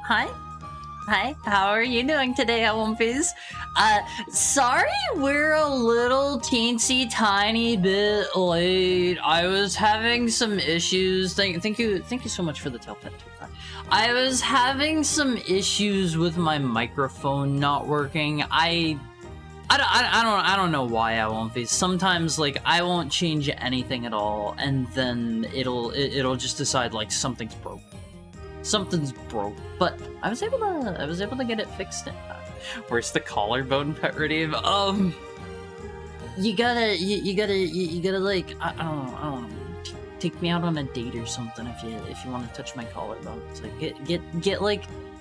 Hi. Hi, how are you doing today, Wumpies? Sorry we're a little teensy tiny bit late. I was having some issues. Thank you so much for the tail pet. I was having some issues with my microphone not working. I don't know why, Wumpies. Sometimes like I won't change anything at all, and then it'll just decide like something's broke. Something's broke, but I was able to get it fixed in time. Where's the collarbone, pet redeem? You gotta like I don't know, take me out on a date or something if you want to touch my collarbone. It's like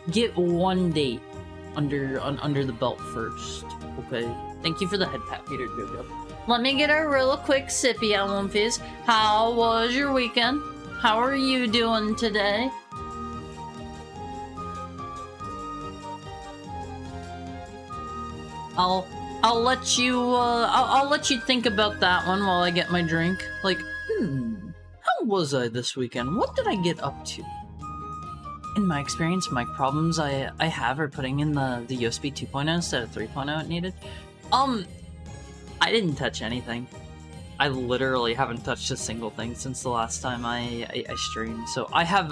get one date under the belt first, okay? Thank you for the head pat, Peter Jojo. Let me get a real quick sippy, Wumpies. How was your weekend? How are you doing today? I'll let you think about that one while I get my drink. Like, how was I this weekend? What did I get up to? In my experience, my problems I have are putting in the USB 2.0 instead of 3.0 it needed. I didn't touch anything. I literally haven't touched a single thing since the last time I streamed, so I have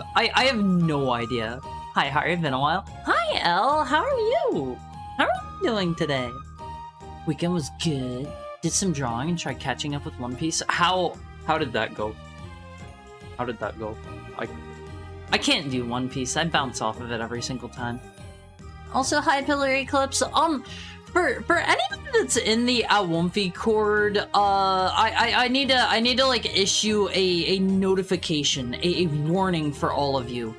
no idea. Hi, how have you been a while? Hi, Elle, how are you? How are you doing today? Weekend was good. Did some drawing and tried catching up with One Piece. How did that go? How did that go? I can't do One Piece. I bounce off of it every single time. Also, hi Pillar Eclipse. For anyone that's in the Awumfi Cord, I need to like issue a notification, a warning for all of you.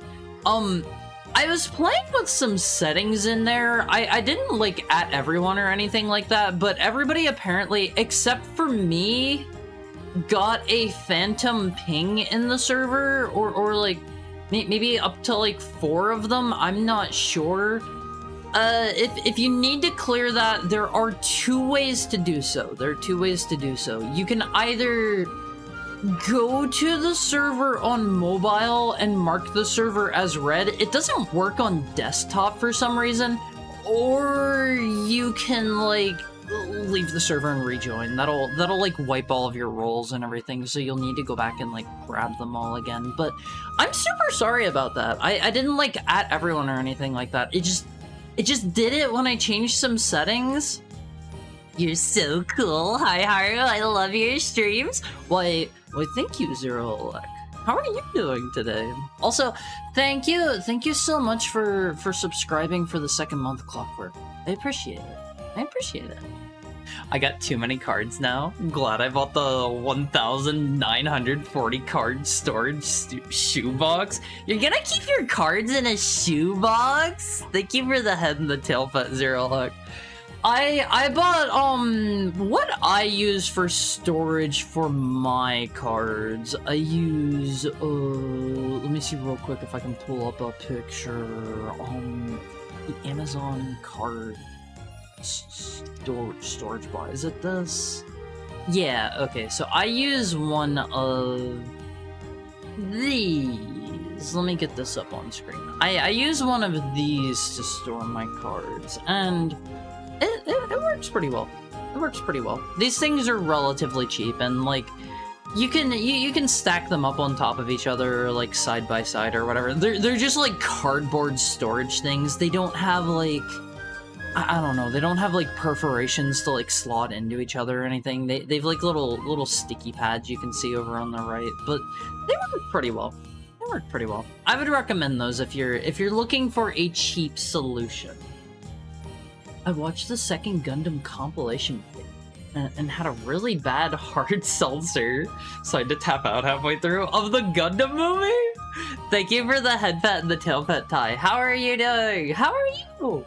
I was playing with some settings in there. I didn't like at everyone or anything like that, but everybody apparently, except for me, got a phantom ping in the server, or like maybe up to like 4 of them. I'm not sure. If you need to clear that, there are 2 ways to do so. You can either go to the server on mobile and mark the server as red. It doesn't work on desktop for some reason. Or you can like leave the server and rejoin. That'll like wipe all of your roles and everything, so you'll need to go back and like grab them all again. But I'm super sorry about that. I didn't like at everyone or anything like that. It just did it when I changed some settings. You're so cool. Hi, Haru. I love your streams. Why, thank you, Zero Elec. How are you doing today? Also, thank you so much for subscribing for the 2nd month, Clockwork. I appreciate it. I got too many cards now. I'm glad I bought the 1,940 card storage shoebox. You're gonna keep your cards in a shoebox? Thank you for the head and the tail pet, Zero Elec. I bought, what I use for storage for my cards. I use, let me see real quick if I can pull up a picture. The Amazon card storage bar. Is it this? Yeah, okay, so I use one of these. Let me get this up on screen. I use one of these to store my cards, and it works pretty well. These things are relatively cheap, and like you can stack them up on top of each other, like side by side or whatever. They're just like cardboard storage things. They don't have like I don't know. They don't have like perforations to like slot into each other or anything. They've like little sticky pads you can see over on the right, but they work pretty well. I would recommend those if you're looking for a cheap solution. I watched the 2nd Gundam compilation and had a really bad hard seltzer, so I had to tap out halfway through of the Gundam movie. Thank you for the head pet and the tail pet, Ty. How are you doing? How are you?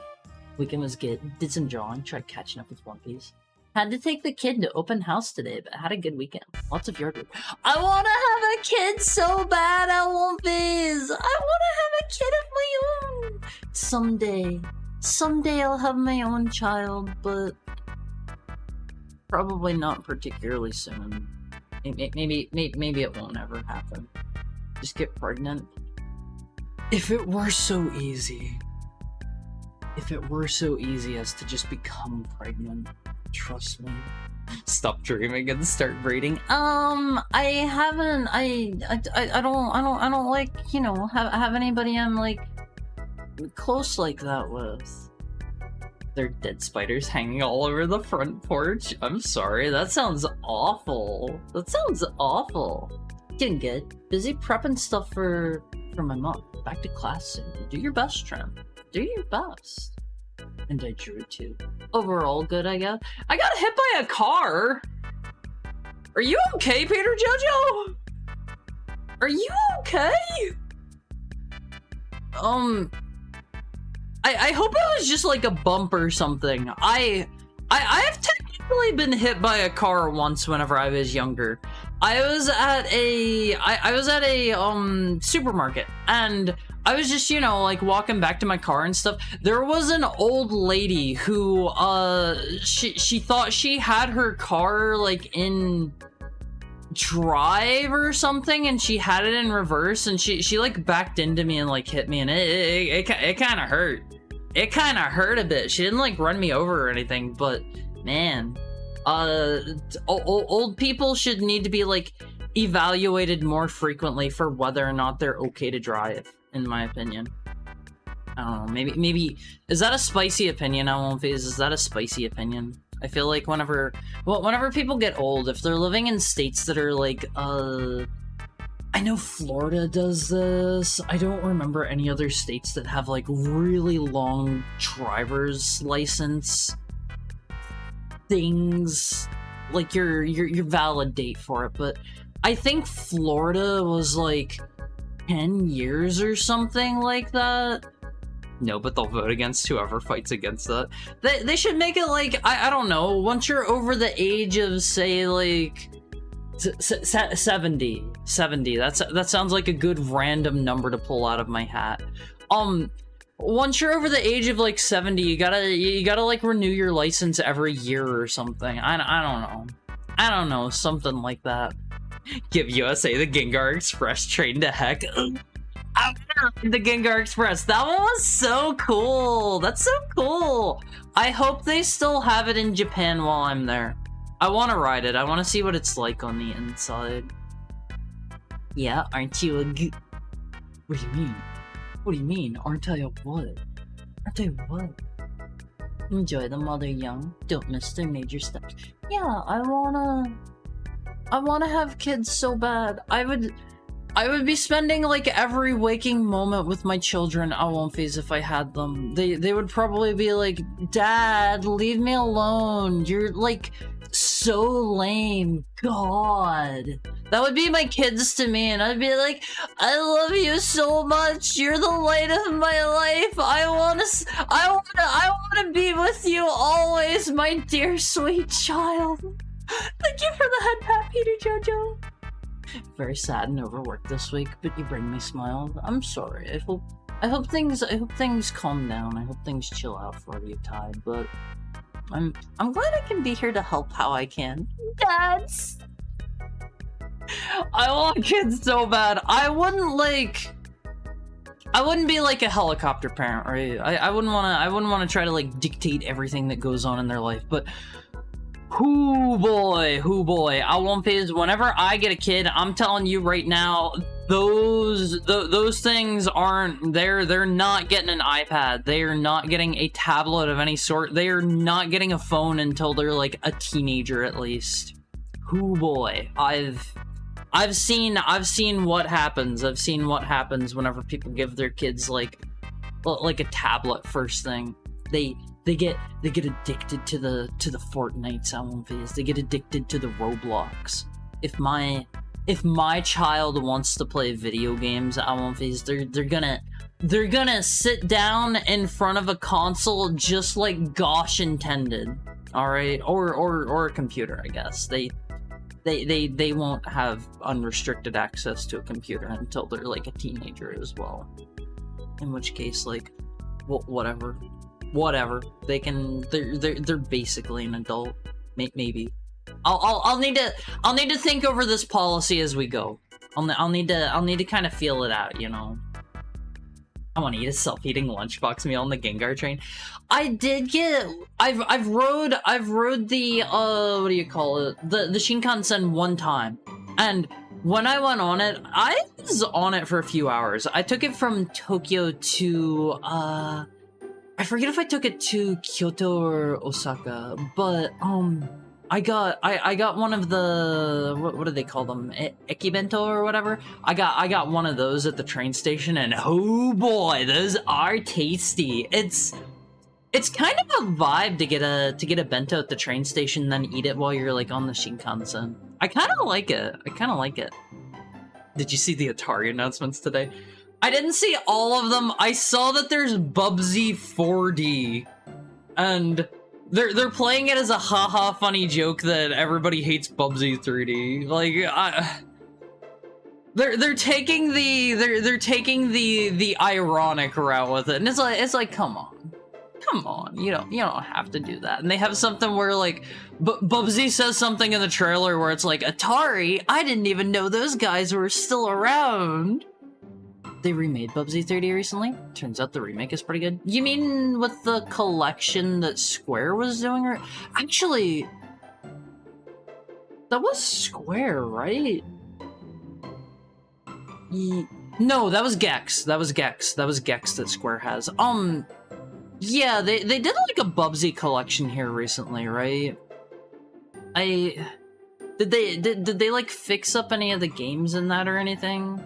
Weekend was good. Did some drawing, tried catching up with One Piece. Had to take the kid to open house today, but had a good weekend. Lots of yard work. I want to have a kid so bad, I won't be. I want to have a kid of my own. Someday I'll have my own child, but probably not particularly soon. Maybe it won't ever happen. Just get pregnant. If it were so easy. If it were so easy as to just become pregnant, trust me. Stop dreaming and start breeding. I haven't. I don't like, you know, have anybody I'm like close like that with. There are dead spiders hanging all over the front porch. I'm sorry, that sounds awful. That sounds awful. Getting good. Busy prepping stuff for my mom. Back to class soon. Do your best, Trim. Do your best. And I drew too. Overall good, I guess. I got hit by a car! Are you okay, Peter Jojo? Are you okay? I hope it was just like a bump or something. I have technically been hit by a car once whenever I was younger. I was at a supermarket, and I was just, you know, like walking back to my car and stuff. There was an old lady who she thought she had her car like in drive or something, and she had it in reverse, and she like backed into me and like hit me, and it kind of hurt. It kind of hurt a bit. She didn't like run me over or anything, but man, old people should need to be like evaluated more frequently for whether or not they're okay to drive, in my opinion. I don't know, maybe is that a spicy opinion? Is that a spicy opinion? I feel like whenever people get old, if they're living in states that are like, I know Florida does this. I don't remember any other states that have like really long driver's license things, like your valid date for it, but I think Florida was like 10 years or something like that. No, but they'll vote against whoever fights against that. They should make it like, I don't know, once you're over the age of, say, like 70. That sounds like a good random number to pull out of my hat. Once you're over the age of like 70, you gotta like renew your license every year or something. I don't know, something like that. Give USA the Gengar Express train to heck. The Gengar Express. That one was so cool. That's so cool. I hope they still have it in Japan while I'm there. I want to ride it. I want to see what it's like on the inside. Yeah, aren't you a What do you mean? What do you mean? Aren't I a what? Aren't I what? Enjoy them while they're young. Don't miss their major steps. Yeah, I wanna have kids so bad. I would be spending like every waking moment with my children Awonfis if I had them. They would probably be like, Dad, leave me alone. You're like so lame. God. That would be my kids to me, and I'd be like, I love you so much. You're the light of my life. I wanna be with you always, my dear sweet child. Thank you for the head pat, Peter Jojo. Very sad and overworked this week, but you bring me smiles. I'm sorry. I hope things calm down. I hope things chill out for you, Tide. But I'm glad I can be here to help how I can. Dads, I want kids so bad. I wouldn't be like a helicopter parent, right? I wouldn't want to try to like dictate everything that goes on in their life, but. Hoo boy, Awonfis, whenever I get a kid, I'm telling you right now, those things aren't, they're not getting an iPad, they are not getting a tablet of any sort, they are not getting a phone until they're like a teenager at least. Hoo boy, I've seen what happens. I've seen what happens whenever people give their kids like a tablet first thing. They get addicted to the Fortnites, Awonfis. They get addicted to the Roblox. If my child wants to play video games, Awonfis, they're gonna sit down in front of a console just like Gosh intended. Alright? Or a computer, I guess. They won't have unrestricted access to a computer until they're like a teenager as well. In which case, like, whatever. They're basically an adult. Maybe. I'll need to think over this policy as we go. I'll need to kind of feel it out, you know. I want to eat a self-eating lunchbox meal on the Gengar train. I did get. I've rode the what do you call it? The Shinkansen one time, and when I went on it, I was on it for a few hours. I took it from Tokyo to I forget if I took it to Kyoto or Osaka, but I got one of the what do they call them? Ekibento or whatever. I got one of those at the train station, and oh boy, those are tasty. It's kind of a vibe to get a bento at the train station, then eat it while you're like on the Shinkansen. I kind of like it. Did you see the Atari announcements today? I didn't see all of them. I saw that there's Bubsy 4D, and they're playing it as a haha funny joke that everybody hates Bubsy 3D. Like they're taking the ironic route with it, and it's like come on, you don't have to do that. And they have something where like Bubsy says something in the trailer where it's like, Atari, I didn't even know those guys were still around. They remade Bubsy 3D recently. Turns out the remake is pretty good. You mean with the collection that Square was doing? Or actually, that was Square, right? No, that was Gex. That was Gex that Square has. Yeah, they did like a Bubsy collection here recently, right? Did they like fix up any of the games in that or anything?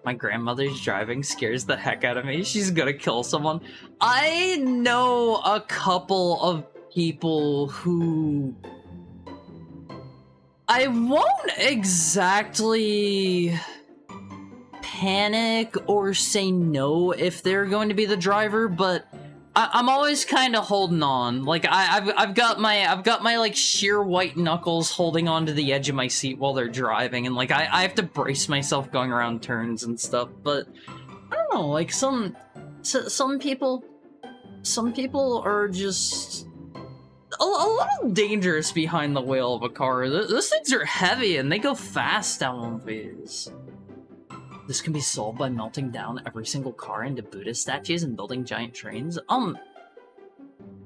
My grandmother's driving scares the heck out of me. She's gonna kill someone. I know a couple of people who I won't exactly panic or say no if they're going to be the driver, but I'm always kind of holding on. Like I've got my like sheer white knuckles holding onto the edge of my seat while they're driving, and like I have to brace myself going around turns and stuff. But I don't know, like some people are just a little dangerous behind the wheel of a car. Those things are heavy and they go fast down one of these. This can be solved by melting down every single car into Buddha statues and building giant trains.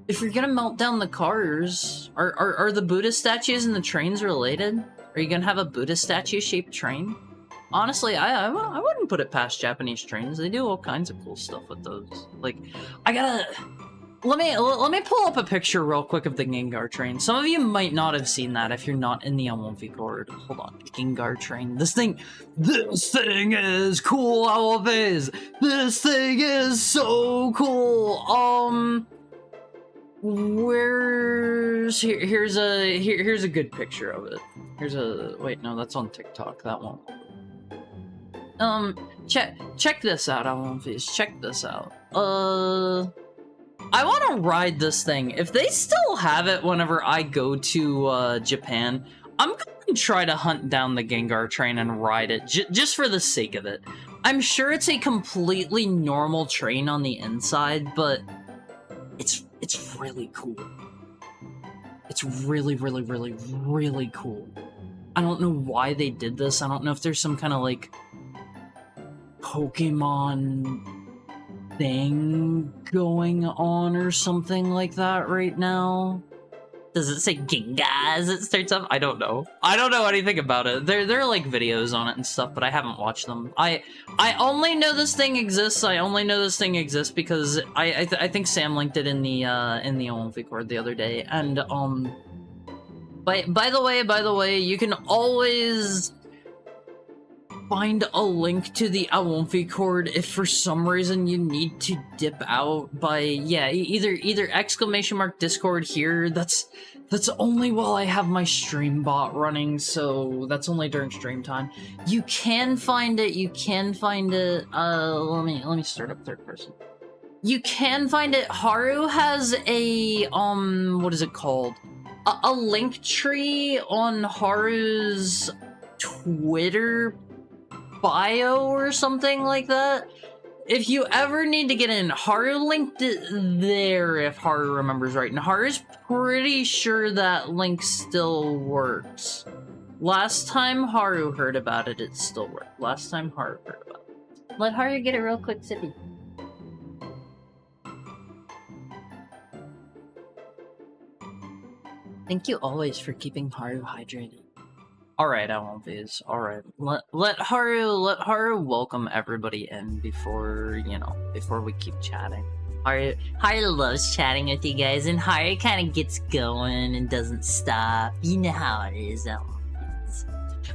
If you're gonna melt down the cars, are the Buddha statues and the trains related? Are you gonna have a Buddha statue-shaped train? Honestly, I wouldn't put it past Japanese trains. They do all kinds of cool stuff with those. Like, let me pull up a picture real quick of the Gengar train. Some of you might not have seen that if you're not in the Amalfi Court. Hold on, Gengar train. This thing is cool, Amalfi. This thing is so cool. Here's a good picture of it. Wait, no, that's on TikTok. That won't. Check this out, Amalfi. Check this out. I want to ride this thing. If they still have it whenever I go to Japan, I'm going to try to hunt down the Gengar train and ride it, just for the sake of it. I'm sure it's a completely normal train on the inside, but it's really cool. It's really, really, really, really cool. I don't know why they did this. I don't know if there's some kind of, like, Pokemon thing going on or something like that right now. Does it say Gengar as it starts up? I don't know. I don't know anything about it. There are like videos on it and stuff, but I haven't watched them. I only know this thing exists. I only know this thing exists because I think Sam linked it in the Olympic Court the other day. And by the way, you can always find a link to the Aomfi Cord if for some reason you need to dip out by, yeah, either exclamation mark Discord here. That's only while I have my stream bot running, so that's only during stream time. You can find it, let me start up third person. You can find it. Haru has a, what is it called? A link tree on Haru's Twitter bio or something like that. If you ever need to get in, Haru linked it there if Haru remembers right, and Haru's pretty sure that link still works. Last time Haru heard about it, it still worked. Last time Haru heard about it. Let Haru get it real quick, Sippy. Thank you always for keeping Haru hydrated. Alright, I won't be. Alright. Let Haru welcome everybody in before, before we keep chatting. Haru loves chatting with you guys, and Haru kind of gets going and doesn't stop. You know how it is.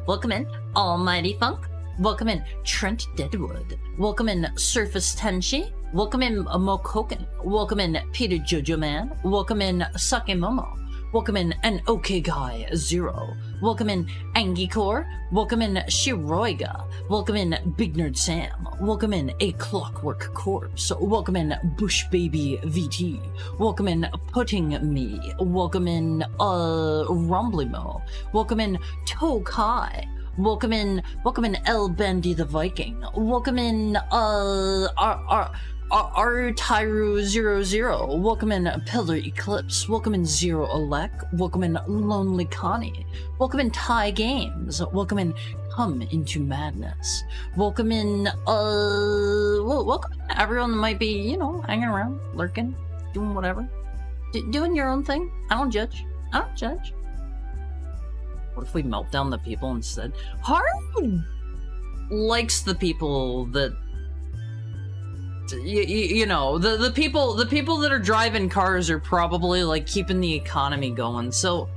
Welcome in, Almighty Funk. Welcome in, Trent Deadwood. Welcome in, Surface Tenshi. Welcome in, Mokoken. Welcome in, Peter Jojo Man. Welcome in, Sakemomo. Welcome in, an OK Guy Zero. Welcome in, Angikor. Welcome in, Shiroiga. Welcome in, Big Nerd Sam. Welcome in, A Clockwork Corpse. Welcome in, Bush Baby VT. Welcome in, Putting Me. Welcome in, Rumblimo. Welcome in, Tokai. Welcome in, El Bendy the Viking. Welcome in, Tyru00. Welcome in, Pillar Eclipse. Welcome in, Zero Alec. Welcome in, Lonely Connie. Welcome in, Thai Games. Welcome in, Come Into Madness. Welcome in, welcome in everyone that might be, hanging around, lurking, doing whatever. Doing your own thing. I don't judge. What if we melt down the people instead? Haru likes the people that the people that are driving cars are probably like keeping the economy going. So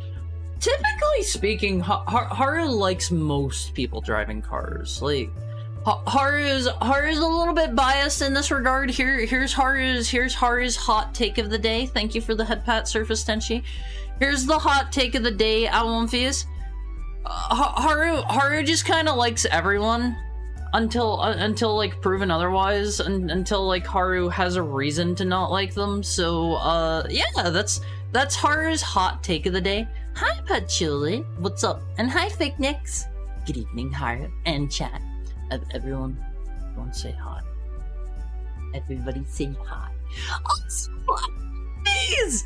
typically speaking, Haru likes most people driving cars. Like Haru's a little bit biased in this regard. Here's Haru's hot take of the day. Thank you for the head pat, Surface Tenshi. Here's the hot take of the day, Awonfies. Haru just kind of likes everyone until like proven otherwise, until like Haru has a reason to not like them. So yeah, that's Haru's hot take of the day. Hi Patchouli, what's up? And hi Fake Nicks. Good evening, Haru and chat. Everyone say hi. Everybody say hi. Oh, please.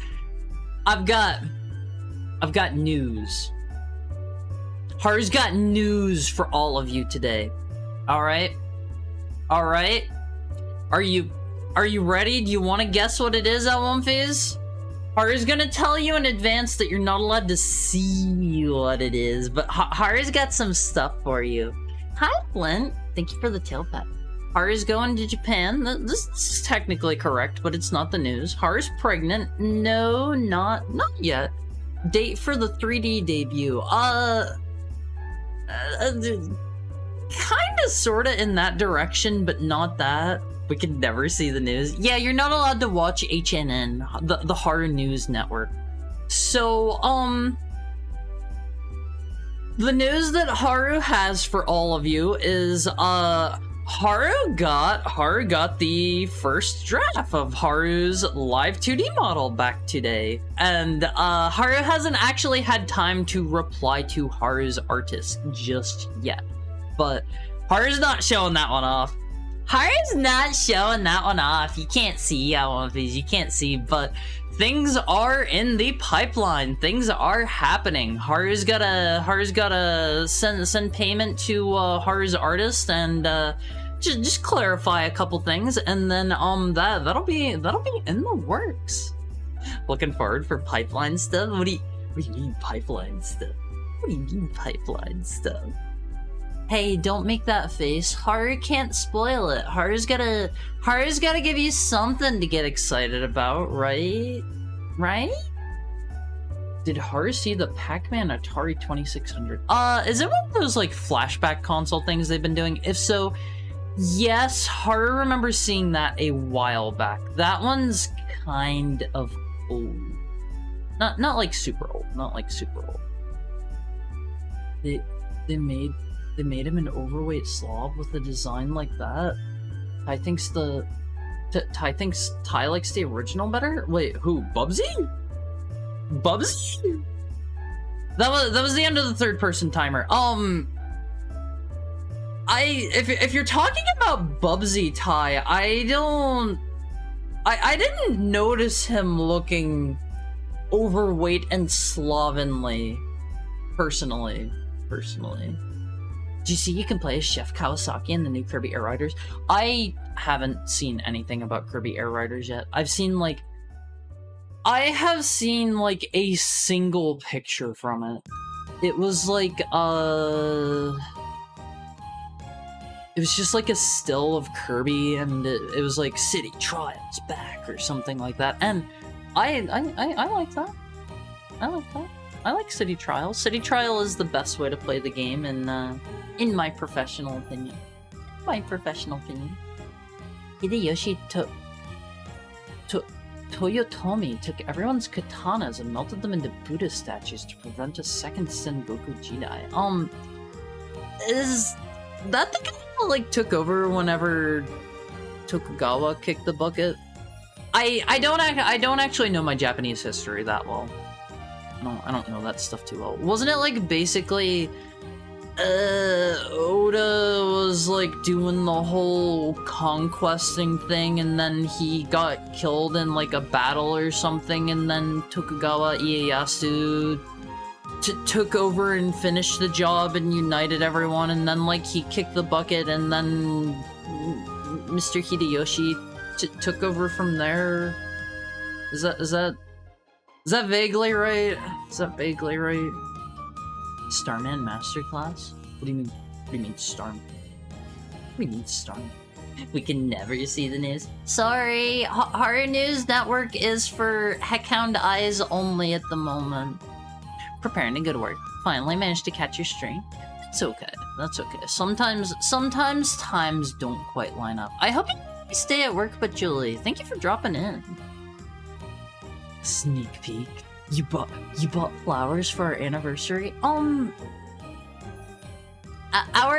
I've got news. Haru's got news for all of you today. All right. Are you ready? Do you want to guess what it is, Awonfies? Haru's gonna tell you in advance that you're not allowed to see what it is, but Haru's got some stuff for you. Hi, Flint. Thank you for the tail pat. Haru's going to Japan. This is technically correct, but it's not the news. Haru's pregnant. No, not yet. Date for the 3D debut. Kinda, sorta in that direction, but not that. We can never see the news. Yeah, you're not allowed to watch HNN, the Haru News Network. So, the news that Haru has for all of you is, Haru got the first draft of Haru's live 2D model back today. And, Haru hasn't actually had time to reply to Haru's artist just yet. But Haru's not showing that one off. Haru's not showing that one off. You can't see you can't see, but things are in the pipeline. Things are happening. Haru's gotta send payment to Haru's artist and just clarify a couple things, and then that'll be in the works. Looking forward for pipeline stuff. What do you mean pipeline stuff? What do you mean pipeline stuff? Hey, don't make that face. Haru can't spoil it. Haru's gotta give you something to get excited about, right? Right? Did Haru see the Pac-Man Atari 2600? Is it one of those like flashback console things they've been doing? If so, yes, Haru remembers seeing that a while back. That one's kind of old. Not like super old. Not like super old. They made him an overweight slob with a design like that. Ty thinks Ty likes the original better? Wait, who? Bubsy? Bubsy? That was the end of the third person timer. If you're talking about Bubsy Ty, I didn't notice him looking overweight and slovenly, personally. Do you see you can play as Chef Kawasaki in the new Kirby Air Riders? I haven't seen anything about Kirby Air Riders yet. I've seen like I have seen, like, a single picture from it. It was, like, it was just, like, a still of Kirby, and it was, like, City Trials back, or something like that, and I like that. I like that. I like City Trial. City Trial is the best way to play the game, in my professional opinion. Hideyoshi Toyotomi took everyone's katanas and melted them into Buddha statues to prevent a second Sengoku Jidai. Is that the guy that, like, took over whenever Tokugawa kicked the bucket? I don't actually know my Japanese history that well. I don't know that stuff too well. Wasn't it, like, basically Oda was, like, doing the whole conquesting thing, and then he got killed in, like, a battle or something, and then Tokugawa Ieyasu took over and finished the job and united everyone, and then, like, he kicked the bucket, and then Mr. Hideyoshi took over from there. Is that vaguely right? Is that vaguely right? Starman Masterclass? What do you mean? What do you mean Starman? What do you mean Starman? We can never see the news. Sorry, Horror News Network is for Heckhound eyes only at the moment. Preparing a good work. Finally managed to catch your stream. It's okay. That's okay. Sometimes times don't quite line up. I hope you stay at work, but Julie, thank you for dropping in. Sneak peek. You bought flowers for our anniversary? Our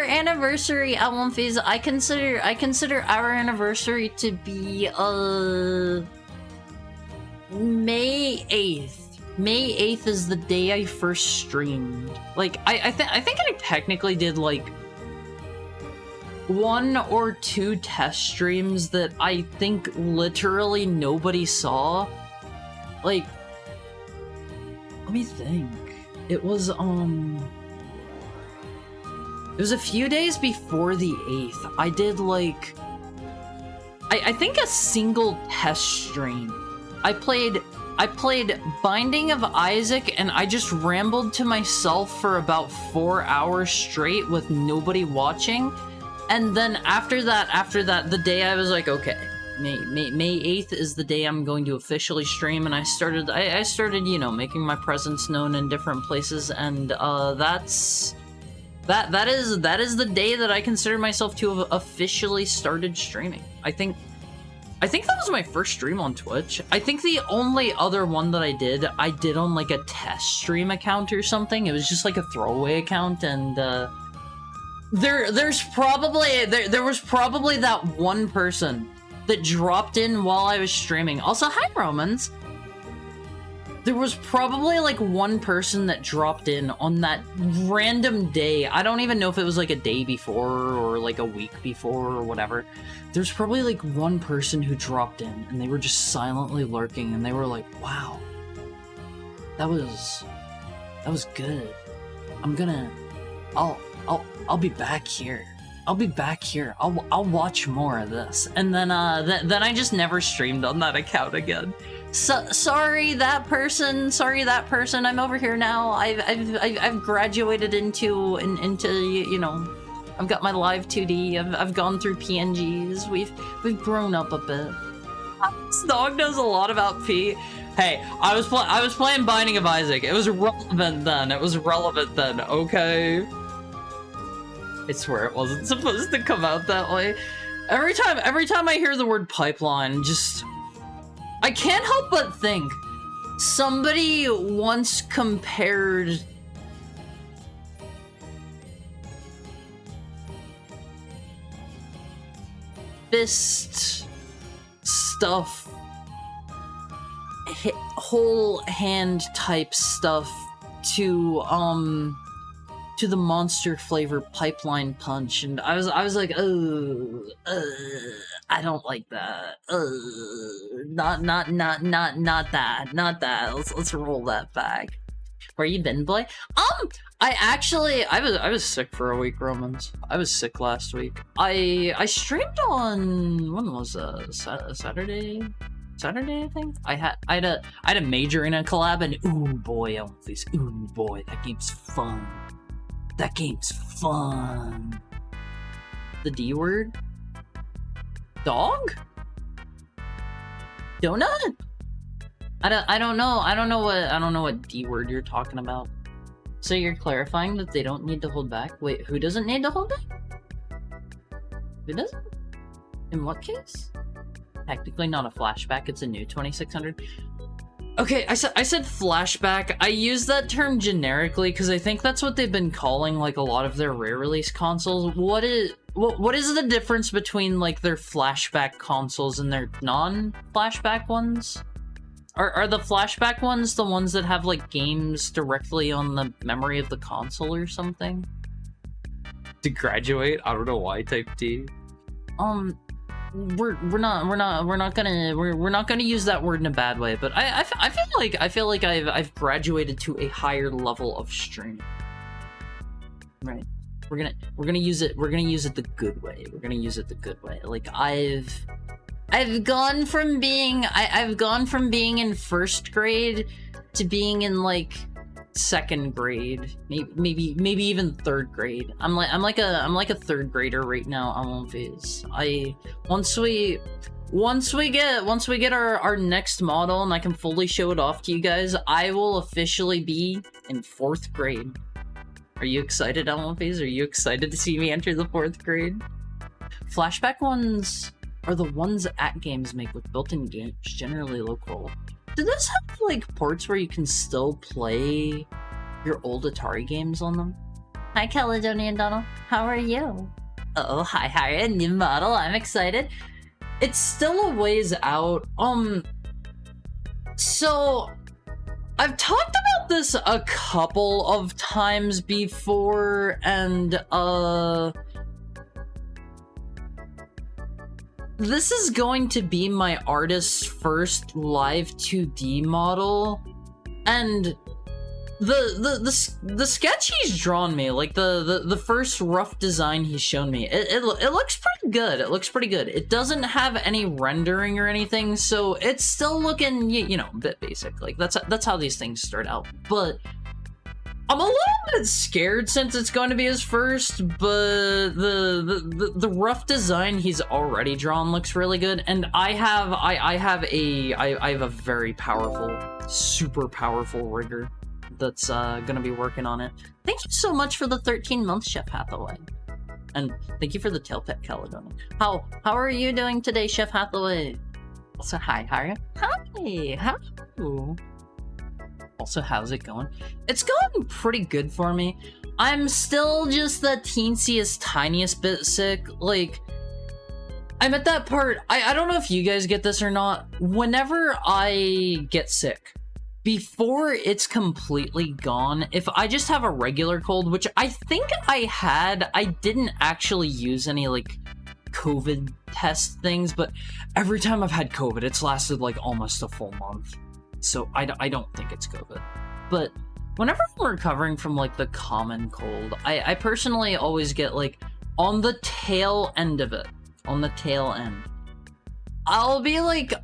anniversary, Almonfiz, I consider our anniversary to be May 8th. May 8th is the day I first streamed. Like, I think I technically did, like, 1 or 2 test streams that I think literally nobody saw. Like, let me think. It was a few days before the 8th. I did, like, I think a single test stream. I played Binding of Isaac, and I just rambled to myself for about 4 hours straight with nobody watching. And then after that, the day I was like, okay, May 8th is the day I'm going to officially stream, and I started, you know, making my presence known in different places, and that is the day that I consider myself to have officially started streaming. I think that was my first stream on Twitch. I think the only other one that I did on, like, a test stream account or something. It was just like a throwaway account, and there was probably that one person that dropped in while I was streaming. Also, hi, Romans. There was probably, like, one person that dropped in on that random day. I don't even know if it was, like, a day before or, like, a week before or whatever. There's probably, like, one person who dropped in, and they were just silently lurking, and they were like, wow, that was good. I'll be back here. I'll be back here. I'll watch more of this. And then I just never streamed on that account again. So, sorry that person. I'm over here now. I've graduated into you know, I've got my live 2D. I've gone through PNGs. We've grown up a bit. This dog knows a lot about P. Hey, I was playing Binding of Isaac. It was relevant then. Okay. I swear it wasn't supposed to come out that way. Every time I hear the word pipeline, just, I can't help but think somebody once compared fist stuff, whole hand type stuff to the monster flavor pipeline punch, and I was like, oh, I don't like that. Not that. Let's roll that back. Where you been, boy? I was sick for a week, Romans. I was sick last week. I streamed on, when was that? Saturday? Saturday, I think. I had a major in a collab, and ooh boy, I want these. Ooh boy, that game's fun. That game's fun. The D word? Dog? Donut? I don't know what D word you're talking about. So you're clarifying that they don't need to hold back? Wait, who doesn't need to hold back? Who doesn't? In what case? Technically not a flashback, it's a new 2600. Okay, I said flashback. I use that term generically because I think that's what they've been calling like a lot of their rare release consoles. What is the difference between like their flashback consoles and their non-flashback ones? Are the flashback ones the ones that have like games directly on the memory of the console or something? To graduate? I don't know why type D. We're not gonna use that word in a bad way, but I feel like I've graduated to a higher level of streaming. Right. We're gonna use it the good way. We're gonna use it the good way. Like I've gone from being in first grade to being in like second grade, maybe even third grade. I'm like a third grader right now on One Phase. Once we get our next model and I can fully show it off to you guys, I will officially be in 4th grade. Are you excited, One Phase? Are you excited to see me enter the 4th grade? Flashback ones are the ones at games make with built-in games, generally local. Do those have like ports where you can still play your old Atari games on them? Hi, Caledonian Donald. How are you? Oh, hi, a new model. I'm excited. It's still a ways out. So I've talked about this a couple of times before, and this is going to be my artist's first live 2D model, and the sketch he's drawn me, like the first rough design he's shown me, it looks pretty good. It looks pretty good. It doesn't have any rendering or anything, so it's still looking, you know, a bit basic. Like that's how these things start out. But I'm a little bit scared since it's going to be his first, but the rough design he's already drawn looks really good, and I have a very powerful, super powerful rigger that's gonna be working on it. Thank you so much for the 13 months, Chef Hathaway, and thank you for the tail pet, Caledonia. How are you doing today, Chef Hathaway? Also, hi, how are you? Hi, how are you? Also, how's it going? It's going pretty good for me. I'm still just the teensiest, tiniest bit sick. Like, I'm at that part, I don't know if you guys get this or not. Whenever I get sick, before it's completely gone, if I just have a regular cold, which I think I didn't actually use any, like, COVID test things, but every time I've had COVID, it's lasted, like, almost a full month. So I don't think it's COVID. But whenever I'm recovering from like the common cold, I personally always get like on the tail end of it, on the tail end, I'll be like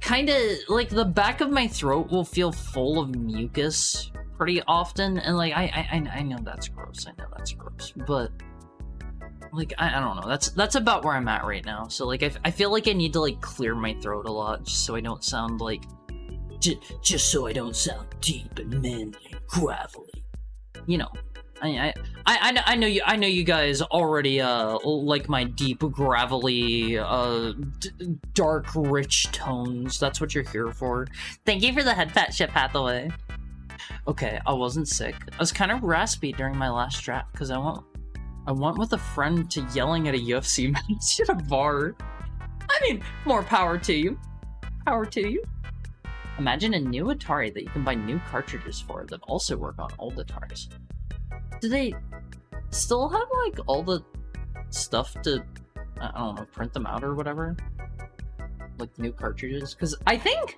kind of like the back of my throat will feel full of mucus pretty often, and like I know that's gross. I know that's gross, but like I don't know. That's about where I'm at right now. So like I feel like I need to like clear my throat a lot just so I don't sound like. Just so I don't sound deep and manly and gravelly, you know. I know you guys already like my deep, gravelly, dark, rich tones. That's what you're here for. Thank you for the head pat, Chef Hathaway. Okay, I wasn't sick. I was kind of raspy during my last draft because I went with a friend to yelling at a UFC match at a bar. I mean, more power to you. Power to you. Imagine a new Atari that you can buy new cartridges for that also work on old Ataris. Do they still have, like, all the stuff to, I don't know, print them out or whatever? Like, new cartridges? Because I think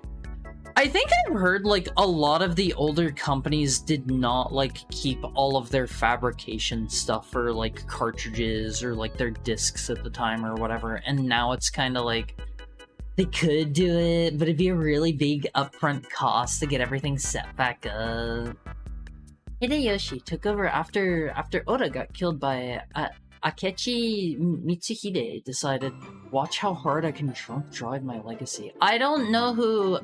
I've heard, like, a lot of the older companies did not, like, keep all of their fabrication stuff for, like, cartridges or, like, their discs at the time or whatever, and now it's kind of like They could do it, but it'd be a really big upfront cost to get everything set back up. Hideyoshi took over after Oda got killed by Akechi Mitsuhide decided, watch how hard I can drunk drive my legacy. I don't know who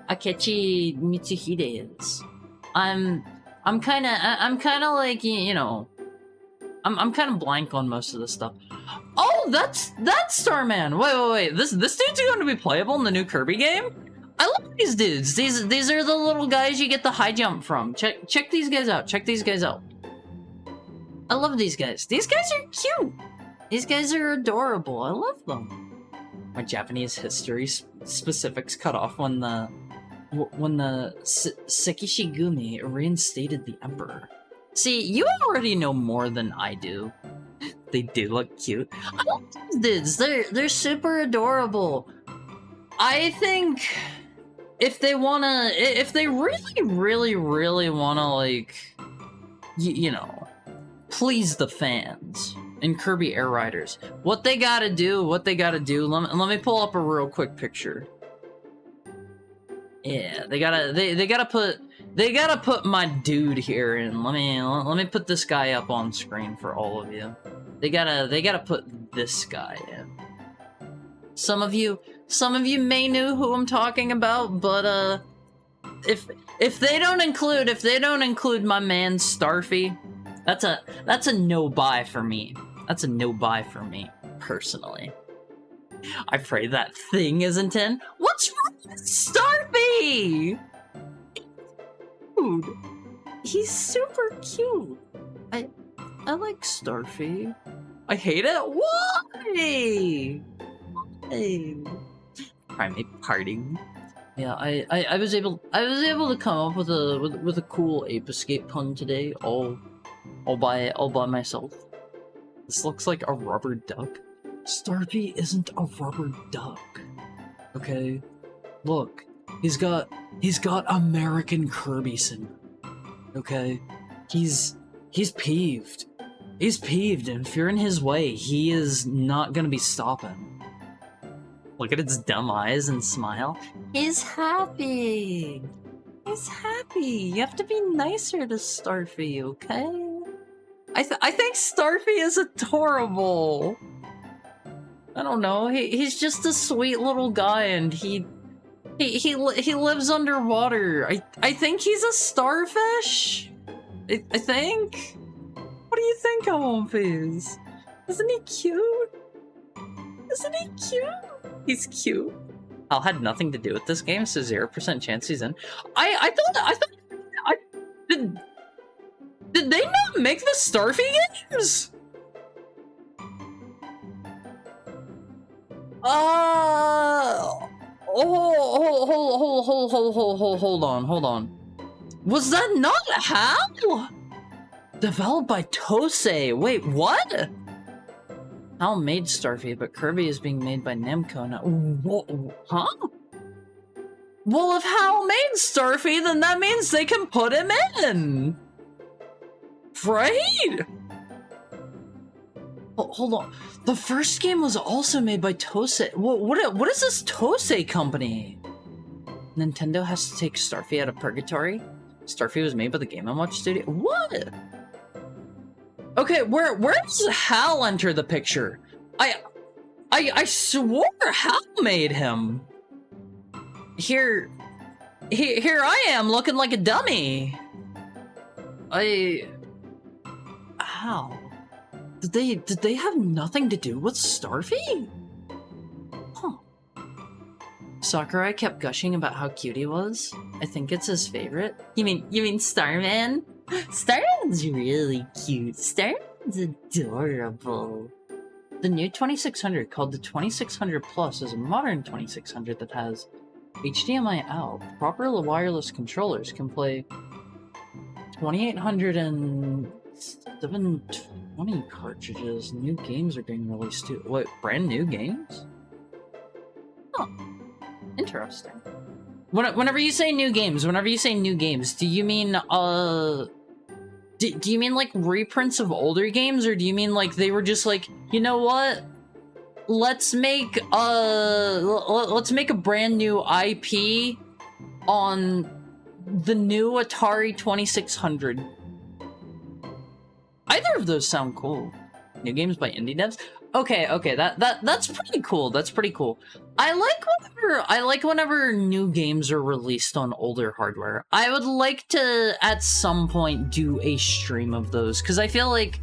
Akechi Mitsuhide is. I'm kind of like, you know, I'm kind of blank on most of this stuff. Oh, that's Starman. Wait. This dude's going to be playable in the new Kirby game? I love these dudes. These are the little guys you get the high jump from. Check these guys out. Check these guys out. I love these guys. These guys are cute. These guys are adorable. I love them. My Japanese history specifics cut off when the Sekishigumi reinstated the emperor. See, you already know more than I do. They do look cute. I love these dudes. They're super adorable. I think if they really wanna, like, you know, please the fans in Kirby Air Riders, what they gotta do, let me pull up a real quick picture. Yeah, they gotta put my dude here, and let me put this guy up on screen for all of you. They gotta put this guy in. Some of you may know who I'm talking about, but if they don't include my man Starfy, that's a no buy for me. That's a no buy for me personally. I pray that thing isn't in. What's wrong with Starfy? Dude, he's super cute. I like Starfy. I hate it. Why? Hey. Primate parting. Yeah, I was able to come up with a cool Ape Escape pun today, all by myself. This looks like a rubber duck. Starfy isn't a rubber duck. Okay? Look, he's got American Kirby syndrome. Okay? He's peeved. He's peeved, and if you're in his way, he is not gonna be stopping. Look at its dumb eyes and smile. He's happy. He's happy. You have to be nicer to Starfy, okay? I think Starfy is adorable. I don't know. He's just a sweet little guy, and he lives underwater. I think he's a starfish. I think. What do you think, Homeface? Isn't he cute? Isn't he cute? He's cute. Hal had nothing to do with this game, so 0% chance he's in. I thought did they not make the Starfy games? Hold on. Was that not Hal? Developed by Tosei. Wait, what? Hal made Starfy, but Kirby is being made by Namco now. Huh? Well, if Hal made Starfy, then that means they can put him in. Right? Hold on. The first game was also made by Tosei. What is this Tosei company? Nintendo has to take Starfy out of purgatory? Starfy was made by the Game & Watch studio? What? Okay, where does Hal enter the picture? I swore Hal made him. Here I am looking like a dummy. How? Did they have nothing to do with Starfy? Huh. Sakurai kept gushing about how cute he was. I think it's his favorite. You mean Starman? Starman's really cute. Starman's adorable. The new 2600, called the 2600 Plus, is a modern 2600 that has HDMI out. Proper wireless controllers can play 2800 and 720 cartridges. New games are being released too. Wait, brand new games? Oh, interesting. Whenever you say new games, do you mean do you mean like reprints of older games, or do you mean like they were just like, you know what? let's make a brand new IP on the new Atari 2600. Either of those sound cool. New games by indie devs. Okay, that's pretty cool. That's pretty cool. I like whenever new games are released on older hardware. I would like to at some point do a stream of those, because I feel like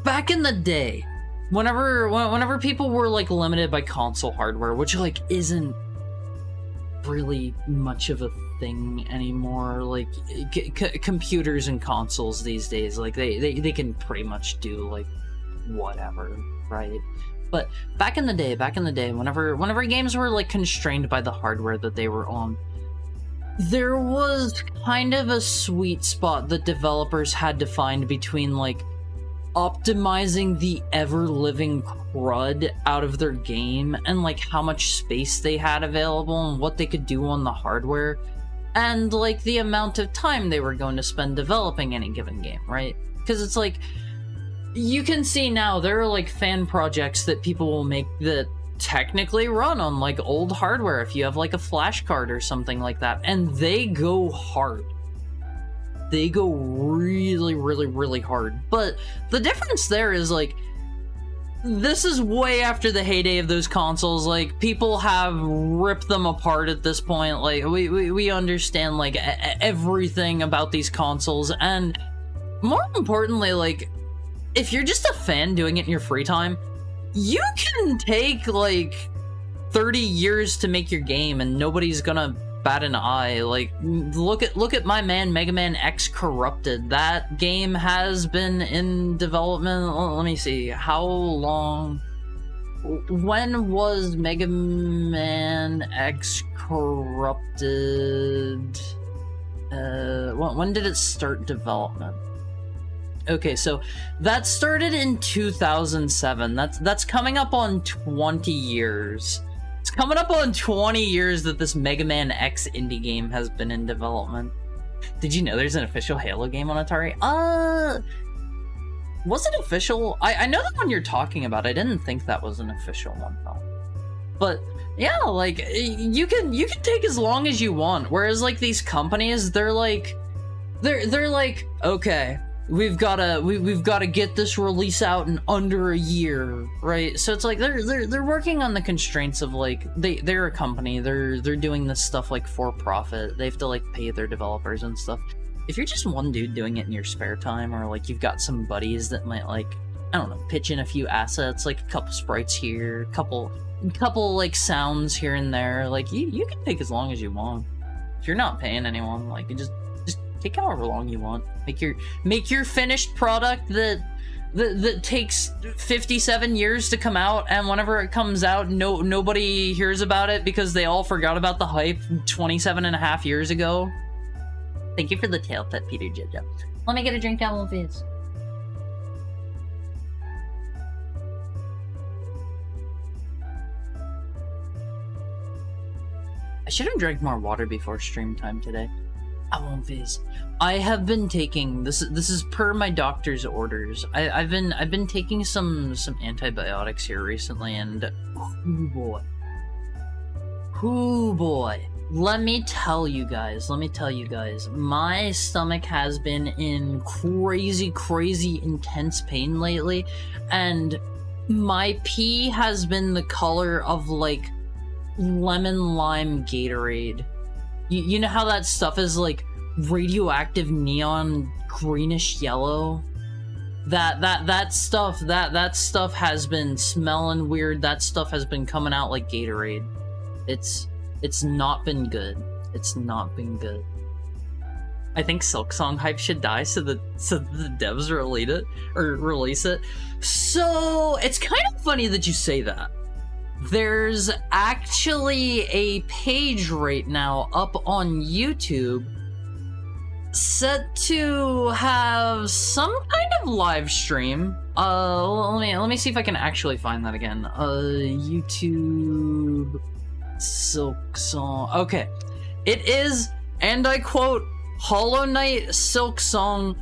back in the day, whenever people were like limited by console hardware, which like isn't really much of a thing anymore, like computers and consoles these days, like they can pretty much do like whatever, right? But back in the day, whenever games were like constrained by the hardware that they were on, there was kind of a sweet spot that developers had to find between like optimizing the ever-living crud out of their game and like how much space they had available and what they could do on the hardware, and like the amount of time they were going to spend developing any given game, right? Because it's like, you can see now there are like fan projects that people will make that technically run on like old hardware if you have like a flash card or something like that, and they go hard. They go really, really, really hard. But the difference there is like, this is way after the heyday of those consoles. Like, people have ripped them apart at this point. Like, we understand like everything about these consoles, and more importantly, like, if you're just a fan doing it in your free time, you can take like 30 years to make your game and nobody's gonna bat an eye. Like, look at my man Mega Man X Corrupted. That game has been in development. Let me see, how long? When was Mega Man X Corrupted? When did it start development? Okay, so that started in 2007. That's coming up on 20 years. It's coming up on 20 years that this Mega Man X indie game has been in development. Did you know there's an official Halo game on Atari? Was it official? I know the one you're talking about. I didn't think that was an official one though. But yeah, like, you can take as long as you want. Whereas like these companies, they're like, okay, we've gotta get this release out in under a year, right? So it's like they're working on the constraints of like, they're a company, they're doing this stuff like for profit. They have to like pay their developers and stuff. If you're just one dude doing it in your spare time, or like you've got some buddies that might like, I don't know, pitch in a few assets, like a couple sprites here, a couple like sounds here and there, like you can take as long as you want. If you're not paying anyone, like, you just take however long you want. Make your finished product that takes 57 years to come out, and whenever it comes out, nobody hears about it because they all forgot about the hype 27 and a half years ago. Thank you for the tail pet, Peter Jojo. Let me get a drink down with this. I should have drank more water before stream time today. I won't fizz. I have been taking this is per my doctor's orders. I've been taking some antibiotics here recently, and oh boy. Let me tell you guys, my stomach has been in crazy intense pain lately, and my pee has been the color of like lemon lime Gatorade. You know how that stuff is like radioactive neon greenish yellow? That stuff has been smelling weird. That stuff has been coming out like Gatorade. It's not been good. It's not been good. I think Silksong hype should die so the devs release it. So it's kind of funny that you say that. There's actually a page right now up on YouTube set to have some kind of live stream. Let me see if I can actually find that again. YouTube Silksong. Okay. It is, and I quote, Hollow Knight Silksong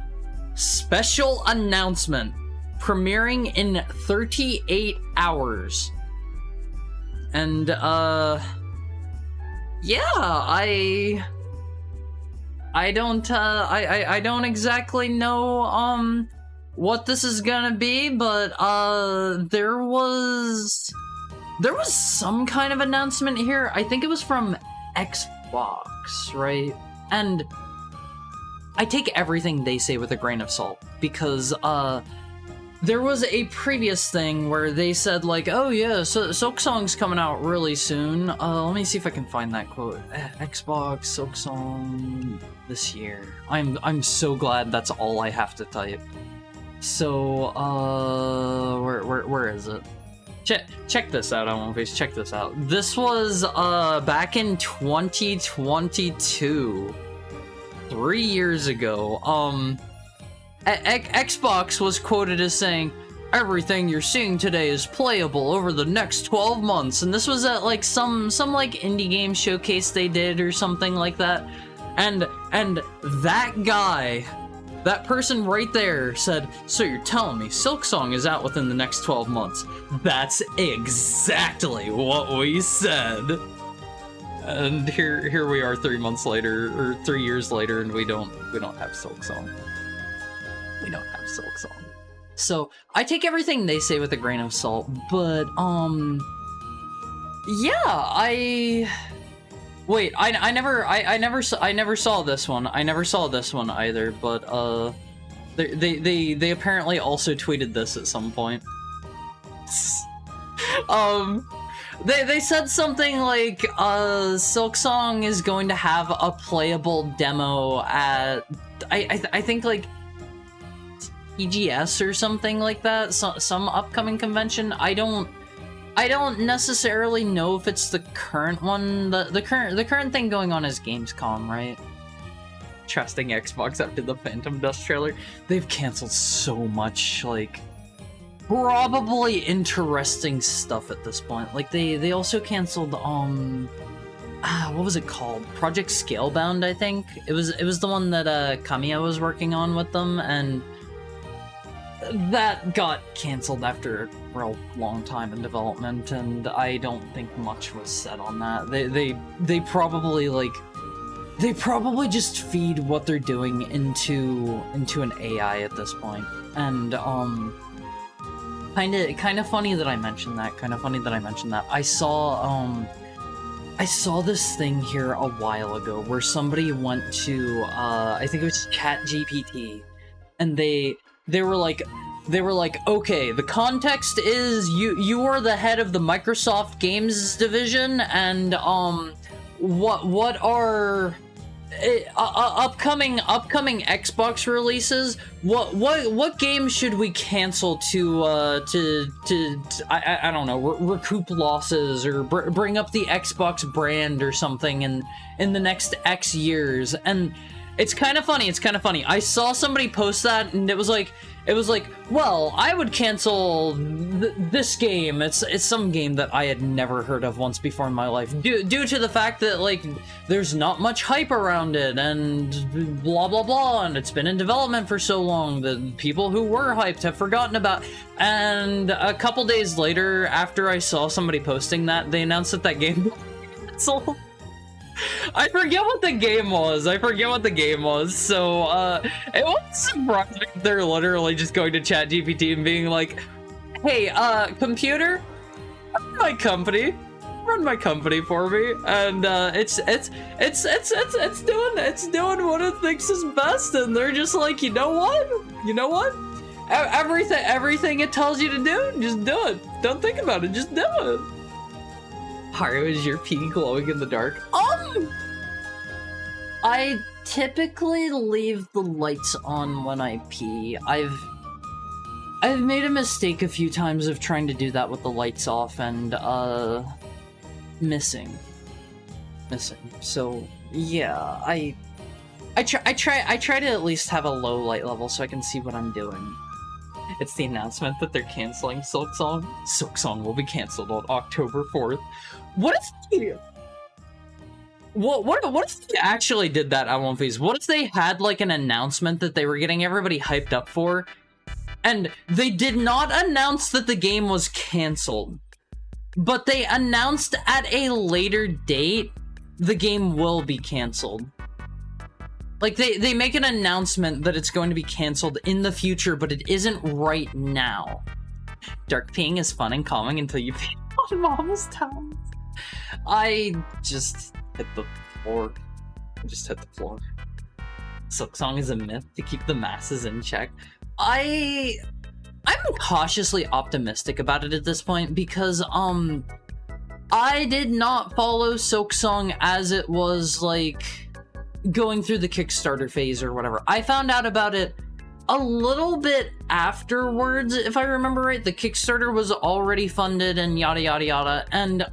special announcement. premiering in 38 hours. And, yeah, I don't exactly know, what this is gonna be, but, there was some kind of announcement here. I think it was from Xbox, right? And I take everything they say with a grain of salt, because, there was a previous thing where they said, like, oh yeah, Silksong's coming out really soon. Let me see if I can find that quote. Xbox, Silksong, this year. I'm so glad that's all I have to type. So, where is it? Check this out, Face. Check this out. This was, back in 2022. 3 years ago. Xbox was quoted as saying, everything you're seeing today is playable over the next 12 months. And this was at, like, some like, indie game showcase they did or something like that. And that guy, that person right there said, so you're telling me Silksong is out within the next 12 months? That's exactly what we said. And here we are 3 months later, or 3 years later, and we don't have Silksong. We don't have Silksong. So I take everything they say with a grain of salt, but yeah, I never saw this one. I never saw this one either, but they apparently also tweeted this at some point. They said something like, Silksong is going to have a playable demo at, I think, like, TGS or something like that, some upcoming convention. I don't necessarily know if it's the current one. The current thing going on is Gamescom, right? Trusting Xbox after the Phantom Dust trailer. They've canceled so much, like, probably interesting stuff at this point. Like, they also canceled, what was it called? Project Scalebound, I think? It was the one that, Kamiya was working on with them, and that got canceled after a real long time in development, and I don't think much was said on that. They probably, like, they probably just feed what they're doing into an AI at this point. And, kind of funny that I mentioned that. I saw this thing here a while ago where somebody went to, I think it was ChatGPT, and they were like, okay, the context is you are the head of the Microsoft Games division, and what are upcoming Xbox releases? What games should we cancel to I don't know, recoup losses or bring up the Xbox brand or something in the next X years? And it's kind of funny. I saw somebody post that, and it was like, well, I would cancel this game. It's some game that I had never heard of once before in my life, due to the fact that, like, there's not much hype around it, and blah blah blah, and it's been in development for so long that people who were hyped have forgotten about. And a couple days later, after I saw somebody posting that, they announced that game was canceled. I forget what the game was. So, it won't surprise me if they're literally just going to ChatGPT and being like, hey, computer, run my company for me. And, it's doing what it thinks is best. And they're just like, you know what? Everything it tells you to do, just do it. Don't think about it, just do it. Haru, is your pee glowing in the dark? I typically leave the lights on when I pee. I've made a mistake a few times of trying to do that with the lights off and, missing. So, yeah, I try to at least have a low light level so I can see what I'm doing. It's the announcement that they're canceling Silksong. Silksong will be canceled on October 4th. What if they actually did that at One Piece? What if they had, like, an announcement that they were getting everybody hyped up for, And they did not announce that the game was canceled, but they announced at a later date the game will be canceled. Like, they make an announcement that it's going to be canceled in the future, but it isn't right now. Dark peeing is fun and calming until you pee on mom's towels. I just hit the floor. Silksong is a myth to keep the masses in check. I'm cautiously optimistic about it at this point because, I did not follow Silksong as it was, like, going through the Kickstarter phase or whatever. I found out about it a little bit afterwards, if I remember right. The Kickstarter was already funded and yada yada yada, and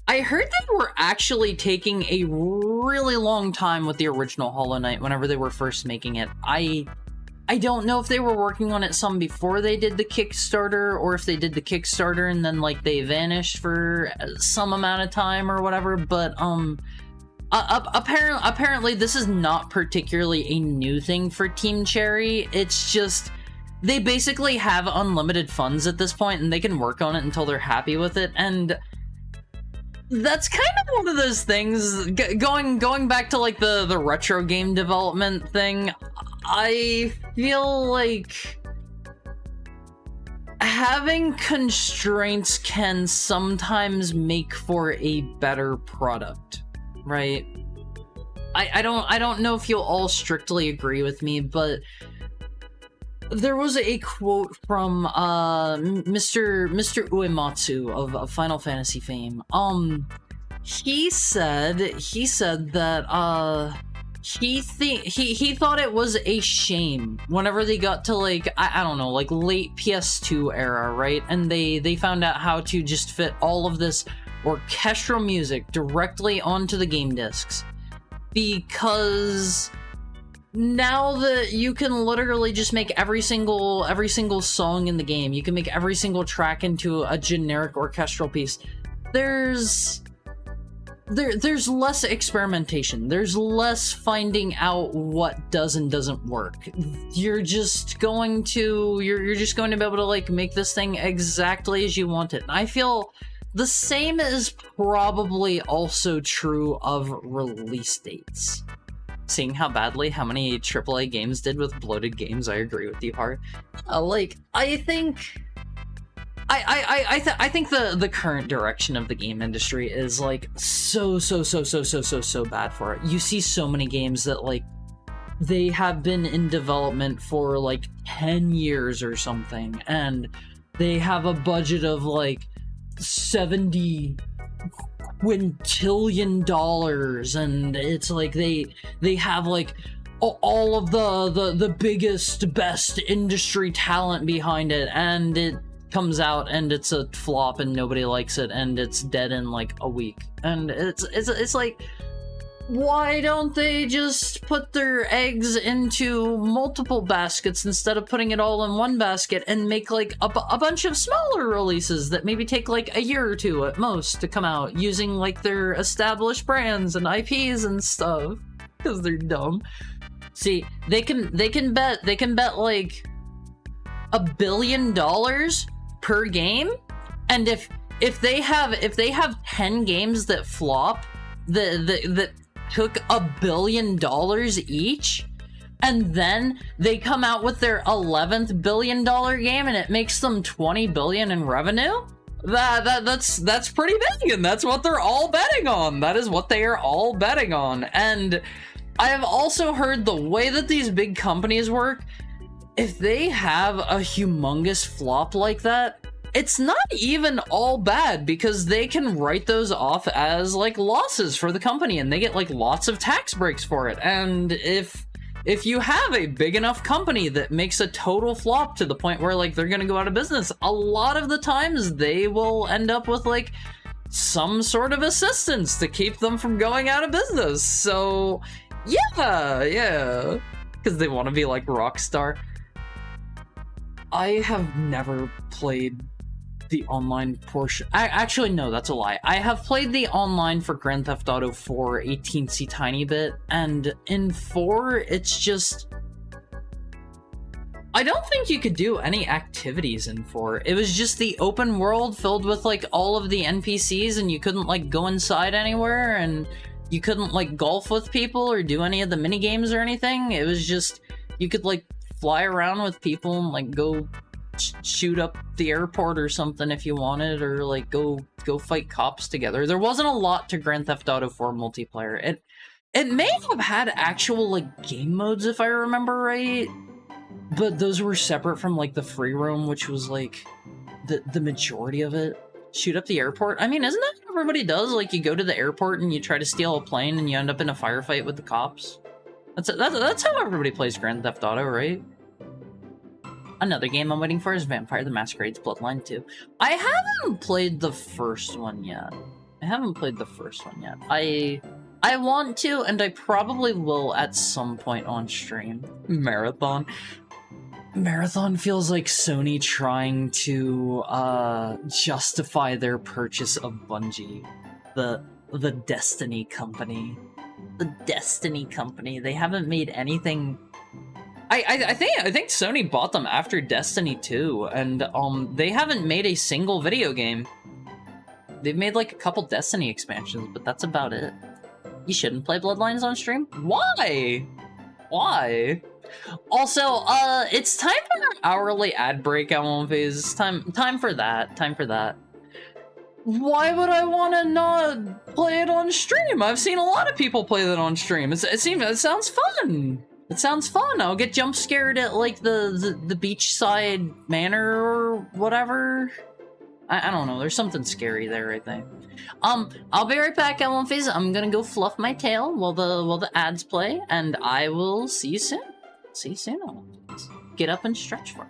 I heard they were actually taking a really long time with the original Hollow Knight whenever they were first making it. I don't know if they were working on it some before they did the Kickstarter, or if they did the Kickstarter and then, like, they vanished for some amount of time or whatever, but apparently this is not particularly a new thing for Team Cherry. It's just they basically have unlimited funds at this point and they can work on it until they're happy with it, and that's kind of one of those things. Going back to, like, the retro game development thing, I feel like having constraints can sometimes make for a better product. Right? I don't know if you'll all strictly agree with me, but there was a quote from Mr. Uematsu of Final Fantasy fame. He said that he thought it was a shame whenever they got to, like, I don't know, like, late PS2 era, right? And they found out how to just fit all of this orchestral music directly onto the game discs, because now that you can literally just make every single song in the game, you can make every single track into a generic orchestral piece. There's less experimentation. There's less finding out what does and doesn't work. You're just going to be able to, like, make this thing exactly as you want it. And I feel the same is probably also true of release dates. Seeing how badly how many AAA games did with bloated games, I agree with you, Hart. I think the current direction of the game industry is, like, so bad for it. You see so many games that, like, they have been in development for, like, 10 years or something, and they have a budget of, like, $70 quintillion, and it's like they have, like, all of the biggest, best industry talent behind it, and it comes out and it's a flop and nobody likes it and it's dead in, like, a week. And it's like, why don't they just put their eggs into multiple baskets instead of putting it all in one basket and make, like, a bunch of smaller releases that maybe take, like, a year or two at most to come out, using, like, their established brands and IPs and stuff, because they're dumb. See, they can bet like $1 billion per game, and if they have 10 games that flop that took $1 billion each, and then they come out with their 11th billion dollar game and it makes them 20 billion in revenue, that's pretty big, and that's what they're all betting on. That is what they are all betting on. And I have also heard the way that these big companies work, if they have a humongous flop like that, it's not even all bad, because they can write those off as, like, losses for the company, and they get, like, lots of tax breaks for it. And if you have a big enough company that makes a total flop to the point where, like, they're gonna go out of business, a lot of the times they will end up with, like, some sort of assistance to keep them from going out of business. So yeah, because they want to be like Rockstar. I have never played the online portion. Actually, no, that's a lie. I have played the online for Grand Theft Auto 4 a teensy tiny bit, and in 4, it's just... I don't think you could do any activities in 4. It was just the open world filled with, like, all of the NPCs, and you couldn't, like, go inside anywhere, and you couldn't, like, golf with people or do any of the mini games or anything. It was just, you could, like, fly around with people and, like, go shoot up the airport or something if you wanted, or, like, go fight cops together. There wasn't a lot to Grand Theft Auto 4 multiplayer. It may have had actual, like, game modes, if I remember right. But those were separate from, like, the free roam, which was, like, the majority of it. Shoot up the airport? I mean, isn't that what everybody does? Like, you go to the airport and you try to steal a plane and you end up in a firefight with the cops? That's how everybody plays Grand Theft Auto, right? Another game I'm waiting for is Vampire the Masquerade's Bloodline 2. I haven't played the first one yet. I want to, and I probably will at some point on stream. Marathon feels like Sony trying to justify their purchase of Bungie, the Destiny company. The Destiny company. They haven't made anything. I think Sony bought them after Destiny 2, and they haven't made a single video game. They've made like a couple Destiny expansions, but that's about it. You shouldn't play Bloodlines on stream? Why? Why? Also, it's time for an hourly ad break, Elmo Phase. Time for that. Why would I want to not play it on stream? I've seen a lot of people play that on stream. It sounds fun. It sounds fun. I'll get jump scared at, like, the beachside manor or whatever. I don't know. There's something scary there, I think. I'll be right back, Elmo Phase. I'm gonna go fluff my tail while the ads play, and I will see you soon. See you soon, Elmo Phase. Get up and stretch for it.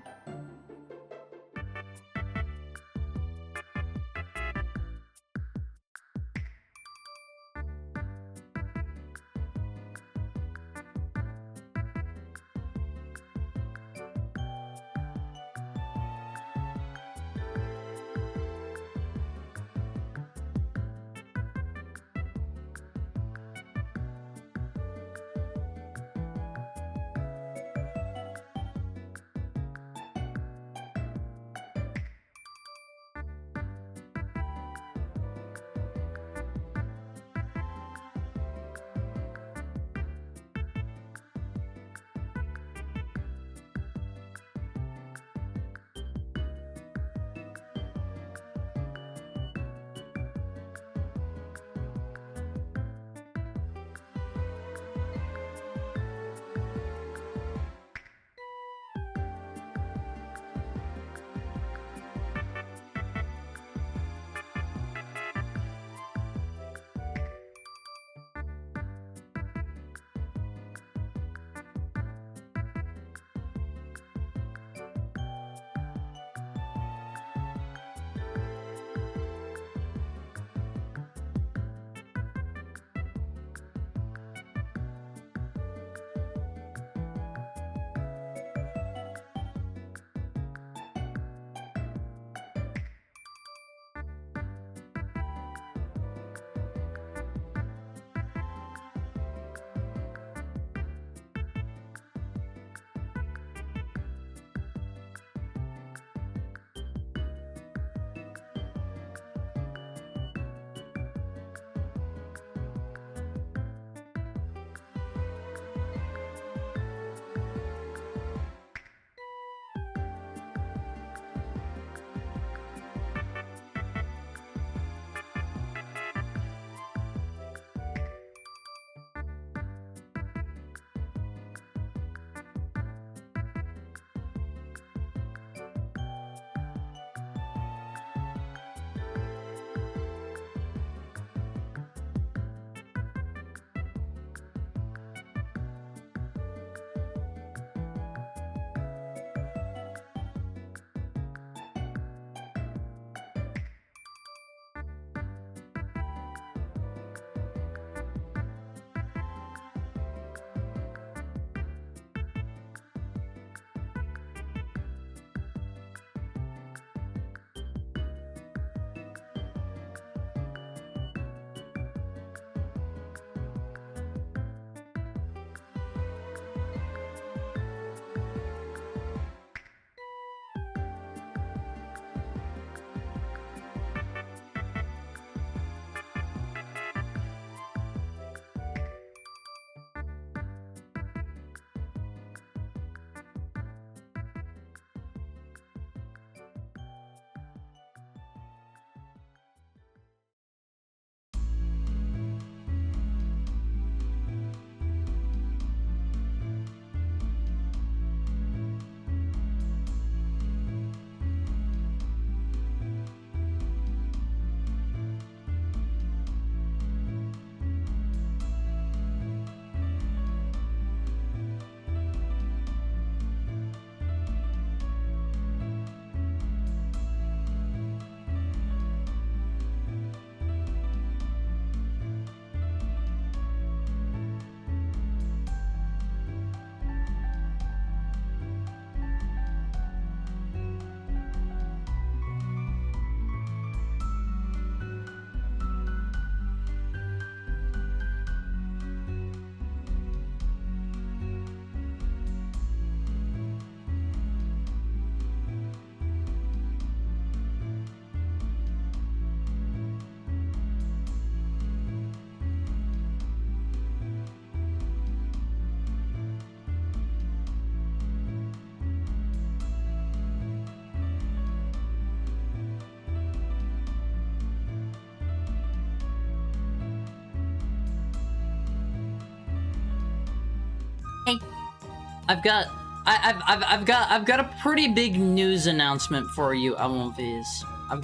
I've got a pretty big news announcement for you, Almonvies. I've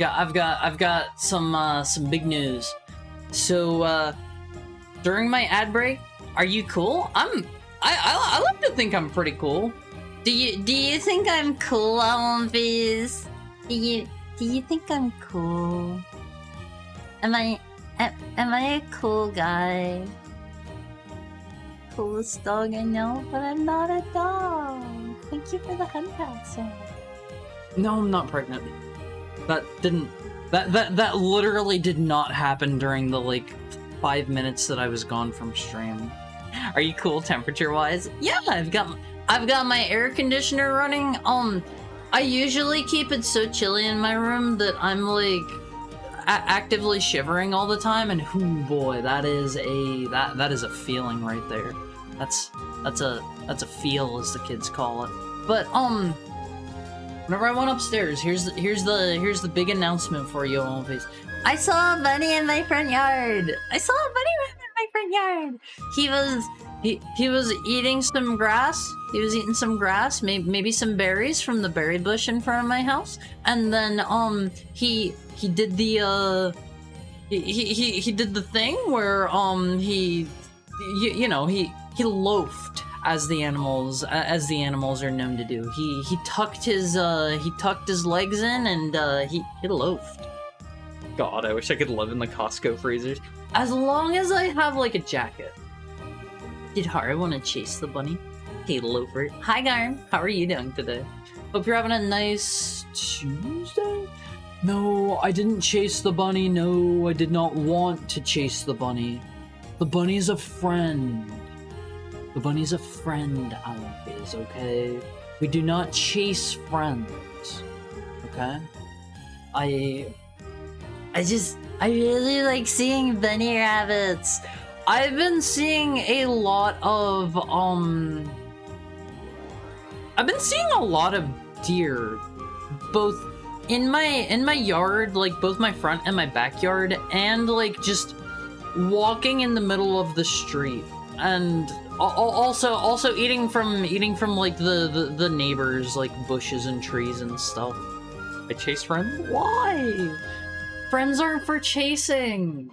got some big news. So during my ad break, are you cool? I like to think I'm pretty cool. Do you think I'm cool, Almonvies? Do you think I'm cool? Am I a cool guy? Coolest dog I know, but I'm not a dog. Thank you for the head pat, sir. No, I'm not pregnant. That literally did not happen during the like 5 minutes that I was gone from stream. Are you cool temperature-wise? Yeah, I've got my air conditioner running. I usually keep it so chilly in my room that I'm like actively shivering all the time, and oh boy, that is a feeling right there. That's a feel, as the kids call it. But whenever I went upstairs, here's the big announcement for you, Almonvies. I saw a bunny in my front yard. He was eating some grass. He was eating some grass, maybe some berries from the berry bush in front of my house, and then he did the he did the thing where he loafed, as the animals are known to do. He tucked his legs in and he loafed. God, I wish I could live in the Costco freezers. As long as I have like a jacket. Did Haru want to chase the bunny? Hey, loafer. Hi, Garm. How are you doing today? Hope you're having a nice Tuesday? No, I didn't chase the bunny. No, I did not want to chase the bunny. The bunny's a friend. The bunny's a friend, Almonvies, okay? We do not chase friends, okay? I really like seeing bunny rabbits. I've been seeing a lot of, deer, both in my yard, like both my front and my backyard, and like just walking in the middle of the street, and also eating from like the neighbors, like bushes and trees and stuff. I chase friends? Why? Friends aren't for chasing.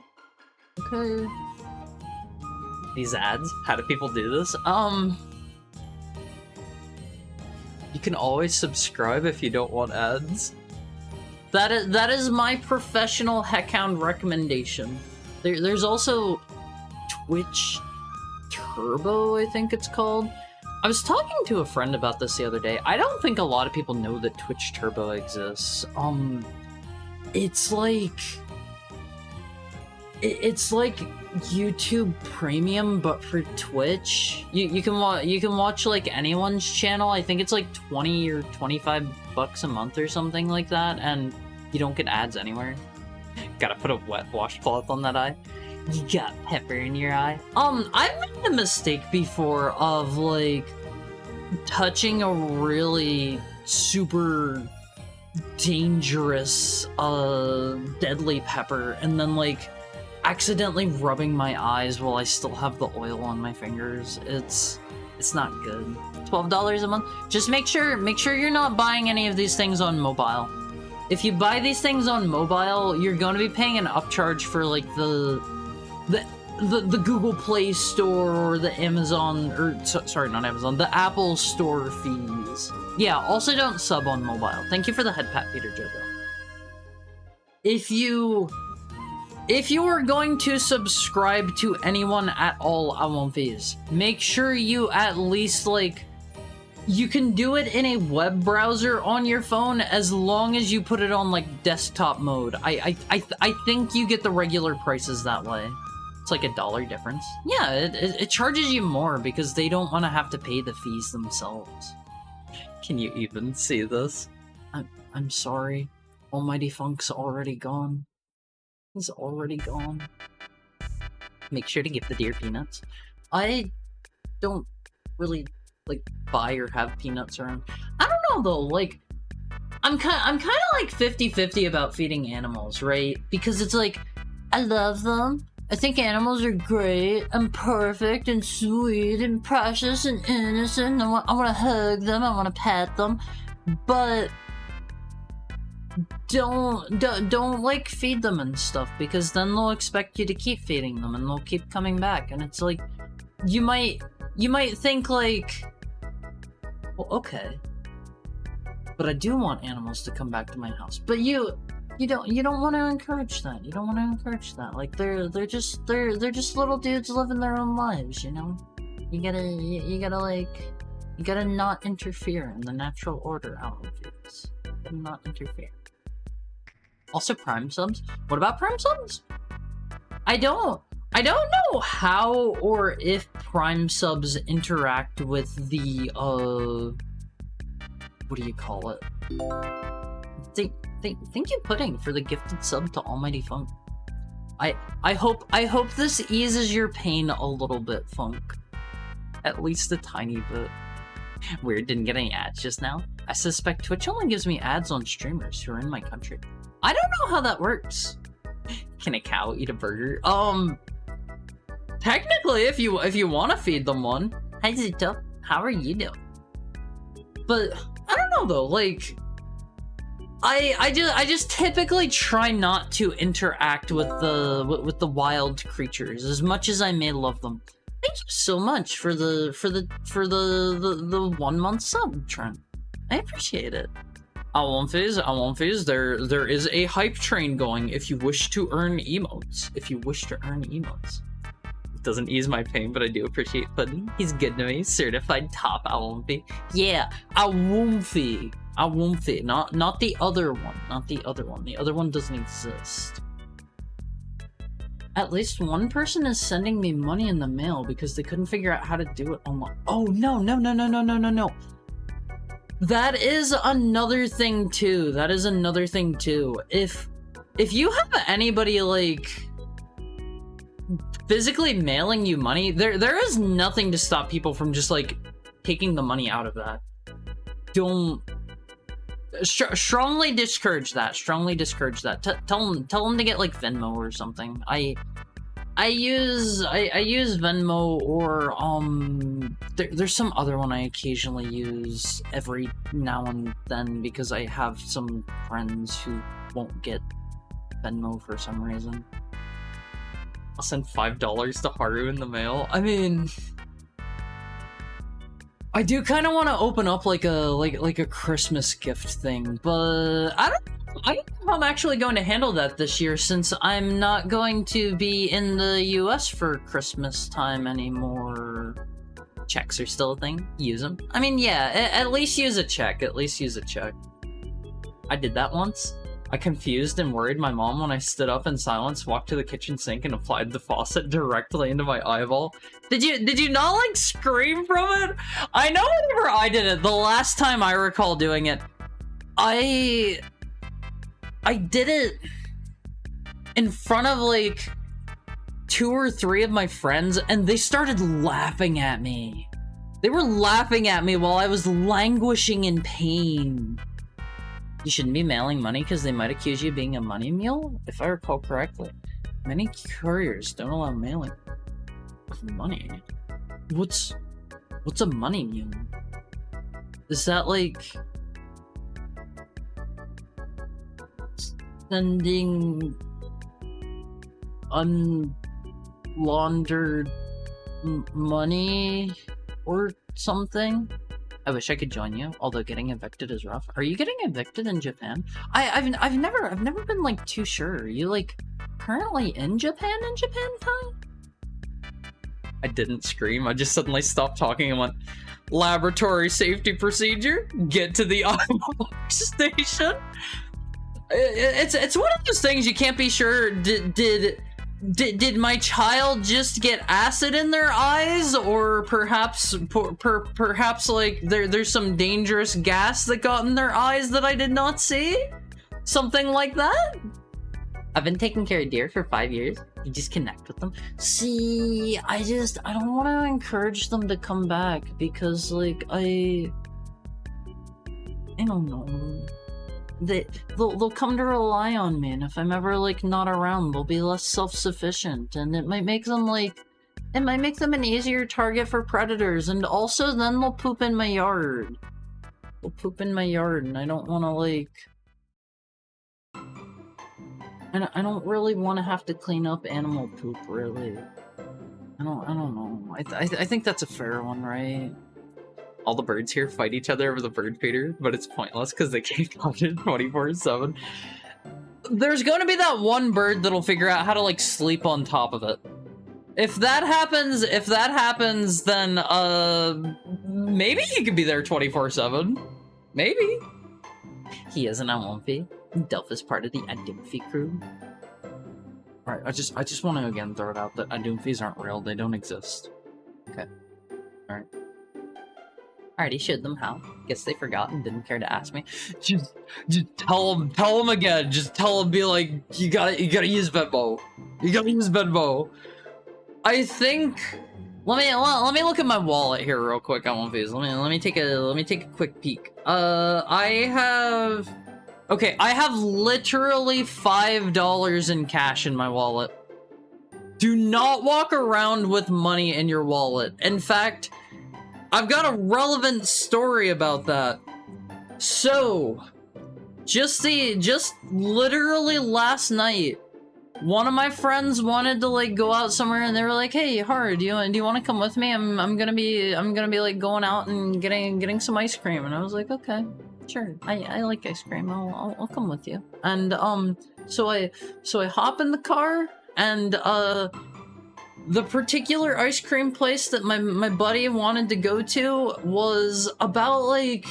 Okay. These ads? How do people do this? You can always subscribe if you don't want ads. That is my professional heckhound recommendation. There's also Twitch Turbo, I think it's called. I was talking to a friend about this the other day. I don't think a lot of people know that Twitch Turbo exists. It's like YouTube Premium, but for Twitch. You can watch like anyone's channel. I think it's like 20 or 25 bucks a month or something like that, and you don't get ads anywhere. Gotta put a wet washcloth on that eye. You got pepper in your eye. I've made the mistake before of like touching a really super dangerous deadly pepper and then like accidentally rubbing my eyes while I still have the oil on my fingers. It's not good. $12 a month. Just make sure you're not buying any of these things on mobile. If you buy these things on mobile, you're going to be paying an upcharge for like the Google Play Store or the Amazon, or sorry, not Amazon, the Apple Store fees. Yeah, also don't sub on mobile. Thank you for the head pat, Peter Jojo. If you are going to subscribe to anyone at all, Almonvies, make sure you at least like, you can do it in a web browser on your phone as long as you put it on like desktop mode. I think you get the regular prices that way. It's like $1 difference. Yeah, it charges you more because they don't want to have to pay the fees themselves. Can you even see this? I'm sorry. Almighty Funk's already gone. He's already gone. Make sure to give the deer peanuts. I don't really like buy or have peanuts around. I don't know though, like I'm kind of like 50-50 about feeding animals, right? Because it's like I love them, I think animals are great and perfect and sweet and precious and innocent. I want to hug them. I want to pet them, but don't like feed them and stuff, because then they'll expect you to keep feeding them and they'll keep coming back. And it's like, you might think like, well, okay, but I do want animals to come back to my house. But you don't want to encourage that. You don't want to encourage that. Like they're just little dudes living their own lives, you know? You gotta not interfere in the natural order out of things. Not interfere. Also, Prime subs. What about Prime subs? I don't know how or if Prime subs interact with the what do you call it? Thank you, Pudding, for the gifted sub to Almighty Funk. I hope this eases your pain a little bit, Funk. At least a tiny bit. Weird, didn't get any ads just now. I suspect Twitch only gives me ads on streamers who are in my country. I don't know how that works. Can a cow eat a burger? Technically, if you want to feed them one. Hi Zuto, how are you doing? But I don't know though, like I just typically try not to interact with the wild creatures as much as I may love them. Thank you so much for the 1 month sub, Trent. I appreciate it. I won't phase. There is a hype train going if you wish to earn emotes. It doesn't ease my pain, but I do appreciate Pudding. He's good to me. Certified top Awumfi. Yeah, Awumfi. Not the other one. The other one doesn't exist. At least one person is sending me money in the mail because they couldn't figure out how to do it online. Oh, no. That is another thing too. If you have anybody like physically mailing you money, there is nothing to stop people from just like taking the money out of that. Don't strongly discourage that. Tell them to get like Venmo or something. I use Venmo, or there's some other one I occasionally use every now and then because I have some friends who won't get Venmo for some reason. I'll send $5 to Haru in the mail. I mean, I do kind of want to open up like a Christmas gift thing, but I don't know how I'm actually going to handle that this year, since I'm not going to be in the US for Christmas time anymore. Checks are still a thing. Use them. I mean, yeah, at least use a check. I did that once. I confused and worried my mom when I stood up in silence, walked to the kitchen sink, and applied the faucet directly into my eyeball. Did you not like scream from it? I know whenever I did it, the last time I recall doing it, I did it in front of like 2 or 3 of my friends, and they started laughing at me. They were laughing at me while I was languishing in pain. You shouldn't be mailing money because they might accuse you of being a money mule, if I recall correctly. Many couriers don't allow mailing of money. What's a money mule? Is that like sending unlaundered money or something? I wish I could join you, although getting evicted is rough. Are you getting evicted in Japan? I've never been like too sure. Are you like currently in Japan time? I didn't scream. I just suddenly stopped talking and went, laboratory safety procedure, get to the station. It's one of those things you can't be sure. Did my child just get acid in their eyes, or perhaps like there's some dangerous gas that got in their eyes that I did not see? Something like that? I've been taking care of deer for 5 years. You just connect with them. See, I don't want to encourage them to come back because like I don't know. they'll come to rely on me, and if I'm ever like not around, they'll be less self-sufficient, and it might make them an easier target for predators, and also then they'll poop in my yard. They'll poop in my yard, and I don't want to like. I don't really want to have to clean up animal poop, really. I don't know. I think that's a fair one, right? All the birds here fight each other over the bird feeder, but it's pointless because they can't catch it 24/7. There's going to be that one bird that'll figure out how to like sleep on top of it. If that happens, then maybe he could be there 24/7. Maybe. He isn't, I won't be. Delph is part of the Adoomfi crew. Alright, I just want to again throw it out that Adoomfis aren't real, they don't exist. Okay. Alright. Already showed them how. Guess they forgot and didn't care to ask me. Just tell them again. Just tell them, be like, you gotta use Venmo. You gotta use Venmo. I think. Let me look at my wallet here real quick. I won't be. Let me take a quick peek. I have literally $5 in cash in my wallet. Do not walk around with money in your wallet. In fact, I've got a relevant story about that. So, just literally last night, one of my friends wanted to like go out somewhere, and they were like, "Hey, Har, do you want to come with me? I'm gonna be like going out and getting some ice cream." And I was like, "Okay, sure. I like ice cream. I'll come with you." And so I hop in the car, and the particular ice cream place that my buddy wanted to go to was about like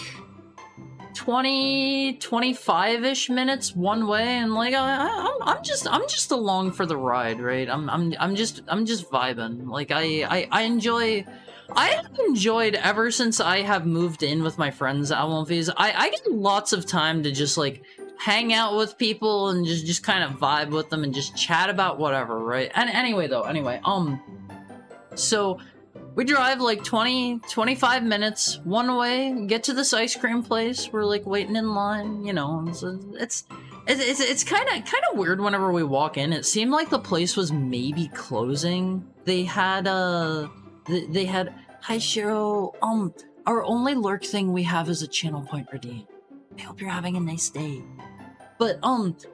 25-ish minutes one way, and like I'm just along for the ride, right? I'm just vibing. Like I have enjoyed ever since I have moved in with my friends at Almonfis. I get lots of time to just like hang out with people and just kind of vibe with them and just chat about whatever, right? And anyway, so we drive like 25 minutes one way, get to this ice cream place. We're like waiting in line, you know. It's kind of weird whenever we walk in. It seemed like the place was maybe closing. They had hi Shiro, our only lurk thing we have is a channel point redeem. I hope you're having a nice day. But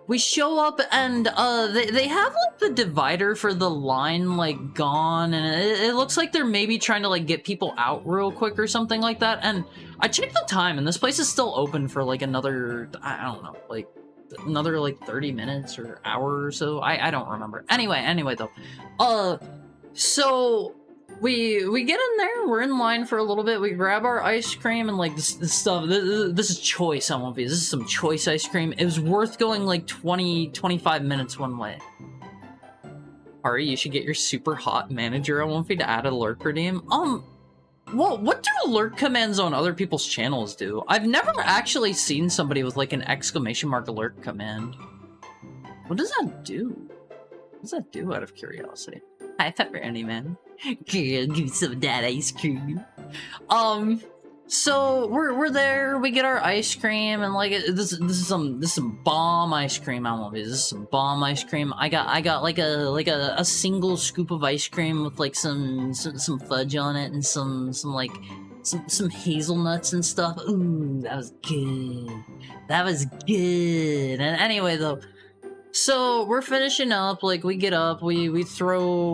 we show up, and they have like the divider for the line like gone, and it looks like they're maybe trying to like get people out real quick or something like that. And I checked the time, and this place is still open for like another, I don't know, like another like 30 minutes or hour or so. I don't remember. Anyway though, so we get in there, we're in line for a little bit, we grab our ice cream, and like this stuff, this is choice on One Piece. This is some choice ice cream. It was worth going like 25 minutes one way. Ari, you should get your super hot manager on One Piece to add a lurk redeem. What do alert commands on other people's channels do? I've never actually seen somebody with like an exclamation mark alert command. What does that do? What does that do out of curiosity? Hi, Pepperoni Man. Give me some of that ice cream. So we're there. We get our ice cream, and like this is some bomb ice cream. I won't be. This is some bomb ice cream. I got like a single scoop of ice cream with like some fudge on it and some hazelnuts and stuff. Ooh, that was good. That was good. And anyway though. So we're finishing up, like we get up, we throw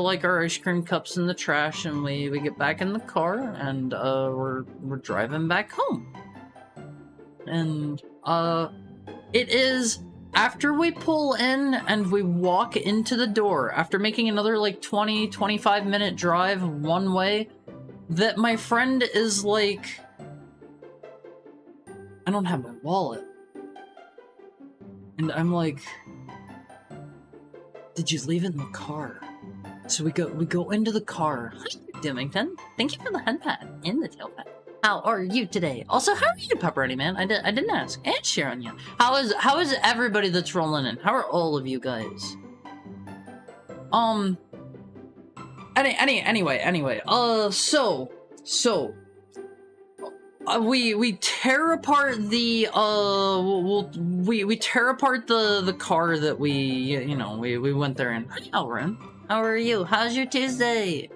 like our ice cream cups in the trash, and we get back in the car, and we're driving back home. And it is after we pull in and we walk into the door, after making another like 25 minute drive one way, that my friend is like, I don't have my wallet. And I'm like, did you leave it in the car? So we go into the car. Hi, Dimmington. Thank you for the head pat and the tail pat. How are you today? Also, how are you, Pepperoni Man? I didn't ask. And Sharon, yeah. How is everybody that's rolling in? How are all of you guys? Anyway. So we tear apart the we tear apart the car that we went there in. Hi, Alren. How are you? How's your Tuesday?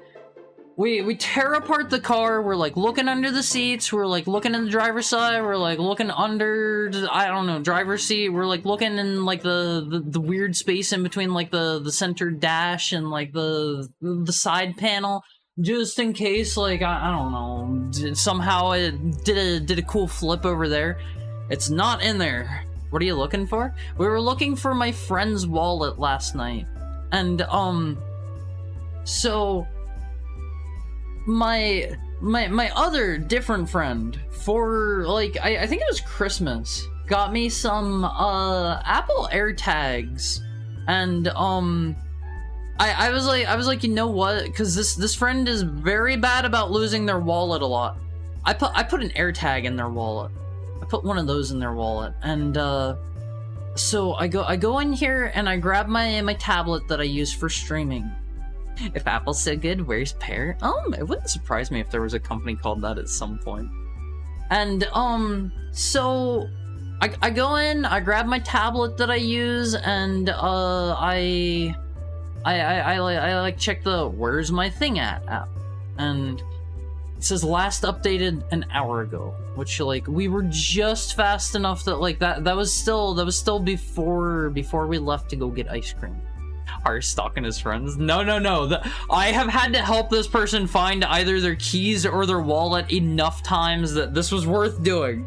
We tear apart the car. We're like looking under the seats. We're like looking in the driver's side. We're like looking under, I don't know, driver's seat. We're like looking in like the weird space in between like the center dash and like the side panel, just in case like I don't know, somehow it did a cool flip over there. It's not in there. What are you looking for? We were looking for my friend's wallet last night, and so my other different friend, for like I think it was Christmas, got me some Apple AirTags, and I was like, you know what, because this friend is very bad about losing their wallet a lot. I put an AirTag in their wallet. I put one of those in their wallet, and so I go in here and I grab my tablet that I use for streaming. If Apple's so good, where's Pear? It wouldn't surprise me if there was a company called that at some point. And so I go in, I grab my tablet that I use, and I like check the "Where's my thing at" app, and it says last updated an hour ago, which like we were just fast enough that like that was still before we left to go get ice cream. Are stalking his friends? No. I have had to help this person find either their keys or their wallet enough times that this was worth doing.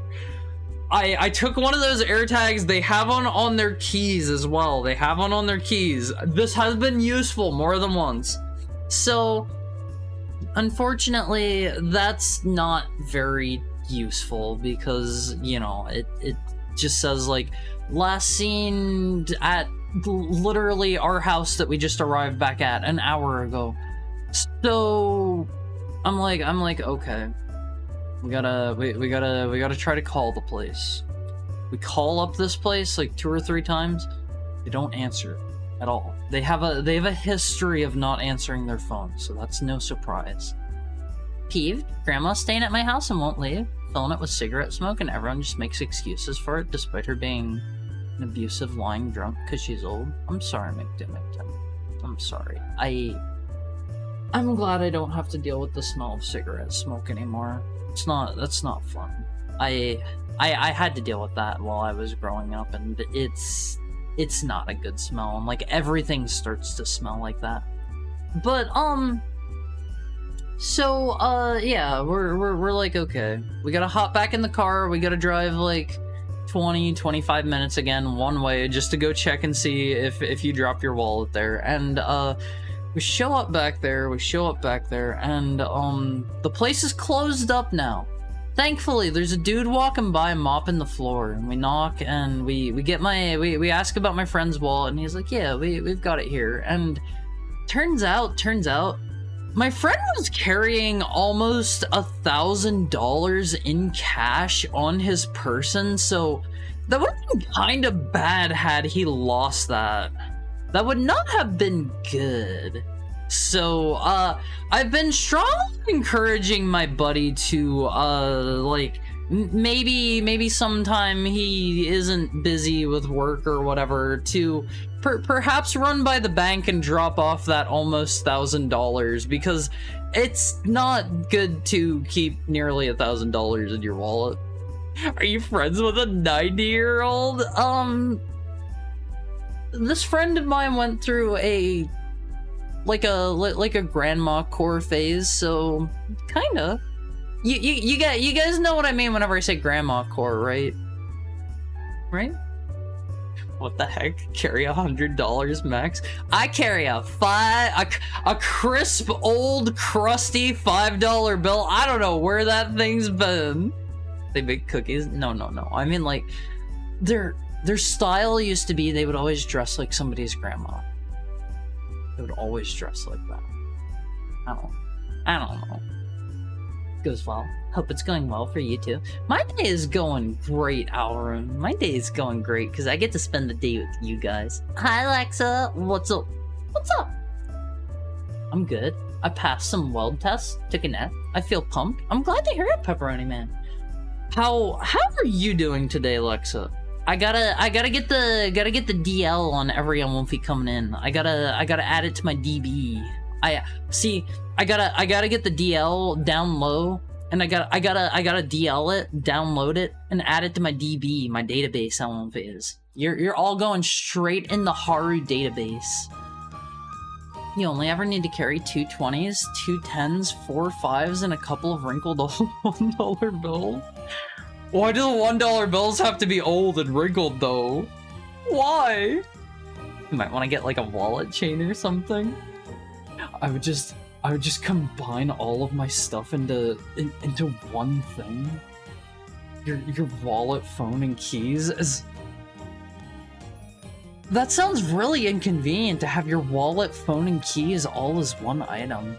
I took one of those AirTags. They have one on their keys as well. They have one on their keys. This has been useful more than once. So, unfortunately, that's not very useful because, you know, it just says like last seen at literally our house that we just arrived back at an hour ago. So I'm like okay, we gotta try to call the place. We call up this place like 2 or 3 times. They don't answer at all. They have a history of not answering their phone, so that's no surprise. Peeved, grandma's staying at my house and won't leave, filling it with cigarette smoke, and everyone just makes excuses for it despite her being an abusive, lying drunk because she's old. I'm sorry, McDimmington. I'm sorry. I'm glad I don't have to deal with the smell of cigarette smoke anymore. That's not fun. I had to deal with that while I was growing up, and it's not a good smell, and like everything starts to smell like that. But so yeah, we're like, okay, we gotta hop back in the car, we gotta drive like 20-25 minutes again one way just to go check and see if you dropped your wallet there. And we show up back there, and the place is closed up now. Thankfully, there's a dude walking by mopping the floor, and we knock and we ask about my friend's wallet, and he's like, yeah, we've got it here. And turns out my friend was carrying almost $1,000 in cash on his person, so that would have been kind of bad had he lost that. That would not have been good. So, I've been strongly encouraging my buddy to, like, maybe sometime he isn't busy with work or whatever, to perhaps run by the bank and drop off that almost $1,000, because it's not good to keep nearly $1,000 in your wallet. Are you friends with a 90-year-old? This friend of mine went through a grandma core phase, so kinda. You guys know what I mean whenever I say grandma core, right? Right? What the heck? Carry $100 max? I carry a crisp, old, crusty $5 bill. I don't know where that thing's been. They make cookies? No. I mean, like, their style used to be they would always dress like somebody's grandma. They would always dress like that. I don't know. Goes well. Hope it's going well for you too. My day is going great, Alrun. My day is going great because I get to spend the day with you guys. Hi, Alexa. What's up? I'm good. I passed some weld tests, took a nap. I feel pumped. I'm glad to hear it, Pepperoni Man. How are you doing today, Alexa? I gotta get the DL on every Unwolfie coming in. I gotta add it to my DB. I gotta get the DL down low, and I gotta DL it, download it, and add it to my DB, my database. Unwolfie is. You're all going straight in the Haru database. You only ever need to carry 2 20s, 2 10s, 4 5s, and a couple of wrinkled old $1 bills. Why do the $1 bills have to be old and wrinkled, though? Why? You might want to get like a wallet chain or something. I would just combine all of my stuff into one thing. Your wallet, phone, and keys is. That sounds really inconvenient to have your wallet, phone, and keys all as one item.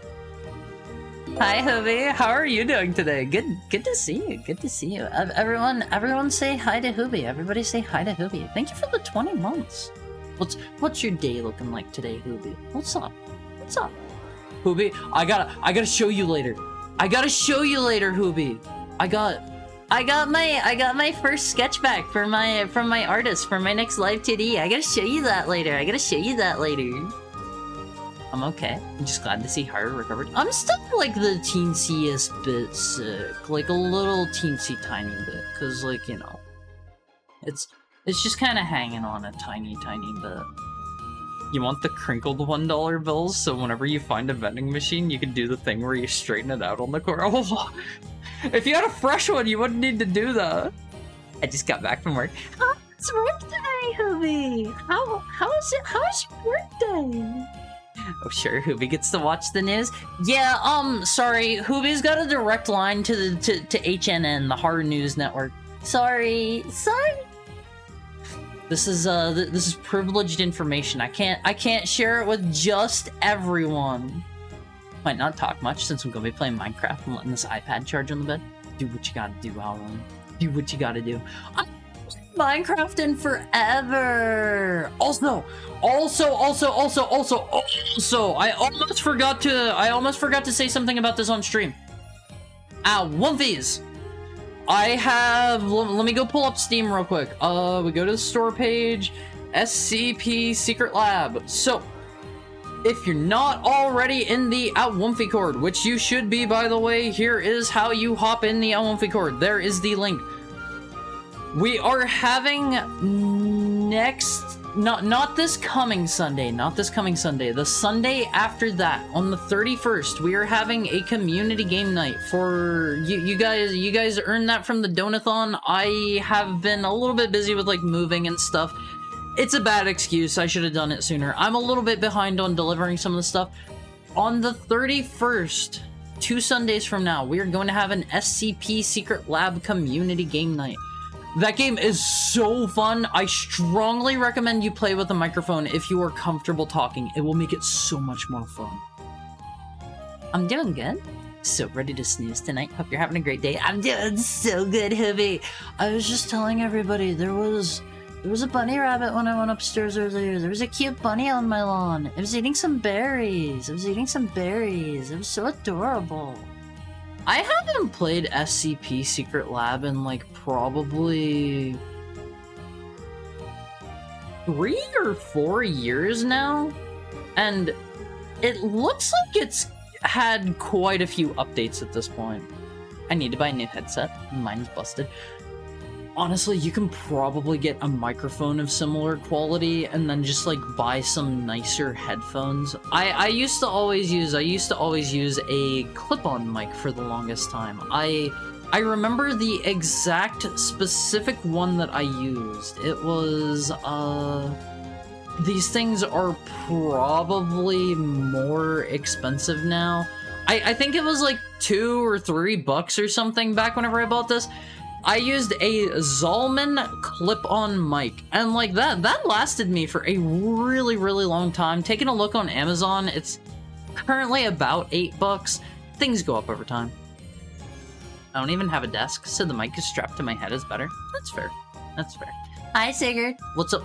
Hi, Hubie. How are you doing today? Good to see you. Good to see you. Everyone say hi to Hubie. Everybody say hi to Hubie. Thank you for the 20 months. What's your day looking like today, Hubie? What's up? What's up? Hubie, I gotta show you later. I gotta show you later, Hubie. I got my first sketch back from my artist for my next live 2D. I gotta show you that later. I'm okay. I'm just glad to see Haru recovered. I'm still like the teensiest bit sick, like a little teensy tiny bit, cause like, you know, it's just kind of hanging on a tiny bit. You want the crinkled $1 bills, so whenever you find a vending machine, you can do the thing where you straighten it out on the corner. Oh, if you had a fresh one, you wouldn't need to do that. I just got back from work. How was work today, Hubie? How's your work day? Oh sure, Hubie gets to watch the news. Yeah, sorry, Hubie's got a direct line to HNN, the Haru News Network. Sorry. This is privileged information. I can't share it with just everyone. Might not talk much since I'm gonna be playing Minecraft and letting this iPad charge on the bed. Do what you gotta do, Alan. Do what you gotta do. I'm Minecrafting forever. Also, I almost forgot to say something about this on stream. Wumfies. I have. Let me go pull up Steam real quick. We go to the store page, SCP Secret Lab. So, if you're not already in the Wumfie Cord, which you should be, by the way, here is how you hop in the Wumfie Cord. There is the link. We are having not this coming Sunday, the Sunday after that, on the 31st, we are having a community game night for you guys. You guys earned that from the Donathon. I have been a little bit busy with like moving and stuff. It's a bad excuse. I should have done it sooner. I'm a little bit behind on delivering some of the stuff. On the 31st, 2 Sundays from now, we are going to have an SCP Secret Lab community game night. That game is so fun. I strongly recommend you play with a microphone if you are comfortable talking. It will make it so much more fun. I'm doing good. So ready to snooze tonight. Hope you're having a great day. I'm doing so good, Hubie. I was just telling everybody there was a bunny rabbit when I went upstairs earlier. There was a cute bunny on my lawn. It was eating some berries. It was so adorable. I haven't played SCP Secret Lab in like probably 3 or 4 years now, and it looks like it's had quite a few updates at this point. I need to buy a new headset. Mine's busted. Honestly, you can probably get a microphone of similar quality and then just like buy some nicer headphones. I used to always use a clip-on mic for the longest time. I remember the exact specific one that I used. It was these things are probably more expensive now. I think it was like $2 or $3 or something back whenever I bought this. I used a Zalman clip-on mic, and like that lasted me for a really, really long time. Taking a look on Amazon, it's currently about $8. Things go up over time. I don't even have a desk, so the mic is strapped to my head is better. That's fair. Hi, Sigurd. What's up?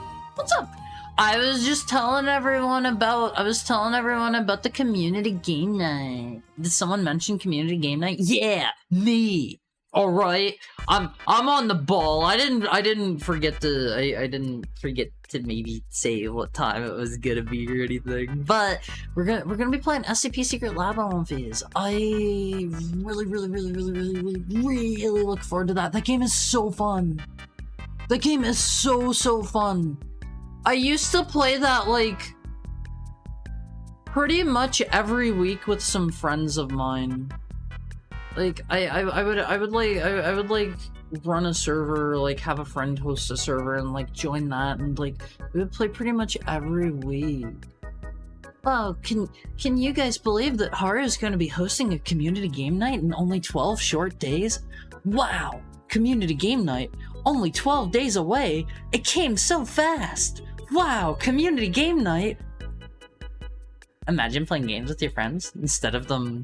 I was just telling everyone about the community game night. Did someone mention community game night? Yeah, me. All right, I'm on the ball. I didn't forget to maybe say what time it was gonna be or anything. But we're gonna be playing SCP Secret Lab on Phase. I really look forward to that. That game is so fun. The game is so fun. I used to play that like pretty much every week with some friends of mine. Like I would like run a server, like have a friend host a server and like join that, and like we would play pretty much every week. Wow, can you guys believe that Haru is going to be hosting a community game night in only 12 short days? Wow, community game night, only 12 days away. It came so fast. Wow, community game night. Imagine playing games with your friends instead of them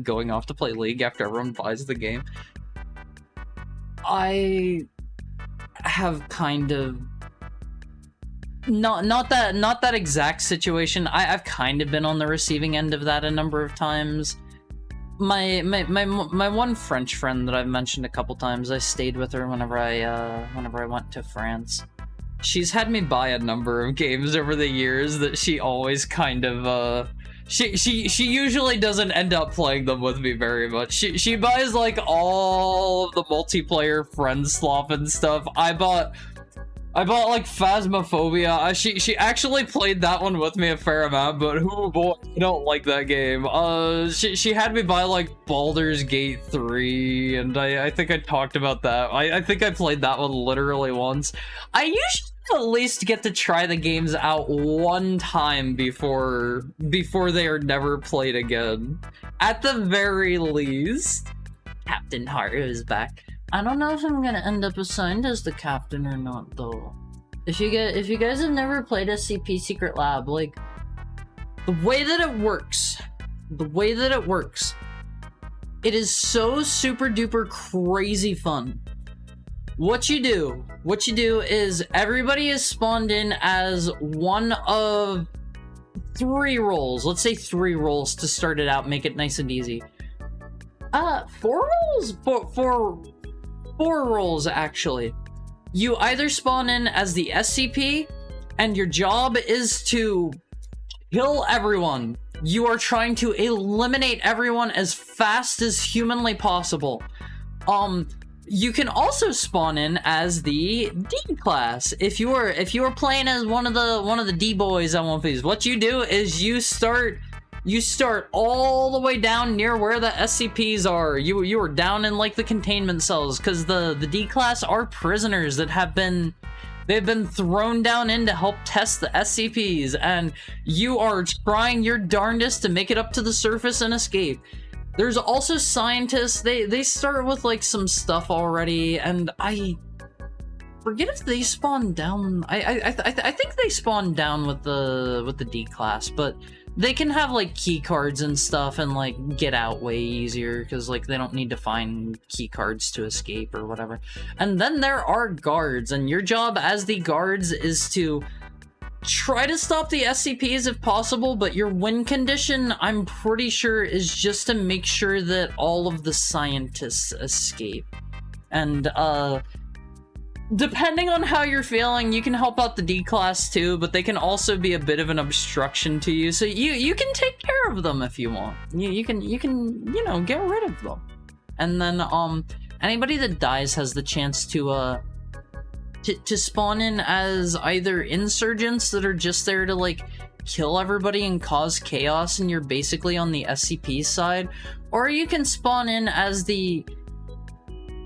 going off to play League after everyone buys the game. I have kind of not that exact situation. I've kind of been on the receiving end of that a number of times. My one French friend that I've mentioned a couple times, I stayed with her whenever I went to France. She's had me buy a number of games over the years that she always kind of, she usually doesn't end up playing them with me very much. She buys, like, all of the multiplayer friend slop and stuff. I bought, like, Phasmophobia. She actually played that one with me a fair amount, but oh boy, I don't like that game. She had me buy, like, Baldur's Gate 3, and I think I talked about that. I think I played that one literally once. I usually at least get to try the games out one time before they are never played again. At the very least. Captain Haru is back. I don't know if I'm gonna end up assigned as the captain or not, though. If you guys have never played SCP Secret Lab, like, the way that it works, it is so super duper crazy fun. What you do is everybody is spawned in as one of 3 roles. Let's say 3 roles to start it out, make it nice and easy. 4 roles? 4 roles, actually. You either spawn in as the SCP, and your job is to kill everyone. You are trying to eliminate everyone as fast as humanly possible. You can also spawn in as the D class. If you are playing as one of the D boys on One Piece, what you do is you start all the way down near where the SCPs are. You are down in like the containment cells, because the D class are prisoners that they've been thrown down in to help test the SCPs, and you are trying your darndest to make it up to the surface and escape. There's also scientists. They start with like some stuff already, and I forget if they spawn down. I think they spawn down with the D class, but they can have like key cards and stuff and like get out way easier, because like they don't need to find key cards to escape or whatever. And then there are guards, and your job as the guards is to try to stop the SCPs if possible, but your win condition, I'm pretty sure, is just to make sure that all of the scientists escape. And depending on how you're feeling, you can help out the D class too, but they can also be a bit of an obstruction to you, so you can take care of them if you want. You can get rid of them. And then anybody that dies has the chance to spawn in as either insurgents that are just there to like kill everybody and cause chaos, and you're basically on the SCP side, or you can spawn in as the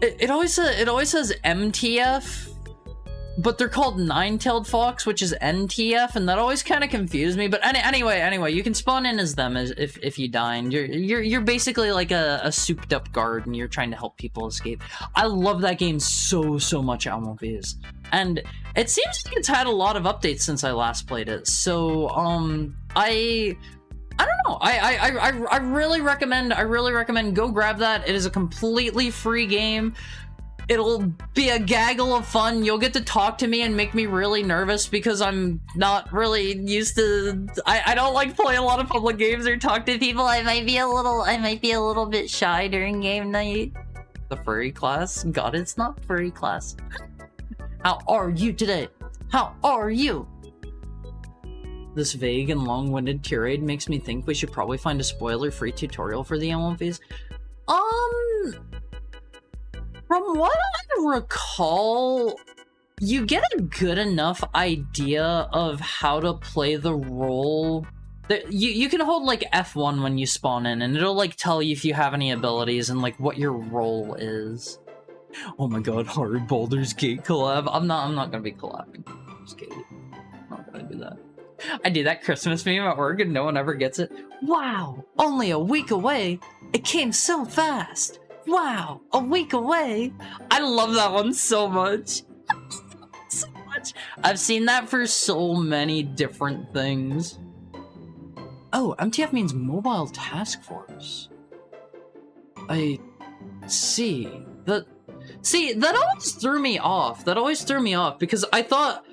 it always says MTF, but they're called Nine-Tailed Fox, which is NTF, and that always kind of confused me. But anyway, you can spawn in as them if you die, and you're basically like a souped up guard, and you're trying to help people escape. I love that game so much, Almovies. And it seems like it's had a lot of updates since I last played it. So I don't know. I really recommend go grab that. It is a completely free game. It'll be a gaggle of fun. You'll get to talk to me and make me really nervous, because I'm not really used to. I don't like play a lot of public games or talk to people. I might be a little bit shy during game night. The furry class? God, it's not furry class. How are you today? How are you? This vague and long-winded tirade makes me think we should probably find a spoiler-free tutorial for the MLPs. From what I recall, you get a good enough idea of how to play the role. You can hold like F1 when you spawn in, and it'll like tell you if you have any abilities and like what your role is. Oh my god, hard Baldur's Gate collab. I'm not gonna be collabing. Just kidding. I'm not gonna do that. I do that Christmas meme at work and no one ever gets it. Wow, only a week away. It came so fast. Wow, a week away. I love that one so much. So much. I've seen that for so many different things. Oh, MTF means Mobile Task Force. I see. That always threw me off. That always threw me off because I thought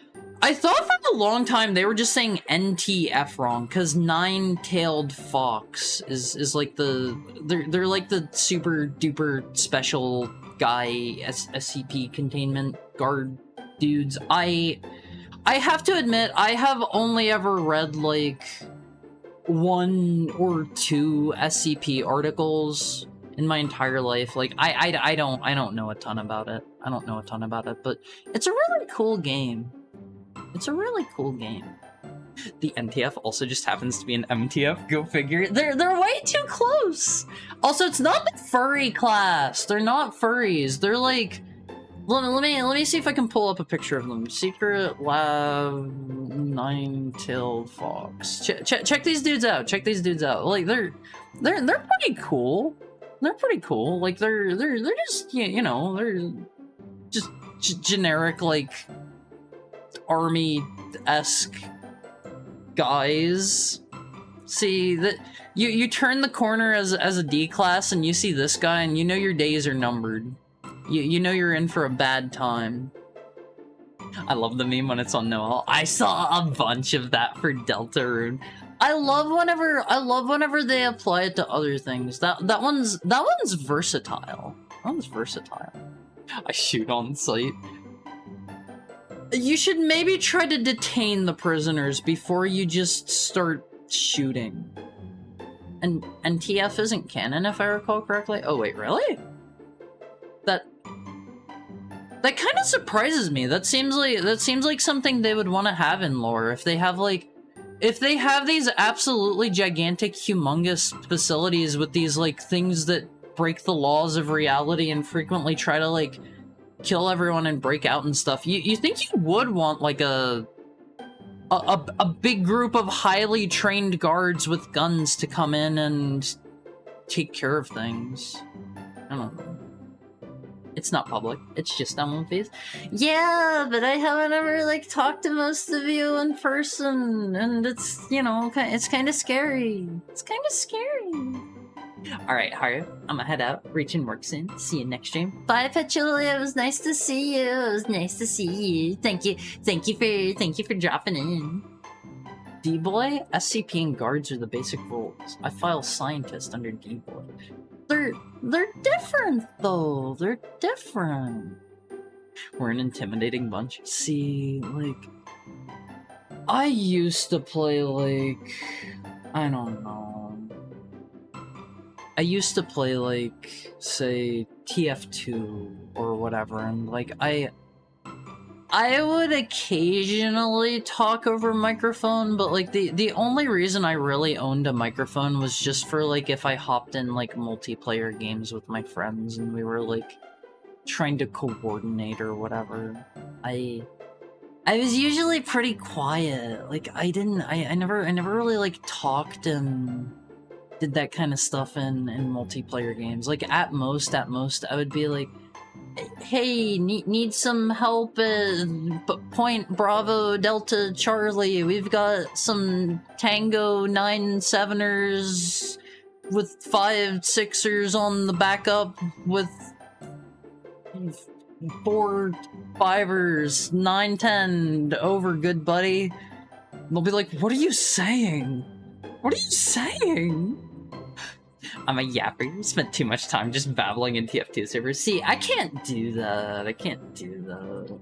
for a long time they were just saying NTF wrong because Nine-Tailed Fox is like they're like the super duper special guy SCP containment guard dudes. I have to admit I have only ever read like 1 or 2 SCP articles in my entire life. Like I don't know a ton about it. I don't know a ton about it, but it's a really cool game. It's a really cool game. The NTF also just happens to be an MTF. Go figure. They're way too close. Also, it's not the furry class. They're not furries. They're like. Let me see if I can pull up a picture of them. Secret Lab Nine-Tailed Fox. Check these dudes out. Check these dudes out. Like they're pretty cool. They're pretty cool. Like they're just you know they're just generic like army-esque guys. See that you turn the corner as a D class and you see this guy and you know your days are numbered. You know you're in for a bad time. I love the meme when it's on Noel. I saw a bunch of that for Deltarune. I love whenever they apply it to other things. That one's versatile. That one's versatile. I shoot on sight. You should maybe try to detain the prisoners before you just start shooting. And TF isn't canon if I recall correctly. Oh wait, really? That kind of surprises me. That seems like something they would want to have in lore. If they have these absolutely gigantic, humongous facilities with these like things that break the laws of reality and frequently try to like kill everyone and break out and stuff, you think you would want like a big group of highly trained guards with guns to come in and take care of things. I don't know. It's not public. It's just on one face. Yeah, but I haven't ever like talked to most of you in person, and it's, you know, it's kind of scary. It's kind of scary. All right, Haru, I'm gonna head out. Reach and work soon. See you next stream. Bye, Petulia. It was nice to see you. It was nice to see you. Thank you for dropping in. D-Boy, SCP, and guards are the basic roles. I file scientist under D-Boy. They're different, though. They're different. We're an intimidating bunch. See, like... I used to play, like... I don't know. I used to play, like, say, TF2 or whatever, and, like, I would occasionally talk over microphone, but like the only reason I really owned a microphone was just for like if I hopped in like multiplayer games with my friends and we were like trying to coordinate or whatever. I was usually pretty quiet. Like I never really like talked and did that kind of stuff in multiplayer games. Like at most I would be like, hey, need some help at Point Bravo Delta Charlie. We've got some Tango 9-7ers with 5-6ers on the backup with 4 5ers, 9-10 over, good buddy. They'll be like, what are you saying? What are you saying? I'm a yapper. Spent too much time just babbling in TF2 servers. See, I can't do that. I can't do that.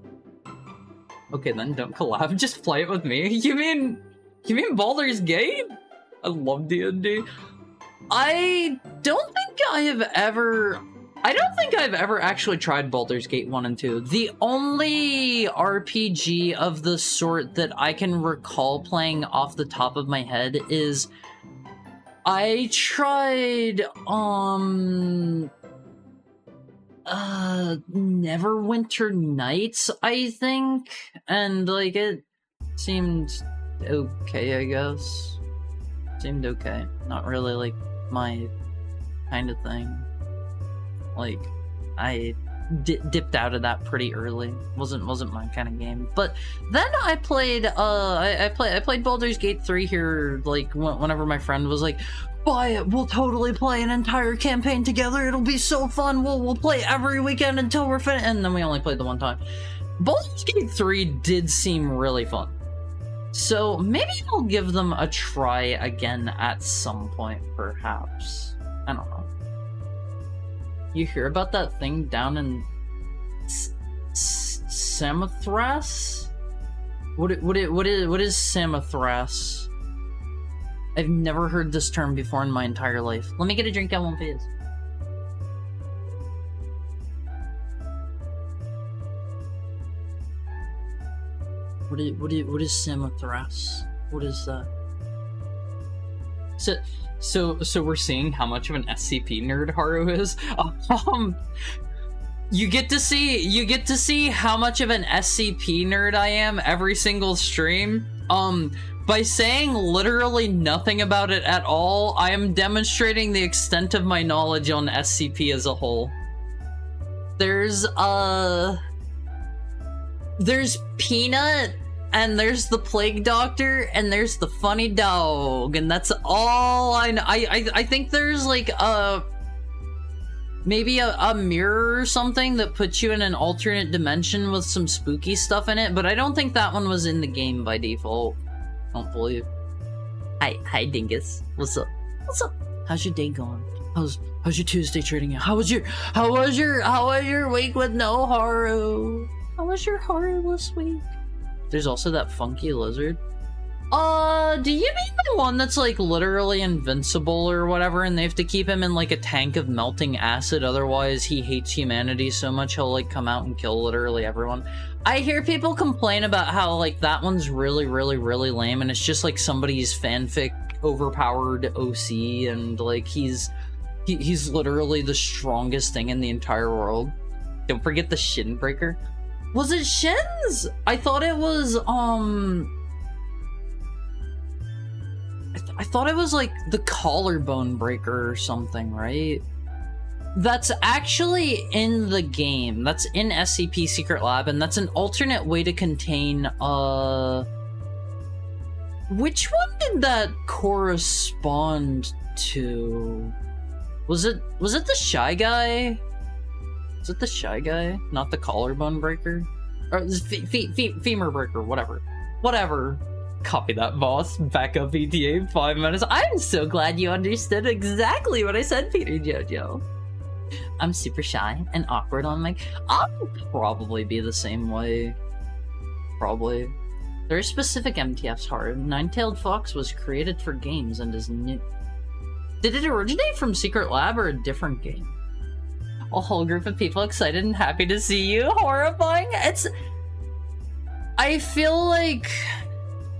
Okay, then don't collab. Just play it with me. You mean Baldur's Gate? I love D&D. I don't think I've ever actually tried Baldur's Gate 1 and 2. The only RPG of the sort that I can recall playing off the top of my head is I tried Neverwinter Nights, I think, and like it seemed okay, I guess. Seemed okay. Not really like my kind of thing. Like I dipped out of that pretty early. Wasn't my kind of game. But then I played I played Baldur's Gate 3 here like whenever my friend was like, buy it, we'll totally play an entire campaign together, it'll be so fun, we'll play every weekend until we're finished. And then we only played the one time. Baldur's Gate 3 did seem really fun. So maybe I'll give them a try again at some point, perhaps. I don't know. You hear about that thing down in Samothrace? What is Samothrace? I've never heard this term before in my entire life. Let me get a drink, I won't fizz. What is Samothrace? What is that? So we're seeing how much of an SCP nerd Haru is. You get to see how much of an SCP nerd I am every single stream. By saying literally nothing about it at all, I am demonstrating the extent of my knowledge on SCP as a whole. There's Peanut, and there's the Plague Doctor, and there's the Funny Dog, and that's all I know. I think there's like maybe a mirror or something that puts you in an alternate dimension with some spooky stuff in it, but I don't think that one was in the game by default. I don't believe. Hi Dingus. What's up? What's up? How's your day going? How's your Tuesday treating you? How was your week with no Haru? How was your Haru-less week? There's also that funky lizard. Do you mean the one that's like literally invincible or whatever, and they have to keep him in like a tank of melting acid, otherwise he hates humanity so much he'll like come out and kill literally everyone? I hear people complain about how like that one's really lame, and it's just like somebody's fanfic overpowered OC, and like he's literally the strongest thing in the entire world. Don't forget the Shin Breaker. Was it Shins? I thought it was I thought it was like the Collarbone Breaker or something, right? That's actually in the game. That's in SCP Secret Lab, and that's an alternate way to contain, which one did that correspond to? Was it the Shy Guy? Was it the Shy Guy? Not the Collarbone Breaker? Or Femur Breaker, whatever. Whatever. Copy that, boss. Back up ETA 5 minutes. I'm so glad you understood exactly what I said, Peter Jojo. I'm super shy and awkward on mic. I'll probably be the same way. Probably. There are specific MTFs, Haru. Nine-Tailed Fox was created for games and is new. Did it originate from Secret Lab or a different game? A whole group of people excited and happy to see you. Horrifying. I feel like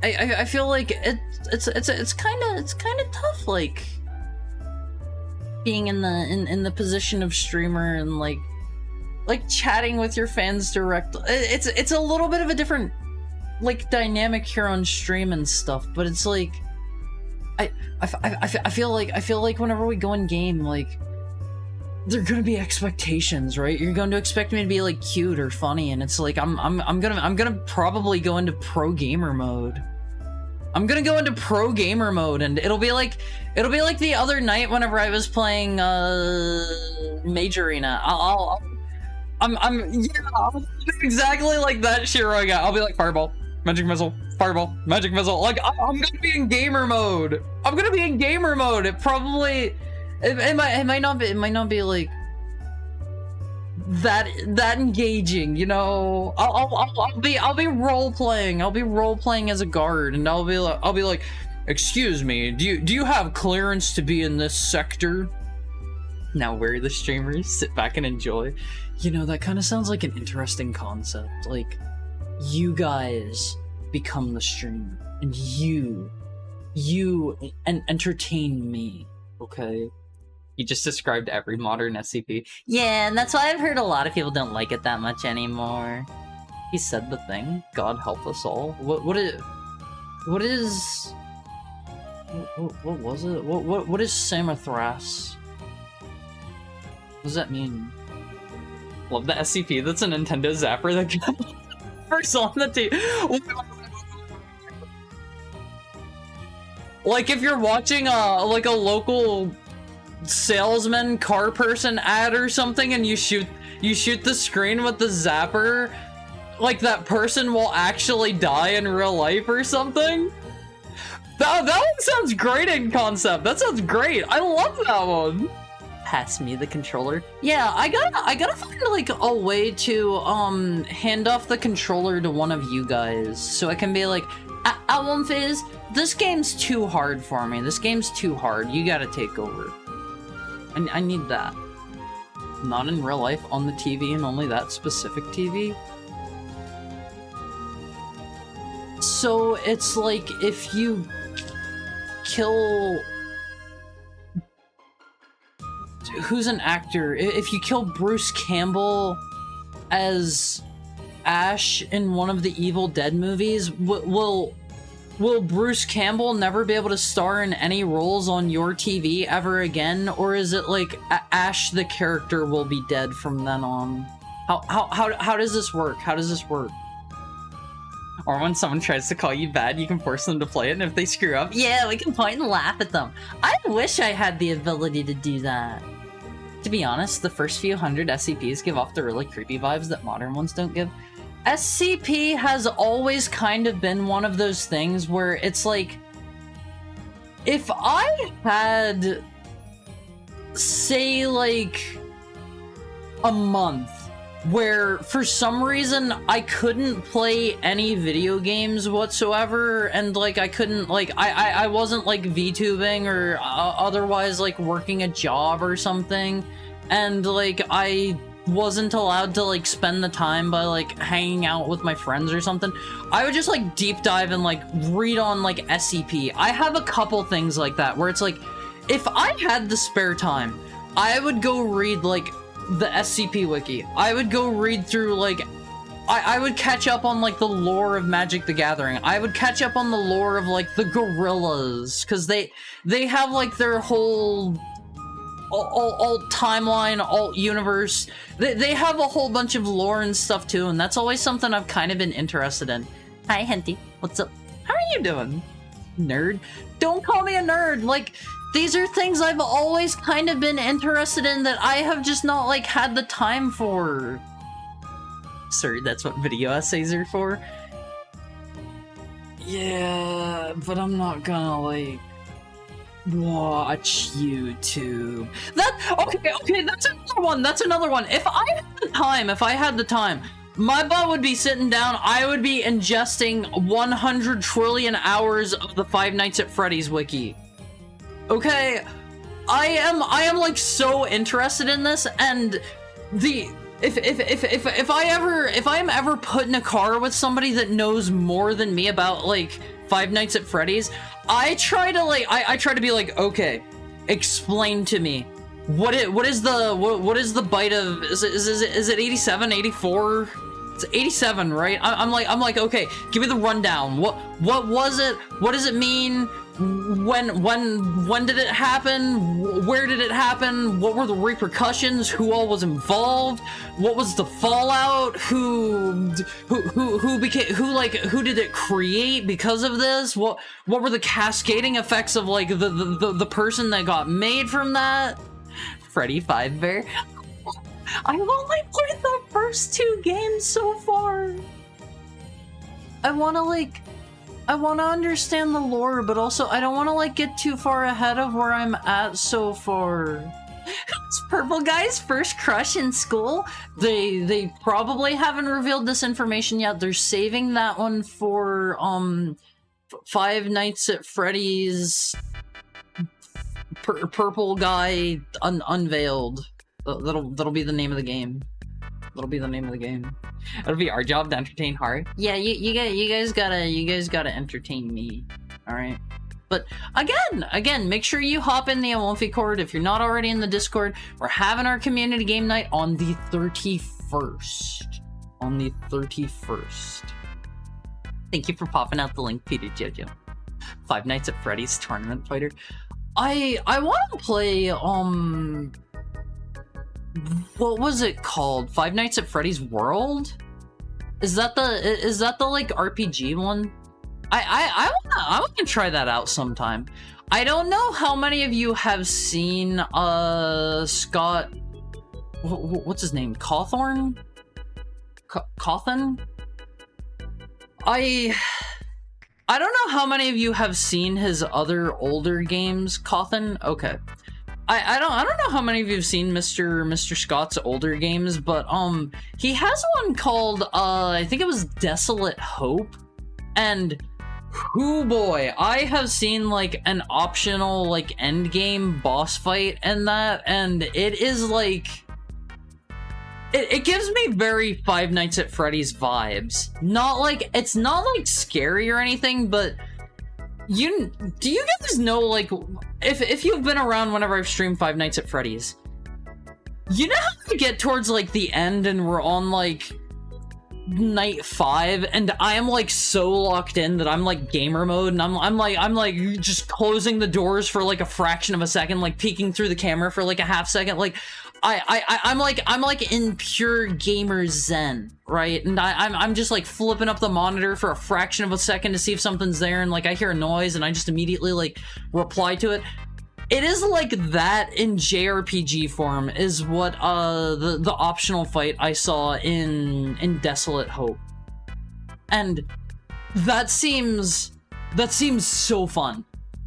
it's kind of tough, like being in the position of streamer and like chatting with your fans directly. It's a little bit of a different like dynamic here on stream and stuff, but it's like I feel like whenever we go in game, like there are gonna be expectations, right? You're going to expect me to be like cute or funny, and it's like I'm gonna probably go into pro gamer mode. I'm gonna go into pro gamer mode, and it'll be like the other night whenever I was playing Mage Arena. I'm exactly like that Shiro guy. I'll be like fireball, magic missile, fireball, magic missile. Like I'm gonna be in gamer mode. I'm gonna be in gamer mode. It probably it might not be like that engaging, you know. I'll be role playing. I'll be role playing as a guard, and I'll be like, excuse me, do you have clearance to be in this sector? Now we're the streamers, sit back and enjoy. You know, that kind of sounds like an interesting concept. Like, you guys become the streamer, and you entertain me, okay? You just described every modern SCP. Yeah, and that's why I've heard a lot of people don't like it that much anymore. He said the thing. God help us all. What was it? What is Samothras? What does that mean? Love the SCP. That's a Nintendo Zapper that got first on the team. Like if you're watching like a local salesman car person ad or something, and you shoot the screen with the zapper, like that person will actually die in real life or something. That one sounds great in concept. That sounds great. I love that one. Pass me the controller. Yeah, I gotta find like a way to hand off the controller to one of you guys, so I can be like, Fizz, this game's too hard for me. This game's too hard. You gotta take over. I need that. Not in real life, on the TV, and only that specific TV. So it's like if you kill... Who's an actor? If you kill Bruce Campbell as Ash in one of the Evil Dead movies, will Bruce Campbell never be able to star in any roles on your TV ever again? Or is it like Ash the character will be dead from then on? How does this work? How does this work? Or when someone tries to call you bad, you can force them to play it, and if they screw up, yeah, we can point and laugh at them. I wish I had the ability to do that. To be honest, the first few hundred SCPs give off the really creepy vibes that modern ones don't give. SCP has always kind of been one of those things where it's like, if I had, say, like, a month where for some reason I couldn't play any video games whatsoever, and like I couldn't, like, I wasn't like VTubing or otherwise like working a job or something, and like I wasn't allowed to like spend the time by like hanging out with my friends or something, I would just like deep dive and like read on like SCP. I have a couple things like that where it's like, if I had the spare time, I would go read like the SCP wiki. I would go read through like, I would catch up on like the lore of Magic the Gathering. I would catch up on the lore of like the gorillas, because they have like their whole alt timeline, alt universe. They have a whole bunch of lore and stuff too, and that's always something I've kind of been interested in. Hi Henty, what's up? How are you doing? Nerd? Don't call me a nerd. Like, these are things I've always kind of been interested in that I have just not like had the time for. Sorry, that's what video essays are for. Yeah, but I'm not gonna like watch YouTube. Okay, that's another one. That's another one. If I had the time, my butt would be sitting down. I would be ingesting 100 trillion hours of the Five Nights at Freddy's wiki. Okay, I am like so interested in this, and if I am ever put in a car with somebody that knows more than me about like Five Nights at Freddy's, I try to be like, okay, explain to me what is the bite of, is it 87, 84? It's 87, right? I'm like, okay, give me the rundown. What was it? What does it mean? When did it happen? Where did it happen? What were the repercussions? Who all was involved? What was the fallout? Who did it create because of this? What were the cascading effects of like the person that got made from that? Freddy Fazbear. I've only played the first 2 games so far. I wanna like I want to understand the lore, but also I don't want to like get too far ahead of where I'm at so far. Who's Purple Guy's first crush in school? They probably haven't revealed this information yet. They're saving that one for Five Nights at Freddy's Purple Guy unveiled. That'll be the name of the game. That'll be the name of the game. It'll be our job to entertain Hari. Yeah, you guys gotta entertain me. All right. But again, make sure you hop in the Amalfi Court if you're not already in the Discord. We're having our community game night on the 31st. On the 31st. Thank you for popping out the link, Peter Jojo. Five Nights at Freddy's Tournament Fighter. I want to play what was it called? Five Nights at Freddy's World? Is that the like RPG one? I wanna try that out sometime. I don't know how many of you have seen Scott, what's his name? Cawthorn? Cawthon? I don't know how many of you have seen his other older games. Cawthon? Okay. I don't know how many of you have seen Mr. Scott's older games, but he has one called I think it was Desolate Hope, and oh boy, I have seen like an optional like end game boss fight in that, and it is like it gives me very Five Nights at Freddy's vibes. It's not like scary or anything, but do you guys know, like, if you've been around whenever I've streamed Five Nights at Freddy's, you know how we get towards like the end and we're on like night 5 and I am like so locked in that I'm like gamer mode, and I'm like just closing the doors for like a fraction of a second, like peeking through the camera for like a half second, like I'm like in pure gamer zen, right? And I'm just like flipping up the monitor for a fraction of a second to see if something's there, and like I hear a noise and I just immediately like reply to it. It is like that in JRPG form is what the optional fight I saw in Desolate Hope. And that seems so fun.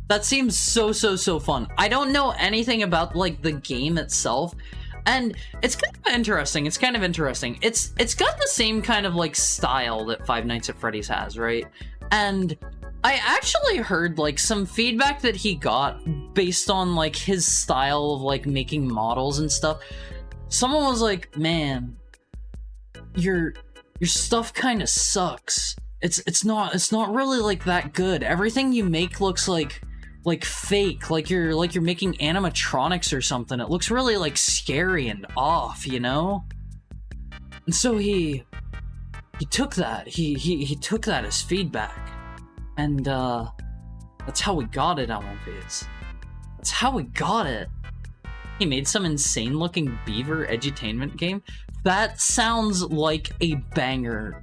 That seems so fun. I don't know anything about like the game itself, and it's kind of interesting. It's got the same kind of like style that Five Nights at Freddy's has, right? And I actually heard like some feedback that he got based on like his style of like making models and stuff. Someone was like, "Man, your stuff kind of sucks. It's not really like that good. Everything you make looks like fake, like you're making animatronics or something. It looks really like scary and off, you know?" And so he took that. He took that as feedback. And that's how we got it, Almonface. That's how we got it. He made some insane looking beaver edutainment game. That sounds like a banger.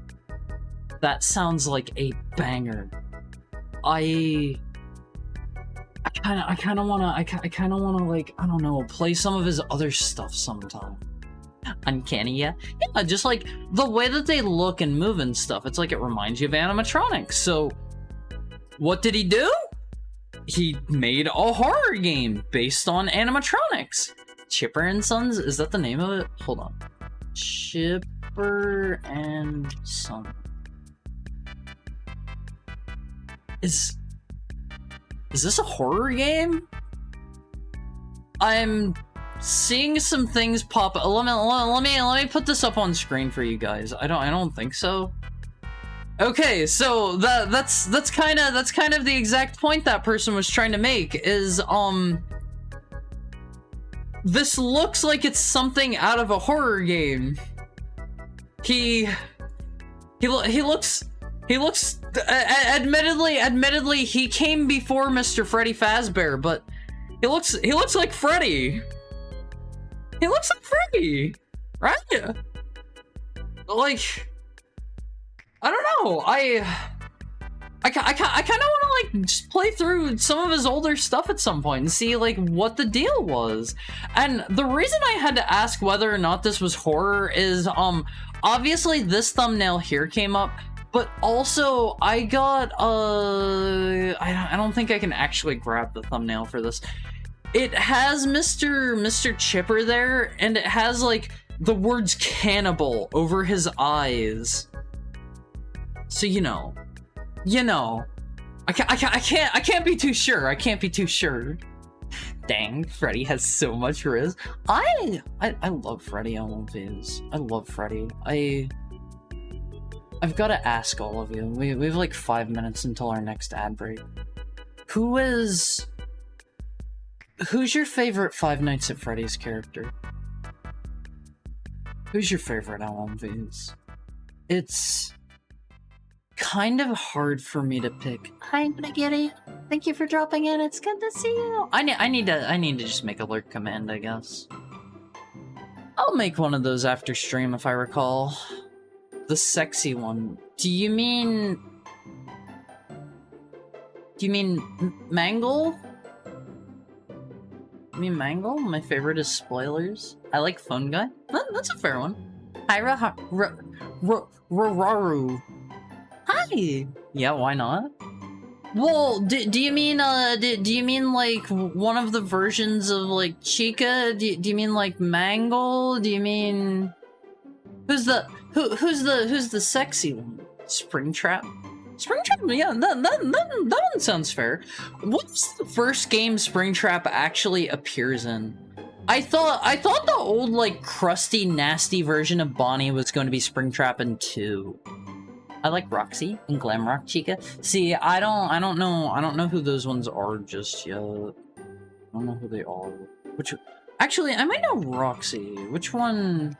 That sounds like a banger. I kind of wanna like, I don't know, play some of his other stuff sometime. Uncanny, yeah? Yeah, just like the way that they look and move and stuff. It's like it reminds you of animatronics. So what did he do? He made a horror game based on animatronics. Chipper and Sons? Is that the name of it? Hold on. Chipper and Sons. Is this a horror game? I'm seeing some things pop up. Let me put this up on screen for you guys. I don't think so. Okay, so that's kind of the exact point that person was trying to make, is this looks like it's something out of a horror game. He looks admittedly he came before Mr. Freddy Fazbear, but he looks like Freddy. He looks like Freddy, right? Like, I don't know. I kind of want to like just play through some of his older stuff at some point and see like what the deal was. And the reason I had to ask whether or not this was horror is obviously this thumbnail here came up. But also, I got, I don't think I can actually grab the thumbnail for this. It has Mr. Chipper there, and it has, like, the words cannibal over his eyes. So, you know. I can't be too sure. I can't be too sure. Dang, Freddy has so much riz. I love Freddy on one of these. I love Freddy. I've got to ask all of you. We have like 5 minutes until our next ad break. Who's your favorite Five Nights at Freddy's character? Who's your favorite out of these? It's kind of hard for me to pick. Hi, Nagiri. Thank you for dropping in. It's good to see you. I need to just make a lurk command, I guess. I'll make one of those after stream if I recall. The sexy one. Do you mean Mangle? You mean Mangle? My favorite is Spoilers. I like Phone Guy. That's a fair one. Hi, Raru. Hi. Yeah, why not? Well, do you mean do you mean like one of the versions of like Chica? Do you mean like Mangle? Do you mean who's the sexy one? Springtrap? Springtrap, yeah, that one sounds fair. What's the first game Springtrap actually appears in? I thought the old like crusty, nasty version of Bonnie was going to be Springtrap in 2. I like Roxy and Glamrock Chica. See, I don't know who those ones are just yet. I don't know who they are. Actually, I might know Roxy. Which one?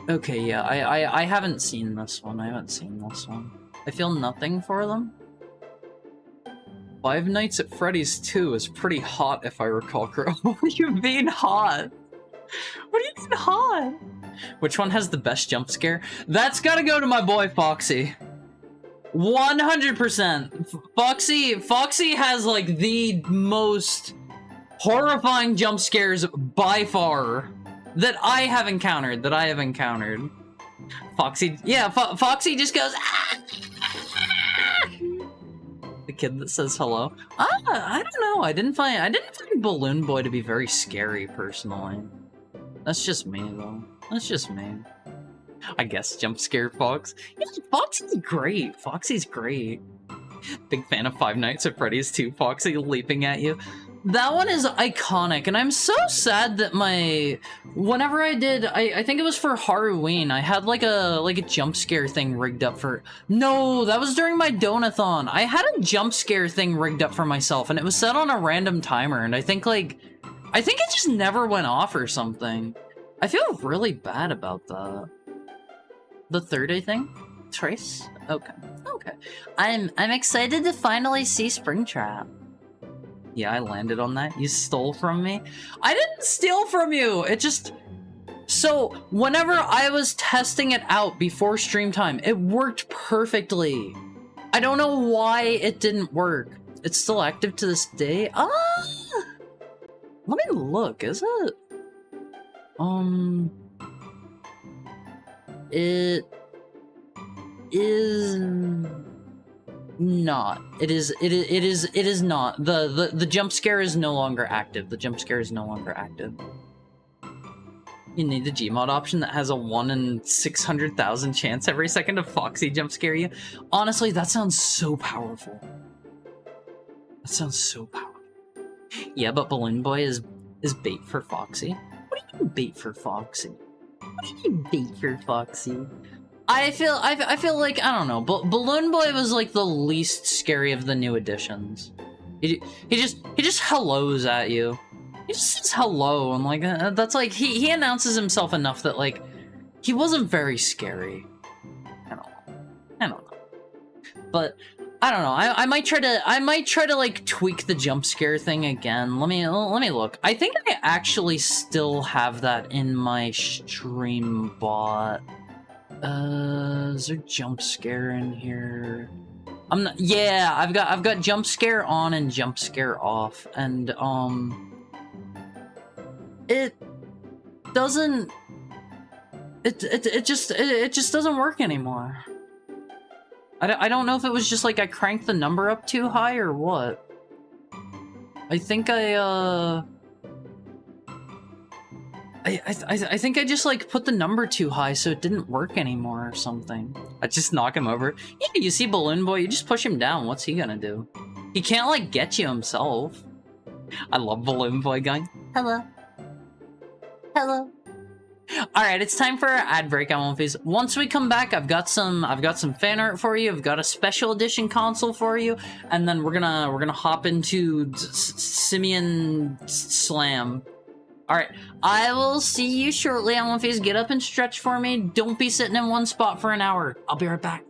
Okay, yeah, I haven't seen this one. I feel nothing for them. Five Nights at Freddy's 2 is pretty hot, if I recall correctly. What do you mean hot? What do you mean hot? Which one has the best jump scare? That's gotta go to my boy Foxy. 100%. Foxy has like the most horrifying jump scares by far that I have encountered. Foxy, yeah, Foxy just goes. The kid that says hello. I don't know. I didn't find Balloon Boy to be very scary personally. That's just me though. That's just me. I guess jump scare Fox. Yeah, Foxy's great. Big fan of Five Nights at Freddy's 2. Foxy leaping at you. That one is iconic, and I'm so sad that whenever I did, I think it was for Halloween, I had like a jump scare thing rigged up for. No, that was during my Donathon. I had a jump scare thing rigged up for myself, and it was set on a random timer, and I think it just never went off or something. I feel really bad about that. The third, I think? Trace? Okay. I'm excited to finally see Springtrap. Yeah, I landed on that. You stole from me? I didn't steal from you! It just... So, whenever I was testing it out before stream time, it worked perfectly. I don't know why it didn't work. It's still active to this day? Let me look, is it? It is not. It is not. The jump scare is no longer active. You need the Gmod option that has a 1 in 600,000 chance every second to Foxy jump scare you. Honestly, that sounds so powerful. Yeah, but Balloon Boy is bait for Foxy. What do you mean bait for Foxy? I feel like, I don't know, Balloon Boy was like the least scary of the new additions. He just hellos at you. He just says hello, and like, that's like, he announces himself enough that like, he wasn't very scary. I don't know. But, I don't know, I might try to like tweak the jump scare thing again. Let me look. I think I actually still have that in my stream bot. Is there jump scare in here? I'm not. Yeah, I've got jump scare on and jump scare off, and it It just doesn't work anymore. I don't know if it was just like I cranked the number up too high or what. I think I think I just like put the number too high so it didn't work anymore or something. I just knock him over. Yeah, you see Balloon Boy, you just push him down. What's he gonna do? He can't like get you himself. I love Balloon Boy going, hello. Hello. Alright, it's time for our ad break on One Piece. Once we come back, I've got some fan art for you, I've got a special edition console for you, and then we're gonna hop into Simian Slam. Alright, I will see you shortly on One Piece. Get up and stretch for me. Don't be sitting in one spot for an hour. I'll be right back.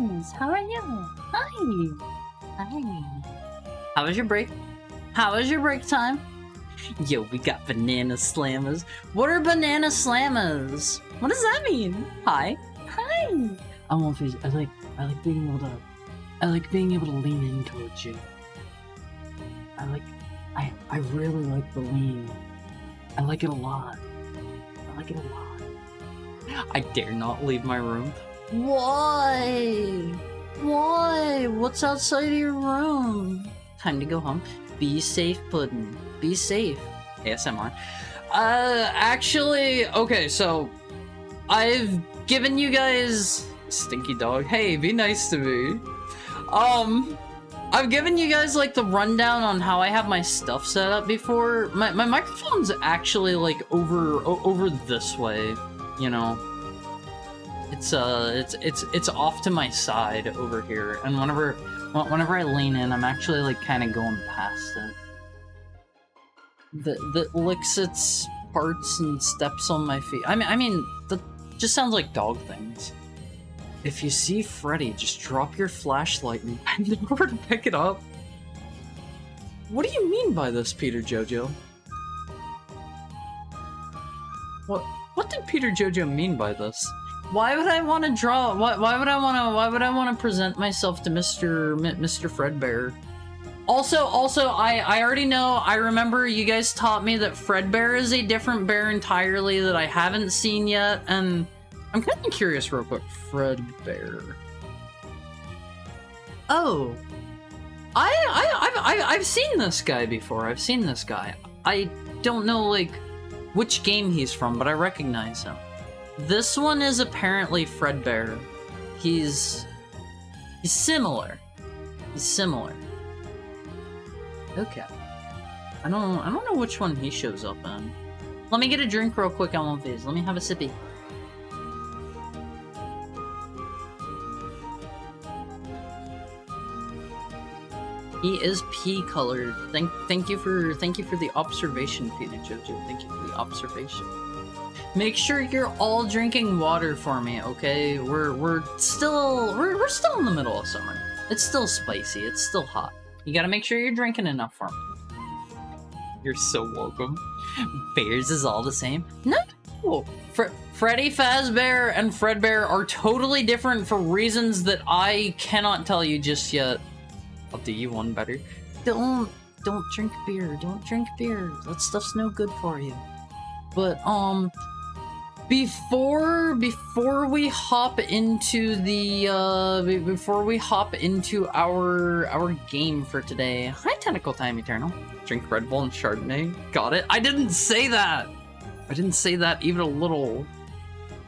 Yes, how are you? Hi. Hi. How was your break? How was your break time? Yo, we got banana slammers. What are banana slammers? What does that mean? Hi. Hi. I like being able to lean in towards you. I really like the lean. I like it a lot. I dare not leave my room. Why? Why? What's outside of your room? Time to go home. Be safe, Puddin'. Be safe. ASMR. Actually, okay, so I've given you guys stinky dog. Hey, be nice to me. I've given you guys like the rundown on how I have my stuff set up before. My microphone's actually like over this way, you know. It's off to my side over here, and whenever I lean in, I'm actually like kind of going past it. That licks its parts and steps on my feet. I mean, that just sounds like dog things. If you see Freddy, just drop your flashlight and bend over to pick it up. What do you mean by this, Peter Jojo? What did Peter Jojo mean by this? Why would I want to draw? Why would I want to present myself to Mr. Fredbear? Also, I already know. I remember you guys taught me that Fredbear is a different bear entirely that I haven't seen yet, and I'm kind of curious real quick. Fredbear. Oh, I've seen this guy before. I've seen this guy. I don't know like which game he's from, but I recognize him. This one is apparently Fredbear. He's similar. He's similar. Okay. I don't know which one he shows up in. Let me get a drink real quick on one of these. Let me have a sippy. He is pea colored. Thank you for the observation, Peter Jojo. Thank you for the observation. Make sure you're all drinking water for me, okay? We're still in the middle of summer. It's still spicy. It's still hot. You gotta make sure you're drinking enough for me. You're so welcome. Bears is all the same. No. Freddy Fazbear and Fredbear are totally different for reasons that I cannot tell you just yet. I'll do you one better. Don't drink beer. Don't drink beer. That stuff's no good for you. But before we hop into our game for today. Hi, Tentacle Time Eternal. Drink Red Bull and Chardonnay. Got it. I didn't say that. I didn't say that even a little.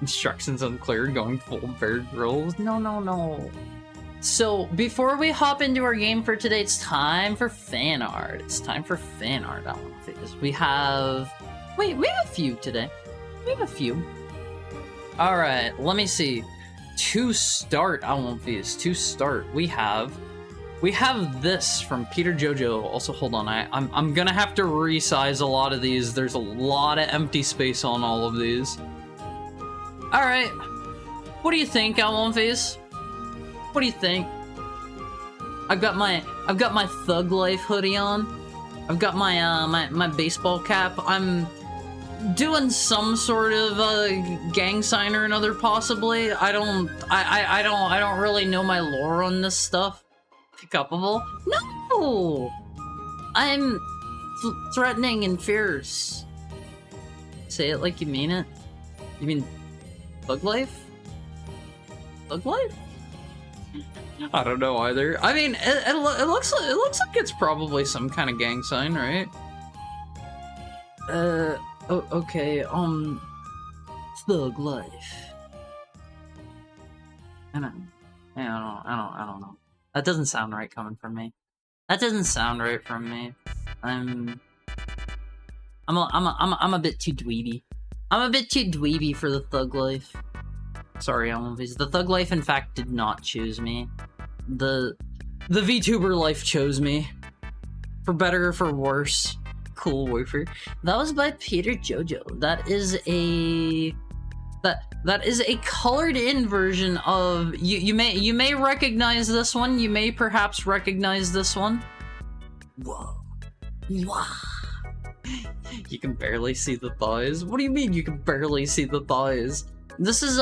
Instructions unclear. Going full Bear Grylls. No. So before we hop into our game for today, it's time for fan art. It's time for fan art. We have a few today. We have a few. All right, let me see. To start, we have this from Peter Jojo. Also, hold on, I'm gonna have to resize a lot of these. There's a lot of empty space on all of these. All right, what do you think, Almonface? What do you think? I've got my Thug Life hoodie on. I've got my my baseball cap. I'm doing some sort of gang sign or another, possibly. I don't really know my lore on this stuff. Pick upable? No! I'm threatening and fierce. Say it like you mean it. You mean Thug Life? Thug Life? I don't know either. I mean, it looks like it's probably some kind of gang sign, right? Oh, okay, Thug Life. I don't know. That doesn't sound right coming from me. That doesn't sound right from me. I'm a bit too dweeby. I'm a bit too dweeby for the Thug Life. Sorry, Almonface. The Thug Life, in fact, did not choose me. The VTuber life chose me. For better or for worse. Cool wafer. That was by Peter Jojo. That is a... That is a colored-in version of you may recognize this one. You may perhaps recognize this one. Whoa. Wow. You can barely see the thighs. What do you mean you can barely see the thighs? This is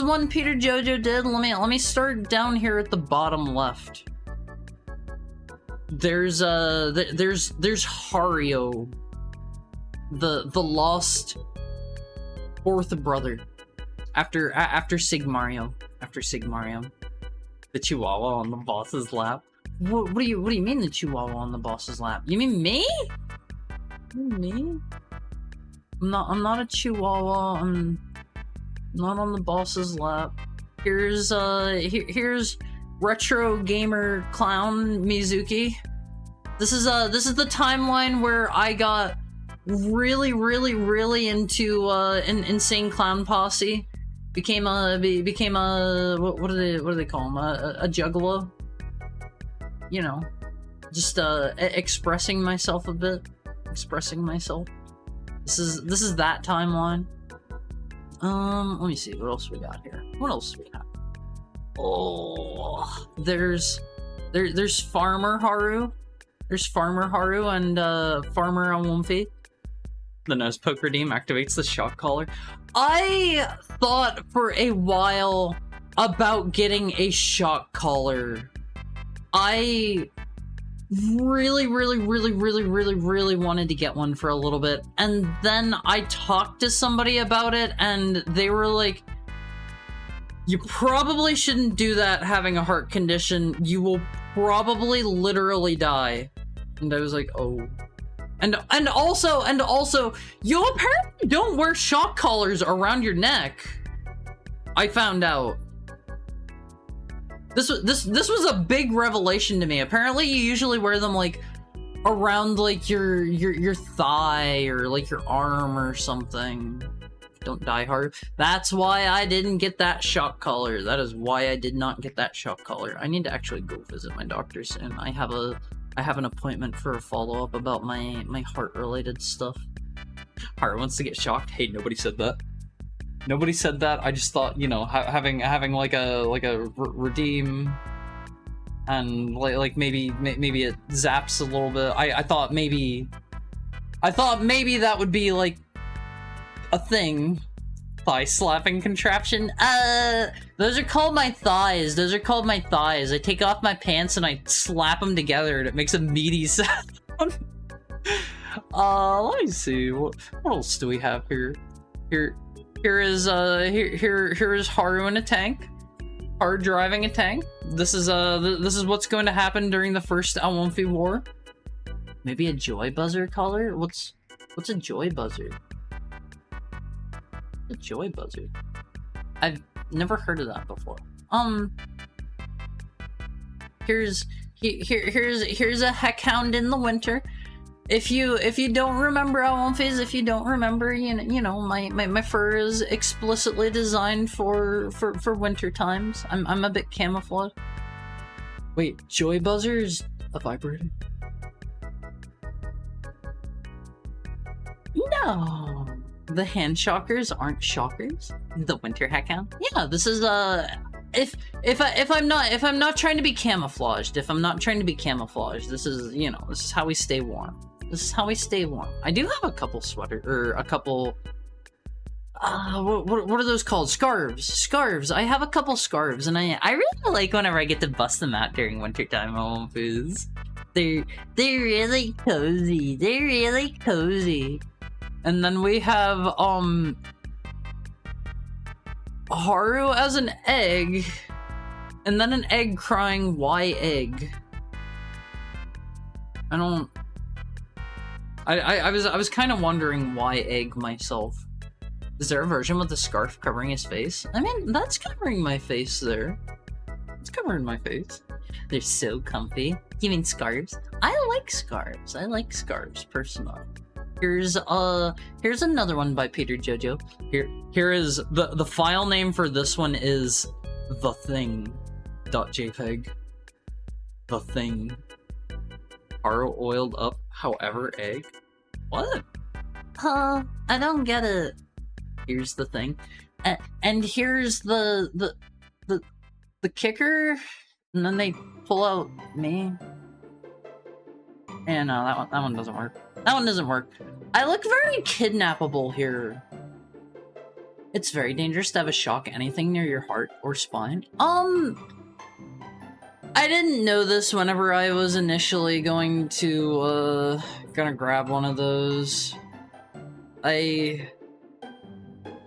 one Peter Jojo did. Let me start down here at the bottom left. There's Hario, the lost fourth brother. After Sigmario. The Chihuahua on the boss's lap. What do you mean the Chihuahua on the boss's lap? You mean me? Me? I'm not a Chihuahua. I'm not on the boss's lap. Here's retro gamer clown Mizuki. This is the timeline where I got really into Insane Clown Posse. Became a what do they call him? A juggalo. You know, just expressing myself a bit. Expressing myself. This is that timeline. Let me see what else we got here. What else do we have? Oh, there's Farmer Haru. There's Farmer Haru and Farmer Awumfi. The nose poke redeem activates the shock collar. I thought for a while about getting a shock collar. I really wanted to get one for a little bit, and then I talked to somebody about it, and they were like, you probably shouldn't do that having a heart condition. You will probably literally die. And I was like, oh. And also, you apparently don't wear shock collars around your neck. I found out. This was a big revelation to me. Apparently, you usually wear them like around like your thigh or like your arm or something. Don't die hard. That's why I didn't get that shock collar. That is why I did not get that shock collar. I need to actually go visit my doctor soon. I have an appointment for a follow-up about my heart-related stuff. Heart wants to get shocked. Hey, nobody said that. Nobody said that. I just thought, you know, having like a redeem and like maybe it zaps a little bit. I thought maybe that would be like a thing. Thigh slapping contraption. Those are called my thighs. I take off my pants and I slap them together and it makes a meaty sound. Let me see. What else do we have here? Here is Haru in a tank. Haru driving a tank. This is what's going to happen during the first Awumfi War. Maybe a joy buzzer collar? What's a joy buzzer? A joy buzzer. I've never heard of that before. Here's a heckhound in the winter. If you don't remember Awumfis, if you don't remember, you know my fur is explicitly designed for winter times. I'm a bit camouflaged. Wait, joy buzzer is a vibrator? No. The hand shockers aren't shockers. The winter heckhound. Yeah, this is if I'm not trying to be camouflaged. This is, you know, this is how we stay warm. I do have a couple what are those called? Scarves. I have a couple scarves, and I really like whenever I get to bust them out during wintertime. They're really cozy. And then we have Haru as an egg, and then an egg crying, "Why egg?" I was kind of wondering why egg myself. Is there a version with the scarf covering his face? I mean, that's covering my face there. It's covering my face. They're so comfy. You mean scarves? I like scarves personally. Here's another one by Peter Jojo. Here is the file name for this one is thething.jpg. The Thing. Haru oiled up, however, egg. What? I don't get it. Here's the thing. And here's the kicker, and then they pull out me. Yeah, no, that one doesn't work. That one doesn't work. I look very kidnappable here. It's very dangerous to have a shock anything near your heart or spine. I didn't know this whenever I was initially going to, gonna grab one of those. I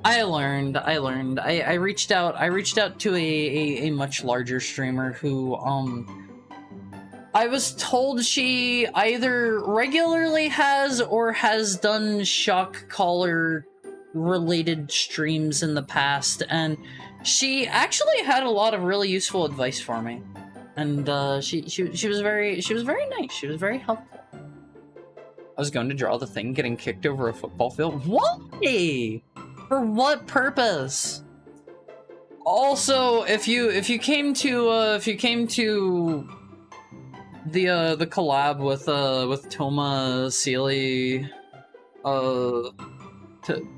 learned. I reached out to a much larger streamer who, I was told she either regularly has or has done shock collar related streams in the past, and she actually had a lot of really useful advice for me. And she was very nice. She was very helpful. I was going to draw the thing getting kicked over a football field. Why? For what purpose? Also, if you came to the collab with Toma Sealy,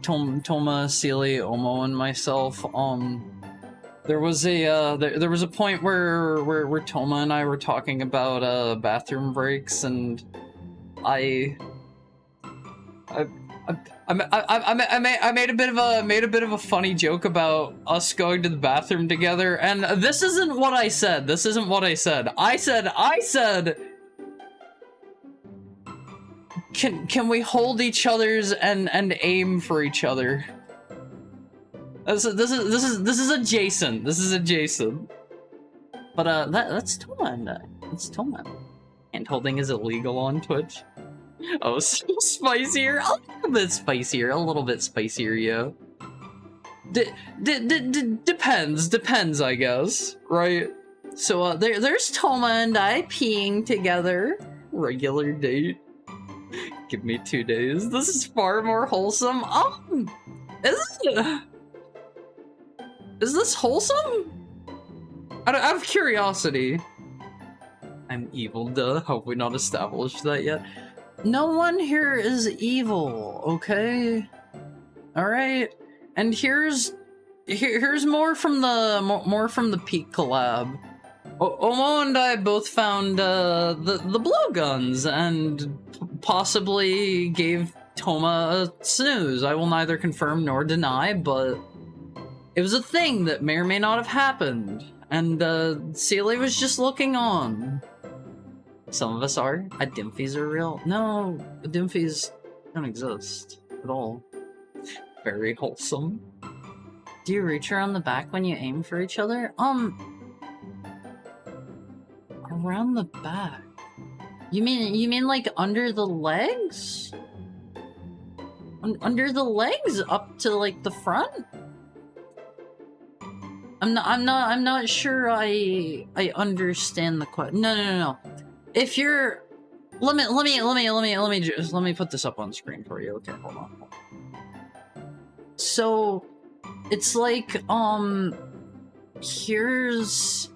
Toma Sealy, Omo, and myself, there was a point where Toma and I were talking about bathroom breaks, and I made a bit of a funny joke about us going to the bathroom together, and this isn't what I said. This isn't what I said. I said, can we hold each other's and aim for each other? This is adjacent. This is adjacent. But that's Toma and I. That's Toma. Hand holding is illegal on Twitch. Oh, so spicier. A little bit spicier. A little bit spicier, yeah. Depends, I guess. Right? So there's Toma and I peeing together. Regular date. Give me 2 days. This is far more wholesome. Is this wholesome? Out of curiosity. I'm evil, duh. Hope we not established that yet. No one here is evil, okay? Alright? And here's more from the Peak collab. Omo and I both found the blowguns and possibly gave Toma a snooze. I will neither confirm nor deny, but it was a thing that may or may not have happened, and Sealy was just looking on. Some of us are. Dimfies are real. No, Dimfies don't exist at all. Very wholesome. Do you reach around the back when you aim for each other? Around the back? You mean like under the legs? Under the legs up to like the front? I'm not sure I understand the question. No. If you're, let me put this up on screen for you. Okay, hold on. So, it's like, here's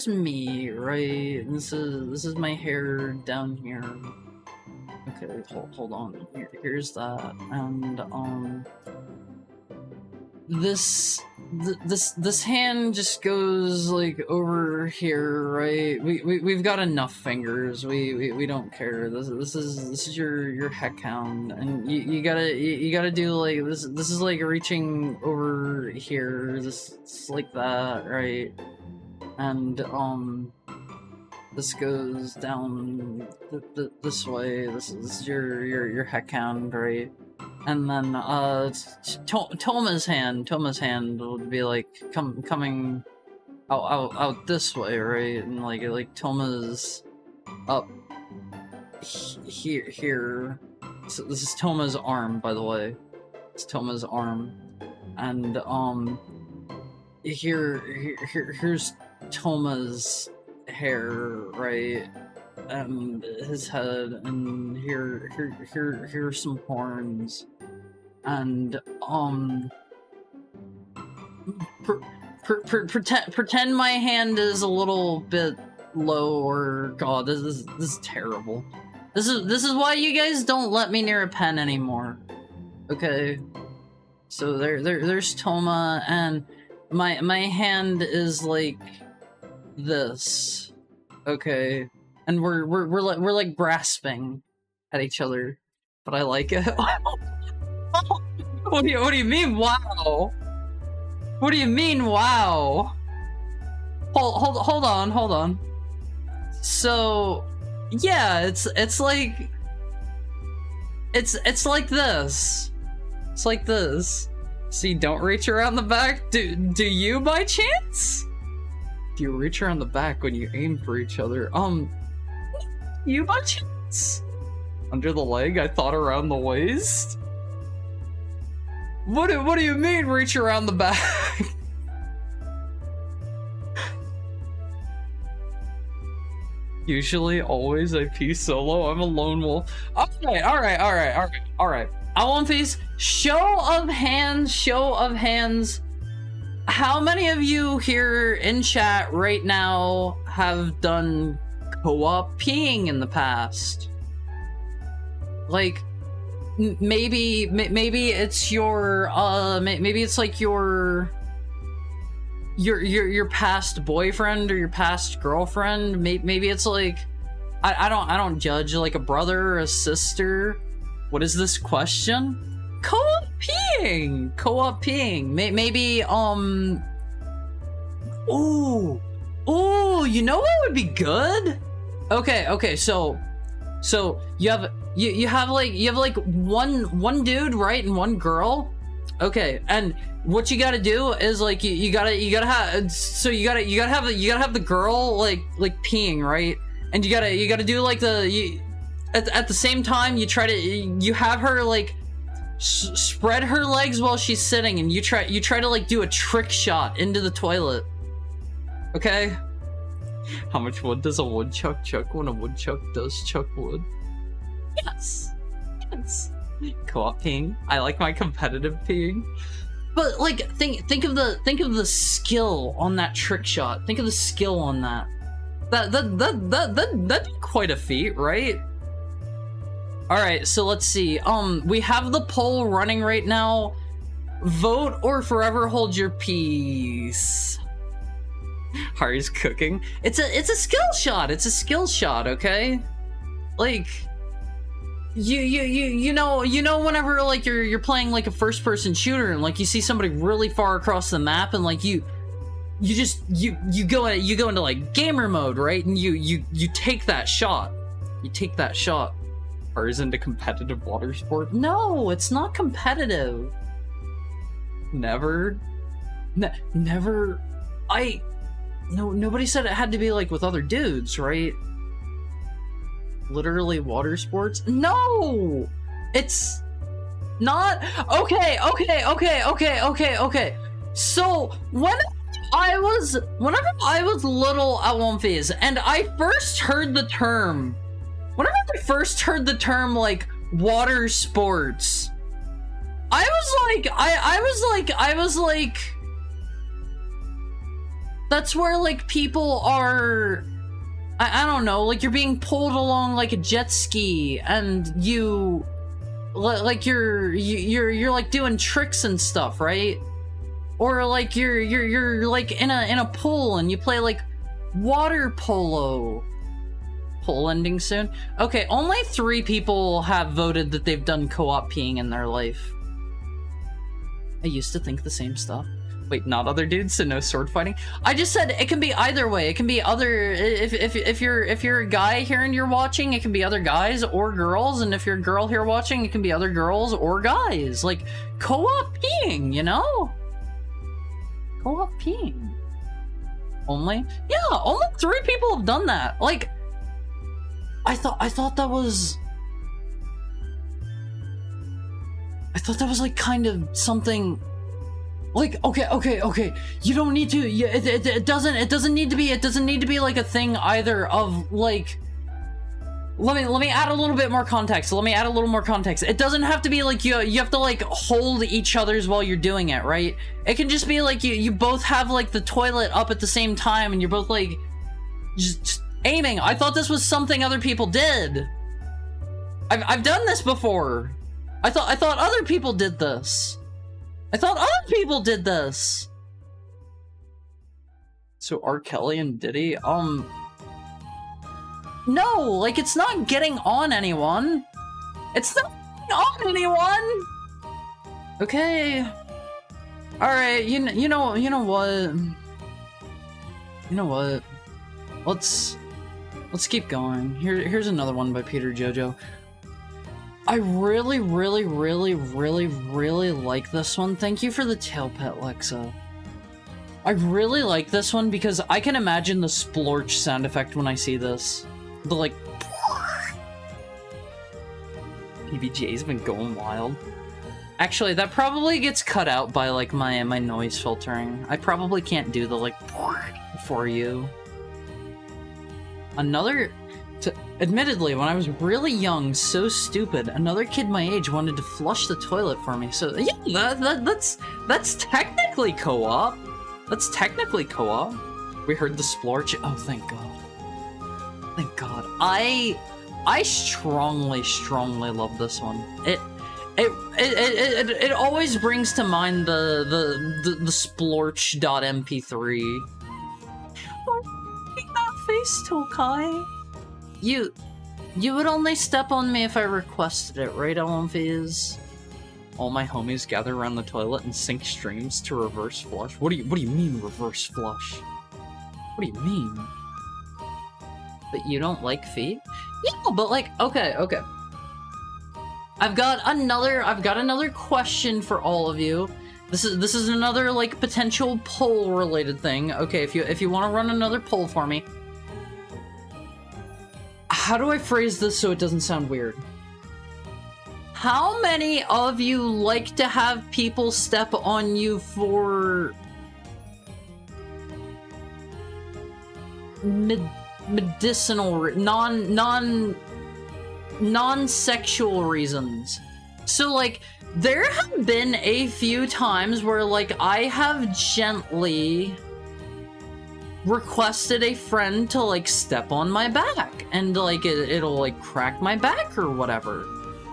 me, right? This is my hair down here. Okay, hold on. Here's that, and this hand just goes like over here, right? We've got enough fingers. We don't care. This is your heck hound, and you gotta do like this. This is like reaching over here. This like that, right? And this goes down this way. This is your heck hound, right? And then Toma's hand would be like coming out this way, right? And like Toma's up here. So this is Toma's arm, by the way. It's Toma's arm, and here's Toma's hair, right? And his head, and here's some horns, and pretend my hand is a little bit lower. God, this is terrible. This is why you guys don't let me near a pen anymore. Okay, So there's Toma, and my hand is like this. Okay. And we're like grasping at each other. But I like it. What do you mean, wow? What do you mean, wow? Hold on. So, yeah, it's like it's like this. It's like this. See, don't reach around the back. Do you by chance? Do you reach around the back when you aim for each other? You by chance? Under the leg? I thought around the waist. What do you mean reach around the back? Usually, always, I pee solo. I'm a lone wolf. Alright. I want peace. Show of hands. How many of you here in chat right now have done co-op peeing in the past? Like, maybe it's your maybe it's like your past boyfriend or your past girlfriend. Maybe it's like I don't judge, like a brother or a sister. What is this question? Co-op peeing. Maybe ooh, you know what would be good? Okay, so you have like one dude, right, and one girl. Okay, and what you gotta do is like you gotta have the girl like peeing, right? And you gotta do like at the same time you have her like spread her legs while she's sitting, and you try to like do a trick shot into the toilet. Okay? How much wood does a woodchuck chuck when a woodchuck does chuck wood? Yes. Co-op peeing. I like my competitive peeing. But like think of the skill on that trick shot. Think of the skill on that. That'd be quite a feat, right? Alright, so let's see. We have the poll running right now. Vote or forever hold your peace. Hari's cooking. It's a skill shot. It's a skill shot, okay? Like you know whenever like you're playing like a first person shooter and like you see somebody really far across the map and like you go into like gamer mode, right? And you take that shot. You take that shot. Or is into competitive water sport? No, it's not competitive. Never. Nobody said it had to be like with other dudes, right? Literally water sports? No! It's not. Okay. So whenever I was little at One Phase and I first heard the term, like water sports, I was like, that's where like people are, I don't know, like you're being pulled along like a jet ski and you're like doing tricks and stuff, right? Or like you're like in a pool and you play like water polo. Poll ending soon. Okay, only 3 people have voted that they've done co-op peeing in their life. I used to think the same stuff. Wait, not other dudes, so no sword fighting? I just said it can be either way. It can be other, if you're a guy here and you're watching, it can be other guys or girls, and if you're a girl here watching, it can be other girls or guys. Like, co-op peeing, you know? Co-op peeing. Only? Yeah, only 3 people have done that. Like, I thought that was like kind of something like okay. You don't need to. It doesn't need to be like a thing either of like. Let me add a little bit more context. It doesn't have to be like you have to like hold each other's while you're doing it, right? It can just be like you both have like the toilet up at the same time and you're both like just aiming. I thought this was something other people did. I've done this before. I thought other people did this. I thought other people did this! So R. Kelly and Diddy, no, like, it's not getting on anyone. It's not getting on anyone! Okay. Alright, you know what? You know what? Let's keep going. Here's another one by Peter Jojo. I really like this one. Thank you for the tail pet, Lexa. I really like this one because I can imagine the splorch sound effect when I see this. The like... PBJ's been going wild. Actually, that probably gets cut out by like my noise filtering. I probably can't do the like for you. Admittedly, when I was really young, so stupid, another kid my age wanted to flush the toilet for me. So yeah, that's technically co-op. That's technically co-op. We heard the splorch. Oh, thank God. Thank God. I strongly love this one. It always brings to mind the splorch.mp3. Make that face, Tokai. You would only step on me if I requested it, right, Elmfiz? All my homies gather around the toilet and sync streams to reverse flush. What do you mean reverse flush? What do you mean? But you don't like feet? Yeah, but like, okay. I've got another question for all of you. This is another like potential poll related thing. Okay, if you want to run another poll for me. How do I phrase this so it doesn't sound weird? How many of you like to have people step on you for medicinal, non-sexual reasons? So like, there have been a few times where like I have gently requested a friend to like step on my back and like it'll like crack my back or whatever,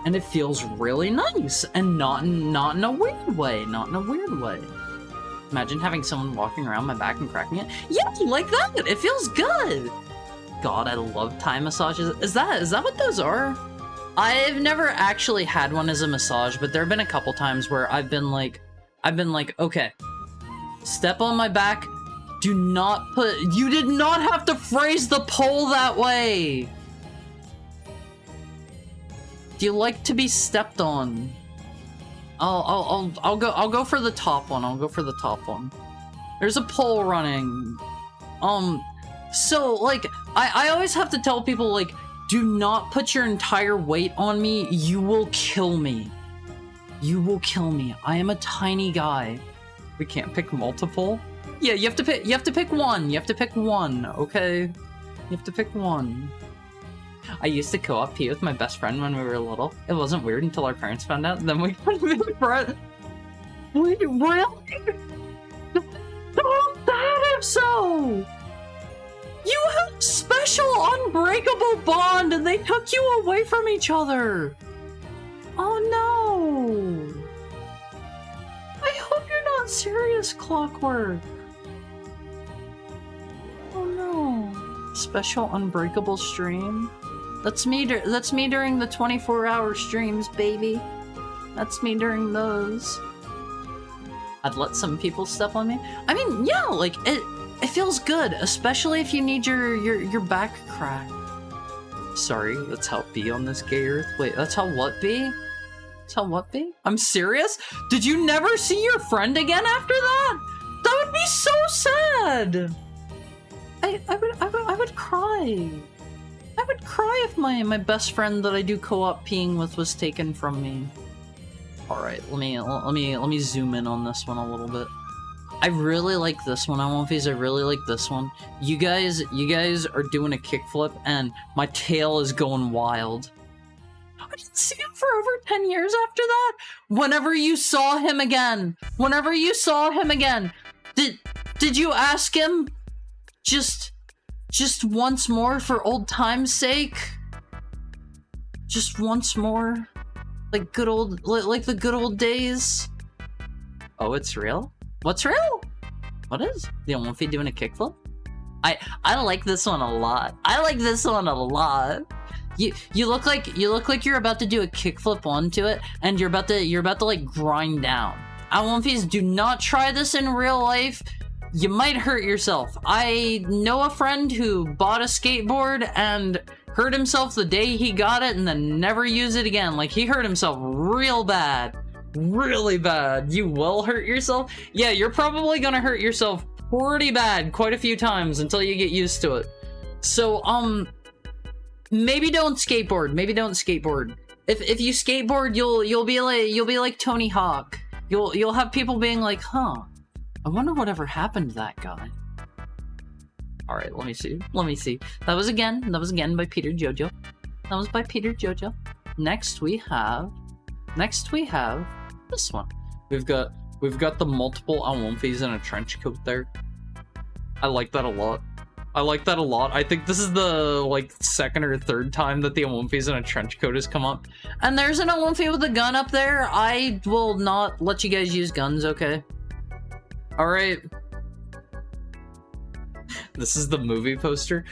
and it feels really nice and not in a weird way. Imagine having someone walking around my back and cracking it. Yeah, like that. It feels good. God, I love Thai massages. Is that what those are? I've never actually had one as a massage, but there have been a couple times where I've been like, okay, step on my back. Do not you did not have to phrase the poll that way. Do you like to be stepped on? I'll go for the top one. I'll go for the top one. There's a poll running. So like I always have to tell people like, do not put your entire weight on me. You will kill me. You will kill me. I am a tiny guy. We can't pick multiple. Yeah, you have to pick one. You have to pick one, okay? You have to pick one. I used to co-op pee with my best friend when we were little. It wasn't weird until our parents found out, then we made friends. Wait, really? Don't that if so! You have a special unbreakable bond and they took you away from each other! Oh no! I hope you're not serious, Clockwork. Oh no. Special unbreakable stream? That's me during the 24-hour streams, baby. That's me during those. I'd let some people step on me. I mean, yeah, like, it feels good, especially if you need your back cracked. Sorry, that's how it be on this gay earth. Wait, that's how what be? That's how what be? I'm serious? Did you never see your friend again after that? That would be so sad! I would cry. I would cry if my best friend that I do co-op peeing with was taken from me. All right, let me zoom in on this one a little bit. I really like this one. I really like this one. You guys are doing a kickflip and my tail is going wild. I didn't see him for over 10 years after that. Whenever you saw him again, did you ask him just once more for old time's sake? Just once more? Like the good old days? Oh, it's real? What's real? What is? The Omfi doing a kickflip? I like this one a lot. I like this one a lot. You look like you're about to do a kickflip onto it, and you're about to like grind down. Omfis, do not try this in real life. You might hurt yourself. I know a friend who bought a skateboard and hurt himself the day he got it and then never used it again. Like, he hurt himself real bad. Really bad. You will hurt yourself? Yeah, you're probably gonna hurt yourself pretty bad quite a few times until you get used to it. So, maybe don't skateboard. Maybe don't skateboard. If you skateboard, you'll be like Tony Hawk. You'll have people being like, huh, I wonder whatever happened to that guy. Alright, let me see. That was again by Peter Jojo. That was by Peter Jojo. Next we have this one. We've got the multiple Omfis in a trench coat there. I like that a lot. I think this is the, like, second or third time that the Omfis in a trench coat has come up. And there's an Omfi with a gun up there. I will not let you guys use guns, okay? Alright. This is the movie poster.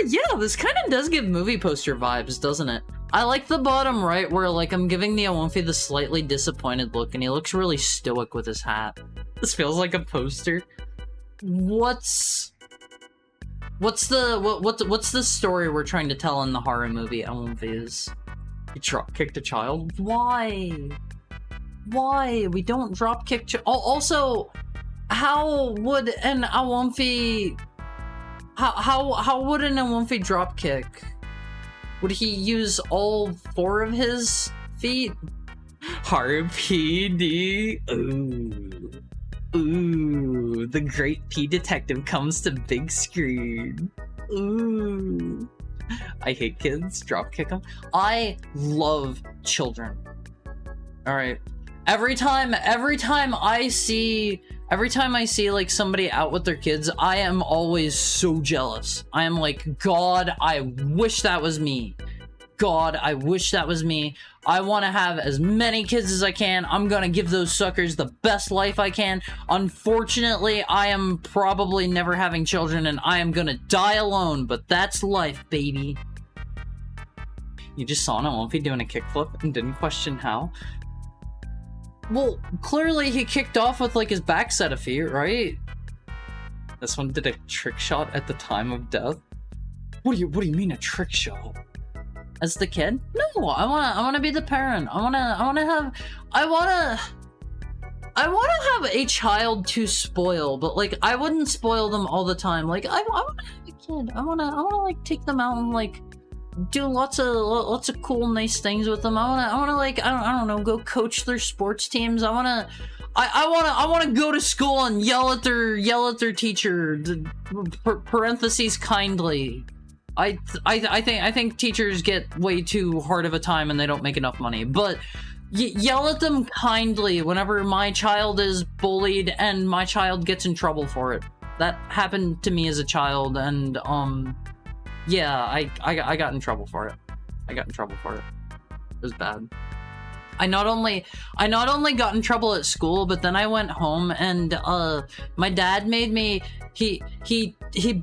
Yeah, this kind of does give movie poster vibes, doesn't it? I like the bottom right where, like, I'm giving the Omfi the slightly disappointed look, and he looks really stoic with his hat. This feels like a poster. What's the story we're trying to tell in the horror movie Omfis? You drop kicked a child? Why? We don't drop kick also, how would an Omfi how would an Omfi drop kick? Would he use all 4 of his feet? RPD. Ooh, the great P detective comes to big screen. Ooh. I hate kids. Drop kick them. I love children. Alright. Every time I see like somebody out with their kids, I am always so jealous. I am like, God, I wish that was me. God, I wish that was me. I want to have as many kids as I can. I'm gonna give those suckers the best life I can. Unfortunately, I am probably never having children and I am gonna die alone, but that's life, baby. You just saw an Omfi doing a kickflip and didn't question how? Well, clearly he kicked off with like his back set of feet, right? This one did a trick shot at the time of death. What do you mean a trick shot? As the kid? No, I wanna be the parent. I wanna have a child to spoil, but like I wouldn't spoil them all the time. Like I wanna have a kid. I wanna like take them out and like do lots of cool, nice things with them. I wanna like I don't know, go coach their sports teams. I wanna go to school and yell at their teacher. Parentheses kindly. I think teachers get way too hard of a time and they don't make enough money, but yell at them kindly whenever my child is bullied and my child gets in trouble for it. That happened to me as a child, and yeah, I got in trouble for it. It was bad. I not only got in trouble at school, but then I went home and my dad made me he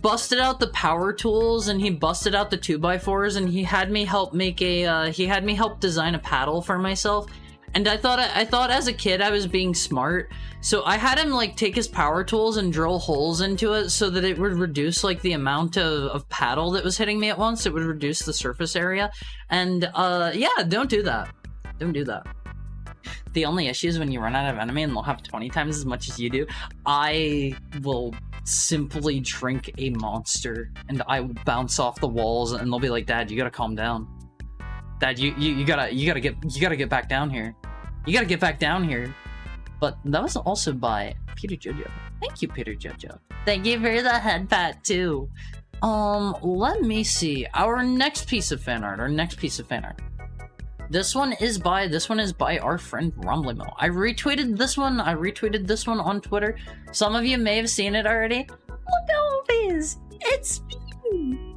busted out the power tools and he busted out the 2x4s and he had me help design a paddle for myself. And I thought as a kid I was being smart, so I had him like take his power tools and drill holes into it so that it would reduce like the amount of paddle that was hitting me at once. It would reduce the surface area. And yeah, don't do that. Don't do that. The only issue is when you run out of enemy and they'll have 20 times as much as you do, I will simply drink a monster and I will bounce off the walls and they'll be like, Dad, you gotta calm down. Dad, you gotta get back down here. You gotta get back down here. But that was also by Peter Jojo. Thank you, Peter Jojo. Thank you for the head pat too. Let me see. Our next piece of fan art. This one is by our friend Rumblimo. I retweeted this one on Twitter. Some of you may have seen it already. Look how it is. It's me.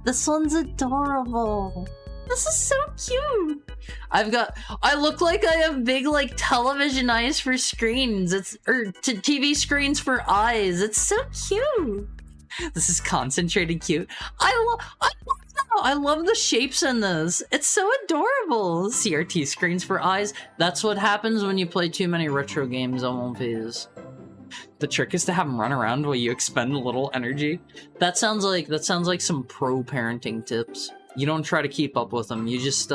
This one's adorable. This is so cute. I look like I have big, like, television eyes for screens. Or TV screens for eyes. It's so cute. This is concentrated cute. I love the shapes in this. It's so adorable. CRT screens for eyes. That's what happens when you play too many retro games on one phase. The trick is to have them run around while you expend a little energy. That sounds like some pro parenting tips. You don't try to keep up with them. You just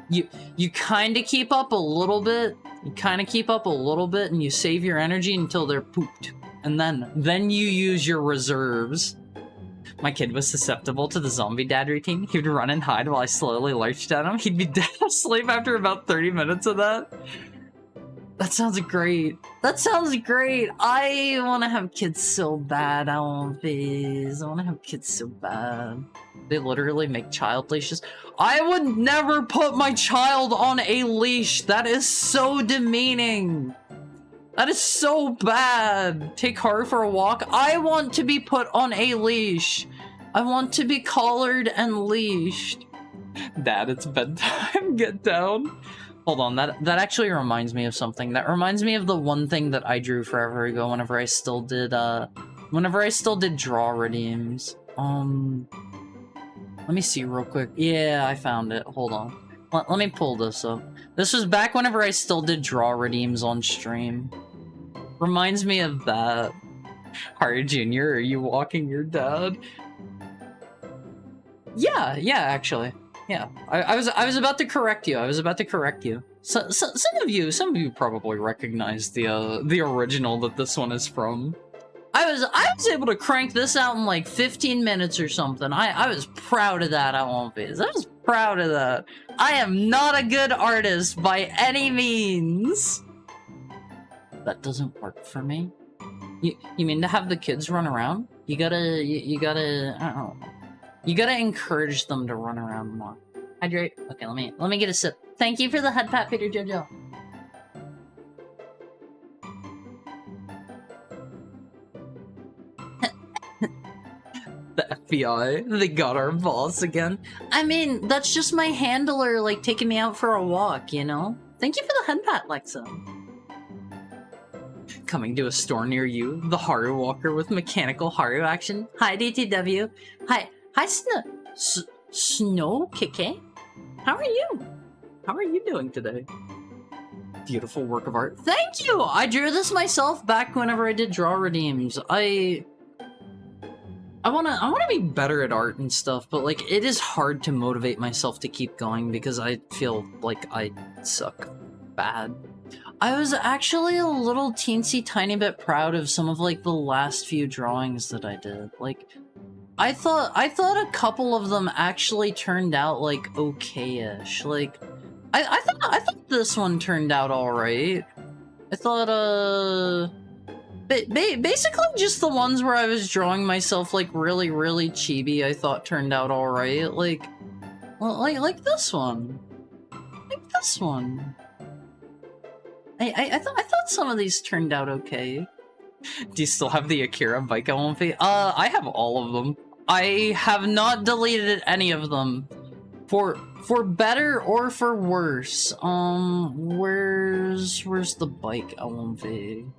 you kind of keep up a little bit. You kind of keep up a little bit, and you save your energy until they're pooped, and then you use your reserves. My kid was susceptible to the zombie dad routine. He would run and hide while I slowly lurched at him. He'd be dead asleep after about 30 minutes of that. That sounds great. That sounds great. I want to have kids so bad. I want to have kids so bad. They literally make child leashes. I would never put my child on a leash. That is so demeaning. That is so bad. Take Haru for a walk. I want to be put on a leash. I want to be collared and leashed. Dad, it's bedtime. Get down. Hold on, that actually reminds me of something. That reminds me of the one thing that I drew forever ago whenever I still did draw redeems. Let me see real quick. Yeah, I found it. Hold on. Let me pull this up. This was back whenever I still did draw redeems on stream. Reminds me of that. Haru Jr., are you walking your dad? Yeah, actually. Yeah, I was about to correct you. So, some of you probably recognize the original that this one is from. I was able to crank this out in like 15 minutes or something. I was proud of that. I was proud of that. I am not a good artist by any means. That doesn't work for me. You mean to have the kids run around? You gotta I don't know. You gotta encourage them to run around more. Hydrate. Okay, let me get a sip. Thank you for the head pat, Peter Jojo. The FBI, they got our boss again. I mean, that's just my handler, like, taking me out for a walk, you know? Thank you for the head pat, Lexa. Coming to a store near you, the Haru Walker with mechanical Haru action. Hi, DTW. Hi, Snow Kike. How are you? How are you doing today? Beautiful work of art. Thank you! I drew this myself back whenever I did draw redeems. I wanna be better at art and stuff, but like it is hard to motivate myself to keep going because I feel like I suck bad. I was actually a little teensy tiny bit proud of some of like the last few drawings that I did. Like I thought a couple of them actually turned out like okay-ish. Like I thought this one turned out alright. I thought basically just the ones where I was drawing myself like really chibi I thought turned out alright. Like this one. Like this one. I thought some of these turned out okay. Do you still have the Akira bike Olympi? I have all of them. I have not deleted any of them. For better or for worse. Where's the bike Olympi?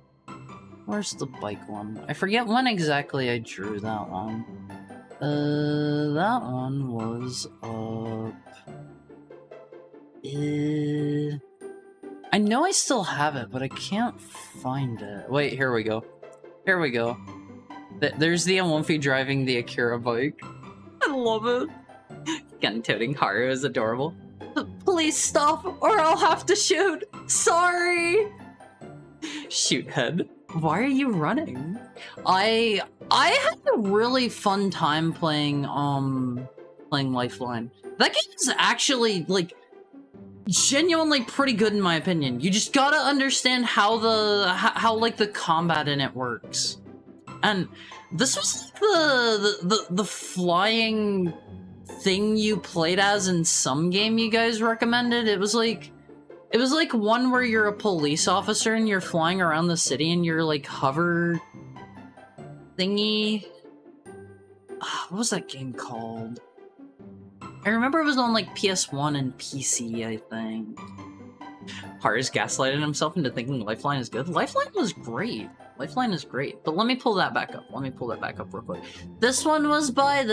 Where's the bike one? I forget when exactly I drew that one. That one was up. I know I still have it, but I can't find it. Wait, here we go. Here we go. There's the Awomfi driving the Akira bike. I love it. Gun-toting Haru is adorable. Please stop, or I'll have to shoot. Sorry. Shoot head. Why are you running? I had a really fun time playing Lifeline. That game is actually like genuinely pretty good in my opinion. You just gotta understand how like the combat in it works. And this was like the flying thing you played as in some game you guys recommended. It was like one where you're a police officer and you're flying around the city and you're like hover thingy. What was that game called? I remember it was on like PS1 and PC, I think. Haru's gaslighted himself into thinking Lifeline is good. Lifeline was great. Lifeline is great. But let me pull that back up. Let me pull that back up real quick. This one was by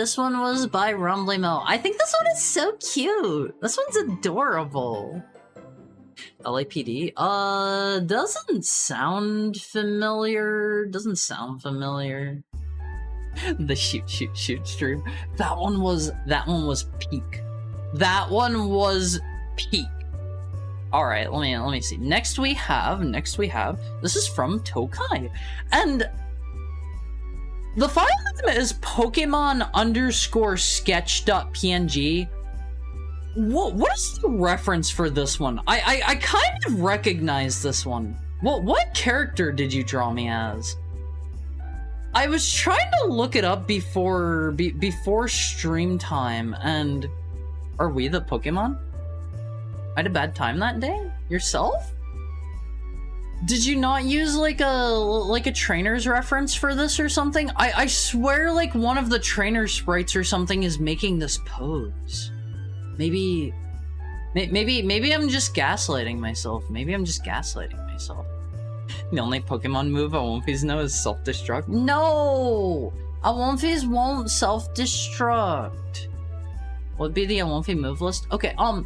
Rumbly Mill. I think this one is so cute. This one's adorable. LAPD? Doesn't sound familiar. Doesn't sound familiar. The shoot stream. That one was peak. That one was peak. All right, let me see. Next we have, this is from Tokai. And the file name is Pokemon_sketch.png. What is the reference for this one? I kind of recognize this one. What character did you draw me as? I was trying to look it up before stream time, and are we the Pokemon? I had a bad time that day? Yourself? Did you not use like a trainer's reference for this or something? I swear like one of the trainer sprites or something is making this pose. Maybe I'm just gaslighting myself. The only Pokemon move Awomfis know is self-destruct. No! Awomfis won't self-destruct. What would be the Awomfi move list? Okay, I want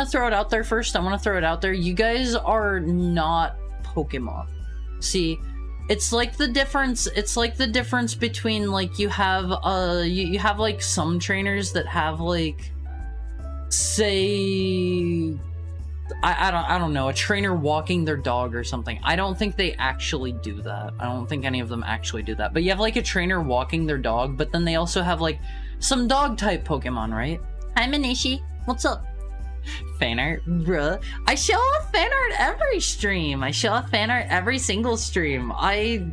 to throw it out there first. You guys are not Pokemon. See, it's like the difference between like you have you have like some trainers that have like, say, I don't know, a trainer walking their dog or something. I don't think they actually do that. I don't think any of them actually do that. But you have like a trainer walking their dog, but then they also have like some dog type Pokemon, right? Hi Manishi, what's up? Fan art, bruh. I show off fan art every stream. I show off fan art every single stream. I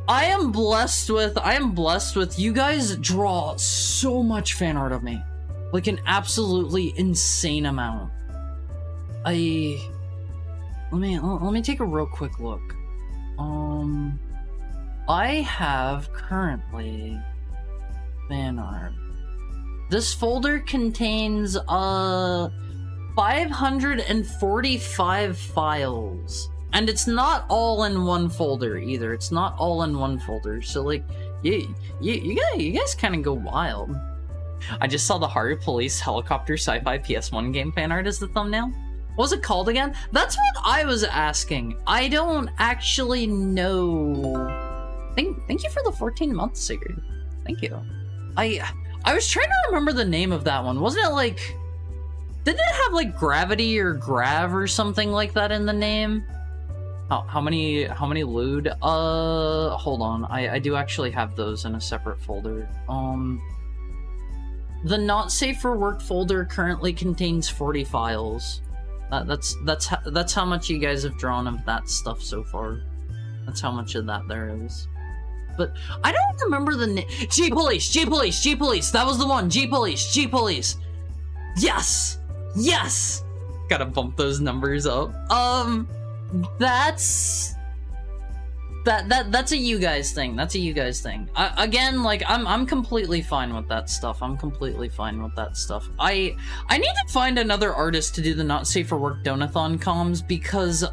am blessed with you guys draw so much fan art of me. Like an absolutely insane amount. Let me take a real quick look. I have currently fan art. This folder contains 545 files. And it's not all in one folder either. So like you guys kind of go wild. I just saw the Haru Police helicopter sci-fi PS1 game fan art as the thumbnail. What was it called again? That's what I was asking. I don't actually know. Thank you for the 14 months, Sigurd. Thank you. I was trying to remember the name of that one. Wasn't it like... Didn't it have like Gravity or Grav or something like that in the name? How many lewd? Hold on. I do actually have those in a separate folder. The not safe for work folder currently contains 40 files. That's how much you guys have drawn of that stuff so far. That's how much of that there is. But I don't remember the name. G-Police! That was the one! G-Police! Yes! Gotta bump those numbers up. That's a you guys thing. Again, like, I'm completely fine with that stuff. I need to find another artist to do the not safe for work donathon comms, because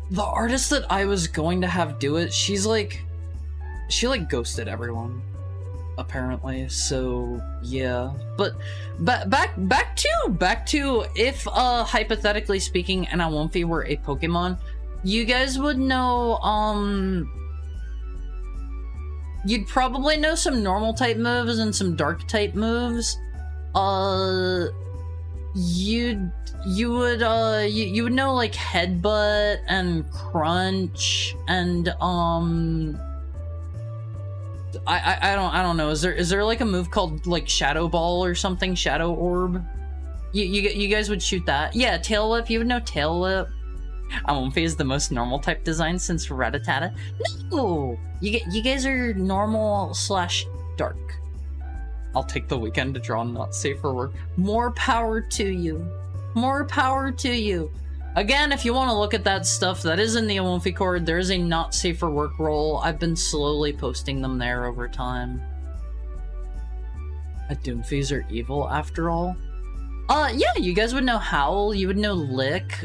the artist that I was going to have do it, she ghosted everyone, apparently. So yeah. But back to if hypothetically speaking, an Awomfi were a Pokemon, you guys would know, you'd probably know some normal type moves and some dark type moves. You would know like Headbutt and Crunch and I don't know. Is there like a move called like Shadow Ball or something? Shadow Orb? You guys would shoot that. Yeah, Tail Whip. You would know Tail Whip. Awomfi is the most normal type design since Rattata. No! You guys are normal / dark. I'll take the weekend to draw not safe for work. More power to you. Again, if you want to look at that stuff, that is in the Awomfi Cord. There is a not safe for work roll. I've been slowly posting them there over time. A Doomphase are evil after all? Yeah, you guys would know Howl, you would know Lick,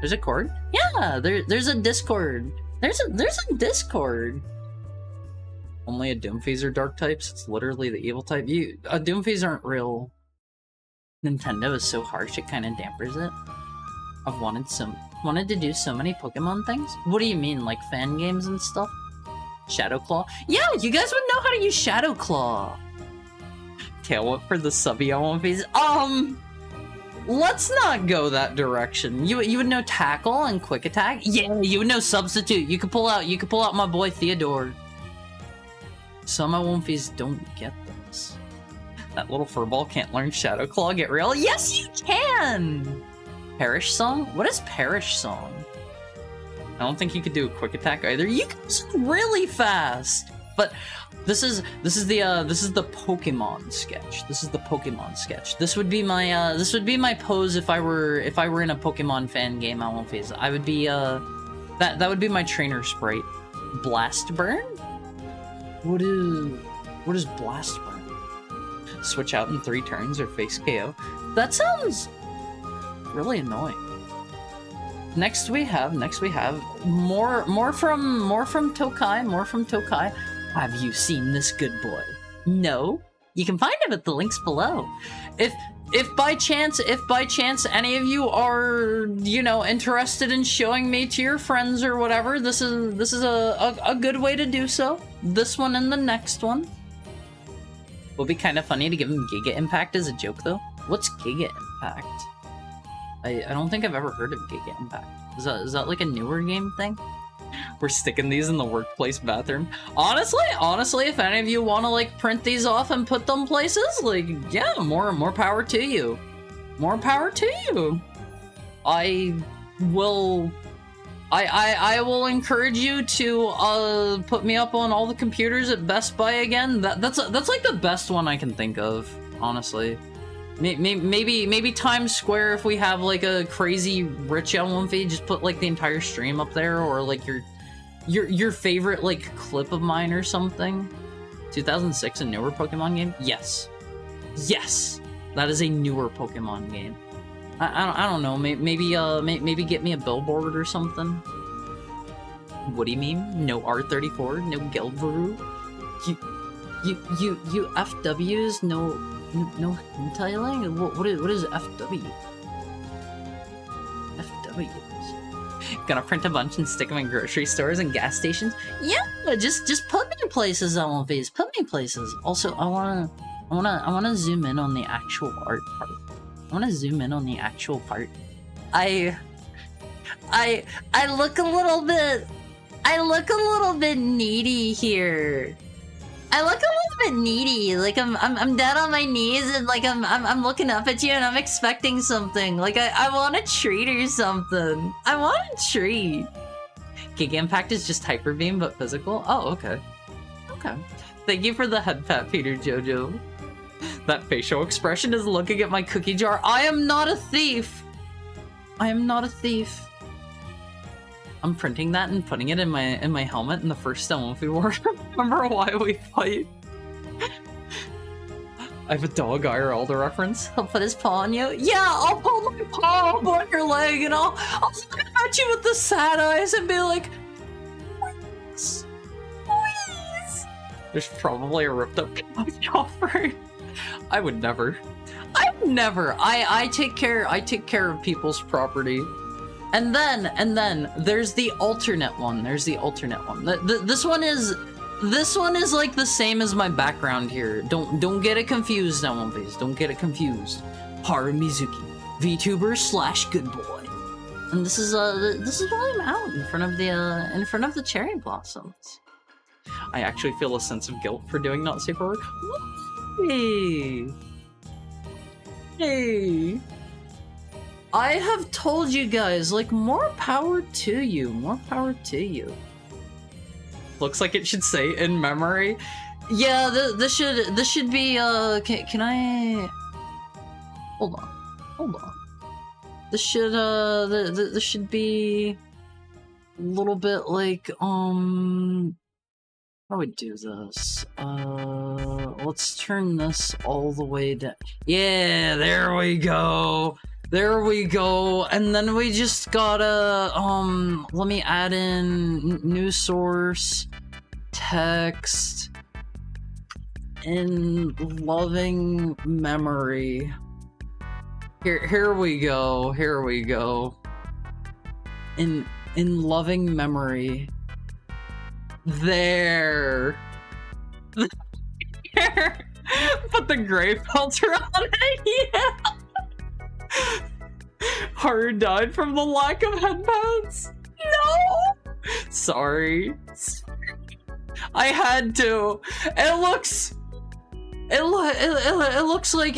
there's a Chord? Yeah, there's a Discord. There's a Discord. Only a Doomphase are dark types? It's literally the evil type? Doomphase aren't real. Nintendo is so harsh, it kinda dampers it. I've wanted to do so many Pokemon things. What do you mean, like fan games and stuff? Shadow Claw? Yeah, you guys would know how to use Shadow Claw. Tail Whip for the Subio phase. Let's not go that direction. You would know Tackle and Quick Attack. Yeah, you would know Substitute. You could pull out my boy Theodore. Some Wonfies don't get this. That little furball can't learn Shadow Claw. Get real? Yes, you can. Perish Song? What is Perish Song? I don't think you could do a Quick Attack either. You can just really fast. But this is the Pokemon sketch. This is the Pokemon sketch. This would be my pose if I were in a Pokemon fan game. I won't phase. I would be that would be my trainer sprite. Blast Burn? What is Blast Burn? Switch out in 3 turns or face KO. That sounds really annoying. Next we have more from Tokai. Have you seen this good boy? No? You can find him at the links below. If by chance any of you are, you know, interested in showing me to your friends or whatever, this is a good way to do so. This one and the next one. Would be kind of funny to give him Giga Impact as a joke though. What's Giga Impact? I don't think I've ever heard of Giga Impact. Is that like a newer game thing? We're sticking these in the workplace bathroom. Honestly, if any of you want to like print these off and put them places, like, yeah, more power to you. More power to you. I will encourage you to put me up on all the computers at Best Buy again. That's like the best one I can think of, honestly. Maybe Times Square if we have like a crazy rich L1 feed, just put like the entire stream up there, or like your favorite like clip of mine or something. 2006, a newer Pokemon game? Yes, that is a newer Pokemon game. I don't know. Maybe get me a billboard or something. What do you mean? No R34? No Gelvaru? You FWs? No entitling? What is FW? FWs. Gonna print a bunch and stick them in grocery stores and gas stations? Yeah, just put me in places, LMVs. Put me in places. Also, I wanna zoom in on the actual art part. I wanna zoom in on the actual part. I look a little bit needy here. I look a little bit needy, like I'm down on my knees and like I'm looking up at you and I'm expecting something. Like I want a treat or something. I want a treat. Giga Impact is just Hyper Beam but physical. Oh, okay. Okay. Thank you for the head pat, Peter Jojo. That facial expression is looking at my cookie jar. I am not a thief. I am not a thief. I'm printing that and putting it in my helmet in the first stone if we were. Remember Why We Fight? I have a dog IRL to reference. He'll put his paw on you. Yeah, I'll pull my paw up on your leg and I'll look at you with the sad eyes and be like, please, please. There's probably a ripped up offer. I would never. I take care of people's property. And then there's the alternate one. This one is like the same as my background here. Don't get it confused, no please. Don't get it confused. Haru Mizuki, VTuber / good boy. And this is why I'm out in front of the cherry blossoms. I actually feel a sense of guilt for doing not safe for work. Hey. I have told you guys, like, more power to you. More power to you. Looks like it should say in memory. Yeah, this should be, can I... Hold on. This should be a little bit like, How do we do this? Let's turn this all the way down. Yeah, there we go. There we go. And then we just gotta, let me add in new source, text, in loving memory. Here we go. Here we go. In loving memory. There. Put the gray filter on it. Yeah. Haru died from the lack of headbands. No. Sorry. I had to. It looks like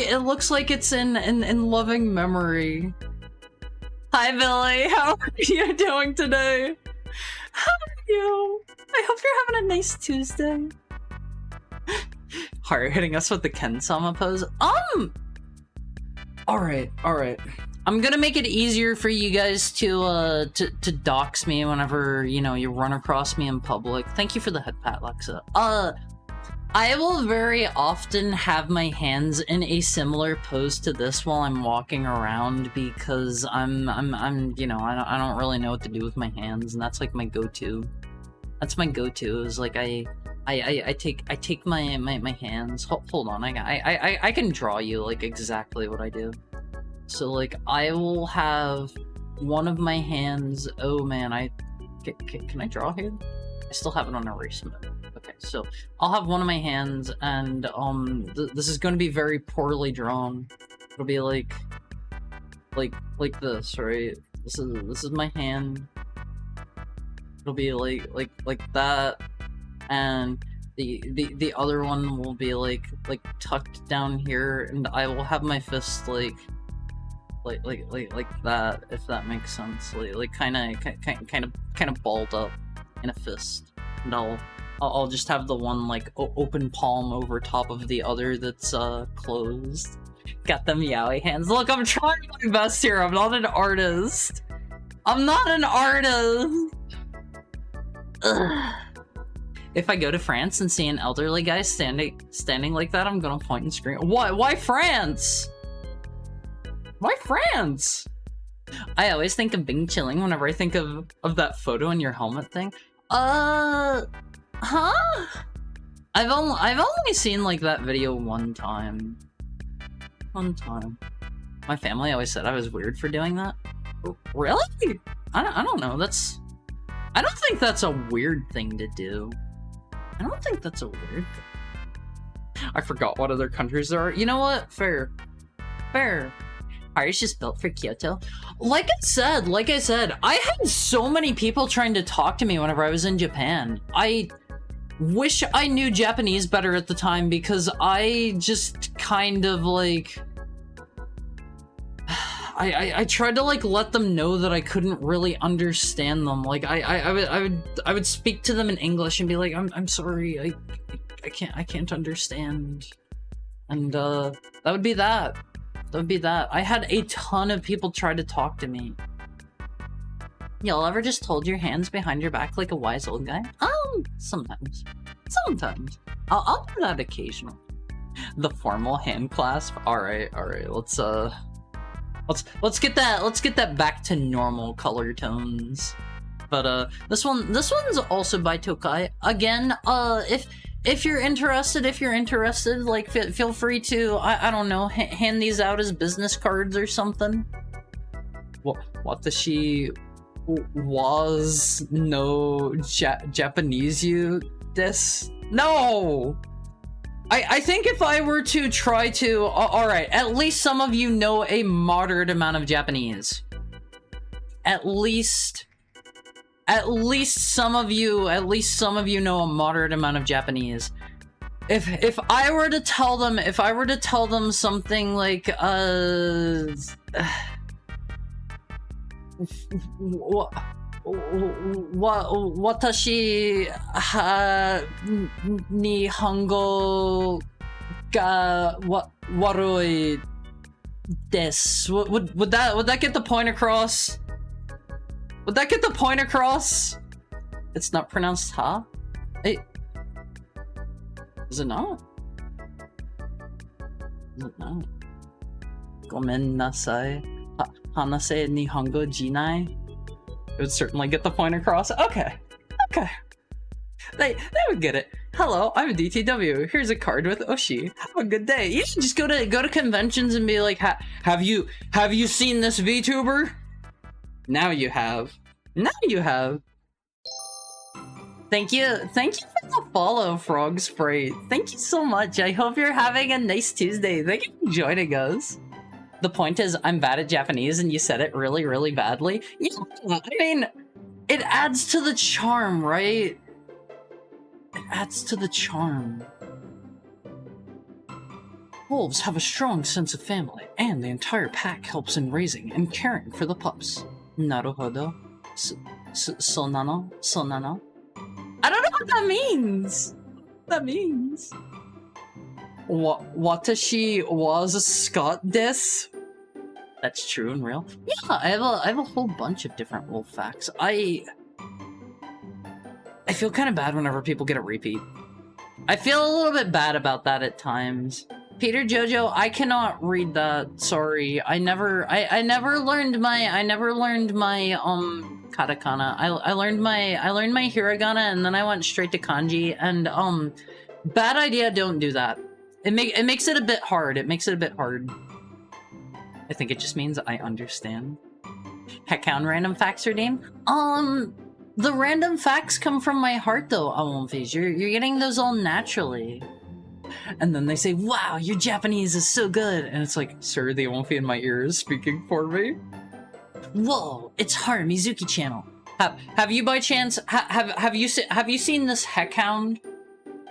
it's in loving memory. Hi Billy, how are you doing today? How are you? I hope you're having a nice Tuesday. Haru hitting us with the Ken-sama pose. Alright. I'm gonna make it easier for you guys to dox me whenever, you run across me in public. Thank you for the head pat, Lexa. I will very often have my hands in a similar pose to this while I'm walking around because I don't really know what to do with my hands, and that's like my go-to. That's my go-to. Is like I take my hands. Hold on, I can draw you like exactly what I do. So like I will have one of my hands. Oh man, can I draw here? I still have it on erase mode. Okay, so I'll have one of my hands, and this is going to be very poorly drawn. It'll be like this, right? This is my hand. It'll be like that, and the other one will be like tucked down here, and I will have my fist like that, if that makes sense. Like kind of balled up in a fist, and I'll just have the one like open palm over top of the other that's closed. Got them yaoi hands. Look, I'm trying my best here. I'm not an artist. I'm not an artist. Ugh. If I go to France and see an elderly guy standing like that, I'm gonna point and scream. Why France? Why France? I always think of Bing chilling whenever I think of that photo in your helmet thing. Huh? I've only seen like that video one time. My family always said I was weird for doing that. Really? I don't know. I don't think that's a weird thing to do. I don't think that's a weird thing. I forgot what other countries there are. You know what? Fair. Haru's just built for Kyoto. Like I said, I had so many people trying to talk to me whenever I was in Japan. I wish I knew Japanese better at the time, because I just kind of like... I tried to like let them know that I couldn't really understand them. Like I would speak to them in English and be like, I'm sorry, I can't understand. And that would be that. I had a ton of people try to talk to me. Y'all ever just hold your hands behind your back like a wise old guy? Sometimes. I'll do that occasionally. The formal hand clasp. All right. Let's get that back to normal color tones. But this one's also by Tokai. Again, if you're interested, like feel free to I don't know, hand these out as business cards or something. What does she was no Japanese you this? No. I think if I were to try to... Alright, at least some of you know a moderate amount of Japanese. At least some of you know a moderate amount of Japanese. If I were to tell them something like, Watashi Nihongo ga warui desu. Would that get the point across? Would that get the point across? It's not pronounced ha? Is it not? Is it not? Gomen nasai. Hanase Nihongo Jinai. It would certainly get the point across. Okay. Okay. They would get it. Hello, I'm DTW. Here's a card with Oshi. Have a good day. You should just go to conventions and be like, have you seen this VTuber? Now you have. Now you have. Thank you for the follow, Frog Sprite. Thank you so much. I hope you're having a nice Tuesday. Thank you for joining us. The point is, I'm bad at Japanese and you said it really, really badly. Yeah, I mean, it adds to the charm, right? It adds to the charm. Wolves have a strong sense of family, and the entire pack helps in raising and caring for the pups. Naruhodo. Sonano? Sonano? I don't know what that means. What that means. Watashi was a Scott des? That's true and real. Yeah, I have a whole bunch of different wolf facts. I feel kind of bad whenever people get a repeat. I feel a little bit bad about that at times. Peter Jojo, I cannot read that. Sorry. I never learned my katakana. I learned my hiragana and then I went straight to kanji, and bad idea, don't do that. It makes it a bit hard. It makes it a bit hard. I think it just means I understand. Heckhound random facts are name? The random facts come from my heart though, Awonfish. You're getting those all naturally. And then they say, wow, your Japanese is so good. And it's like, sir, the Awonfi in my ear is speaking for me. Whoa, it's Haru Mizuki channel. Have you by chance, have you seen this Heckhound?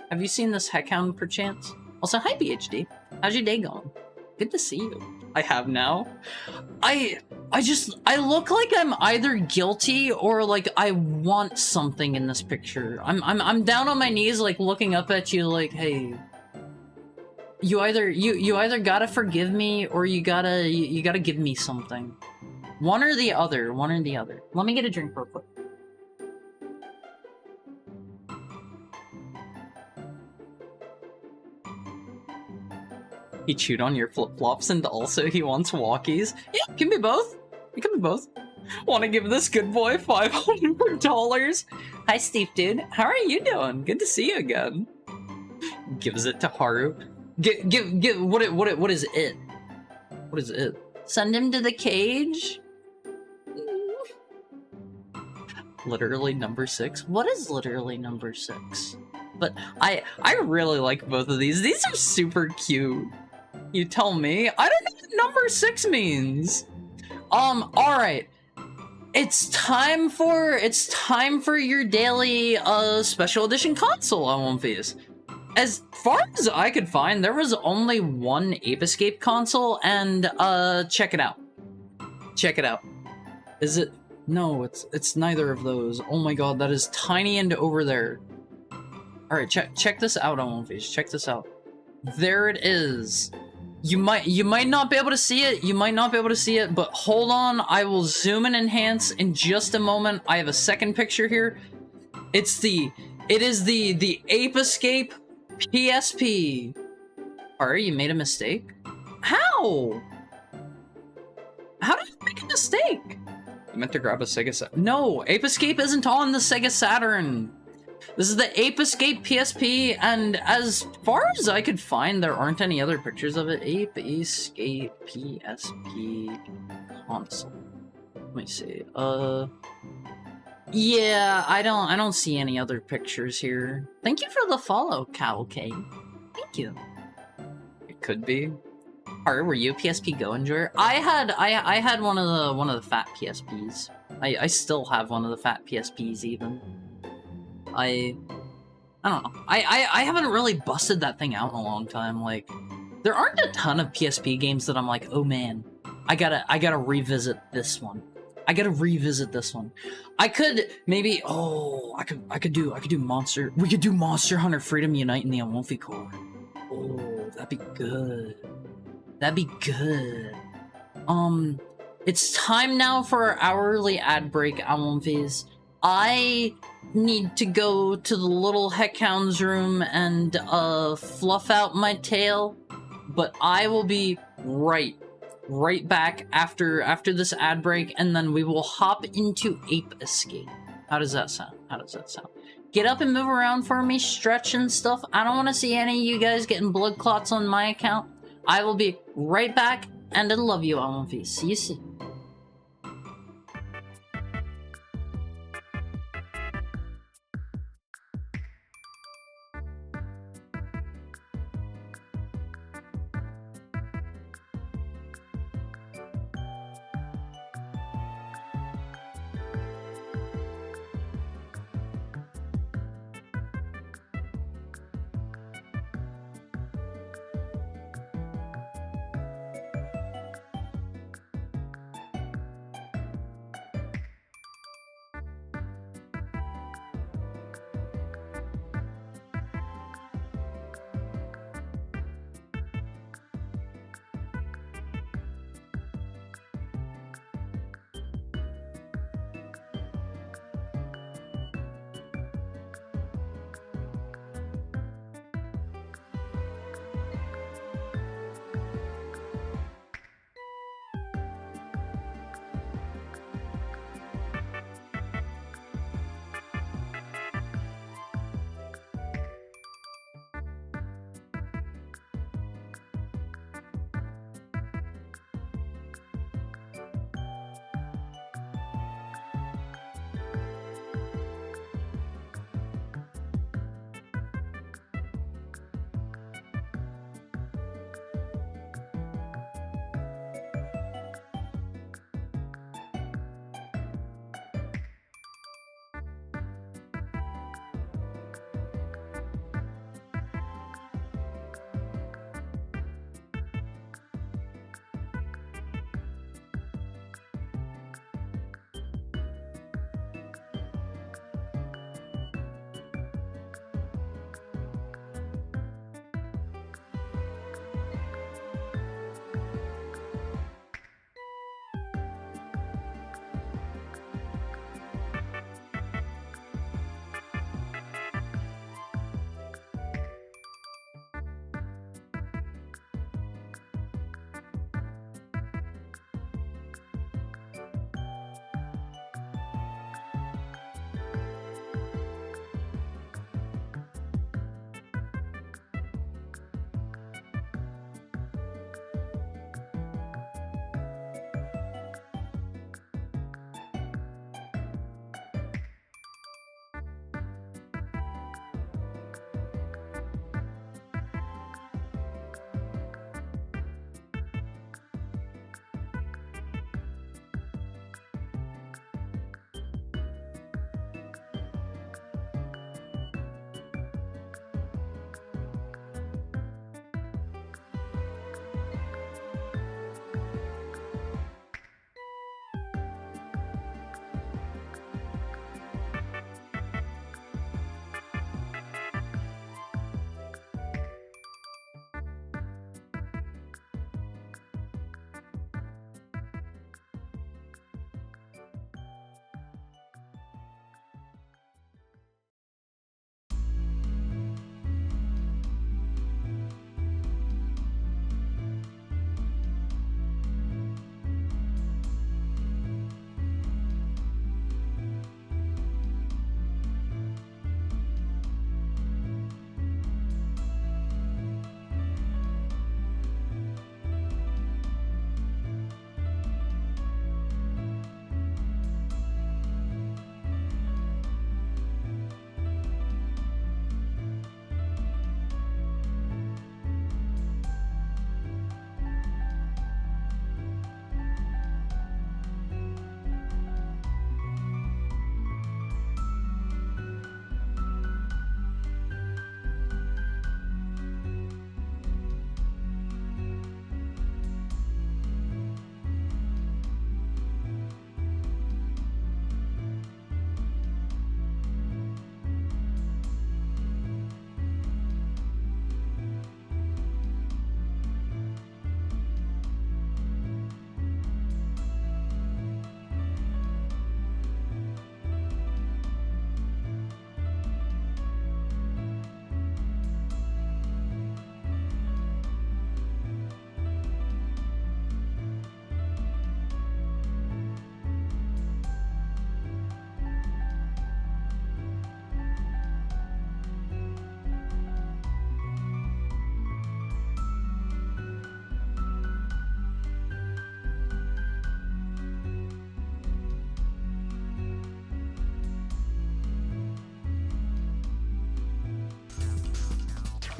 Have you seen this Heckhound perchance? Also, hi BHD. How's your day going? Good to see you. I have now. I look like I'm either guilty or like I want something in this picture. I'm down on my knees, like looking up at you, like, hey, you either gotta forgive me or you gotta give me something. One or the other. One or the other. Let me get a drink real quick. He chewed on your flip-flops and also he wants walkies. Yeah, it can be both. It can be both. Want to give this good boy $500? Hi, Steve dude. How are you doing? Good to see you again. Gives it to Haru. What is it? What is it? Send him to the cage? Literally number 6? What is literally number 6? But I really like both of these. These are super cute. You tell me. I don't know what number 6 means. Alright. It's time for your daily special edition console, Awonfies. As far as I could find, there was only one Ape Escape console, and check it out. Check it out. Is it? No, it's neither of those. Oh my god, that is tiny and over there. Alright, check this out, Awonfies. Check this out. There it is. You might not be able to see it. You might not be able to see it, but hold on. I will zoom and enhance in just a moment. I have a second picture here. It is the Ape Escape PSP. Alright, you made a mistake? How? How did you make a mistake? You meant to grab a Sega Saturn. No, Ape Escape isn't on the Sega Saturn. This is the Ape Escape PSP, and as far as I could find, there aren't any other pictures of it. Ape Escape PSP console. Let me see. Yeah, I don't see any other pictures here. Thank you for the follow, Cow K. Thank you. It could be. Or were you a PSP Go enjoyer? I had one of the fat PSPs. I still have one of the fat PSPs even. I don't know. I haven't really busted that thing out in a long time. Like, there aren't a ton of PSP games that I'm like, oh man, I gotta revisit this one. I gotta revisit this one. I could maybe, I could do Monster. We could do Monster Hunter Freedom Unite in the Awonfi Core. Oh, that'd be good. That'd be good. It's time now for our hourly ad break, Awonfis. I need to go to the little heckhound's room and fluff out my tail, but I will be right back after this ad break, and then we will hop into Ape Escape. How does that sound? How does that sound? Get up and move around for me, stretch and stuff. I don't want to see any of you guys getting blood clots on my account. I will be right back, and I love you all. See you soon.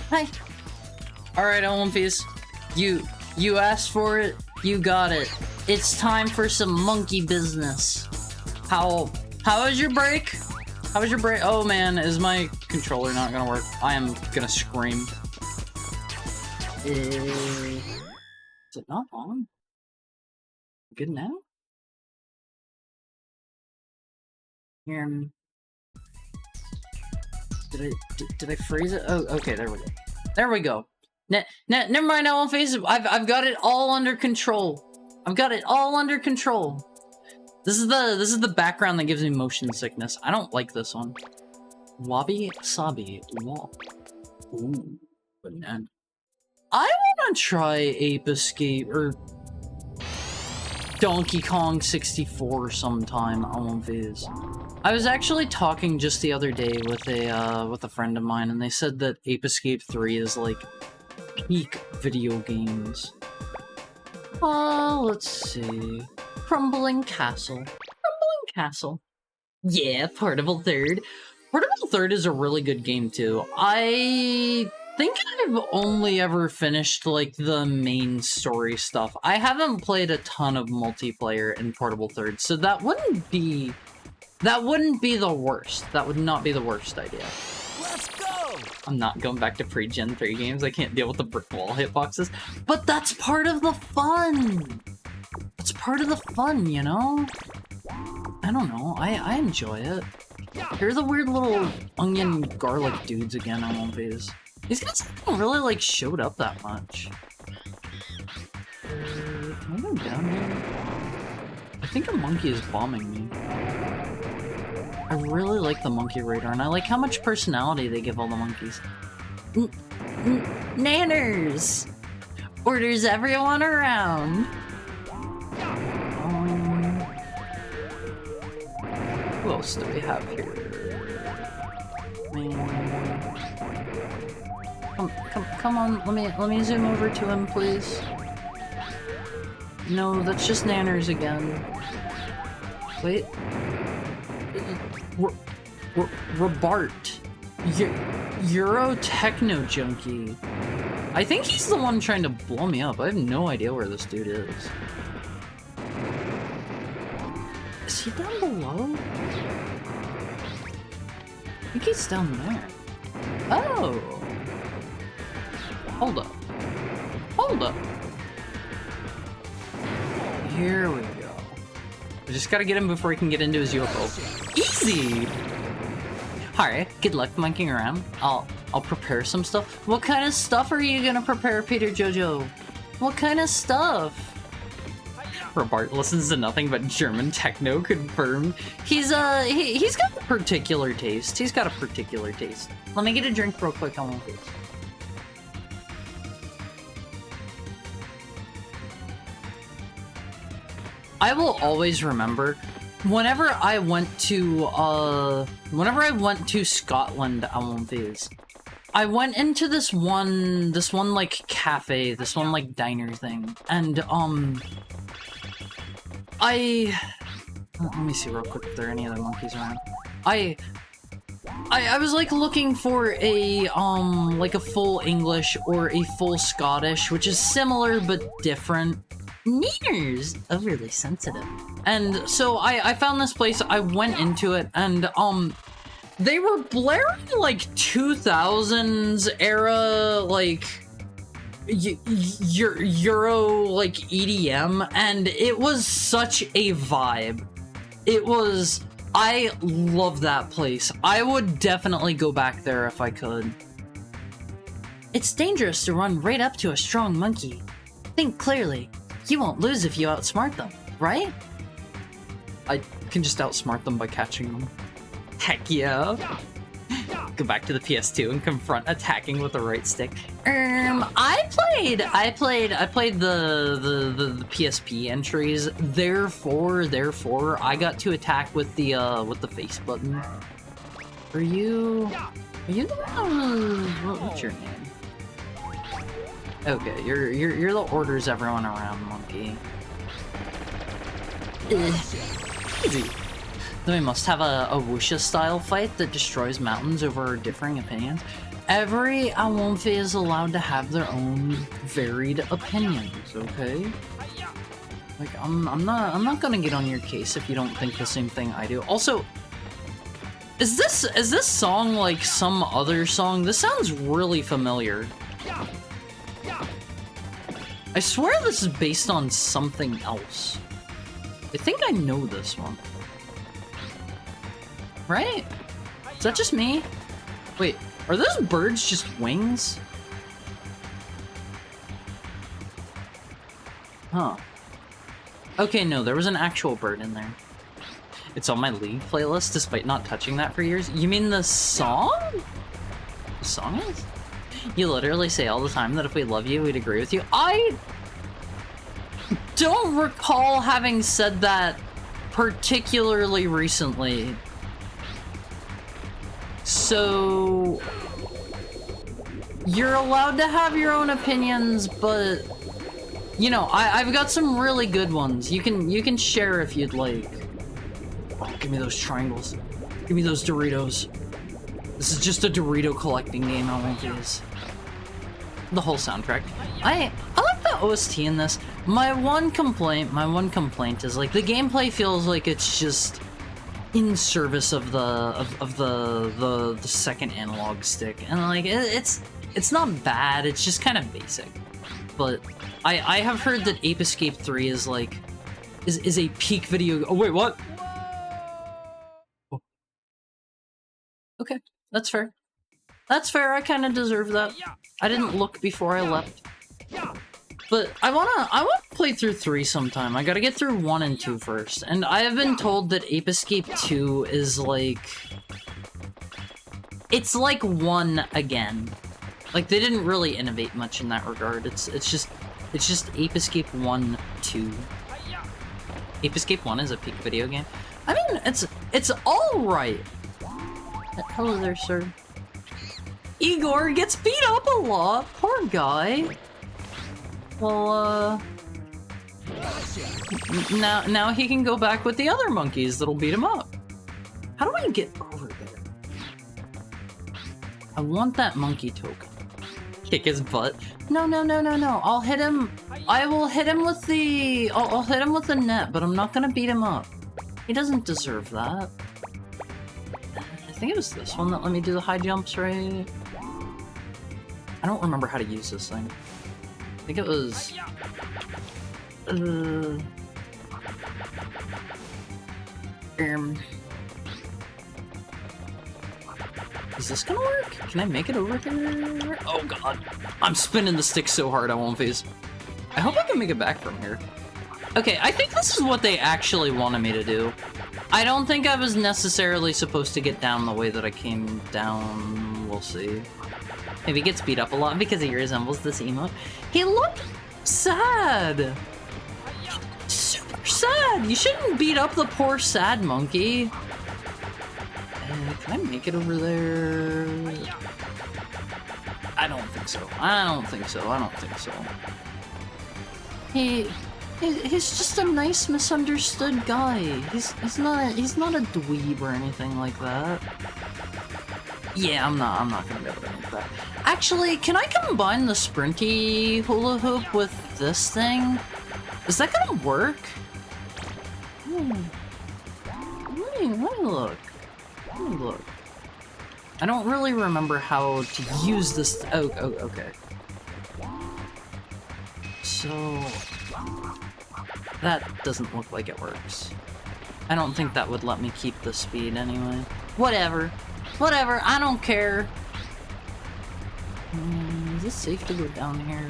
Hi. Alright, Olympies. You asked for it, you got it. It's time for some monkey business. How was your break? How was your break? Oh man, is my controller not gonna work? I am gonna scream. Is it not on? Good now? Here. Did I freeze it? Oh, okay, there we go. There we go. Never mind, I won't face it. I've got it all under control. I've got it all under control. This is the background that gives me motion sickness. I don't like this one. Wabi Sabi Wall. Ooh, banana. I wanna try Ape Escape or Donkey Kong 64 sometime on Viz. I was actually talking just the other day with a friend of mine, and they said that Ape Escape 3 is like peak video games. Let's see. Crumbling Castle. Crumbling Castle. Yeah, Portable Third. Portable Third is a really good game too. I think I've only ever finished like the main story stuff. I haven't played a ton of multiplayer in Portable Third, so that wouldn't be the worst. That would not be the worst idea. Let's go! I'm not going back to pre-Gen 3 games. I can't deal with the brick wall hitboxes. But that's part of the fun! It's part of the fun, you know? I don't know. I enjoy it. Here's the weird little onion garlic dudes again on One Piece. These guys haven't really, like, showed up that much. Can I go down here? I think a monkey is bombing me. I really like the monkey radar, and I like how much personality they give all the monkeys. Nanners! Orders everyone around. Who else do we have here? Come on, let me zoom over to him, please. No, that's just Nanners again. Wait. Rabart. Euro Techno Junkie. I think he's the one trying to blow me up. I have no idea where this dude is. Is he down below? I think he's down there. Oh! Hold up. Hold up. Here we go. I just gotta get him before he can get into his UFO. Easy! Alright, good luck monkeying around. I'll prepare some stuff. What kind of stuff are you gonna prepare, Peter Jojo? What kind of stuff? Robart listens to nothing but German techno, confirmed. He's got a particular taste. He's got a particular taste. Let me get a drink real quick on one please. I will always remember whenever I went to Scotland on Viz, I went into this one like cafe, this one like diner thing, and let me see real quick if there are any other monkeys around. I was like looking for a like a full English or a full Scottish, which is similar but different. Neaters, overly sensitive. And so I found this place, I went into it, and they were blaring like 2000s era like Euro like EDM, and it was such a vibe. I love that place. I would definitely go back there if I could. It's dangerous to run right up to a strong monkey. Think clearly. You won't lose if you outsmart them, right? I can just outsmart them by catching them. Heck yeah. Go back to the PS2 and confront attacking with the right stick. I played the PSP entries. Therefore, I got to attack with the face button. Are you the one? What's your name? Okay, you're the orders everyone around monkey. Easy. Then we must have a wuxia style fight that destroys mountains over differing opinions. every Awonfe is allowed to have their own varied opinions, okay? Like, I'm not gonna get on your case if you don't think the same thing I do. Also, is this song like some other song? This sounds really familiar. I swear this is based on something else. I think I know this one. Right? Is that just me? Wait, are those birds just wings? Huh. Okay, no, there was an actual bird in there. It's on my League playlist despite not touching that for years. You mean the song? The song is? You literally say all the time that if we love you, we'd agree with you. I don't recall having said that particularly recently. So you're allowed to have your own opinions, but you know, I've got some really good ones. You can share if you'd like. Oh, give me those triangles. Give me those Doritos. This is just a Dorito collecting game, I won't use. The whole soundtrack. I like the OST in this. My one complaint is like the gameplay feels like it's just in service of the second analog stick, and like it's not bad. It's just kind of basic. But I have heard that Ape Escape 3 is like is a peak video. Oh wait, what? Oh. Okay, that's fair. That's fair. I kind of deserve that. I didn't look before I left. But I wanna play through 3 sometime. I gotta get through 1 and 2 first. And I have been told that Ape Escape 2 is like... It's like 1 again. Like, they didn't really innovate much in that regard. It's just Ape Escape 1, 2. Ape Escape 1 is a peak video game. I mean, it's alright. Hello there, sir. Igor gets beat up a lot. Poor guy. Well, now he can go back with the other monkeys that'll beat him up. How do I get over there? I want that monkey token. Kick his butt. No. I'll hit him. I will hit him with the... I'll hit him with the net, but I'm not gonna beat him up. He doesn't deserve that. I think it was this one that let me do the high jumps, right? I don't remember how to use this thing. I think it was... Is this gonna work? Can I make it over here? Oh god. I'm spinning the stick so hard I won't phase. I hope I can make it back from here. Okay, I think this is what they actually wanted me to do. I don't think I was necessarily supposed to get down the way that I came down. We'll see. Maybe he gets beat up a lot because he resembles this emote. He looked sad! Super sad! You shouldn't beat up the poor sad monkey. Can I make it over there? I don't think so. I don't think so. He's just a nice, misunderstood guy. He's not a dweeb or anything like that. Yeah, I'm not gonna be able to make that. Actually, can I combine the sprinty hula hoop with this thing? Is that gonna work? Let me look. I don't really remember how to use this. Oh, okay. So that doesn't look like it works. I don't think that would let me keep the speed anyway. Whatever, I don't care. Is it safe to go down here?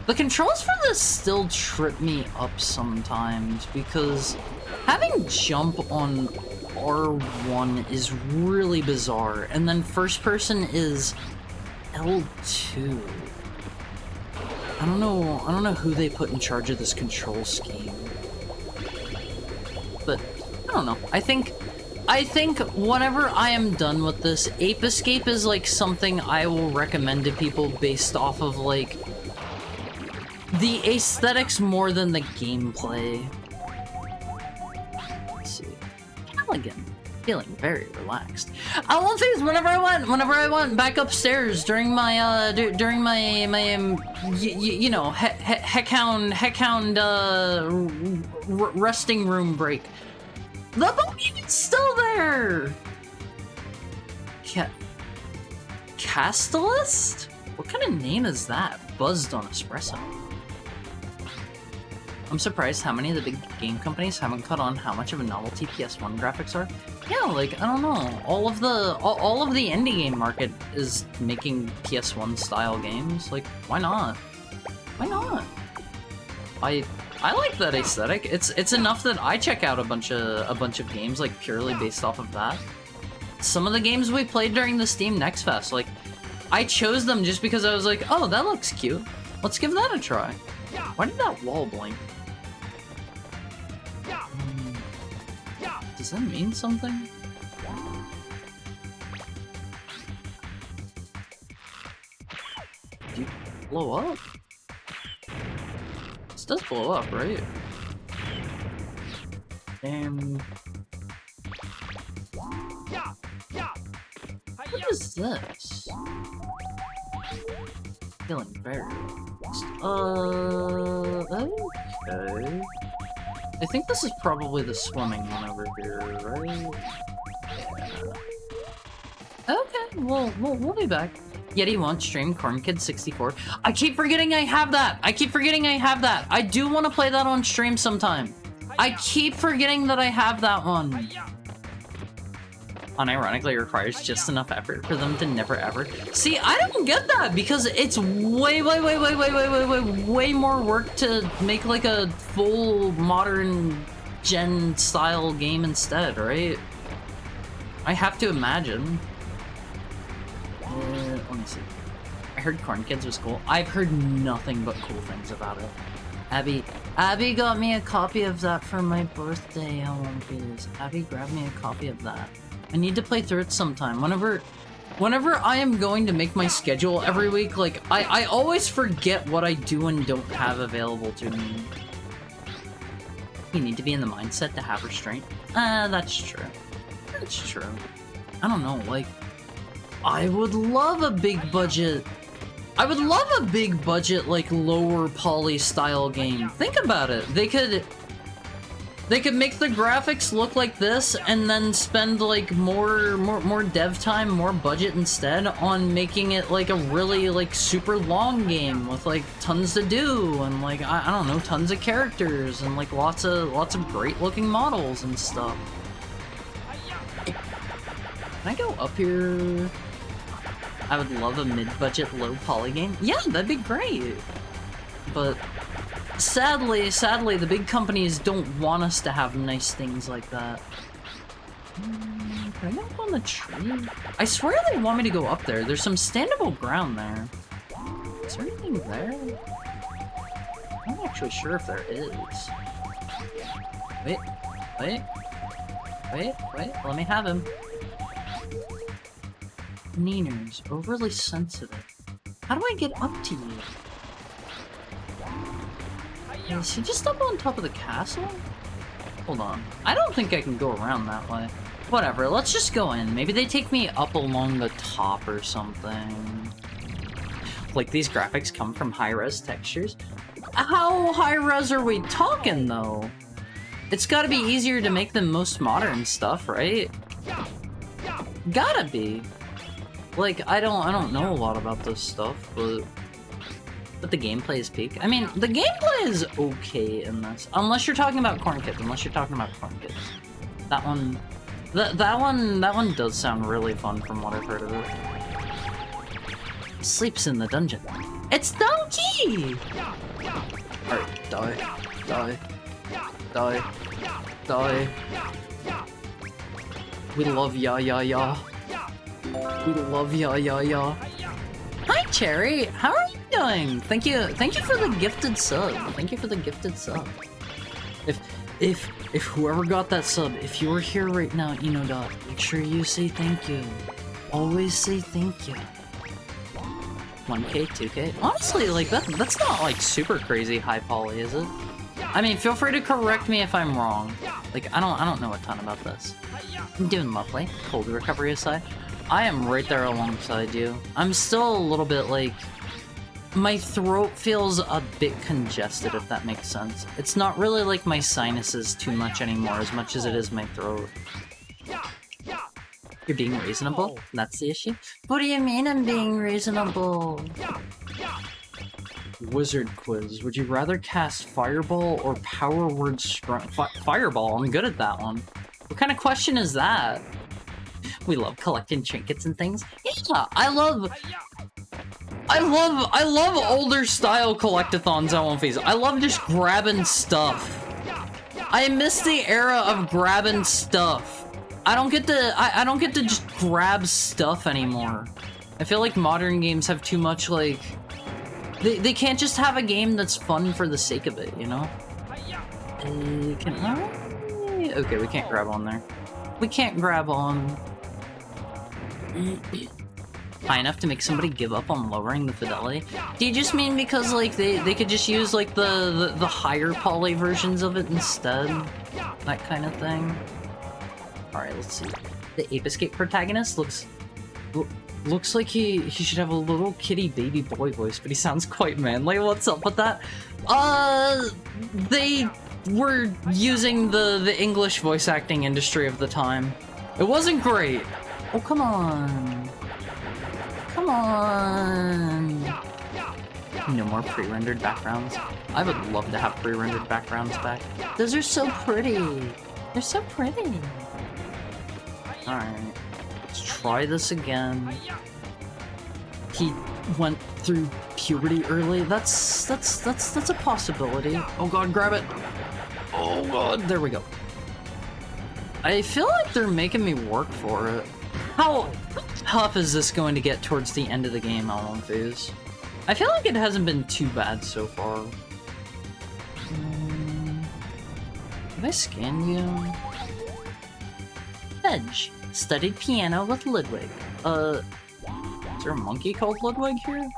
The controls for this still trip me up sometimes because having jump on R1 is really bizarre, and then first person is L2. I don't know who they put in charge of this control scheme. But I don't know. I think whenever I am done with this, Ape Escape is like something I will recommend to people based off of like the aesthetics more than the gameplay. Let's see. Callaghan. Feeling very relaxed. One thing is, whenever I went back upstairs during my you know, heckhound resting room break, the Pokemon's still there. Castalist? What kind of name is that? Buzzed on espresso. I'm surprised how many of the big game companies haven't caught on how much of a novelty PS1 graphics are. Yeah, like, I don't know. All of the indie game market is making PS1 style games. Like, why not? Why not? I like that aesthetic. It's enough that I check out a bunch of games like purely based off of that. Some of the games we played during the Steam Next Fest, like, I chose them just because I was like, oh, that looks cute. Let's give that a try. Why did that wall blink? Does that mean something? Do you blow up? This does blow up, right? Damn. What is this? Feeling very relaxed. Okay. I think this is probably the swimming one over here, right? Yeah. Okay, we'll be back. Yeti won't stream Corn Kid 64. I keep forgetting I have that! I do want to play that on stream sometime. I keep forgetting that I have that one. Unironically requires just enough effort for them to never ever. See, I don't get that because it's way more work to make like a full modern gen style game instead, right? I have to imagine. Let me see. I heard Corn Kids was cool. I've heard nothing but cool things about it. Abby got me a copy of that for my birthday. How long is Abby grabbed me a copy of that. I need to play through it sometime. Whenever I am going to make my schedule every week, like, I always forget what I do and don't have available to me. You need to be in the mindset to have restraint. That's true. That's true. I don't know, like, I would love a big budget, like, lower poly style game. Think about it. They could make the graphics look like this and then spend like more dev time, more budget instead on making it like a really like super long game with like tons to do and like I don't know, tons of characters and like lots of great looking models and stuff. Can I go up here? I would love a mid-budget low poly game. Yeah, that'd be great. But sadly, the big companies don't want us to have nice things like that. Can I go up on the tree? I swear they want me to go up there. There's some standable ground there. Is there anything there? I'm not actually sure if there is. Wait, let me have him. Neeners, overly sensitive. How do I get up to you? Is he just up on top of the castle? Hold on. I don't think I can go around that way. Whatever, let's just go in. Maybe they take me up along the top or something. Like, these graphics come from high-res textures? How high-res are we talking, though? It's gotta be easier to make than most modern stuff, right? Gotta be. Like, I don't know a lot about this stuff, but the gameplay is peak. I mean, the gameplay is okay in this. Unless you're talking about Corn Kids. That one does sound really fun from what I've heard of it. Sleeps in the dungeon. It's Donkey! Alright, die. We love ya. We love ya. Hi, Cherry. How are you doing? Thank you for the gifted sub. If whoever got that sub, if you're here right now, Dot, make sure you say thank you. Always say thank you. 1K, 2K. Honestly, like that's not like super crazy high poly, is it? I mean, feel free to correct me if I'm wrong. Like I don't know a ton about this. I'm doing lovely. Cold recovery aside. I am right there alongside you. I'm still a little bit like... My throat feels a bit congested, if that makes sense. It's not really like my sinuses too much anymore, as much as it is my throat. You're being reasonable? That's the issue? What do you mean I'm being reasonable? Wizard quiz. Would you rather cast Fireball or Power Word Strong? Fireball, I'm good at that one. What kind of question is that? We love collecting trinkets and things. Yeah, I love older style collectathons on One Piece. I love just grabbing stuff. I miss the era of grabbing stuff. I don't get to just grab stuff anymore. I feel like modern games have too much like they can't just have a game that's fun for the sake of it, you know? Okay, we can't grab on there. We can't grab on high enough to make somebody give up on lowering the fidelity. Do you just mean because like they could just use like the higher poly versions of it instead? That kind of thing. Alright, let's see. The Ape Escape protagonist looks like he should have a little kitty baby boy voice, but he sounds quite manly. What's up with that? They were using the English voice acting industry of the time. It wasn't great. Oh, come on. Come on. No more pre-rendered backgrounds. I would love to have pre-rendered backgrounds back. Those are so pretty. They're so pretty. Alright. Let's try this again. He went through puberty early. That's a possibility. Oh god, grab it. Oh god, there we go. I feel like they're making me work for it. How tough is this going to get towards the end of the game on One Phase? I feel like it hasn't been too bad so far. Did I scan you? Edge. Studied piano with Ludwig. Is there a monkey called Ludwig here?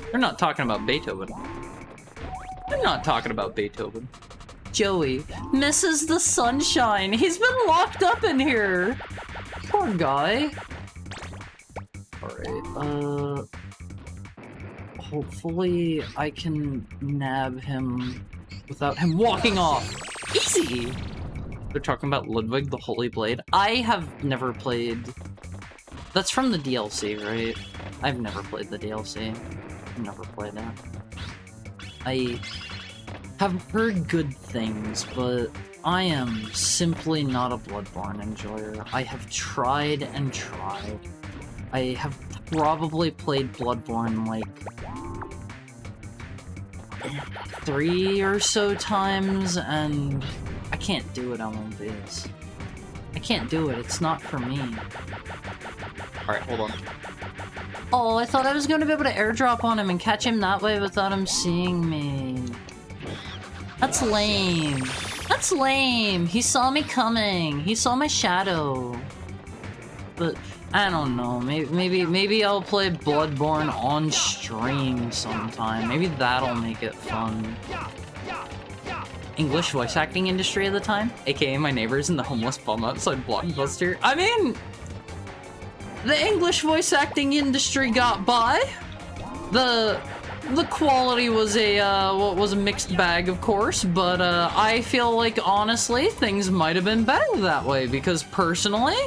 They're not talking about Beethoven. They're not talking about Beethoven. Joey misses the sunshine. He's been locked up in here. Poor guy. Alright, hopefully I can nab him without him walking off. Easy! They're talking about Ludwig the Holy Blade. I have never played... That's from the DLC, right? I've never played the DLC. Never played it. I have heard good things, but I am simply not a Bloodborne enjoyer. I have tried and tried. I have probably played Bloodborne like 3 or so times, and I can't do it on One Piece. I can't do it, it's not for me. Alright, hold on. Oh, I thought I was going to be able to airdrop on him and catch him that way without him seeing me. That's lame. That's lame. He saw me coming. He saw my shadow. But I don't know. Maybe I'll play Bloodborne on stream sometime. Maybe that'll make it fun. English voice acting industry at the time, aka my neighbors and the homeless bum outside Blockbuster. I mean, the English voice acting industry got by. The quality was a mixed bag, of course, but I feel like honestly things might have been better that way, because personally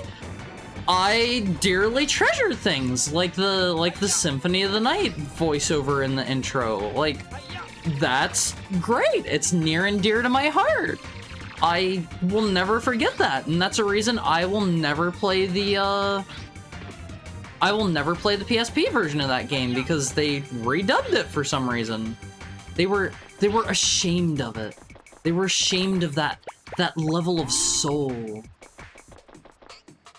I dearly treasure things like the Symphony of the Night voiceover in the intro. Like, that's great. It's near and dear to my heart. I will never forget that, and that's a reason I will never play the PSP version of that game, because they redubbed it for some reason. They were ashamed of it. They were ashamed of that level of soul.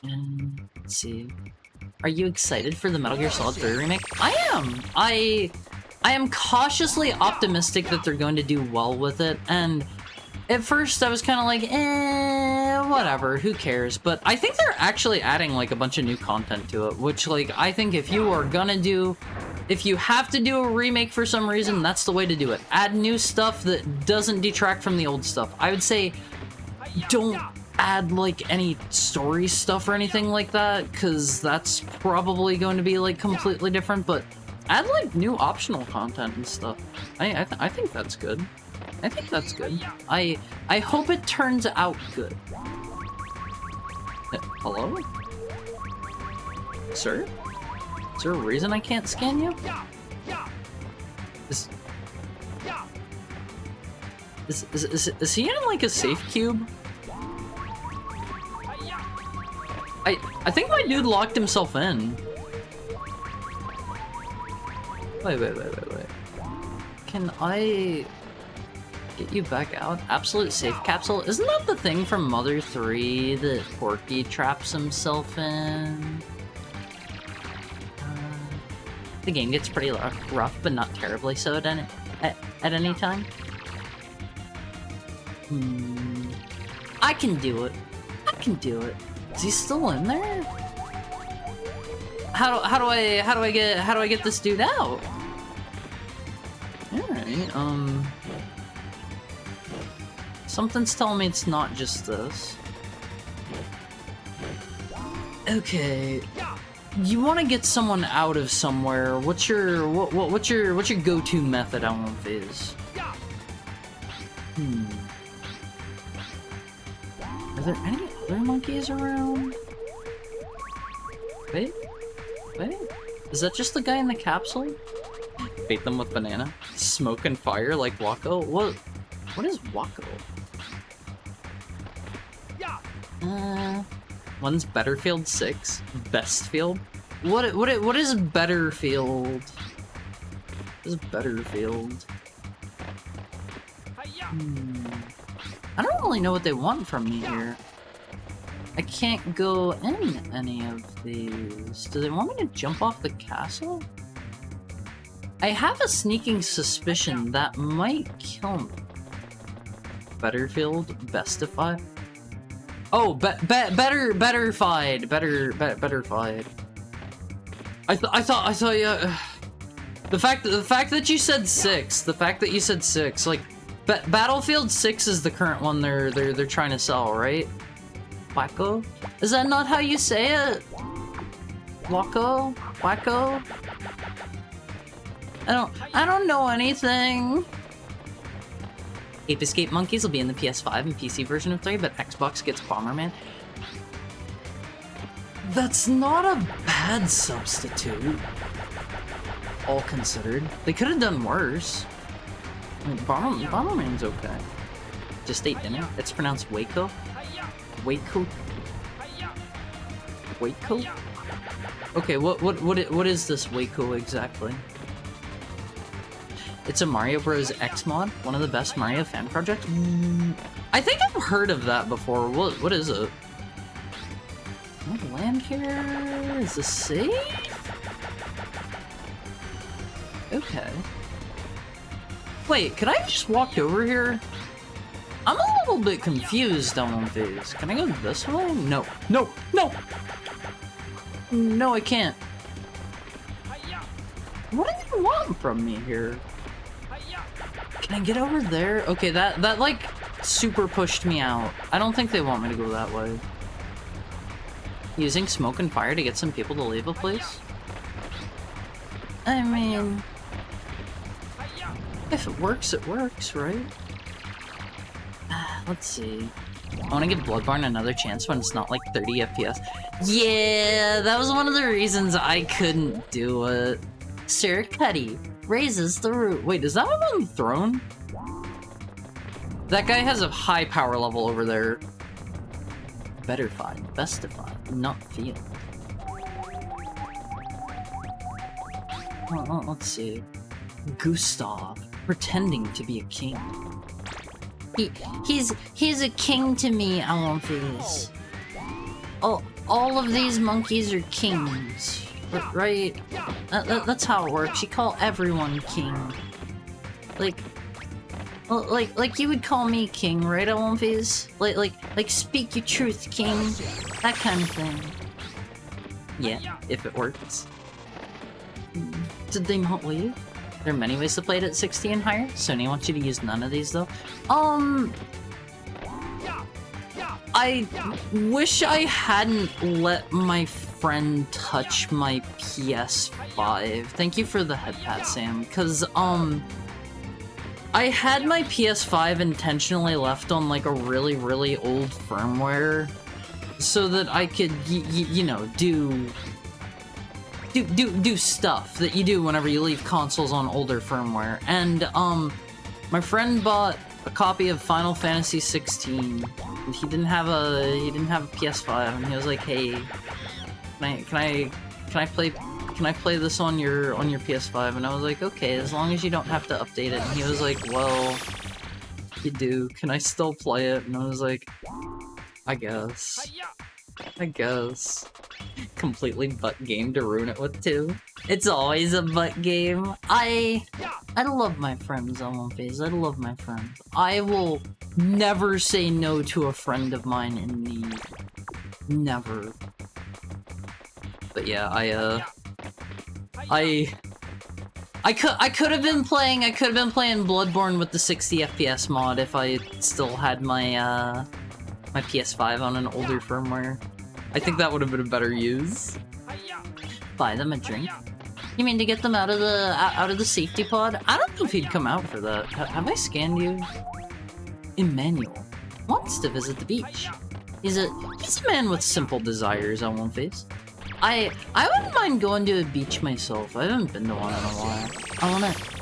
And let's see. Are you excited for the Metal Gear Solid 3 remake? I am. I am cautiously optimistic that they're going to do well with it, and at first I was kind of like, whatever, who cares? But I think they're actually adding like a bunch of new content to it, which, like, I think if you have to do a remake for some reason, that's the way to do it. Add new stuff that doesn't detract from the old stuff. I would say don't add like any story stuff or anything like that, because that's probably going to be like completely different, but add like new optional content and stuff. I think that's good. I think that's good. I hope it turns out good. Hello? Sir? Is there a reason I can't scan you? Is he in like a safe cube? I think my dude locked himself in. Wait. Can I get you back out? Absolute safe capsule? Isn't that the thing from Mother 3 that Porky traps himself in? The game gets pretty rough, but not terribly so at any time. I can do it. I can do it. Is he still in there? How do I get this dude out? Alright, something's telling me it's not just this. Okay. You want to get someone out of somewhere. What's your go-to method on Fizz? Are there any other monkeys around? Wait. Is that just the guy in the capsule? Bait them with banana? Smoke and fire like Wacko? What is Wacko? One's Betterfield 6. Bestfield? What is Betterfield? What is Betterfield? I don't really know what they want from me here. I can't go in any of these. Do they want me to jump off the castle? I have a sneaking suspicion that might kill me. Betterfield? Bestified? Oh, betterfied. Betterfied. I thought, yeah. The fact that you said 6, like, Battlefield 6 is the current one they're trying to sell, right? Wacko? Is that not how you say it? Wacko? Wacko? I don't know anything. Ape Escape Monkeys will be in the PS5 and PC version of 3, but Xbox gets Bomberman. That's not a bad substitute. All considered. They could have done worse. I mean, Bomberman's okay. Just ate dinner. It's pronounced Waco. Waco? Waco? Okay, what is this Waco exactly? It's a Mario Bros. X mod, one of the best Mario fan projects. I think I've heard of that before. What is it? Can I land here? Is this safe? Okay. Wait, could I have just walked over here? I'm a little bit confused on these. Can I go this way? No. No! No! No, I can't. What do you want from me here? Can I get over there? Okay, that like super pushed me out. I don't think they want me to go that way. Using smoke and fire to get some people to leave a place? I mean, if it works, right? Let's see. I want to give Bloodborne another chance when it's not like 30 FPS. Yeah, that was one of the reasons I couldn't do it. Sir Cuddy raises the roof. Wait, is that one on the throne? That guy has a high power level over there. Betterfied, bestified, not feel. Oh, let's see. Gustav, pretending to be a king. He's a king to me, Alonfis. All of these monkeys are kings, right? That's how it works. You call everyone king. Like you would call me king, right, Alonfis? Like speak your truth, king. That kind of thing. Yeah, if it works. Did they not leave? There are many ways to play it at 60 and higher. Sony wants you to use none of these, though. I wish I hadn't let my friend touch my PS5. Thank you for the head pat, Sam, because, I had my PS5 intentionally left on, like, a really, really old firmware so that I could, you know, do stuff that you do whenever you leave consoles on older firmware. And, my friend bought a copy of Final Fantasy 16. He didn't have a PS5, and he was like, "Hey, can I play this on your PS5?" And I was like, "Okay, as long as you don't have to update it." And he was like, "Well, you do. Can I still play it?" And I was like, "I guess. Completely butt game to ruin it with too. It's always a butt game. I love my friends, Phase. I love my friends. I will never say no to a friend of mine in need. Never. But yeah, I could have been playing Bloodborne with the 60 FPS mod if I still had my my PS5 on an older firmware. I think that would have been a better use. Buy them a drink? You mean to get them out of the safety pod? I don't know if he'd come out for that. Have I scanned you? Emmanuel wants to visit the beach. He's a man with simple desires on one face. I wouldn't mind going to a beach myself. I haven't been to one in a while. I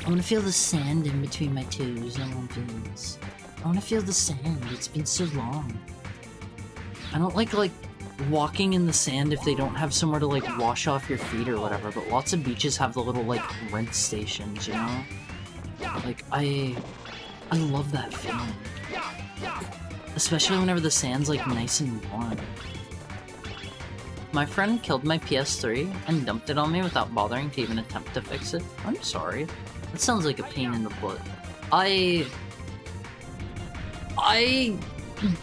wanna feel the sand in between my toes on one face. I wanna feel the sand. It's been so long. I don't like walking in the sand if they don't have somewhere to like wash off your feet or whatever, but lots of beaches have the little like rinse stations, you know? Like I love that feeling. Especially whenever the sand's like nice and warm. My friend killed my PS3 and dumped it on me without bothering to even attempt to fix it. I'm sorry. That sounds like a pain in the butt. I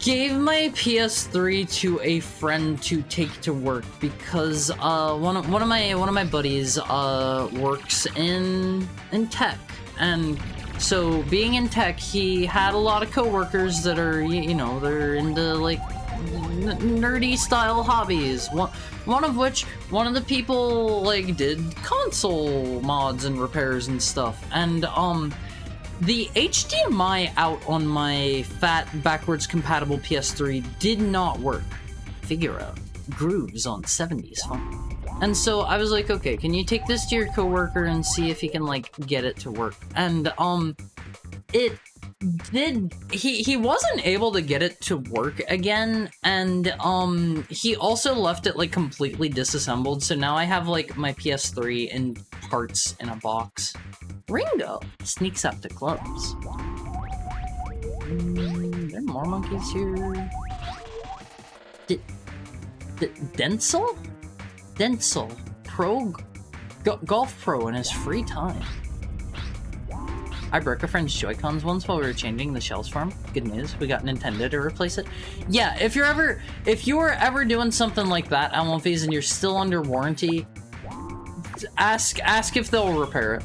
gave my PS3 to a friend to take to work because one of my buddies works in tech, and so being in tech, he had a lot of coworkers that are you know, they're into like nerdy style hobbies. One of which, one of the people like did console mods and repairs and stuff, and the HDMI out on my fat, backwards compatible PS3 did not work. Figure out. Grooves on 70s phone. And so I was like, okay, can you take this to your coworker and see if he can, like, get it to work? And, it did... He wasn't able to get it to work again, and, he also left it, like, completely disassembled, so now I have, like, my PS3 in parts in a box. Ringo sneaks up to clubs. There are more monkeys here. Denzel? Denzel, golf pro in his free time. I broke a friend's Joy-Cons once while we were changing the shells for him. Good news, we got Nintendo to replace it. Yeah, if you were ever doing something like that, Almonfees, and you're still under warranty, ask if they'll repair it.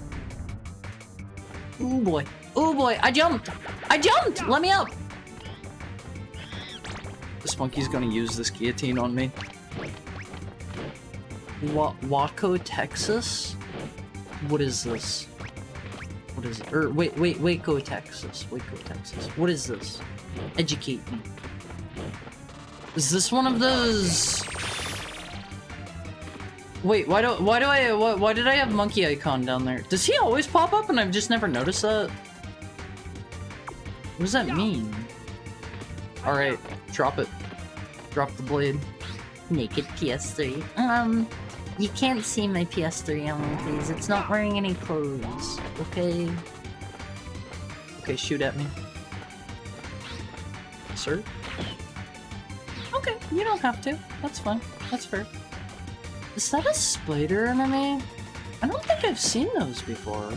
Ooh boy. Ooh boy, I jumped! I jumped! Let me up! This monkey's gonna use this guillotine on me. Waco, Texas? What is this? What is it? Waco, Texas. Waco, Texas. What is this? Educate me. Is this one of those... Wait, why did I have monkey icon down there? Does he always pop up and I've just never noticed that? What does that mean? Alright, drop it. Drop the blade. Naked PS3. You can't see my PS3, Ellen, please. It's not wearing any clothes, okay? Okay, shoot at me. Sir? Okay, you don't have to. That's fine. That's fair. Is that a spider enemy? I don't think I've seen those before.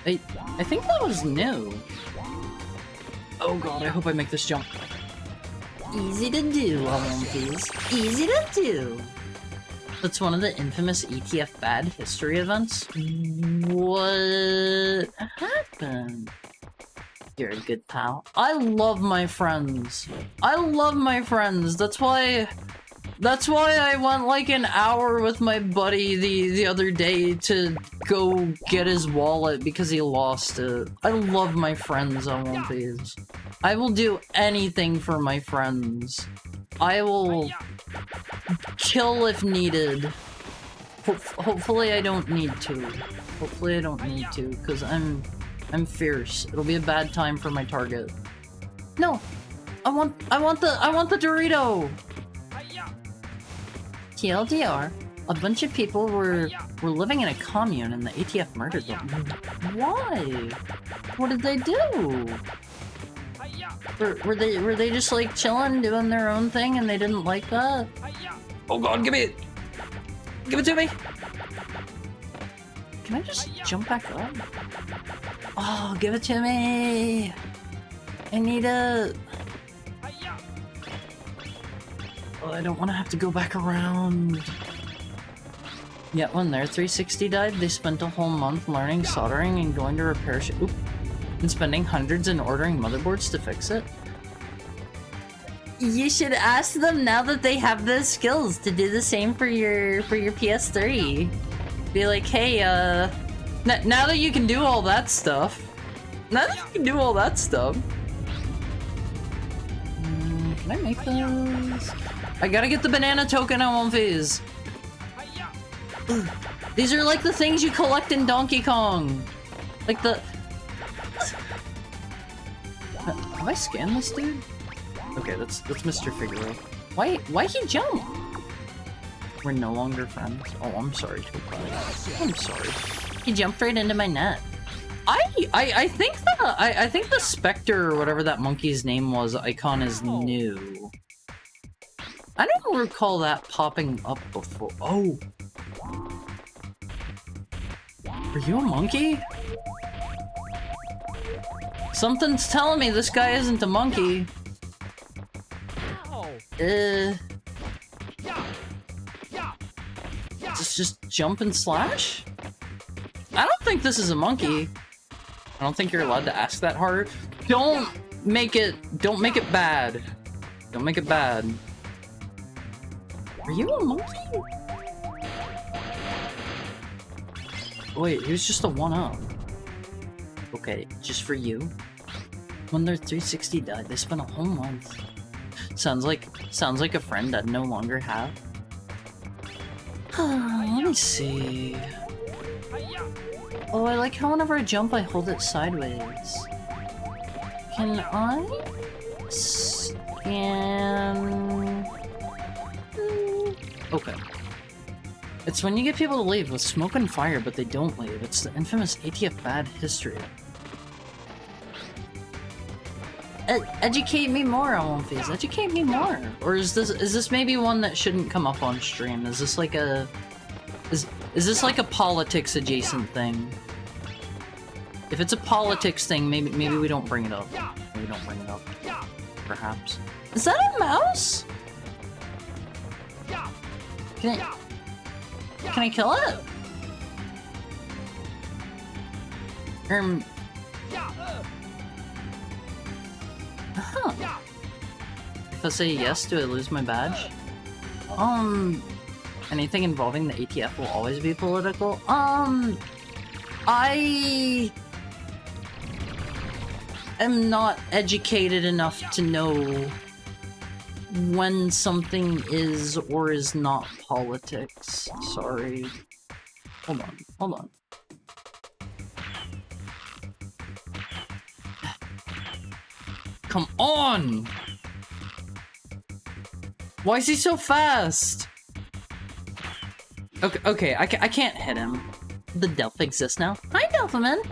I think that was new. Oh god, I hope I make this jump. Easy to do, Olympies. Easy to do. That's one of the infamous ETF bad history events. What happened? You're a good pal. I love my friends. I love my friends. That's why I went like an hour with my buddy the other day to go get his wallet because he lost it. I love my friends on One Piece. I will do anything for my friends. I will kill if needed. Hopefully I don't need to. Hopefully I don't need to, because I'm fierce. It'll be a bad time for my target. No! I want the Dorito! TLDR, a bunch of people were living in a commune and the ATF murdered them. Why? What did they do? Were they just like chilling, doing their own thing and they didn't like that? Oh god, give me it! Give it to me! Can I just jump back up? Oh, give it to me! I need it! Oh, I don't want to have to go back around. Yet when their 360 died, they spent a whole month learning soldering and going to repair oop, and spending hundreds in ordering motherboards to fix it. You should ask them now that they have those skills to do the same for your PS3. Be like, hey, now that you can do all that stuff. Now that you can do all that stuff. Can I make those? I gotta get the banana token on One Piece. These are like the things you collect in Donkey Kong. Like the... Have I scanned this dude? Okay, that's Mr. Figaro. Why he jump? We're no longer friends. Oh, I'm sorry, Tupac. I'm sorry. He jumped right into my net. I think the Spectre or whatever that monkey's name was icon is new. I don't recall that popping up before. Oh. Are you a monkey? Something's telling me this guy isn't a monkey. Just jump and slash? I don't think this is a monkey. I don't think you're allowed to ask that hard. Don't make it bad. Don't make it bad. Are you a monkey? Wait, he was just a 1-up. Okay, just for you. When their 360 died, they spent a whole month. Sounds like a friend I'd no longer have. Let me see. Oh, I like how whenever I jump, I hold it sideways. Can I scan? Okay. It's when you get people to leave with smoke and fire, but they don't leave. It's the infamous ATF bad history. Educate me more on One Piece. Educate me more. Or is this maybe one that shouldn't come up on stream? Is this like a is this like a politics adjacent thing? If it's a politics thing, maybe we don't bring it up. Maybe we don't bring it up. Perhaps. Is that a mouse? Can I kill it? Huh. If I say yes, do I lose my badge? Anything involving the ATF will always be political? I am not educated enough to know when something is or is not politics. Sorry. Hold on. Come on! Why is he so fast? Okay, I can't hit him. The Delph exists now. Hi, Delphaman!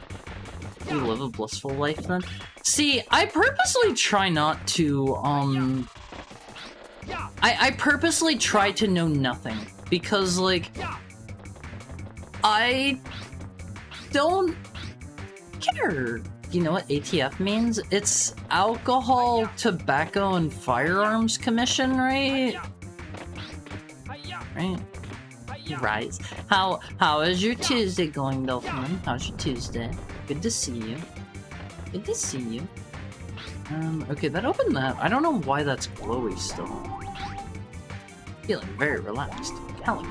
You live a blissful life, then? See, I purposely try not to, I purposely try to know nothing. Because, like, I don't care. You know what ATF means? It's Alcohol, Tobacco, and Firearms Commission, right? Right? Right. How is your Tuesday going, Dolphin? How's your Tuesday? Good to see you. Good to see you. Okay, that opened that. I don't know why that's glowy still. Feeling very relaxed. Cali.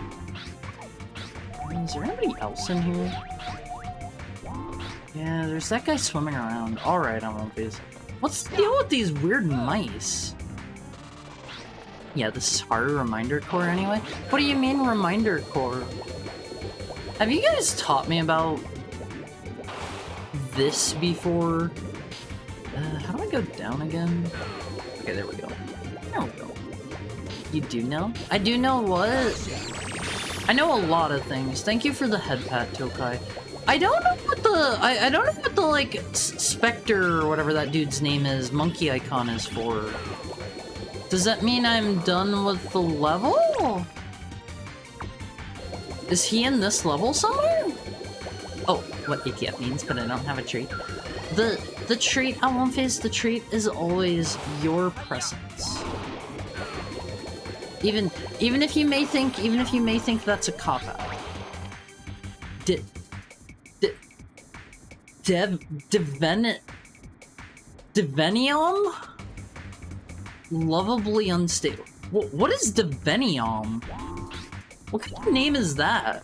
Is there anybody else in here? Yeah, there's that guy swimming around. Alright, I'm on these. What's the deal with these weird mice? Yeah, this is harder reminder core anyway. What do you mean reminder core? Have you guys taught me about this before? How do I go down again? Okay, there we go. There we go. You do know? I do know what? I know a lot of things. Thank you for the head pat, Tokai. I don't know what the I don't know what the like Spectre or whatever that dude's name is, monkey icon is for. Does that mean I'm done with the level? Is he in this level somewhere? Oh, what ATF means, but I don't have a trait. The trait on one phase, the trait is always your presence. Even if you may think that's a cop out. Devenium? Lovably unstable. What is Devenium? What kind of name is that?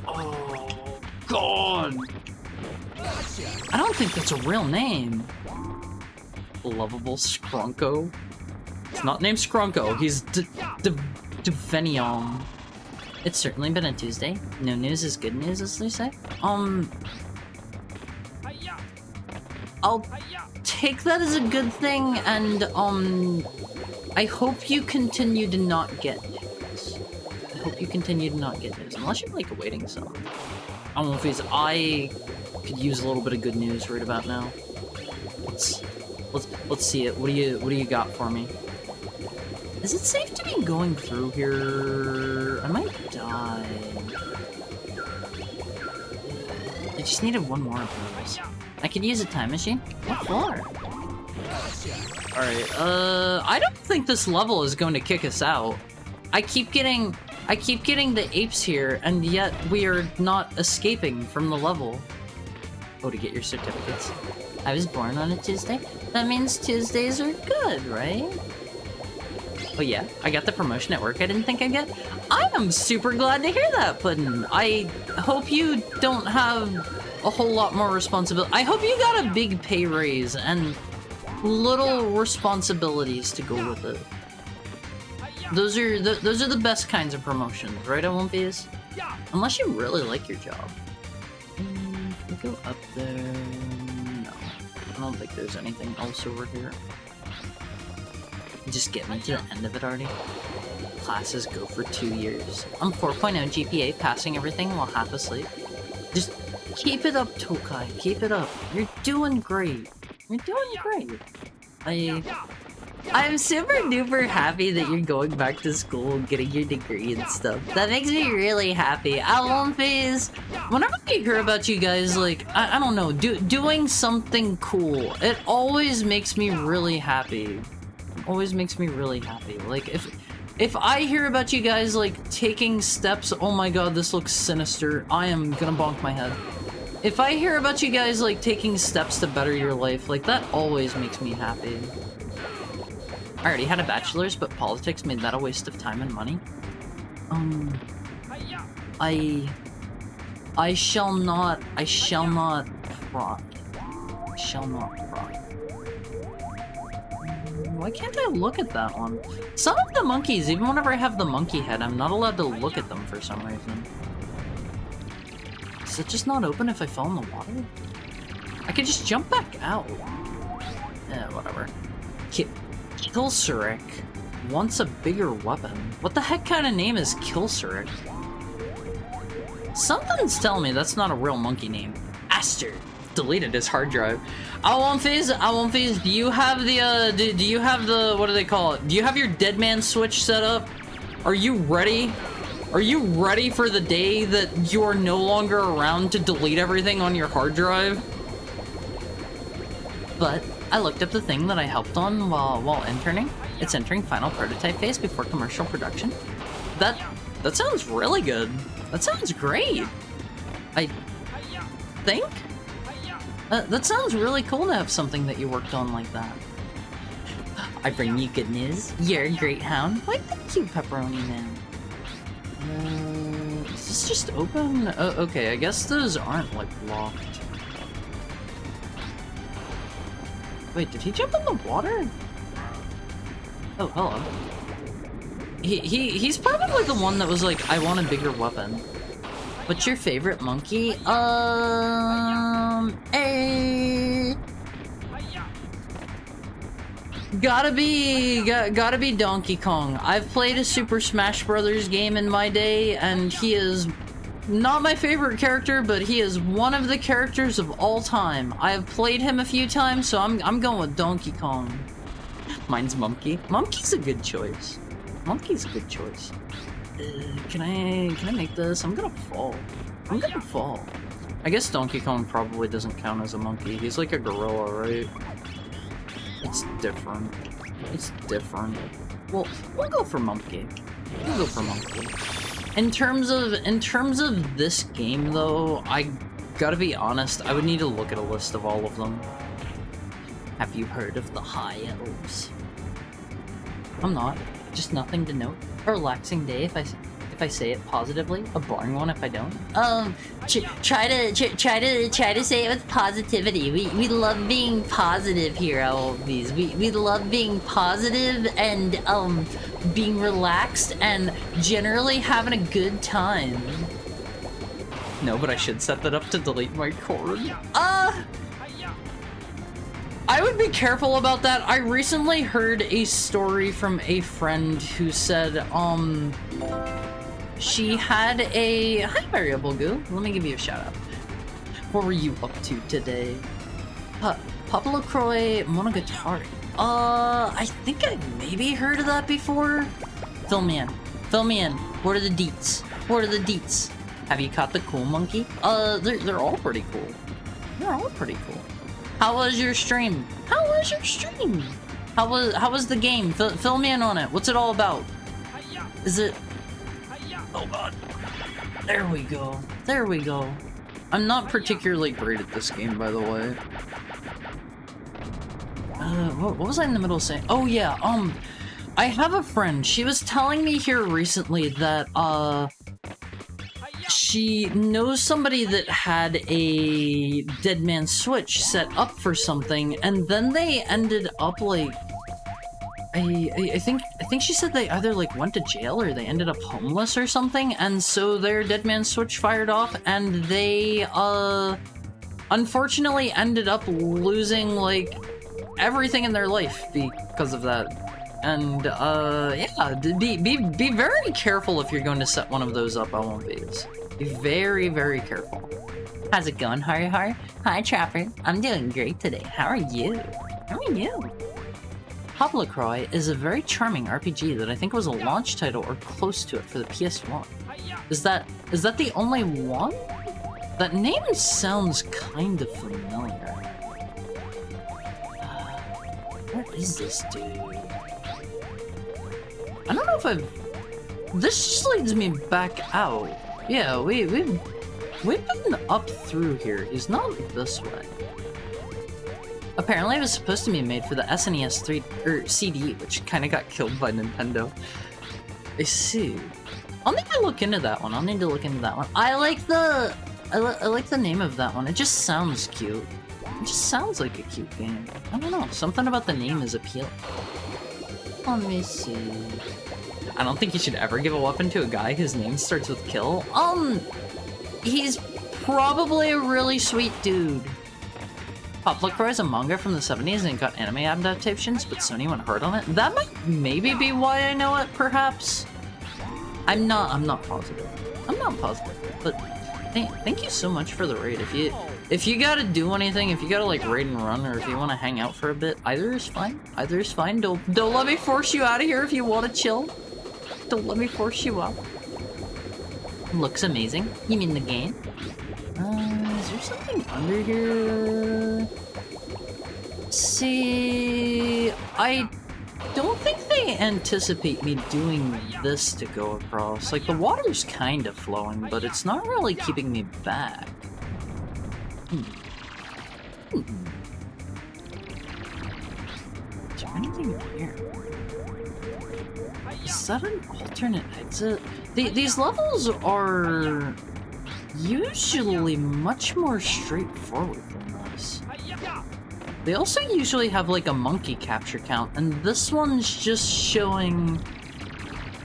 Oh, God! I don't think that's a real name. Lovable Scrunko? It's not named Scrunko, he's Devenium. It's certainly been a Tuesday. No news is good news, as they say. I'll take that as a good thing, and, I hope you continue to not get news. I hope you continue to not get news, unless you're, like, awaiting some. I don't know if he's... I could use a little bit of good news right about now. Let's see it. What do you got for me? Is it safe to be going through here? I might die. I just needed one more of those. I could use a time machine. What for? Alright, I don't think this level is going to kick us out. I keep getting the apes here, and yet we are not escaping from the level. Oh, to get your certificates. I was born on a Tuesday? That means Tuesdays are good, right? Oh yeah, I got the promotion at work I didn't think I'd get. I am super glad to hear that, Puddin'. I hope you don't have a whole lot more responsibility. I hope you got a big pay raise and little responsibilities to go with it. Those are the best kinds of promotions, right, Olympias? Unless you really like your job. Can we go up there? No. I don't think there's anything else over here. Just get me to the end of it already. Classes go for 2 years. I'm 4.0 GPA, passing everything while half asleep. Just keep it up, Tokai. Keep it up. You're doing great. You're doing great. I'm super duper happy that you're going back to school and getting your degree and stuff. That makes me really happy. Phase. Whenever I hear about you guys, like, I don't know, doing something cool, it always makes me really happy. Always makes me really happy. Like, if I hear about you guys, like, taking steps, oh my god, this looks sinister, I am gonna bonk my head. If I hear about you guys, like, taking steps to better your life, like, that always makes me happy. I already had a bachelor's, but politics made that a waste of time and money. I shall not prod. Why can't I look at that one? Some of the monkeys, even whenever I have the monkey head, I'm not allowed to look at them for some reason. Is it just not open if I fall in the water? I could just jump back out. Eh, whatever. Kilsuric wants a bigger weapon. What the heck kind of name is Kilsuric? Something's telling me that's not a real monkey name. Aster deleted his hard drive. Phase, do you have the, do you have the, what do they call it? Do you have your dead man switch set up? Are you ready? Are you ready for the day that you are no longer around to delete everything on your hard drive? But I looked up the thing that I helped on while interning. It's entering final prototype phase before commercial production. That sounds really good. That sounds great. I think? That sounds really cool to have something that you worked on like that. I bring you good news. You're a great hound. Why, thank you, Pepperoni Man. Is this just open? Okay, I guess those aren't, like, locked. Wait, did he jump in the water? Oh, hello. He's probably the one that was like, I want a bigger weapon. What's your favorite monkey? Gotta be Donkey Kong. I've played a Super Smash Brothers game in my day, and he is not my favorite character, but he is one of the characters of all time. I have played him a few times, so I'm going with Donkey Kong. Mine's Monkey. Monkey's a good choice. Monkey's a good choice. Can I make this? I'm gonna fall. I'm gonna fall. I guess Donkey Kong probably doesn't count as a monkey. He's like a gorilla, right? It's different. It's different. Well, we'll go for monkey. We'll go for monkey. In terms of this game, though, I gotta be honest, I would need to look at a list of all of them. Have you heard of the High Elves? I'm not. Just nothing to note. A relaxing day if I say it positively. A boring one if I don't. Try to say it with positivity. We love being positive here, Albies. We love being positive and being relaxed and generally having a good time. No, but I should set that up to delete my cord. I would be careful about that. I recently heard a story from a friend who said, she had a... Hi, Variable Goo. Let me give you a shout out. What were you up to today? Papa LaCroix Monogatari. I think I maybe heard of that before. Fill me in. Fill me in. What are the deets? What are the deets? Have you caught the cool monkey? They're all pretty cool. They're all pretty cool. How was your stream? How was your stream? How was the game? Fill me in on it. What's it all about? Is it... Oh god. There we go. There we go. I'm not particularly great at this game, by the way. What was I in the middle of saying? Oh yeah, I have a friend. She was telling me here recently that, she knows somebody that had a Dead Man Switch set up for something, and then they ended up like... I think she said they either like went to jail or they ended up homeless or something, and so their Dead Man Switch fired off, and they unfortunately ended up losing like everything in their life because of that. And yeah, be very careful if you're going to set one of those up, LMVs. Be very, very careful. How's it going, Hari Hari? Hi, Trapper. I'm doing great today. How are you? How are you? Papa LaCroix is a very charming RPG that I think was a launch title or close to it for the PS1. Is that the only one? That name sounds kind of familiar. Where is this dude? I don't know if I've... This just leads me back out. Yeah, we've been up through here. He's not this way. Apparently it was supposed to be made for the SNES 3 or CD, which kind of got killed by Nintendo. I see. I'll need to look into that one. I like the name of that one. It just sounds cute. It just sounds like a cute game. I don't know. Something about the name is appealing. Let me see. I don't think you should ever give a weapon to a guy whose name starts with kill. He's probably a really sweet dude. Papa LaCroix is a manga from the 70s and it got anime adaptations, but Sony went hard on it. That might maybe be why I know it, perhaps. I'm not positive. I'm not positive, but thank you so much for the raid. If you gotta do anything, if you gotta like raid and run, or if you want to hang out for a bit, either is fine. Either is fine. Don't let me force you out of here if you want to chill. Don't let me force you out. Looks amazing. You mean the game? Is there something under here? See, I don't think they anticipate me doing this to go across. Like, the water's kind of flowing, but it's not really keeping me back. Is there anything here? Is that an alternate exit? These levels are usually much more straightforward than this. They also usually have like a monkey capture count, and this one's just showing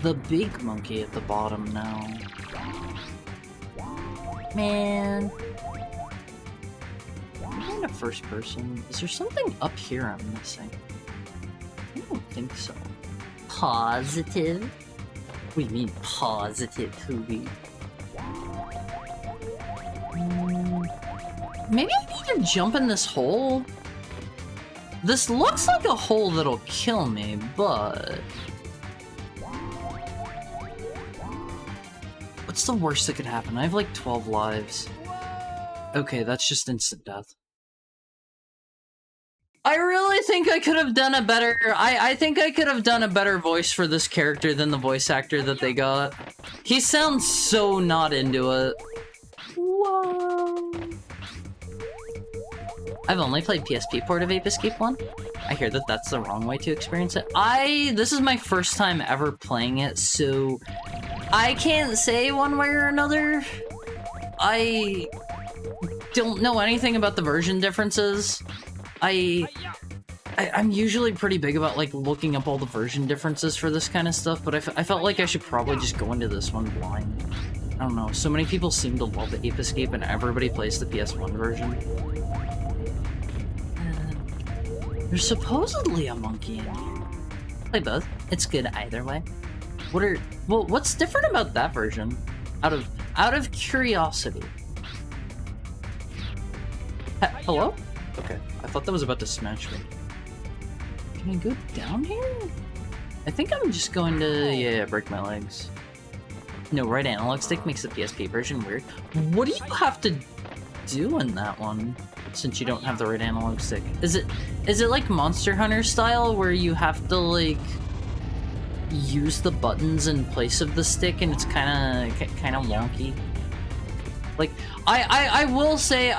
the big monkey at the bottom now. Man. I'm in a first person. Is there something up here I'm missing? I don't think so. Positive? What do you mean positive, Hoogie? Maybe I need to jump in this hole? This looks like a hole that'll kill me, but... what's the worst that could happen? I have like 12 lives. Okay, that's just instant death. I really think I could have done a better... I think I could have done a better voice for this character than the voice actor that they got. He sounds so not into it. Whoa. I've only played PSP port of Ape Escape 1. I hear that that's the wrong way to experience it. This is my first time ever playing it, so I can't say one way or another. I don't know anything about the version differences. I'm usually pretty big about like looking up all the version differences for this kind of stuff, but I felt like I should probably just go into this one blind. I don't know, so many people seem to love the Ape Escape and everybody plays the PS1 version. There's supposedly a monkey in here. Play both. It's good either way. What's different about that version? Out of curiosity. Hello? Okay, I thought that was about to smash me. Can I go down here? I think I'm just going to, yeah, break my legs. No, right analog stick makes the PSP version weird. What do you have to do in that one, since you don't have the right analog stick? Is it like Monster Hunter style, where you have to, like, use the buttons in place of the stick, and it's kind of wonky? Like, I will say,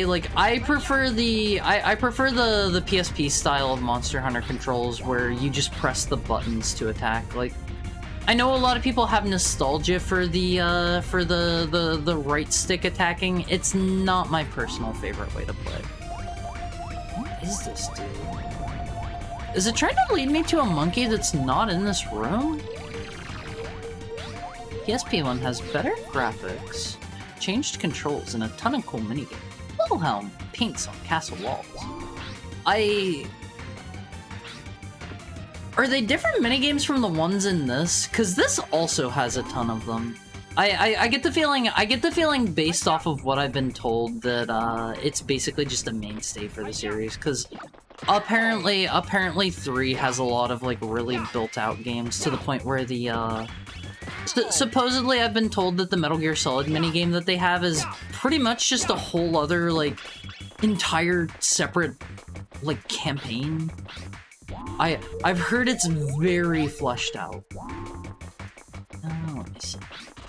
like, I prefer the PSP style of Monster Hunter controls, where you just press the buttons to attack. Like, I know a lot of people have nostalgia for the right stick attacking. It's not my personal favorite way to play. What is this, dude? Is it trying to lead me to a monkey that's not in this room? PSP one has better graphics, changed controls, and a ton of cool minigames. Wilhelm paints on castle walls. Are they different minigames from the ones in this? Because this also has a ton of them. I get the feeling based off of what I've been told that it's basically just a mainstay for the series, because apparently 3 has a lot of like really built out games to the point where the supposedly I've been told that the Metal Gear Solid minigame that they have is pretty much just a whole other like entire separate like campaign. I've heard it's very fleshed out. Let me see.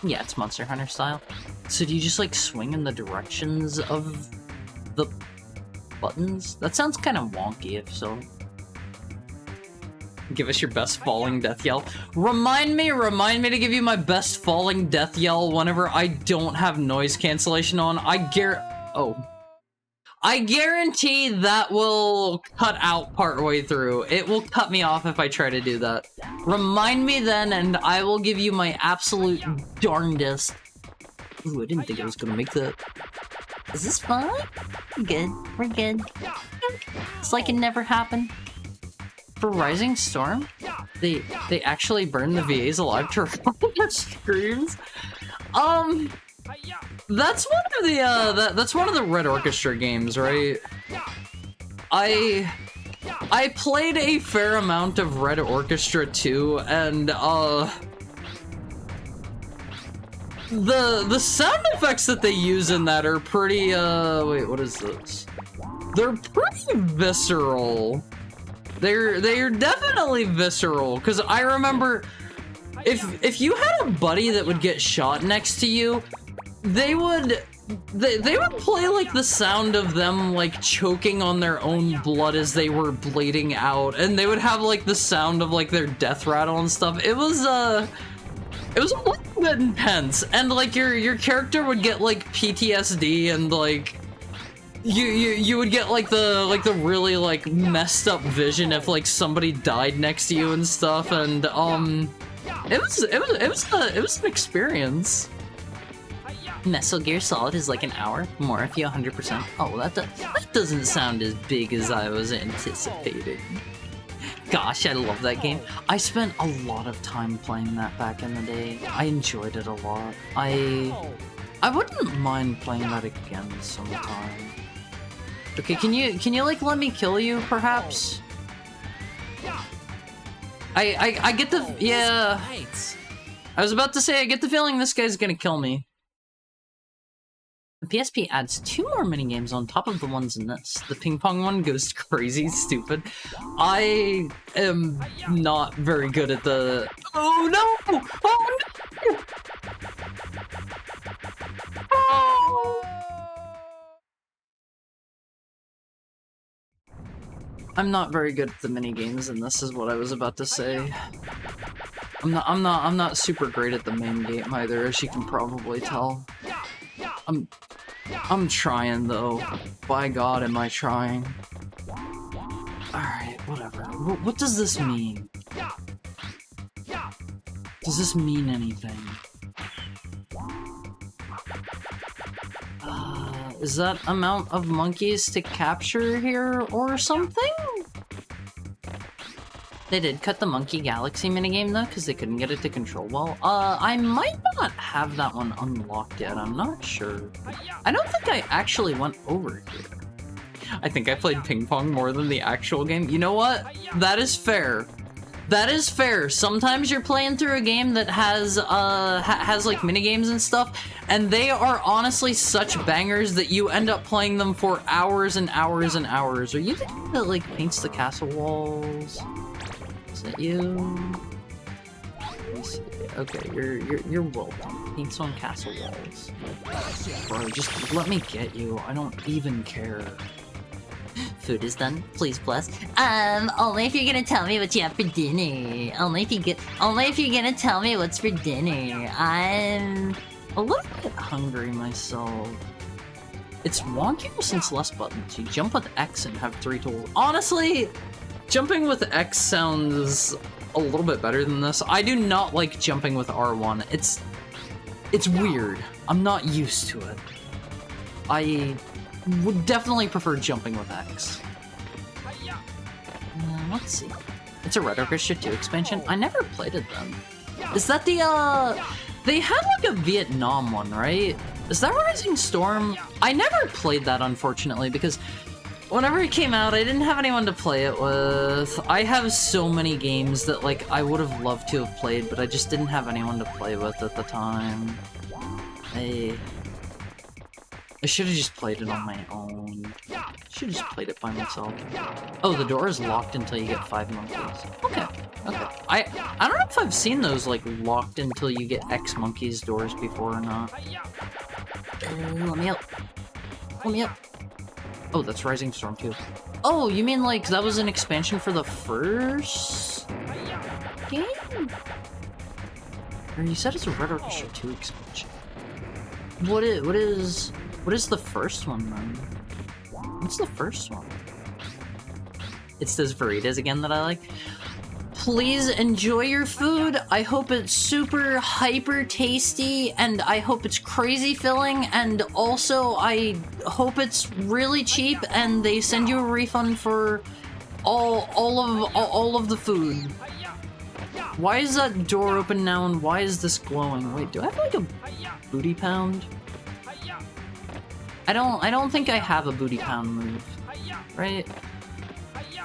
Yeah, it's Monster Hunter style. So do you just like swing in the directions of the buttons? That sounds kind of wonky, if so. Give us your best falling death yell. Remind me to give you my best falling death yell whenever I don't have noise cancellation on. I guarantee that will cut out partway through. It will cut me off if I try to do that. Remind me then, and I will give you my absolute darndest. Ooh, I didn't think I was gonna make that. Is this fun? Good. We're good. It's like it never happened. For Rising Storm, they actually burned the VAs alive to record their screams. That's one of the Red Orchestra games, right? I played a fair amount of Red Orchestra 2, and the sound effects that they use in that are pretty wait, what is this? They're pretty visceral. They're definitely visceral, because I remember if you had a buddy that would get shot next to you, they would They would play like the sound of them like choking on their own blood as they were bleeding out, and they would have like the sound of like their death rattle and stuff. It was a little bit intense, and like your character would get like PTSD, and like you would get like the really like messed up vision if like somebody died next to you and stuff, and it was an experience. Metal Gear Solid is like an hour more if you 100%. Oh, that doesn't sound as big as I was anticipating. Gosh, I love that game. I spent a lot of time playing that back in the day. I enjoyed it a lot. I wouldn't mind playing that again sometime. Okay, can you like let me kill you perhaps? I get the yeah. I was about to say I get the feeling this guy's gonna kill me. The PSP adds 2 more minigames on top of the ones in this. The ping pong one goes crazy stupid. I am not very good at the... Oh no! Oh no! Oh! I'm not very good at the minigames, and this is what I was about to say. I'm not super great at the main game either, as you can probably tell. I'm trying though. By God, am I trying? Alright, whatever. What does this mean? Does this mean anything? Is that amount of monkeys to capture here or something? They did cut the Monkey Galaxy minigame though, because they couldn't get it to control well. I might not have that one unlocked yet, I'm not sure. I don't think I actually went over here. I think I played ping pong more than the actual game. You know what? That is fair. That is fair. Sometimes you're playing through a game that has like minigames and stuff, and they are honestly such bangers that you end up playing them for hours and hours and hours. Are you the guy that like paints the castle walls? Is that you? Let me see. Okay, you're welcome. Paints on castle walls. Bro, just let me get you. I don't even care. Food is done. Please bless. Only if you're gonna tell me what you have for dinner. Only if you're gonna tell me what's for dinner. I'm a little bit hungry myself. It's wonkier since less buttons. You jump with X and have 3 tools. Honestly, jumping with X sounds a little bit better than this. I do not like jumping with R1. It's weird. I'm not used to it. I would definitely prefer jumping with X. Let's see. It's a Red Orchestra 2 expansion. I never played it then. Is that the, they had like a Vietnam one, right? Is that Rising Storm? I never played that, unfortunately, because whenever it came out, I didn't have anyone to play it with. I have so many games that, like, I would have loved to have played, but I just didn't have anyone to play with at the time. I should have just played it on my own. Should have just played it by myself. Oh, the door is locked until you get 5 monkeys. Okay, okay. I don't know if I've seen those, like, locked until you get X monkeys doors before or not. Let me up. Let me up. Oh, that's Rising Storm 2. Oh, you mean, like, that was an expansion for the first game? Or you said it's a Red Orchestra 2 expansion. What is the first one, then? What's the first one? It's those burritos again that I like. Please enjoy your food. I hope it's super hyper tasty, and I hope it's crazy filling, and also I hope it's really cheap and they send you a refund for all of the food. Why is that door open now, and why is this glowing? Wait, do I have like a booty pound? I don't think I have a booty pound move, right?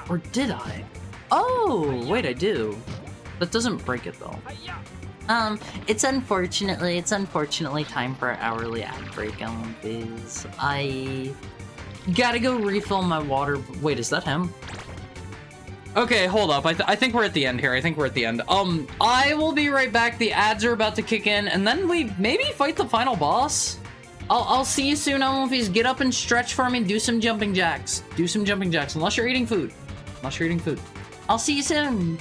Or did I? Oh, wait, I do. That doesn't break it though. It's unfortunately time for our hourly ad break, Biz. I gotta go refill my water. Wait, is that him? Okay, hold up. I think we're at the end here. I think we're at the end. I will be right back. The ads are about to kick in, and then we maybe fight the final boss? I'll see you soon, Elmofies. Get up and stretch for me. Do some jumping jacks. Do some jumping jacks. Unless you're eating food. Unless you're eating food. I'll see you soon.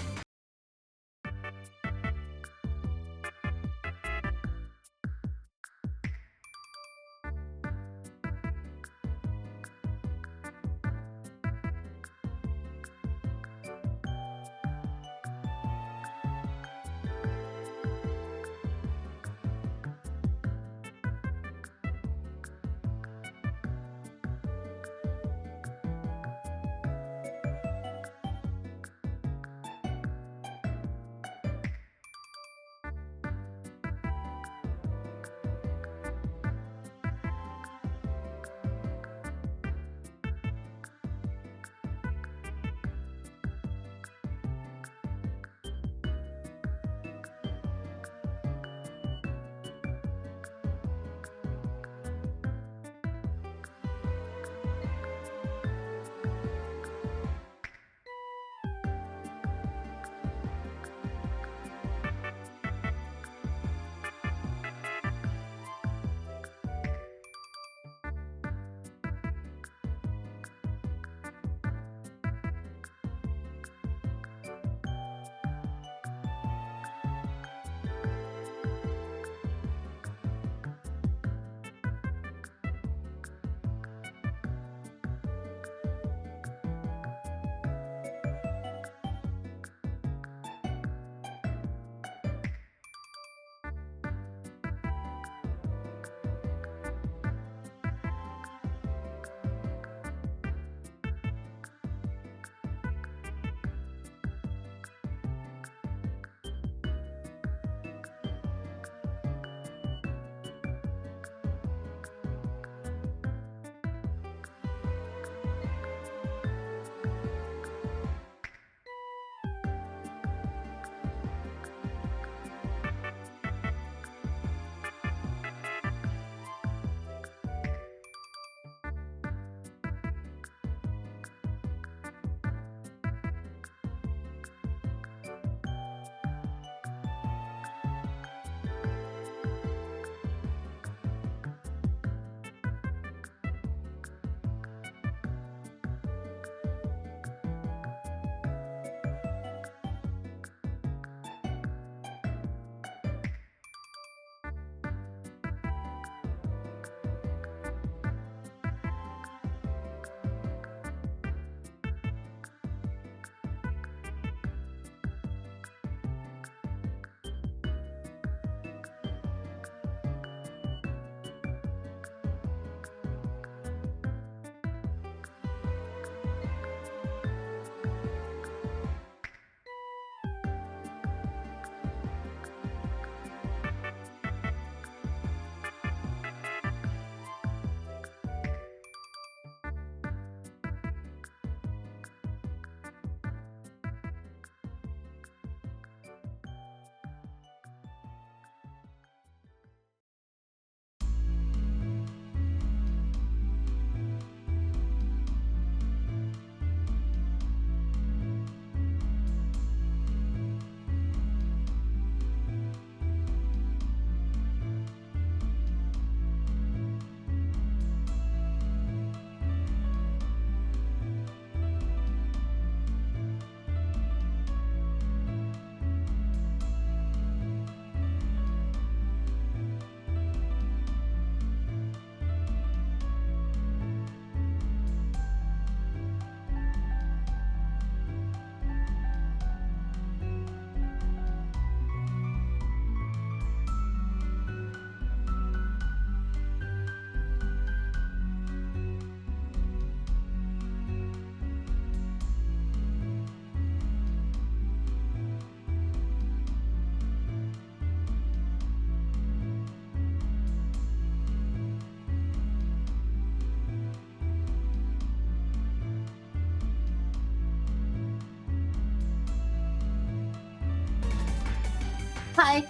Hi.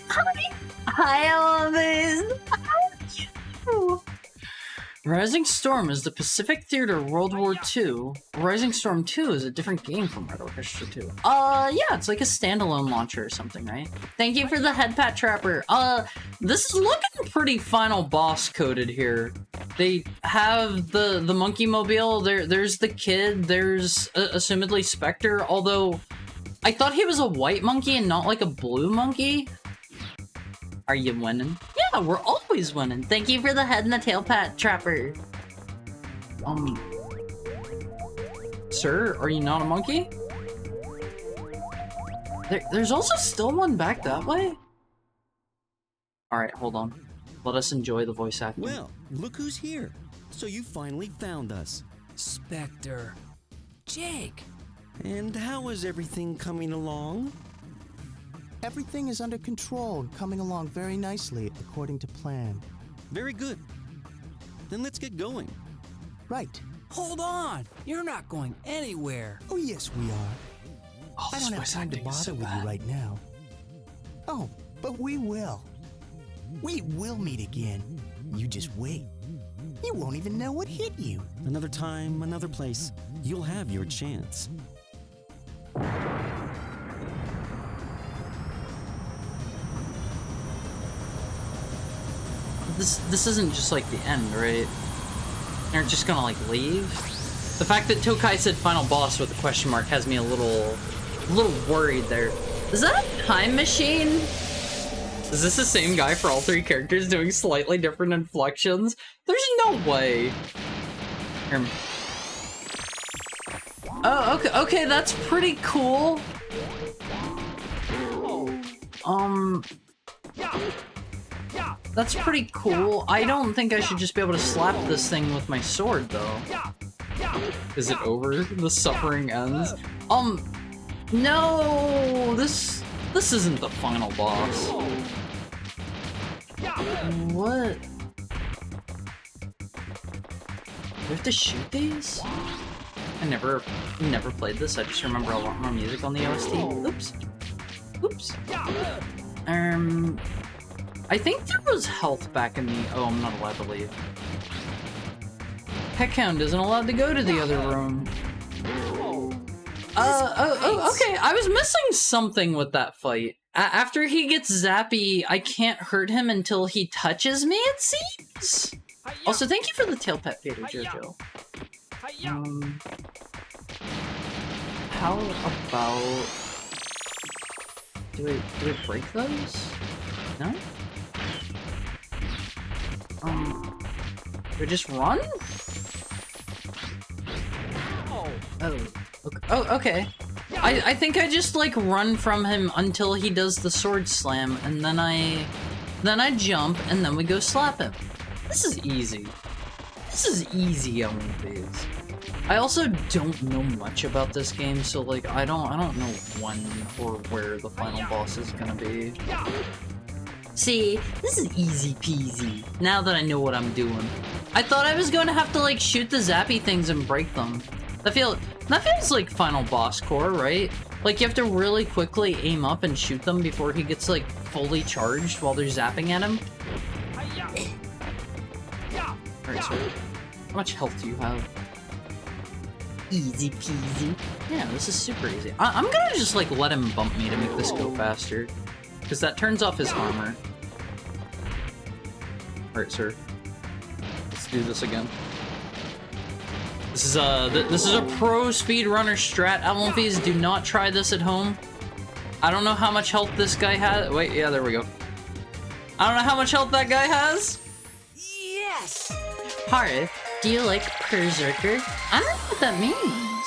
Hi. Hi, Elvis. How are you? Rising Storm is the Pacific Theater World War II. Rising Storm 2 is a different game from Red Orchestra 2. Yeah, it's like a standalone launcher or something, right? Thank you for the head pat trapper. This is looking pretty final boss coded here. They have the monkey mobile, there's the kid, there's assumedly Spectre, although I thought he was a white monkey and not like a blue monkey. Are you winning? Yeah, we're always winning. Thank you for the head and the tail pat, Trapper. Sir, are you not a monkey? There's also still one back that way? Alright, hold on. Let us enjoy the voice acting. Well, look who's here. So you finally found us. Spectre. Jake. And how is everything coming along? Everything is under control and coming along very nicely, according to plan. Very good. Then let's get going. Right. Hold on. You're not going anywhere. Oh, yes, we are. Oh, I don't have time to bother with you right now. Oh, but we will. We will meet again. You just wait. You won't even know what hit you. Another time, another place. You'll have your chance. This isn't just like the end, right? They're just gonna like leave? The fact that Tokai said final boss with a question mark has me a little worried there. Is that a time machine? Is this the same guy for all three characters doing slightly different inflections? There's no way. Here. Oh, okay, that's pretty cool. That's pretty cool. I don't think I should just be able to slap this thing with my sword, though. Is it over? The suffering ends? No! This isn't the final boss. What? Do we have to shoot these? I never played this. I just remember a lot more music on the OST. Oops. Oops. I think there was health back in the... Oh, I'm not allowed to leave. Heckhound isn't allowed to go to the other room. Okay, I was missing something with that fight. After he gets zappy, I can't hurt him until he touches me, it seems? Also, thank you for the tail pet Peter Jojo. How about... Do we break those? No? Do we just run? Oh, okay. I think I just, like, run from him until he does the sword slam, and then I jump, and then we go slap him. This is easy. This is easy on these. I also don't know much about this game, so, like, I don't know when or where the final boss is gonna be. See, this is easy peasy, now that I know what I'm doing. I thought I was going to have to, like, shoot the zappy things and break them. That feels like final boss core, right? Like, you have to really quickly aim up and shoot them before he gets, like, fully charged while they're zapping at him. Alright, so how much health do you have? Easy peasy. Yeah, this is super easy. I'm gonna just, like, let him bump me to make this go faster. Because that turns off his armor. Alright, sir. Let's do this again. This is a pro speedrunner strat. Almonfies, do not try this at home. I don't know how much health this guy has. Wait, yeah, there we go. I don't know how much health that guy has. Yes! Harif, do you like Berserker? I don't know what that means.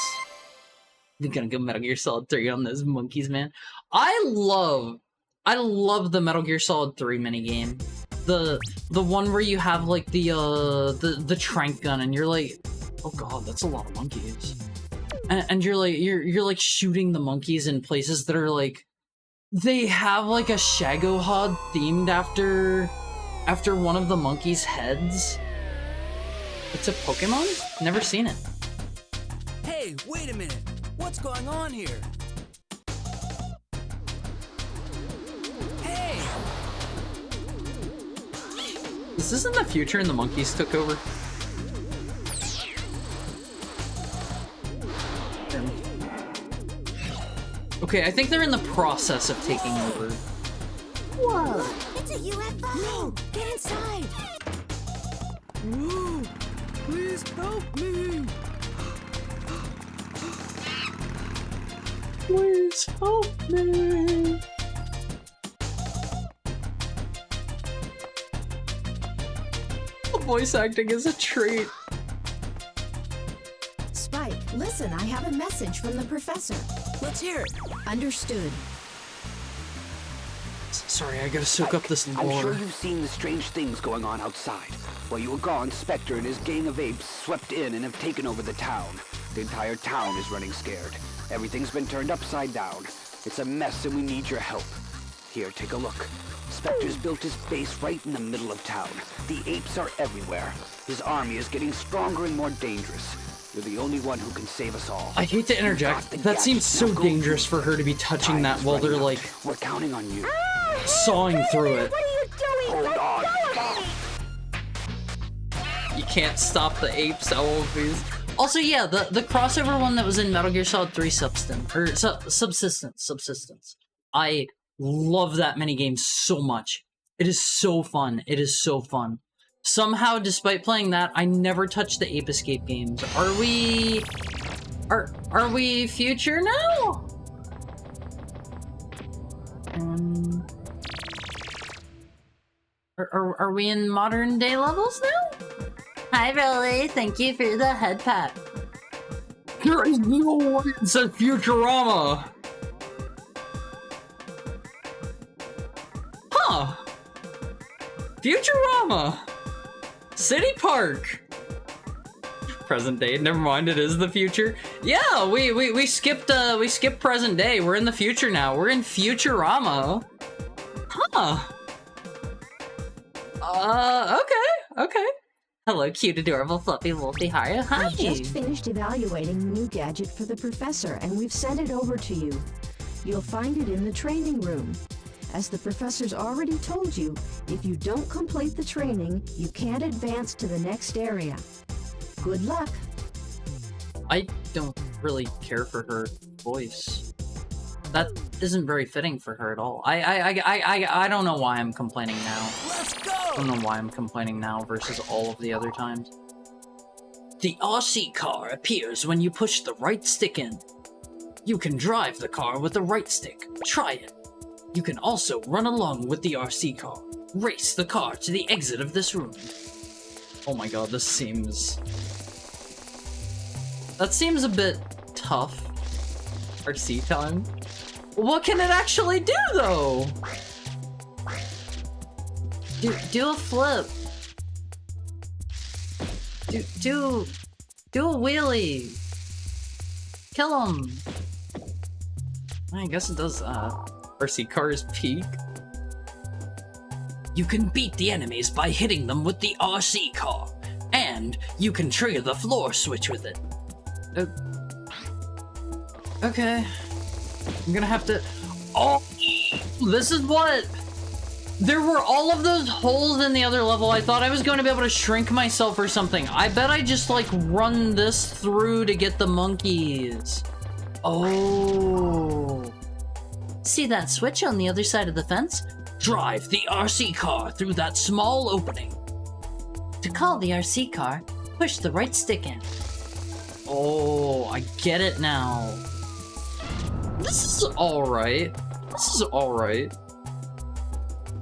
We're gonna go Metal Gear Solid 3 on those monkeys, man. I love the Metal Gear Solid 3 minigame. The one where you have, like, the trank gun and you're like, oh god, that's a lot of monkeys. And you're like shooting the monkeys in places that are like, they have like a Shagohod themed after one of the monkeys' heads. It's a Pokemon? Never seen it. Hey, wait a minute. What's going on here? Hey! This isn't the future and the monkeys took over. Okay, I think they're in the process of taking over. Whoa! It's a UFO! No! Get inside! Whoa! Please help me! Please help me! The voice acting is a treat. Spike, listen, I have a message from the professor. Let's hear it. Understood. Sorry, I gotta soak up this lore. I'm sure you've seen the strange things going on outside. While you were gone, Spectre and his gang of apes swept in and have taken over the town. The entire town is running scared. Everything's been turned upside down. It's a mess and we need your help. Here, take a look. Spectre's built his base right in the middle of town. The apes are everywhere. His army is getting stronger and more dangerous. You're the only one who can save us all. I hate to interject. That seems so dangerous for her to be touching that while they're like... We're counting on you. Sawing through it. What are you doing? Hold on. You can't stop the apes, LLVs. Also, yeah, the crossover one that was in Metal Gear Solid 3 Subsistence. I love that minigame so much. It is so fun. It is so fun. Somehow, despite playing that, I never touched the Ape Escape games. Are we future now? Are we in modern day levels now? Hi, Rolly. Thank you for the head pat. There is no way it said Futurama. Huh. Futurama. City Park. Present day. Never mind. It is the future. Yeah, we skipped present day. We're in the future now. We're in Futurama. Huh. Okay. Hello, cute, adorable, fluffy, wolfy Haru. Hi. I've just finished evaluating the new gadget for the professor, and we've sent it over to you. You'll find it in the training room. As the professor's already told you, if you don't complete the training, you can't advance to the next area. Good luck. I don't really care for her voice. That isn't very fitting for her at all. I don't know why I'm complaining now. Let's go! I don't know why I'm complaining now versus all of the other times. The RC car appears when you push the right stick in. You can drive the car with the right stick. Try it. You can also run along with the RC car. Race the car to the exit of this room. Oh my god, this seems... That seems a bit tough. RC time. What can it actually do, though? Do a flip. Do a wheelie. Kill him. I guess it does, RC cars peak. You can beat the enemies by hitting them with the RC car. And you can trigger the floor switch with it. Okay. I'm gonna have to... Oh! This is what... There were all of those holes in the other level. I thought I was going to be able to shrink myself or something. I bet I just, like, run this through to get the monkeys. Oh. See that switch on the other side of the fence? Drive the RC car through that small opening. To call the RC car, push the right stick in. Oh, I get it now. This is alright. This is alright.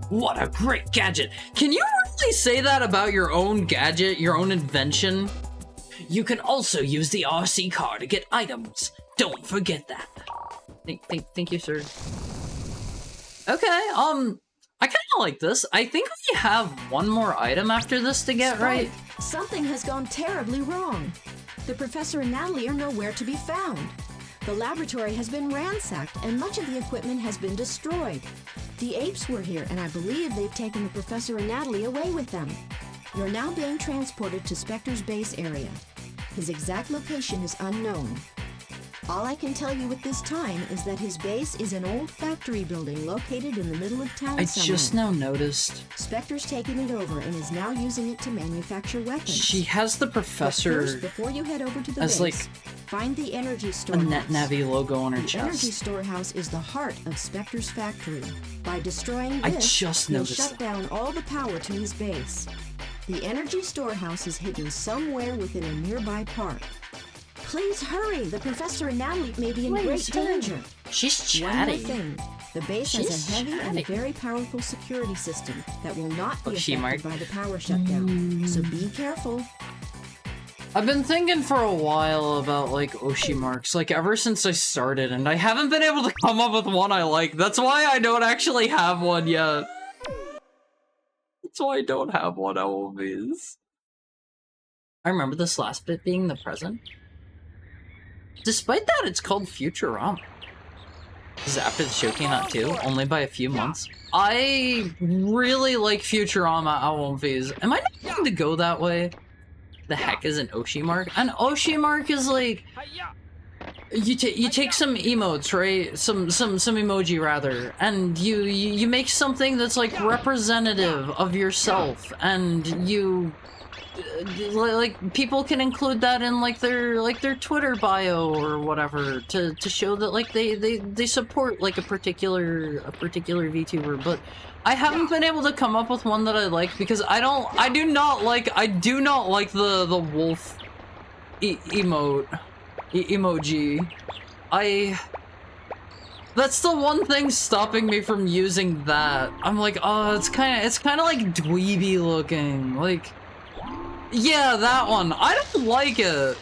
What a great gadget! Can you really say that about your own gadget, your own invention? You can also use the RC car to get items. Don't forget that. Thank you, sir. Okay, I kinda like this. I think we have one more item after this to get right. Something has gone terribly wrong. The professor and Natalie are nowhere to be found. The laboratory has been ransacked and much of the equipment has been destroyed. The apes were here, and I believe they've taken the professor and Natalie away with them. You're now being transported to Spectre's base area. His exact location is unknown. All I can tell you at this time is that his base is an old factory building located in the middle of town somewhere. I just now noticed. Spectre's taken it over and is now using it to manufacture weapons. She has the professor But first, before you head over to the as base, like Find the energy A storehouse. Net Navi logo on her The energy chest. storehouse is the heart of Spectre's factory. By destroying I this, just he'll noticed shut down all the power to his base. The energy storehouse is hidden somewhere within a nearby park. Please hurry! The professor and Natalie may be in Please great hurry. danger. She's One more chatty. thing. The base She's has a heavy chatty. and very powerful security system that will not be she affected marked? by the power shutdown. So be careful. I've been thinking for a while about, like, Oshi marks, like, ever since I started, and I haven't been able to come up with one I like. That's why I don't actually have one yet. That's why I don't have one, LOVs. I remember this last bit being the present. Despite that, it's called Futurama. This is after the show came out too, only by a few months. I really like Futurama, LOVs. Am I not going to go that way? The heck is an Oshi mark? An Oshi mark is like you take some emotes, right? Some emoji rather, and you make something that's like representative of yourself, and you like people can include that in like their Twitter bio or whatever to show that like they support like a particular VTuber, but I haven't been able to come up with one that I like because I do not like the wolf emoji. That's the one thing stopping me from using that. I'm like, oh, it's kind of like dweeby looking. Like, yeah, that one. I don't like it.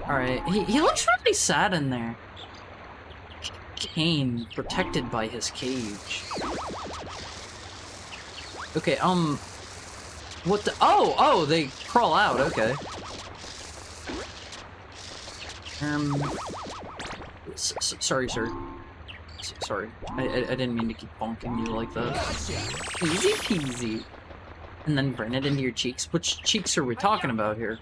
All right, he looks really sad in there. Kane protected by his cage. Okay, what the— oh, they crawl out, okay. Sorry, sir. Sorry, I didn't mean to keep bonking you like that. Easy peasy. And then burn it into your cheeks. Which cheeks are we talking about here?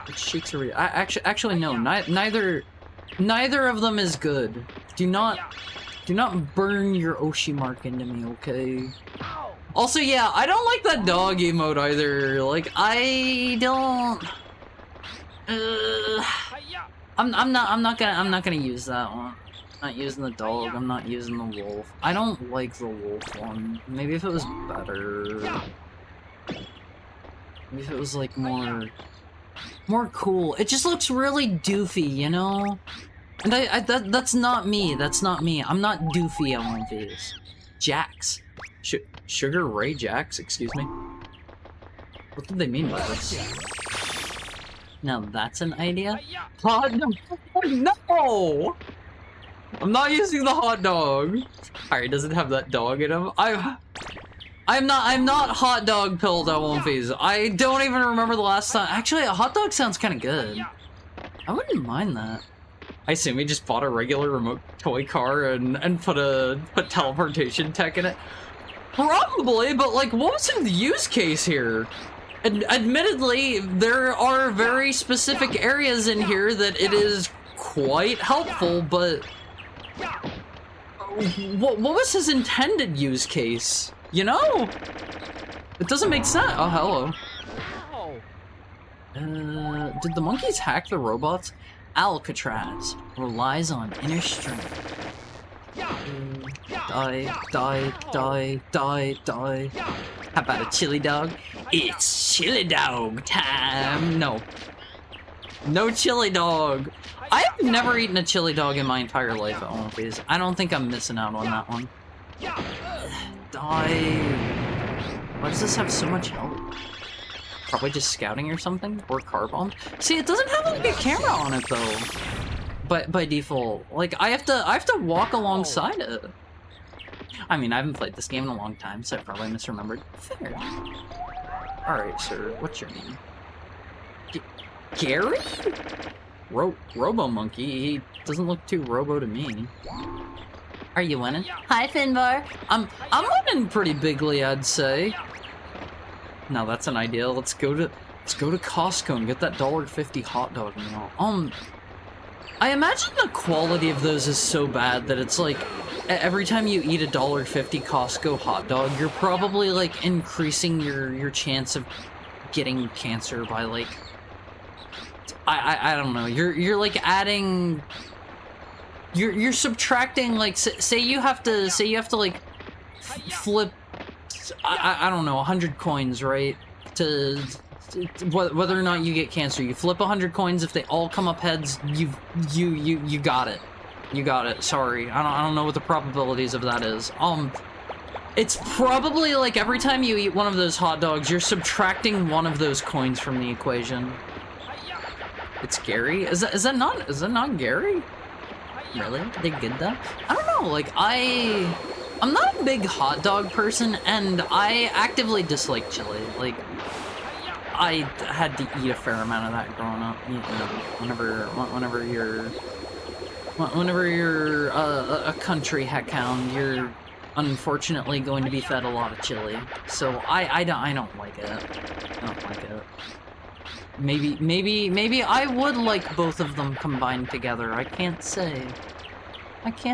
Which cheeks are we— actually no, neither of them is good. Do not burn your Oshi mark into me, okay? Also, yeah, I don't like that dog emote either. Like, I don't. I'm not gonna use that one. I'm not using the dog. I'm not using the wolf. I don't like the wolf one. Maybe if it was better. Maybe if it was like more cool. It just looks really doofy, you know? And that's not me. That's not me. I'm not doofy on these. Jax. Sugar Ray Jax, excuse me. What did they mean by this? Now that's an idea? Hot dog. No! I'm not using the hot dog. Alright, does it have that dog in him? I'm not hot dog pilled at One Phase. I don't even remember the last time. Actually, a hot dog sounds kind of good. I wouldn't mind that. I assume he just bought a regular remote toy car and put teleportation tech in it. Probably, but like, what was in the use case here? Admittedly, there are very specific areas in here that it is quite helpful, but what was his intended use case? You know? It doesn't make sense. Oh, hello. Did the monkeys hack the robots? Alcatraz relies on inner strength. Die. How about a chili dog? It's chili dog time! No. No chili dog! I have never eaten a chili dog in my entire life at One Phase. I don't think I'm missing out on that one. Die. Why does this have so much health? Probably just scouting or something? Or car bombs? See, it doesn't have like a camera on it though. But by default, like I have to walk alongside it. I mean, I haven't played this game in a long time, so I probably misremembered. Fair. Alright, sir. What's your name? Gary? Robo Monkey? He doesn't look too robo to me. Are you winning? Hi, Finbar. I'm winning pretty bigly, I'd say. Now that's an idea. Let's go to Costco and get that $1.50 hot dog meal. I imagine the quality of those is so bad that it's like every time you eat a $1.50 Costco hot dog, you're probably like increasing your chance of getting cancer by like I don't know. You're like adding. You're subtracting, like, say you have to like flip, I don't know, 100 coins, right? To whether or not you get cancer, you flip 100 coins. If they all come up heads, you got it. You got it. Sorry, I don't know what the probabilities of that is. It's probably like every time you eat one of those hot dogs, you're subtracting one of those coins from the equation. It's Gary. Is that not Gary? Really? They good though? I don't know, like, I'm not a big hot dog person, and I actively dislike chili. Like, I had to eat a fair amount of that growing up. You know, whenever you're a country heckhound, you're unfortunately going to be fed a lot of chili. So I don't like it. I don't like it. Maybe I would like both of them combined together. I can't say. Okay,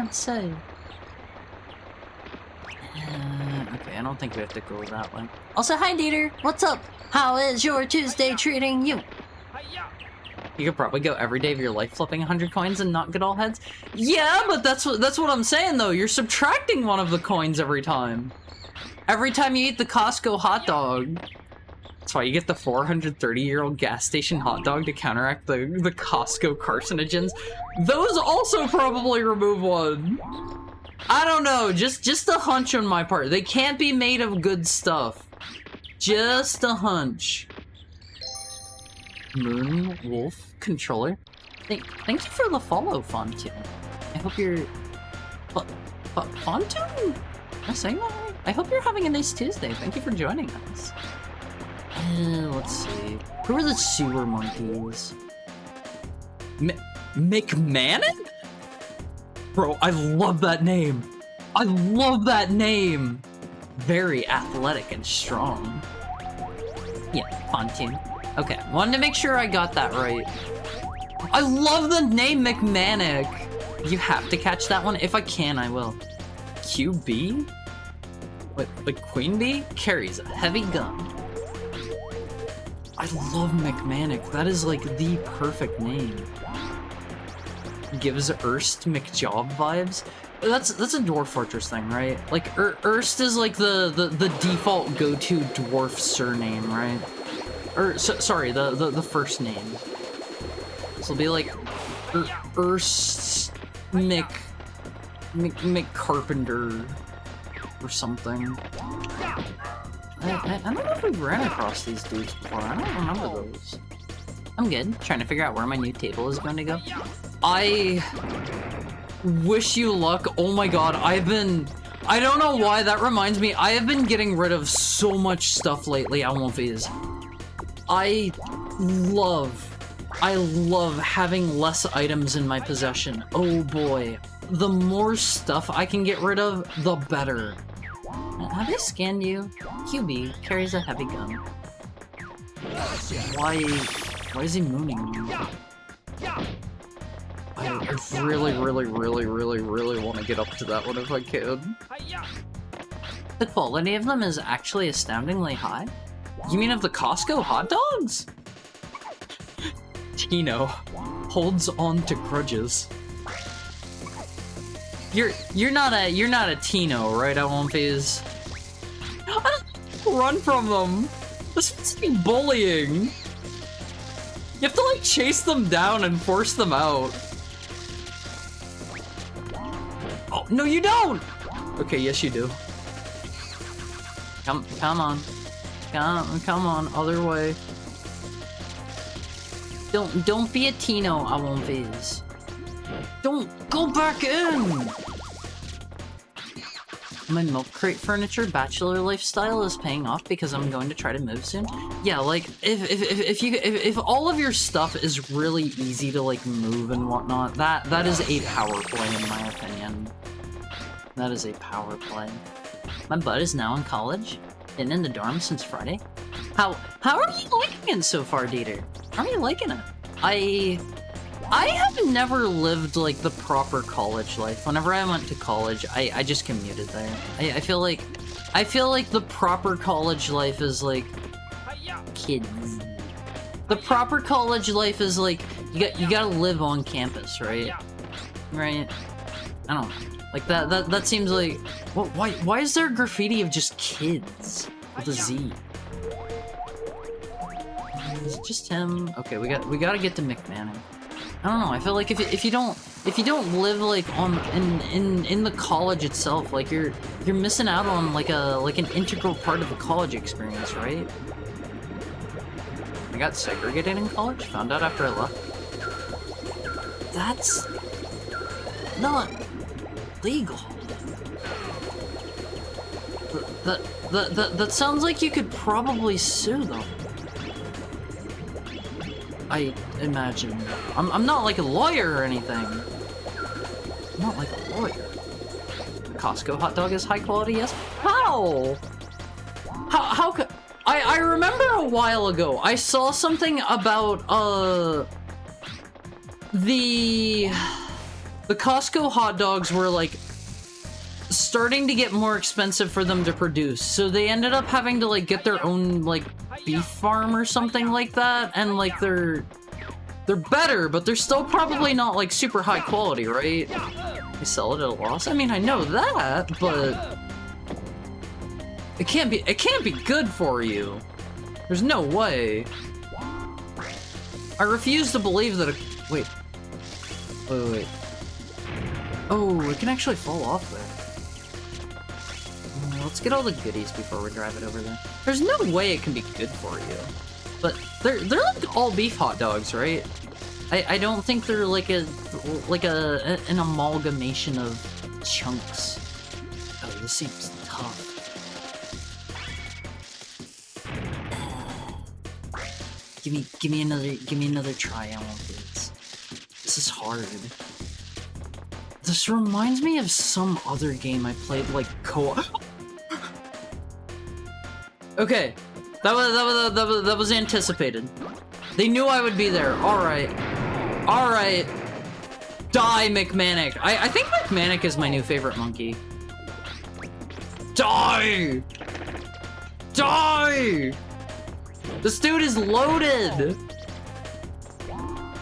I don't think we have to go that way. Also, hi Dieter, what's up? How is your Tuesday treating you? You could probably go every day of your life flipping 100 coins and not get all heads. Yeah, but that's what I'm saying though. You're subtracting one of the coins every time. Every time you eat the Costco hot dog. That's why you get the 430-year-old gas station hot dog to counteract the Costco carcinogens. Those also probably remove one. I don't know, just a hunch on my part. They can't be made of good stuff. Just a hunch. Moon Wolf controller. Thank you for the follow, Fontoon. I hope you're... Fontoon? Am I saying that right? I hope you're having a nice Tuesday. Thank you for joining us. Let's see. Who are the sewer monkeys? McMahon? Bro, I love that name. I love that name. Very athletic and strong. Yeah, Fontoon. Okay, wanted to make sure I got that right. I love the name McManic. You have to catch that one? If I can, I will. QB? Like Queen Bee? Carries a heavy gun. I love McManic. That is like the perfect name. Gives Erst McJob vibes. That's a Dwarf Fortress thing, right? Like Erst is like the default go-to dwarf surname, right? Or sorry, the first name. So it'll be like Erst McCarpenter or something. I don't know if we've ran across these dudes before. I don't remember those. I'm good. Trying to figure out where my new table is going to go. I wish you luck. Oh my god, I don't know why that reminds me. I have been getting rid of so much stuff lately on One Piece. I love having less items in my possession. Oh boy. The more stuff I can get rid of, the better. Have they scanned you? QB carries a heavy gun. Why is he mooning me? I really want to get up to that one if I can. The quality of them is actually astoundingly high. You mean of the Costco hot dogs? Tino holds on to grudges. You're not a Tino, right? I won't phase. Run from them. This is like bullying. You have to like chase them down and force them out. Oh no, you don't. Okay, yes you do. Come on, come on, other way. Don't be a Tino, I won't phase. Don't go back in! My milk crate furniture bachelor lifestyle is paying off because I'm going to try to move soon. Yeah, like if all of your stuff is really easy to like move and whatnot, that is a power play in my opinion. That is a power play. My bud is now in college. Been in the dorm since Friday. How are you liking it so far, Dieter? How are you liking it? I have never lived like the proper college life. Whenever I went to college, I just commuted there. I feel like the proper college life is like kids. the proper college life is like you gotta live on campus, right? Right? I don't know. Like that seems like why is there graffiti of just kids with a Z? Is it just him? Okay, we gotta get to McManning. I don't know. I feel like if you don't live like in the college itself, like you're missing out on like an integral part of the college experience, right? I got segregated in college. Found out after I left. That's not legal. That sounds like you could probably sue them. I imagine. I'm not like a lawyer or anything. I'm not like a lawyer. The Costco hot dog is high quality, yes? How? How could... I remember a while ago, I saw something about, the Costco hot dogs were, like, starting to get more expensive for them to produce, so they ended up having to, like, get their own, like, beef farm or something like that, and, like, they're better, but they're still probably not, like, super high quality, right? They sell it at a loss? I mean, I know that, but... It can't be good for you. There's no way. I refuse to believe that wait. Oh, it can actually fall off there. Let's get all the goodies before we drive it over there. There's no way it can be good for you. But they're like all beef hot dogs, right? I don't think they're like an amalgamation of chunks. Oh, this seems tough. Give me another try on this. This is hard. This reminds me of some other game I played, like co-op. Okay, that was anticipated. They knew I would be there. All right. Die, McManic. I think McManic is my new favorite monkey. Die! This dude is loaded!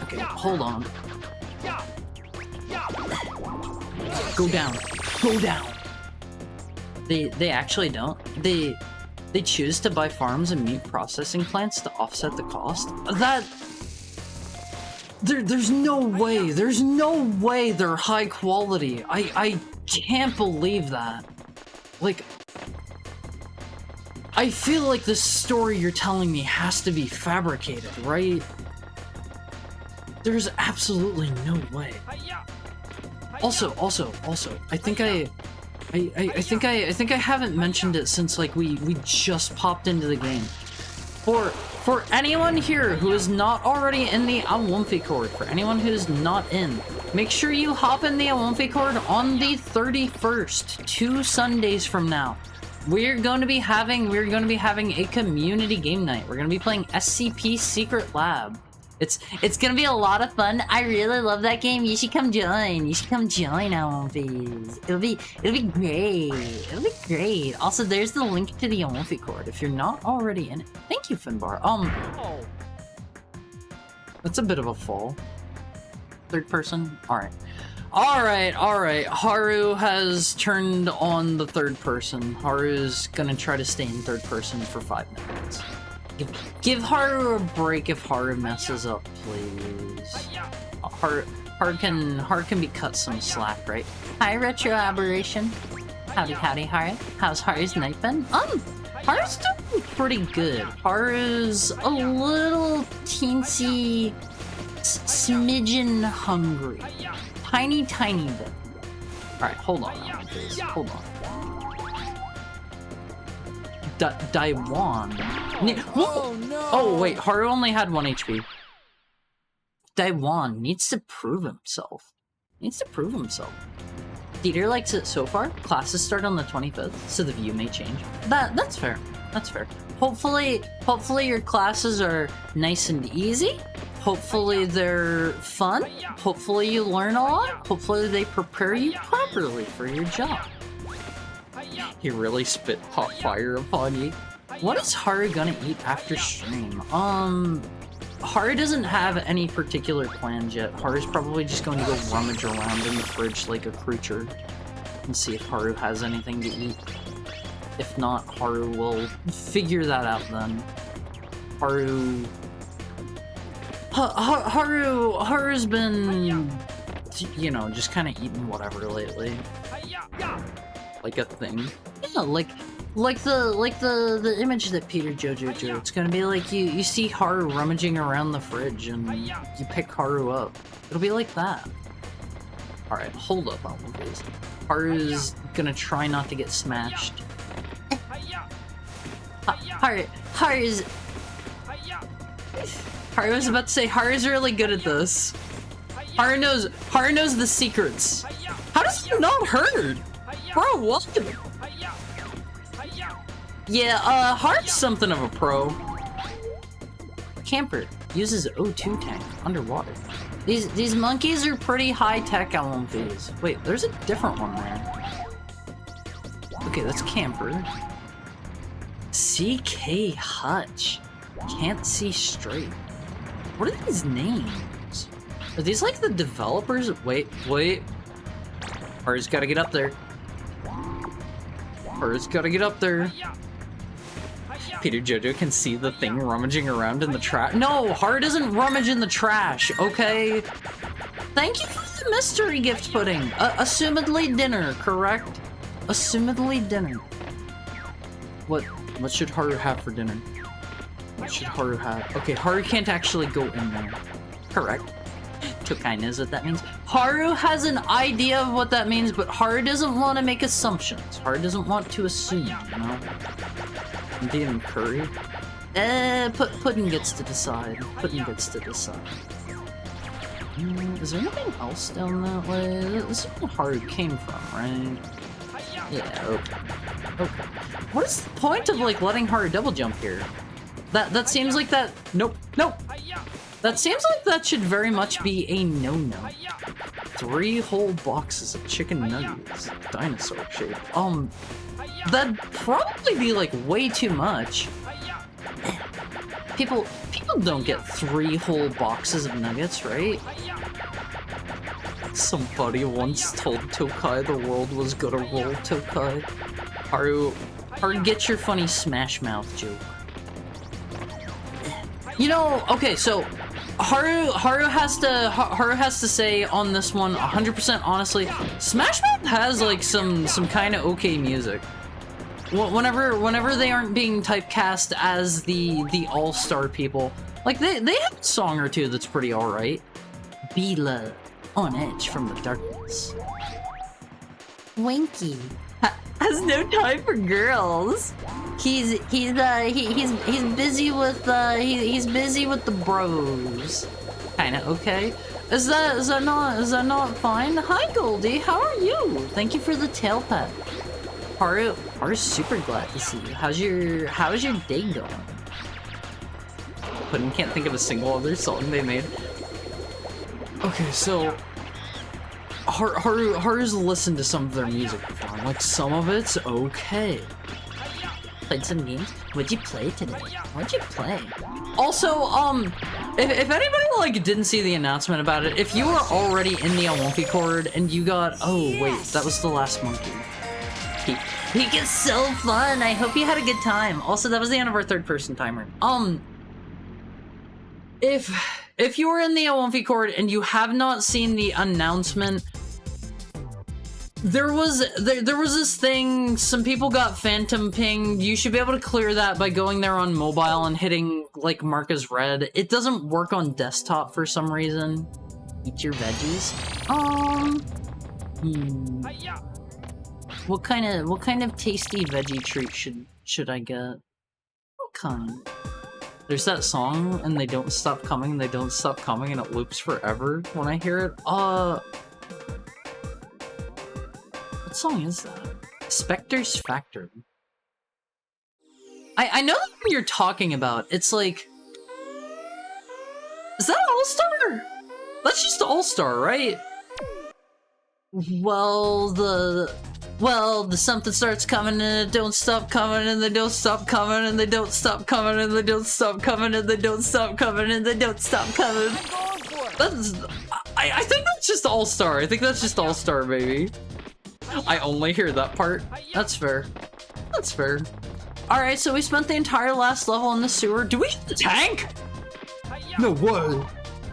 Okay, hold on. Go down. They actually don't. They choose to buy farms and meat processing plants to offset the cost. There's no way they're high quality. I can't believe that. Like, I feel like the story you're telling me has to be fabricated, right? There's absolutely no way. Also, I think I haven't mentioned it since like we just popped into the game. For anyone here who is not already in the Awumfi for anyone who's not in, make sure you hop in the Awumfi on the 31st, 2 Sundays from now. We're going to be having a community game night. We're going to be playing SCP Secret Lab. It's going to be a lot of fun. I really love that game. You should come join. Awumfies. It'll be great. Also, there's the link to the Awumfi Court if you're not already in it. Thank you, Finbar. That's a bit of a fall. Third person? Alright. Haru has turned on the third person. Haru's gonna try to stay in third person for 5 minutes. Give Haru a break if Haru messes up, please. Haru can be cut some slack, right? Hi, Retro Aberration. Howdy, Haru. How's Haru's night been? Haru's doing pretty good. Haru's a little teensy smidgen hungry. Tiny bit. Alright, hold on, please. Hold on. Daiwan. Oh, no! Oh, wait, Haru only had 1 HP. Daiwan needs to prove himself. Dieter likes it so far. Classes start on the 25th, so the view may change. That's fair. Hopefully your classes are nice and easy. Hopefully they're fun. Hopefully you learn a lot. Hopefully they prepare you properly for your job. He really spit hot fire upon you. What is Haru gonna eat after stream? Haru doesn't have any particular plans yet. Haru's probably just going to go rummage around in the fridge like a creature and see if Haru has anything to eat. If not, Haru will figure that out then. Haru's been, you know, just kind of eating whatever lately. Like a thing. Yeah, like the image that Peter Jojo drew. It's gonna be like you see Haru rummaging around the fridge and you pick Haru up. It'll be like that. Alright, hold up on please. Haru's gonna try not to get smashed. Haru was about to say Haru's really good at this. Haru knows the secrets. How does he not hurt? Bro, what? Yeah, Haru's something of a pro. Camper uses O2 tank underwater. These monkeys are pretty high-tech LMVs. Wait, there's a different one there. Okay, that's Camper. CK Hutch. Can't see straight. What are these names? Are these like the developers? Wait. Haru's gotta get up there. Haru's gotta get up there. Peter Jojo can see the thing rummaging around in the trash. No, Haru doesn't rummage in the trash, okay? Thank you for the mystery gift pudding. Assumedly dinner, correct? Assumedly dinner. What should Haru have for dinner? What should Haru have? Okay, Haru can't actually go in there. Correct. Tokai knows what that means. Haru has an idea of what that means, but Haru doesn't want to make assumptions. Haru doesn't want to assume, you know? Indian curry? Pudding gets to decide. Pudding gets to decide. Is there anything else down that way? This is where Haru came from, right? Yeah, okay. What is the point of, like, letting Haru double jump here? That seems like that... Nope. That seems like that should very much be a no-no. 3 whole boxes of chicken nuggets. Dinosaur shape. That'd probably be, like, way too much. People don't get 3 whole boxes of nuggets, right? Somebody once told Tokai the world was gonna roll, Tokai. Haru, get your funny Smash Mouth joke. You know, okay, so Haru has to say on this one 100% honestly, Smash Mouth has like some kind of okay music. Whenever they aren't being typecast as the all-star people, like they have a song or two that's pretty alright. Be love on edge from the darkness. Winky has no time for girls. He's busy with the bros. Kinda okay. Is that not fine? Hi Goldie, how are you? Thank you for the tail pet. Haru's super glad to see you. How's your day going? Puddin can't think of a single other song they made. Okay, so Haru's listened to some of their music before. Like some of it's okay. Played some games. What'd you play today? What'd you play? Also, if anybody like didn't see the announcement about it, if you were already in the Awonfi Chord and you got, oh wait, that was the last monkey. He gets so fun. I hope you had a good time. Also, that was the end of our 3rd-person timer. If you were in the Awonfi Chord and you have not seen the announcement, there was this thing, some people got phantom pinged. You should be able to clear that by going there on mobile and hitting like mark as red. It doesn't work on desktop for some reason. Eat your veggies. What kind of tasty veggie treat should I get? What kind? There's that song, and they don't stop coming, and it loops forever when I hear it. What song is that? Spectre's Factor. I know the one you're talking about. It's like... Is that All-Star? That's just All-Star, right? Well, Well, the something starts coming and it don't stop coming and they don't stop coming and they don't stop coming and they don't stop coming and they don't stop coming and they don't stop coming. That's... I think that's just All-Star. I think that's just All-Star, baby. I only hear that part. That's fair. That's fair. Alright, so we spent the entire last level in the sewer. Do we hit the tank? No way.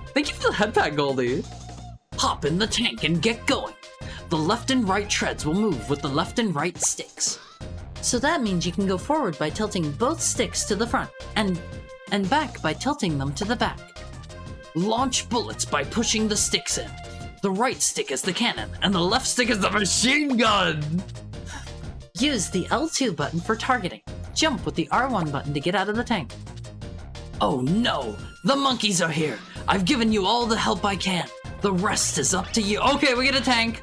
Thank you for the head pat, Goldie. Hop in the tank and get going. The left and right treads will move with the left and right sticks. So that means you can go forward by tilting both sticks to the front, and back by tilting them to the back. Launch bullets by pushing the sticks in. The right stick is the cannon, and the left stick is the machine gun! Use the L2 button for targeting. Jump with the R1 button to get out of the tank. Oh no! The monkeys are here! I've given you all the help I can. The rest is up to you. Okay, we get a tank!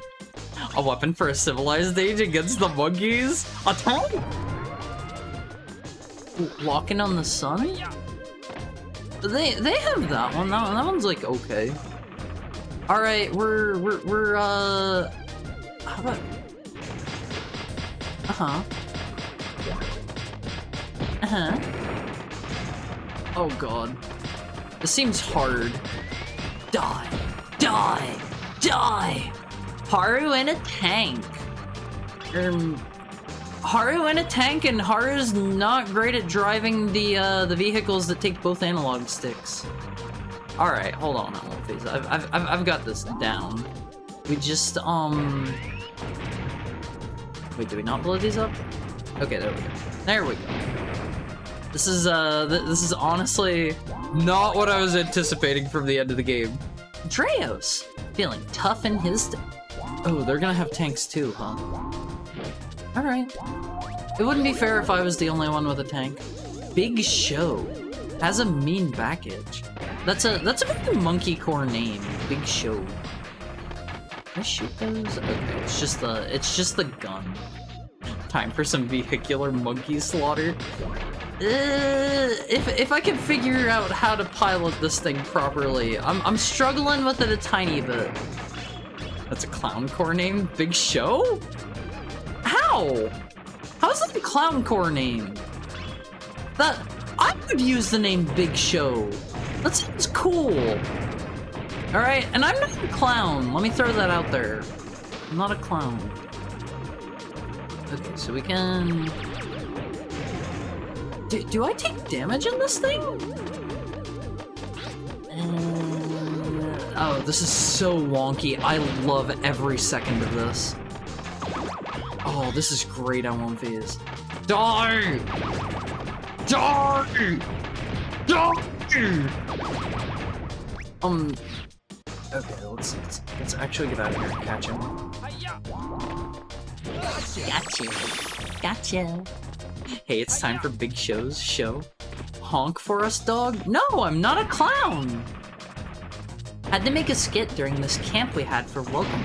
A weapon for a civilized age against the monkeys? A tank? Walking on the sun? They have that one. That one's like okay. All right, we're how about oh god, this seems hard. Die. Haru in a tank. Haru in a tank, and Haru's not great at driving the vehicles that take both analog sticks. All right, hold on, I've got this down. We just wait, do we not blow these up? Okay, there we go. There we go. This is honestly not what I was anticipating from the end of the game. Dreos, feeling tough in his. Oh, they're gonna have tanks too, huh? All right. It wouldn't be fair if I was the only one with a tank. Big Show has a mean back edge. That's a very monkey core name. Big Show. Can I shoot those? Okay, it's just the gun. Time for some vehicular monkey slaughter. If I can figure out how to pilot this thing properly, I'm struggling with it a tiny bit. That's a clown core name? Big Show? How? How's that a clown core name? That I would use the name Big Show. That sounds cool. Alright, and I'm not a clown. Let me throw that out there. I'm not a clown. Okay, so we can... Do I take damage in this thing? Oh, this is so wonky. I love every second of this. Oh, this is great on 1Vs. Die! Die! Die! Okay, let's actually get out of here and catch him. Gotcha. Hey, it's time for Big Show's show. Honk for us, dog? No, I'm not a clown! Had to make a skit during this camp we had for welcome.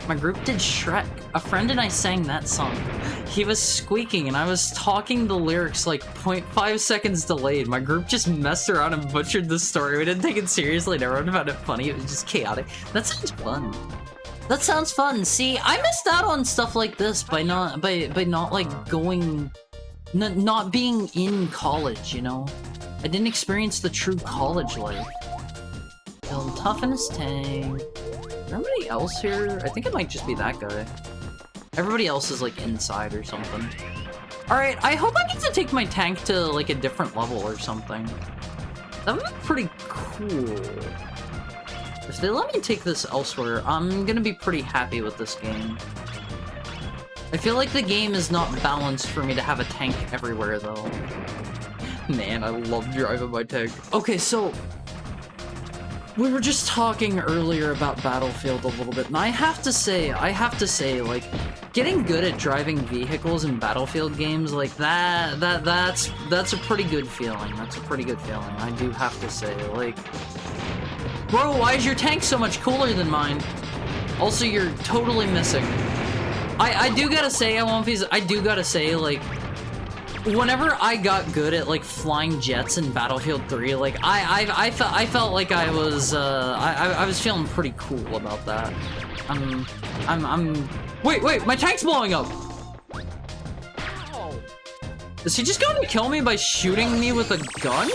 My group did Shrek. A friend and I sang that song. He was squeaking and I was talking the lyrics like 0.5 seconds delayed. My group just messed around and butchered the story. We didn't take it seriously and everyone found it funny. It was just chaotic. That sounds fun. That sounds fun. See, I missed out on stuff like this by not like going... not being in college, you know? I didn't experience the true college life. He'll toughen his tank. Is there anybody else here? I think it might just be that guy. Everybody else is like inside or something. Alright, I hope I get to take my tank to like a different level or something. That would be pretty cool. If they let me take this elsewhere, I'm gonna be pretty happy with this game. I feel like the game is not balanced for me to have a tank everywhere though. Man, I love driving my tank. Okay, so... we were just talking earlier about Battlefield a little bit, and I have to say, like, getting good at driving vehicles in Battlefield games, like, that's a pretty good feeling. That's a pretty good feeling, I do have to say. Like, bro, why is your tank so much cooler than mine? Also, you're totally missing. I do gotta say, I do gotta say, like, whenever I got good at like flying jets in Battlefield 3, like I felt like I was feeling pretty cool about that. Wait, my tank's blowing up. Is he just going to kill me by shooting me with a gun?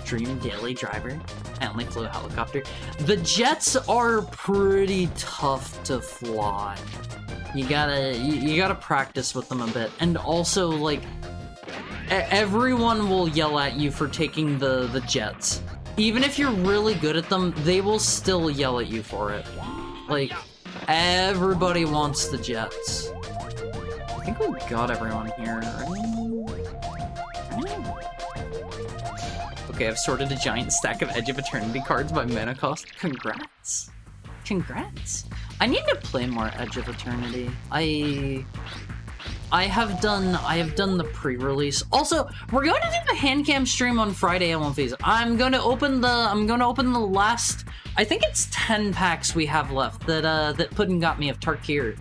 Dream daily driver. I only flew a helicopter. The jets are pretty tough to fly. You gotta practice with them a bit. And also, like, everyone will yell at you for taking the jets. Even if you're really good at them, they will still yell at you for it. Like, everybody wants the jets. I think we got everyone here, right? Okay, I've sorted a giant stack of Edge of Eternity cards by mana cost. Congrats. Congrats. I need to play more Edge of Eternity. I have done the pre-release. Also, we're going to do the hand cam stream on Friday on Phase. I'm going to open the last, I think it's 10 packs we have left that Puddin got me of Tarkir.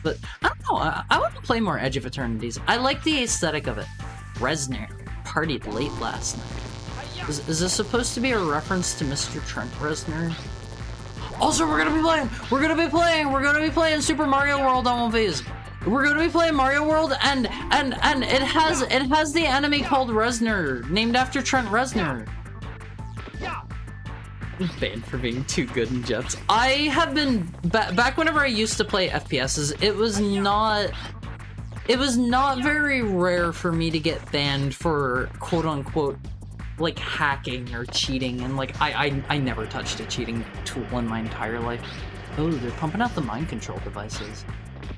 But I don't know, I want to play more Edge of Eternities. I like the aesthetic of it. Reznor partied late last night. Is this supposed to be a reference to Mr. Trent Reznor? Also, we're gonna be playing Super Mario World on One Phase. We're gonna be playing Mario World, and it has the enemy called Reznor, named after Trent Reznor. Banned for being too good in jets. I have been back whenever I used to play FPSs. It was not very rare for me to get banned for quote unquote like hacking or cheating, and like I never touched a cheating tool in my entire life. Oh, they're pumping out the mind control devices.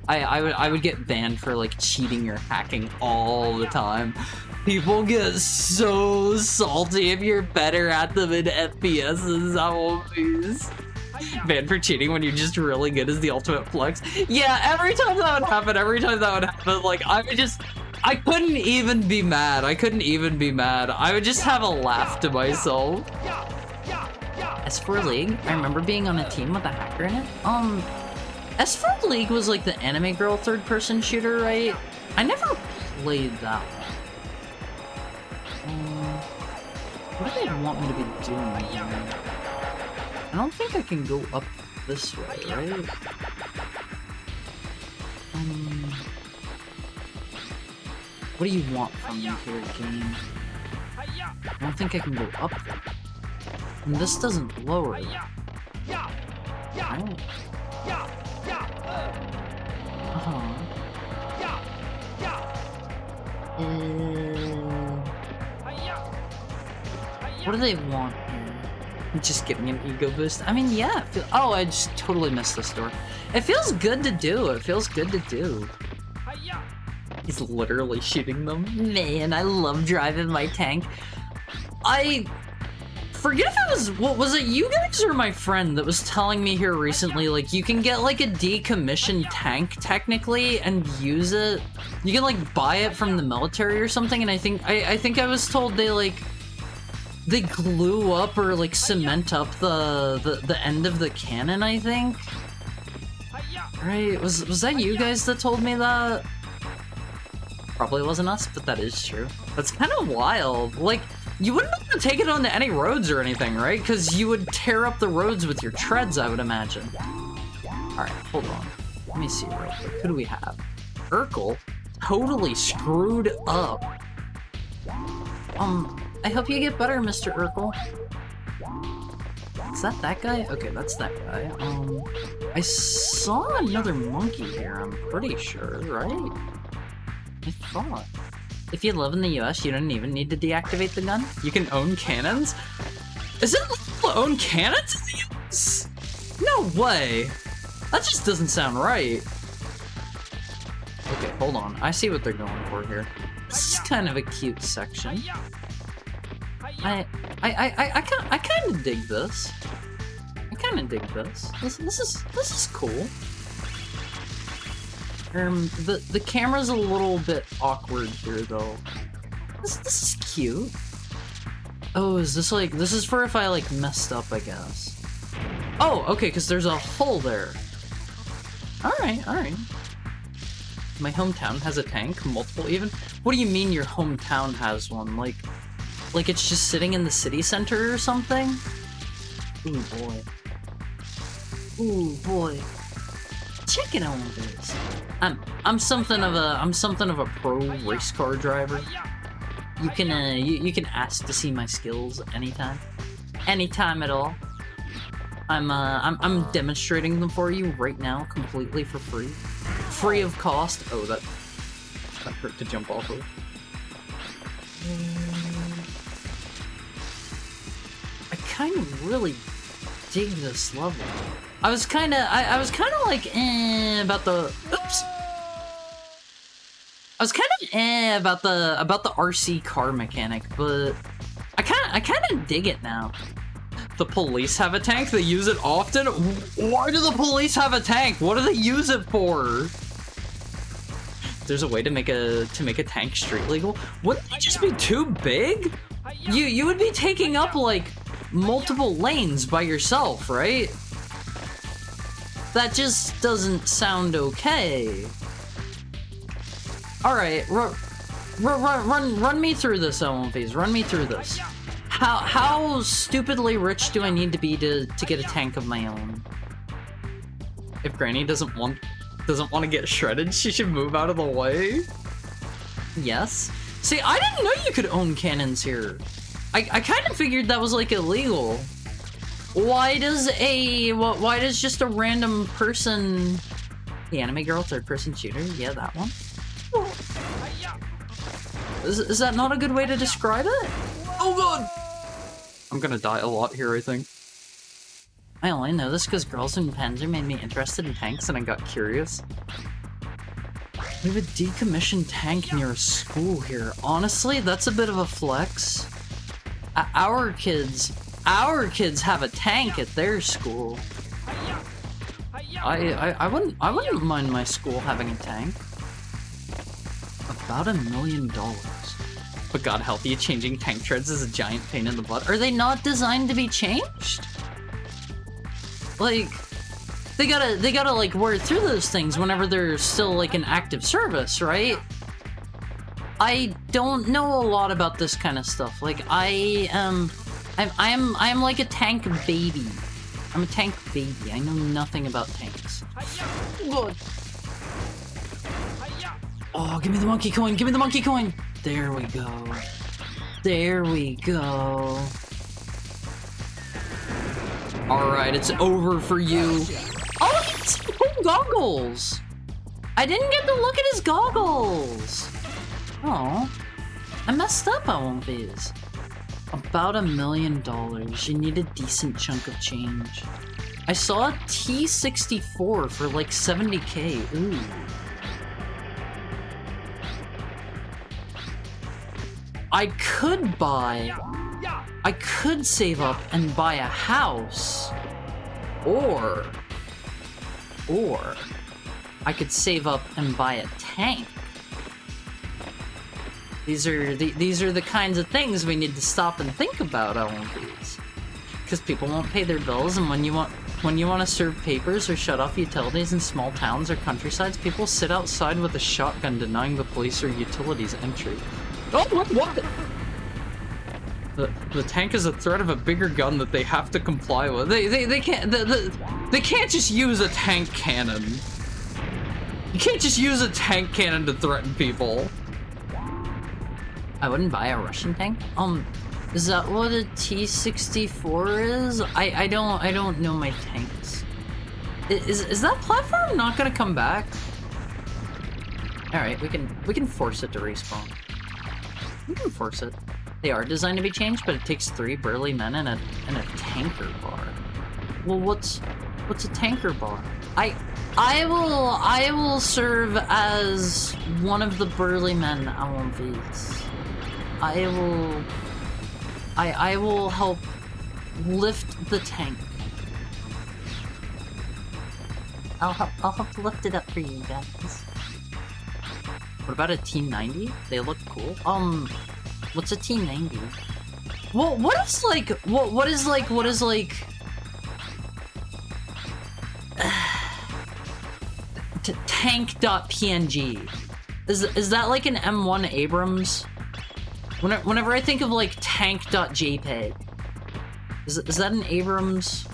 I would get banned for like cheating or hacking all the time. People get so salty if you're better at them in FPSs. Always banned for cheating when you're just really good as the ultimate flex. Yeah, every time that would happen, like I couldn't even be mad. I would just have a laugh to myself. S4 League, I remember being on a team with a hacker in it. S4 League was like the anime girl third-person shooter, right? I never played that one. What do they want me to be doing here? I don't think I can go up this way, right? What do you want from me here, game? I don't think I can go up there. And this doesn't lower it. Right? What do they want here? Just giving an ego boost? I mean, yeah. Oh, I just totally missed this door. It feels good to do. He's literally shooting them. Man, I love driving my tank. I forget if it was it you guys or my friend that was telling me here recently, like, you can get, like, a decommissioned tank, technically, and use it. You can, like, buy it from the military or something, and I think I was told they glue up or, like, cement up the end of the cannon, I think? Right? Was that you guys that told me that? Probably wasn't us, but that is true. That's kind of wild. Like, you wouldn't be able to take it onto any roads or anything, right? Because you would tear up the roads with your treads, I would imagine. Alright, hold on. Let me see real quick. Who do we have? Urkel? Totally screwed up. I hope you get better, Mr. Urkel. Is that guy? Okay, that's that guy. I saw another monkey here, I'm pretty sure, right? I thought. If you live in the US, you don't even need to deactivate the gun? You can own cannons? Is it legal to own cannons in the US? No way! That just doesn't sound right. Okay, hold on. I see what they're going for here. This is kind of a cute section. I kind of dig this. This is cool. The camera's a little bit awkward here, though. This is cute. Oh, is this like, this is for if I like messed up, I guess. Oh, okay, because there's a hole there. Alright. My hometown has a tank, multiple even? What do you mean your hometown has one? Like it's just sitting in the city center or something? Ooh boy. Ooh boy. Check it out with this. I'm something of a pro race car driver. You can ask to see my skills anytime. Anytime at all. I'm demonstrating them for you right now, completely for free. Free of cost. Oh, that hurt to jump off of. I kind of really dig this level. I was kind of like about the oops. I was kind of about the RC car mechanic, but I kind of dig it now. The police have a tank? They use it often? Why do the police have a tank? What do they use it for? There's a way to make a tank street legal? Wouldn't it just be too big? You would be taking up like multiple lanes by yourself, right? That just doesn't sound okay. All right, run me through this, OMVs. Run me through this. How stupidly rich do I need to be to get a tank of my own? If Granny doesn't want to get shredded, she should move out of the way. Yes. See, I didn't know you could own cannons here. I kind of figured that was like illegal. Why does just a random person... The anime girl third-person shooter? Yeah, that one. Is that not a good way to describe it? Oh god! I'm gonna die a lot here, I think. I only know this because Girls in Panzer made me interested in tanks and I got curious. We have a decommissioned tank near a school here. Honestly, that's a bit of a flex. Our kids have a tank at their school. I wouldn't mind my school having a tank. About $1 million. But god help you, changing tank treads is a giant pain in the butt. Are they not designed to be changed? Like, they gotta like wear through those things whenever they're still like in active service, right? I don't know a lot about this kind of stuff. Like I'm like a tank baby. I'm a tank baby. I know nothing about tanks. God. Oh, give me the monkey coin! Give me the monkey coin! There we go. There we go. Alright, it's over for you. Oh, it's cool goggles! I didn't get to look at his goggles! Oh, I messed up on these. About $1 million. You need a decent chunk of change. I saw a T-64 for like 70k. Ooh. I could save up and buy a house, or I could save up and buy a tank. These are the kinds of things we need to stop and think about on these, because people won't pay their bills, and when you want to serve papers or shut off utilities in small towns or countrysides, people sit outside with a shotgun denying the police or utilities entry. Oh, what? The tank is a threat of a bigger gun that they have to comply with. They can't just use a tank cannon. You can't just use a tank cannon to threaten people. I wouldn't buy a Russian tank. Is that what a T-64 is? I don't know my tanks. Is that platform not gonna come back? All right, we can force it to respawn. We can force it. They are designed to be changed, but it takes 3 burly men and a tanker bar. Well, what's a tanker bar? I will serve as one of the burly men on these. I will help lift the tank. I'll help lift it up for you guys. What about a T90? They look cool. What's a T90? Well, what is like tank.png. Is that like an M1 Abrams? Whenever I think of like tank.jpg, is that an Abrams?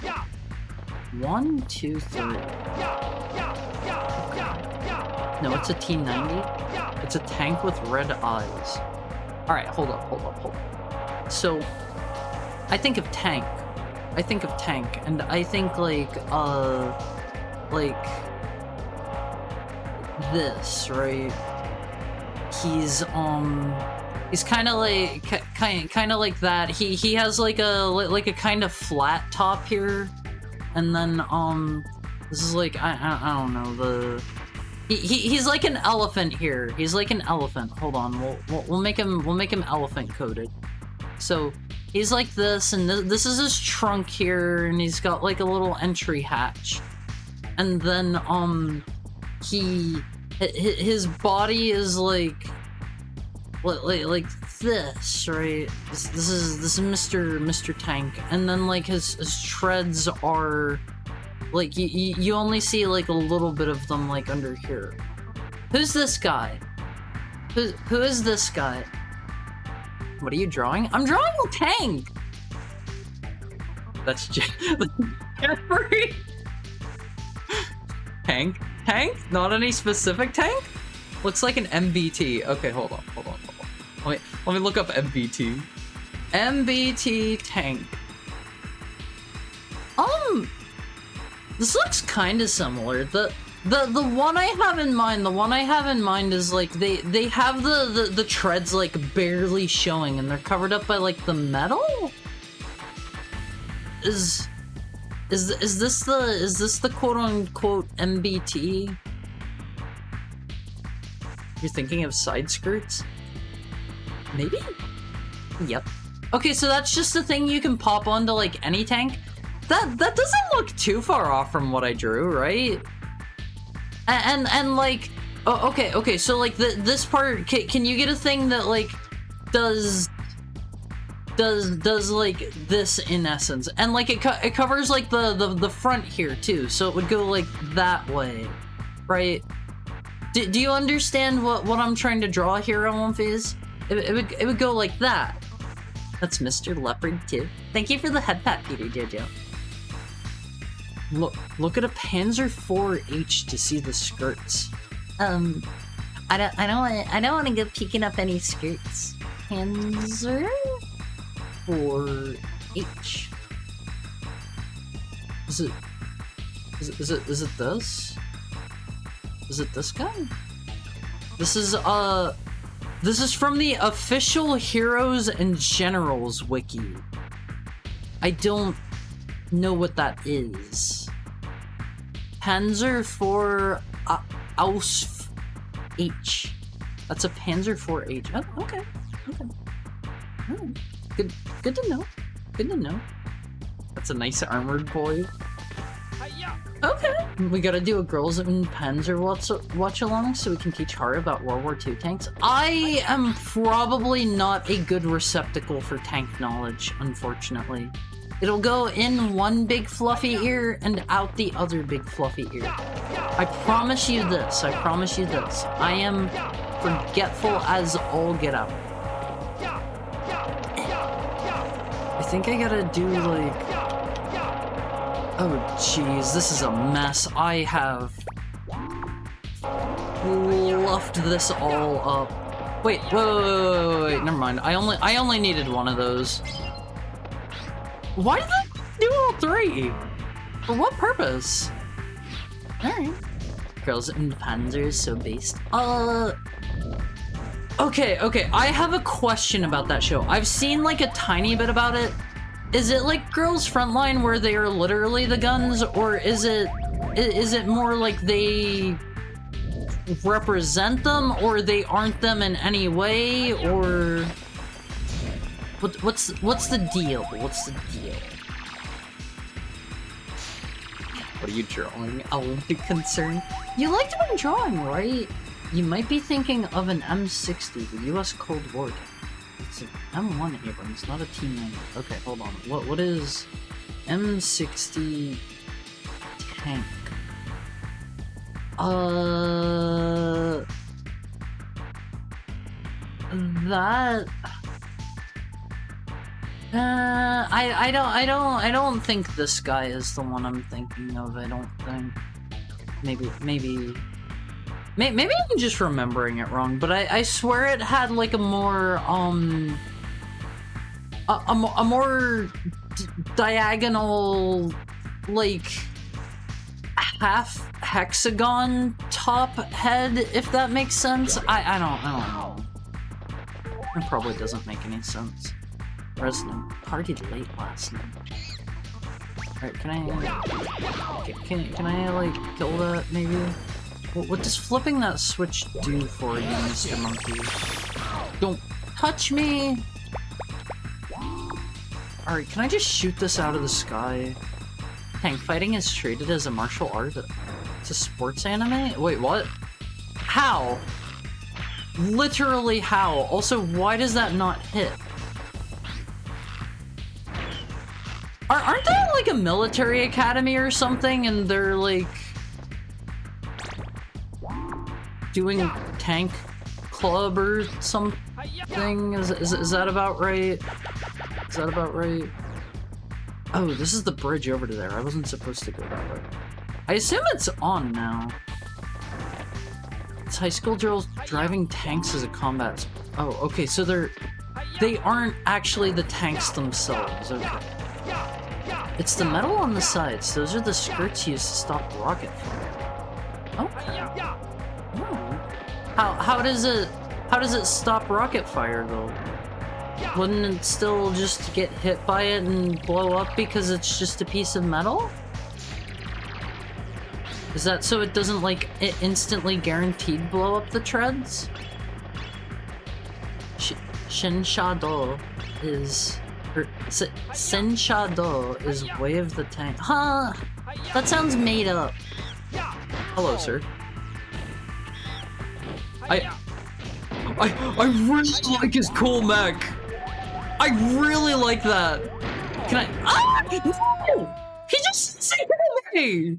1, 2, 3. No, it's a T90. It's a tank with red eyes. Alright, hold up. So, I think of tank. And I think like this, right? He's kind of like that. He has like a kind of flat top here, and then this is like I don't know, he's like an elephant here. He's like an elephant. Hold on, we'll make him elephant coded. So he's like this, and this is his trunk here, and he's got like a little entry hatch, and then his body is like this, right? This is Mr. Tank, and then like his treads are like you only see like a little bit of them like under here. Who's this guy? Who is this guy? What are you drawing? I'm drawing a tank. That's Jeffrey. Tank? Not any specific tank? Looks like an MBT. Okay, hold on. Let me look up MBT. MBT tank. This looks kind of similar. The one I have in mind, is like they have the treads like barely showing, and they're covered up by like the metal. Is this the quote unquote MBT? You're thinking of side skirts? Maybe? Yep. Okay, so that's just a thing you can pop onto like any tank. That doesn't look too far off from what I drew, right? And like, oh, okay, so like this part, can you get a thing that like does like this in essence, and like it covers like the front here too, so it would go like that way, right? Do you understand what I'm trying to draw here, Olymphys? It would go like that. That's Mr. Leopard too. Thank you for the head pat, Peter Jojo. Look at a Panzer IV-H to see the skirts. I don't want to go picking up any skirts. Panzer IV-H. Is it this? Is it this guy? This is from the official Heroes and Generals wiki. I don't know what that is. Panzer IV Ausf H. That's a Panzer IV-H. Oh, okay. Oh, good to know. Good to know. That's a nice armored boy. Okay. We gotta do a Girls in Panzer watch along so we can teach Hara about World War II tanks. I am probably not a good receptacle for tank knowledge, unfortunately. It'll go in one big fluffy ear and out the other big fluffy ear. I promise you this. I am forgetful as all get out. I think I gotta do like... Oh jeez, this is a mess. I have fluffed this all up. Wait, never mind. I only needed one of those. Why did I do all three? For what purpose? Alright. Girls in Panzer is so based. Okay, I have a question about that show. I've seen like a tiny bit about it. Is it like Girls Frontline where they are literally the guns, or is it more like they represent them, or they aren't them in any way, or what's the deal? What's the deal? What are you drawing? Olympic concern? You liked what I'm drawing, right? You might be thinking of an M60, the US Cold War tank. It's an M1 Abrams, not a T90. Okay, hold on. What is M60 tank? That... I don't think this guy is the one I'm thinking of, I don't think. Maybe I'm just remembering it wrong, but I swear it had like a more, a more diagonal, like, half hexagon top head, if that makes sense. I don't know. It probably doesn't make any sense. Resident partied late last night. Alright, can I like kill that maybe? What does flipping that switch do for you, Mr. Monkey? Don't touch me! Alright, can I just shoot this out of the sky? Tank fighting is treated as a martial art. It's a sports anime? Wait, what? How? Literally how? Also, why does that not hit? Aren't they like a military academy or something, and they're like doing tank club or something? Is that about right? Is that about right? Oh, this is the bridge over to there. I wasn't supposed to go that way. I assume it's on now. It's high school girls driving tanks as a combat. Oh, okay, so they aren't actually the tanks themselves. Okay. It's the metal on the sides. Those are the skirts used to stop rocket fire. Okay. Oh. How does it stop rocket fire though? Wouldn't it still just get hit by it and blow up because it's just a piece of metal? Is that so it doesn't like it instantly guaranteed blow up the treads? Skedaddle is... Skedaddle is way of the tank. Huh? That sounds made up. Hello, sir. I really like his cool mech. I really like that. Can I? Ah! No! He just saved me.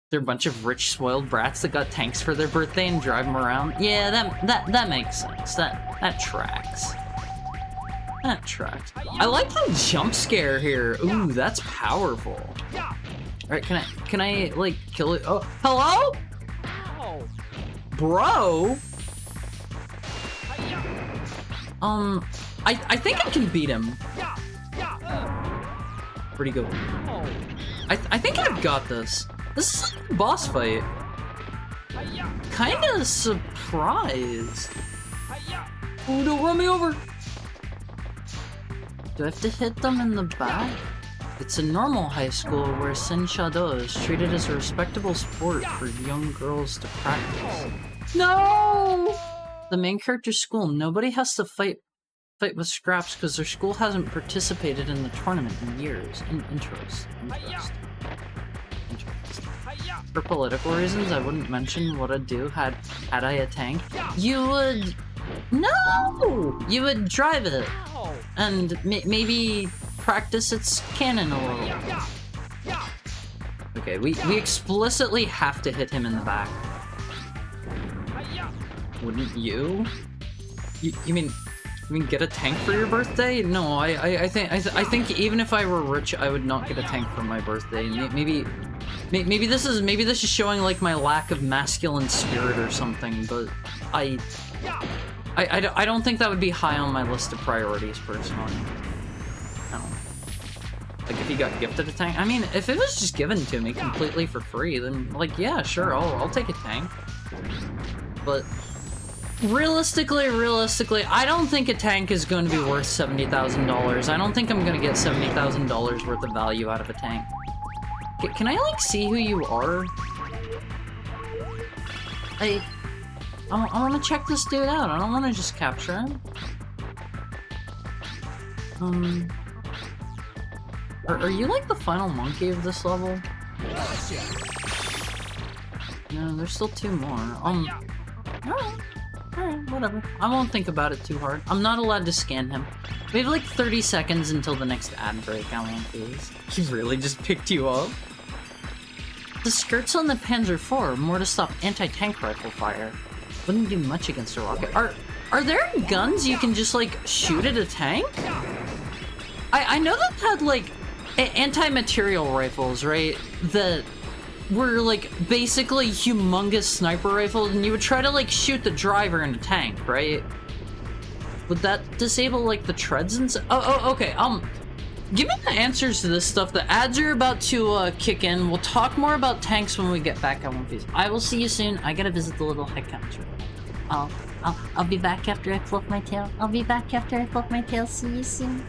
They're a bunch of rich, spoiled brats that got tanks for their birthday and drive them around. Yeah, that makes sense. That tracks. That tracks. I like the jump scare here. Ooh, that's powerful. Alright, can I like kill it? Oh, hello? Bro? I think I can beat him. Where'd he go? I think I've got this. This is like a boss fight. Kinda surprised. Oh, don't run me over! Do I have to hit them in the back? It's a normal high school where Skedaddle is treated as a respectable sport for young girls to practice. No! The main character's school, nobody has to fight with scraps because their school hasn't participated in the tournament in years. Interest. For political reasons, I wouldn't mention what I'd do had I a tank. You would... No! You would drive it. And maybe practice its cannon a little. Okay, we explicitly have to hit him in the back. Wouldn't you? You mean get a tank for your birthday? No, I think even if I were rich, I would not get a tank for my birthday. Maybe this is showing like my lack of masculine spirit or something, but I don't think that would be high on my list of priorities personally. I don't know. Like if you got gifted a tank, I mean, if it was just given to me completely for free, then like yeah, sure, I'll take a tank. But realistically, I don't think a tank is going to be worth $70,000. I don't think I'm going to get $70,000 worth of value out of a tank. Can I, like, see who you are? I want to check this dude out. I don't want to just capture him. Are you, like, the final monkey of this level? No, there's still two more. Alright, whatever. I won't think about it too hard. I'm not allowed to scan him. We have like 30 seconds until the next ad break. I won't do this. He really just picked you up? The skirts on the Panzer IV are more to stop anti-tank rifle fire. Wouldn't do much against a rocket. Are there guns you can just, like, shoot at a tank? I know that had, like, anti-material rifles, right? That were, like, basically humongous sniper rifles, and you would try to, like, shoot the driver in a tank, right? Would that disable, like, the treads and oh, okay, give me the answers to this stuff. The ads are about to, kick in. We'll talk more about tanks when we get back on One Piece. I will see you soon. I gotta visit the little head counter. I'll be back after I fluff my tail. I'll be back after I fluff my tail. See you soon.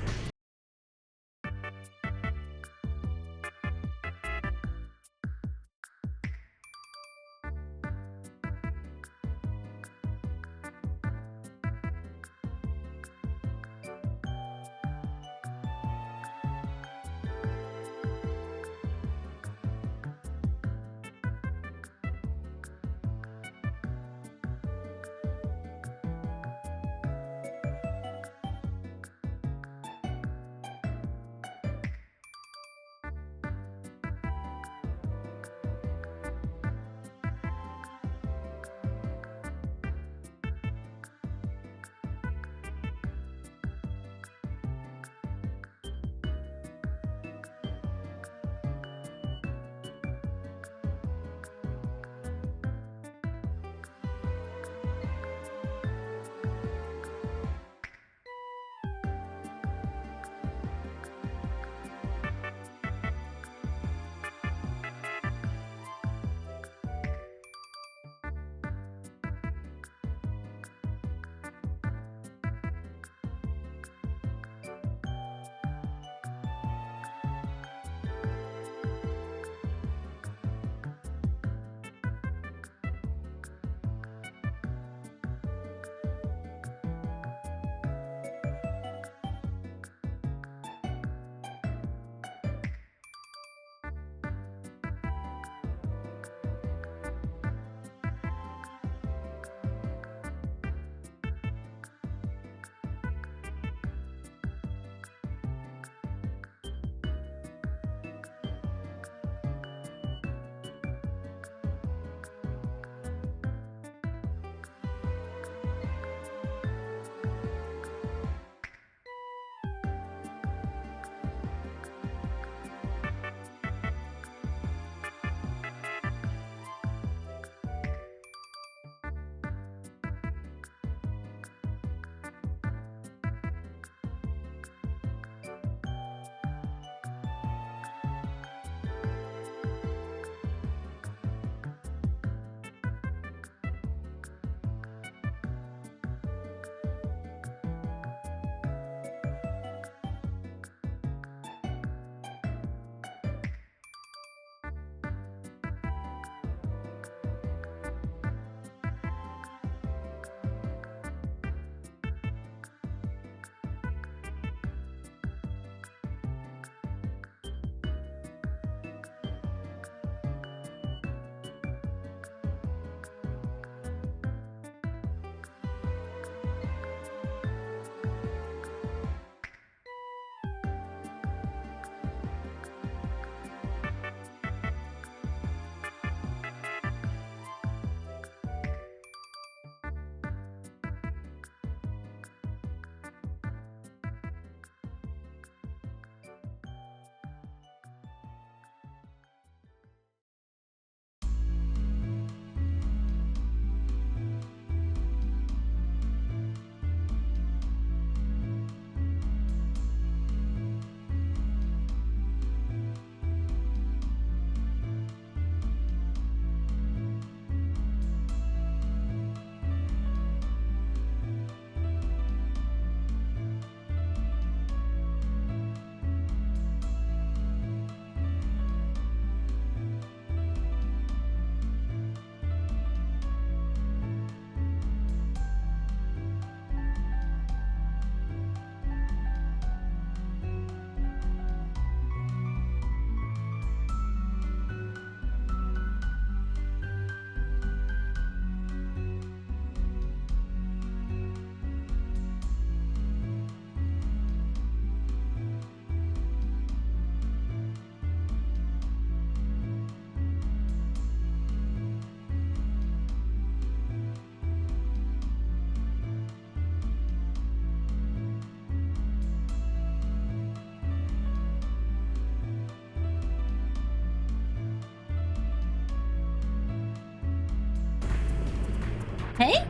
Hey?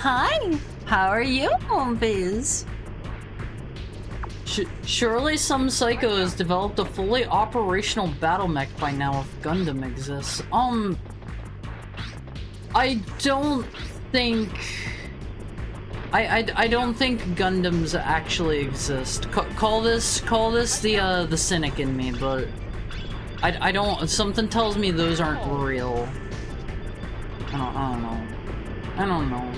Hi! How are you, Hombies? Surely some psycho has developed a fully operational battle mech by now if Gundam exists. I don't think... I don't think Gundams actually exist. Call this the cynic in me, but I don't. Something tells me those aren't real. I don't know.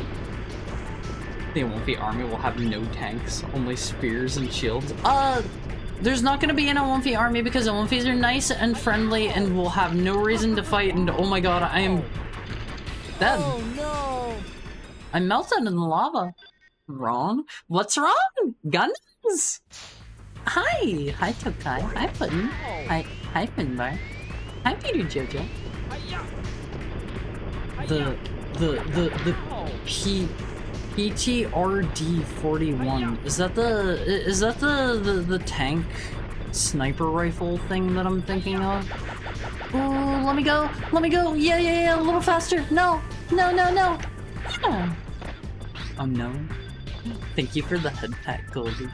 The Olympi army will have no tanks, only spears and shields. There's not gonna be an Olympi army because Olympis are nice and friendly and will have no reason to fight. And oh my god, I am dead. Oh no! I melted in the lava. Wrong? What's wrong? Guns? Hi! Hi, Tokai. Hi, Puddin. Hi, Finbar. Hi, Peter Jojo. The PTRD-41. Is that the tank sniper rifle thing that I'm thinking of? Ooh, let me go! Yeah, a little faster! No! Yeah. Unknown. Thank you for the head pack, Goldie.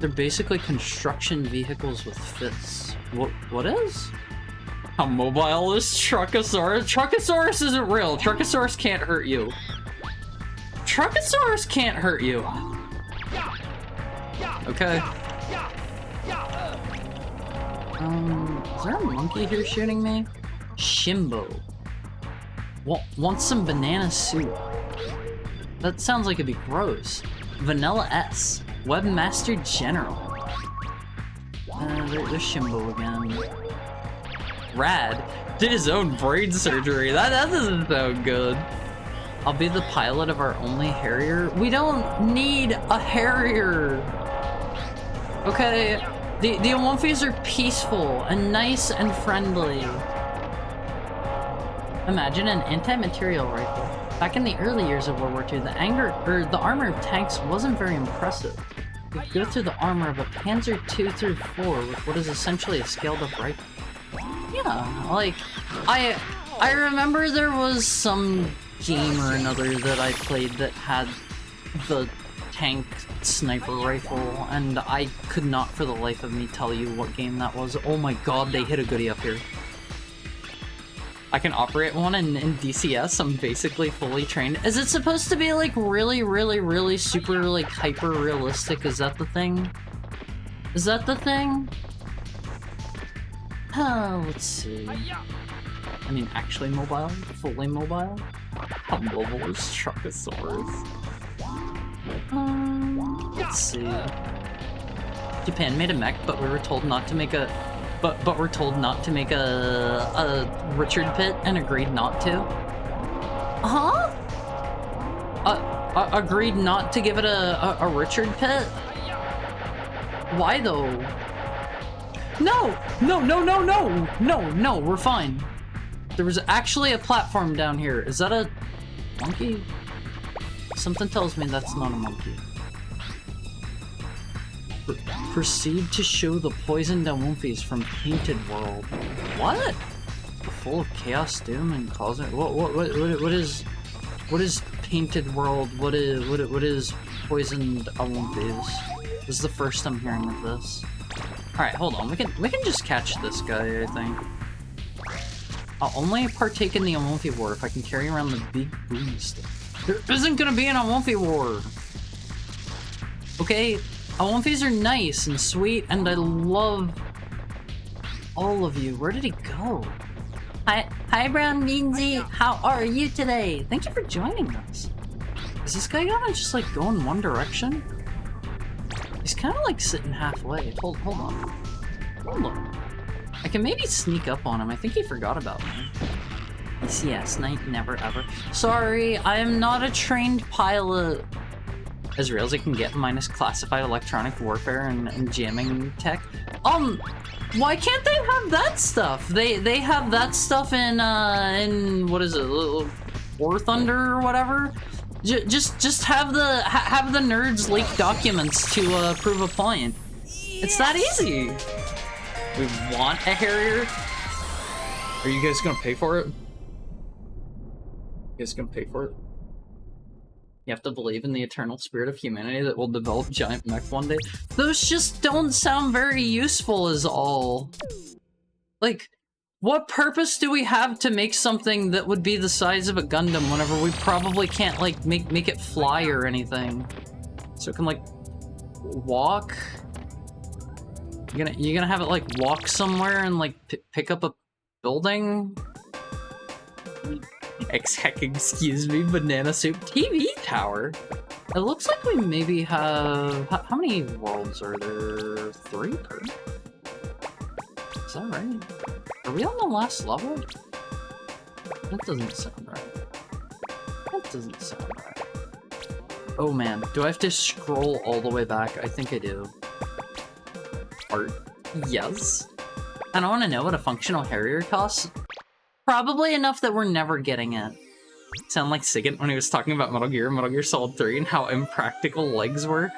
They're basically construction vehicles with fists. What is? How mobile is Truckosaurus? Truckosaurus isn't real. Truckosaurus can't hurt you. Truckosaurus can't hurt you. Okay. Is there a monkey here shooting me? Shimbo. Want some banana soup? That sounds like it'd be gross. Vanilla S. Webmaster General. There's Shimbo again. Rad. Did his own brain surgery. That doesn't sound good. I'll be the pilot of our only Harrier. We don't need a Harrier. Okay. The Omphis are peaceful and nice and friendly. Imagine an anti-material rifle. Back in the early years of World War II, the armor of tanks wasn't very impressive. You go through the armor of a Panzer II through 4 with what is essentially a scaled-up rifle. Yeah, like, I remember there was some game or another that I played that had the tank sniper rifle, and I could not for the life of me tell you what game that was. Oh my god, they hit a goodie up here. I can operate one in DCS. I'm basically fully trained. Is it supposed to be like really super like hyper realistic? Is that the thing? Is that the thing? Let's see. I mean, actually mobile? Fully mobile? How mobile is Truckosaurus? Let's see. Japan made a mech, but we were told not to make a But we're told not to make a Richard pit and agreed not to. Huh? Agreed not to give it a Richard pit? Why though? No, we're fine. There was actually a platform down here. Is that a monkey? Something tells me that's not a monkey. Proceed to show the poisoned Omphis from Painted World. What? Full of chaos, doom, and causing. What is Painted World? What is poisoned Omphis? This is the first I'm hearing of this. All right, hold on. We can just catch this guy. I think. I'll only partake in the Omphi War if I can carry around the big boom stick. There isn't gonna be an Omphi War. Okay. Omphis are nice and sweet, and I love all of you. Where did he go? Hi, Brown Beansy. How are you today? Thank you for joining us. Is this guy gonna just like go in one direction? He's kind of like sitting halfway. Hold on. I can maybe sneak up on him. I think he forgot about me. Yes, night, never ever. Sorry, I am not a trained pilot. As real as it can get, minus classified electronic warfare and jamming tech. Why can't they have that stuff? They have that stuff in what is it, War Thunder or whatever? Just have the nerds leak documents to prove a point. It's that easy. We want a Harrier. Are you guys gonna pay for it? You guys gonna pay for it? You have to believe in the eternal spirit of humanity that will develop giant mech one day. Those just don't sound very useful is all. Like, what purpose do we have to make something that would be the size of a Gundam whenever we probably can't, like, make it fly or anything? So it can, like, walk? You gonna have it, like, walk somewhere and, like, pick up a building? Excuse me, banana soup TV tower. It looks like we maybe have... How many worlds are there? 3 per? Is that right? Are we on the last level? That doesn't sound right. That doesn't sound right. Oh man, do I have to scroll all the way back? I think I do. Art? Yes. I don't want to know what a functional Harrier costs. Probably enough that we're never getting it. Sound like Sigint when he was talking about Metal Gear Solid 3 and how impractical legs were.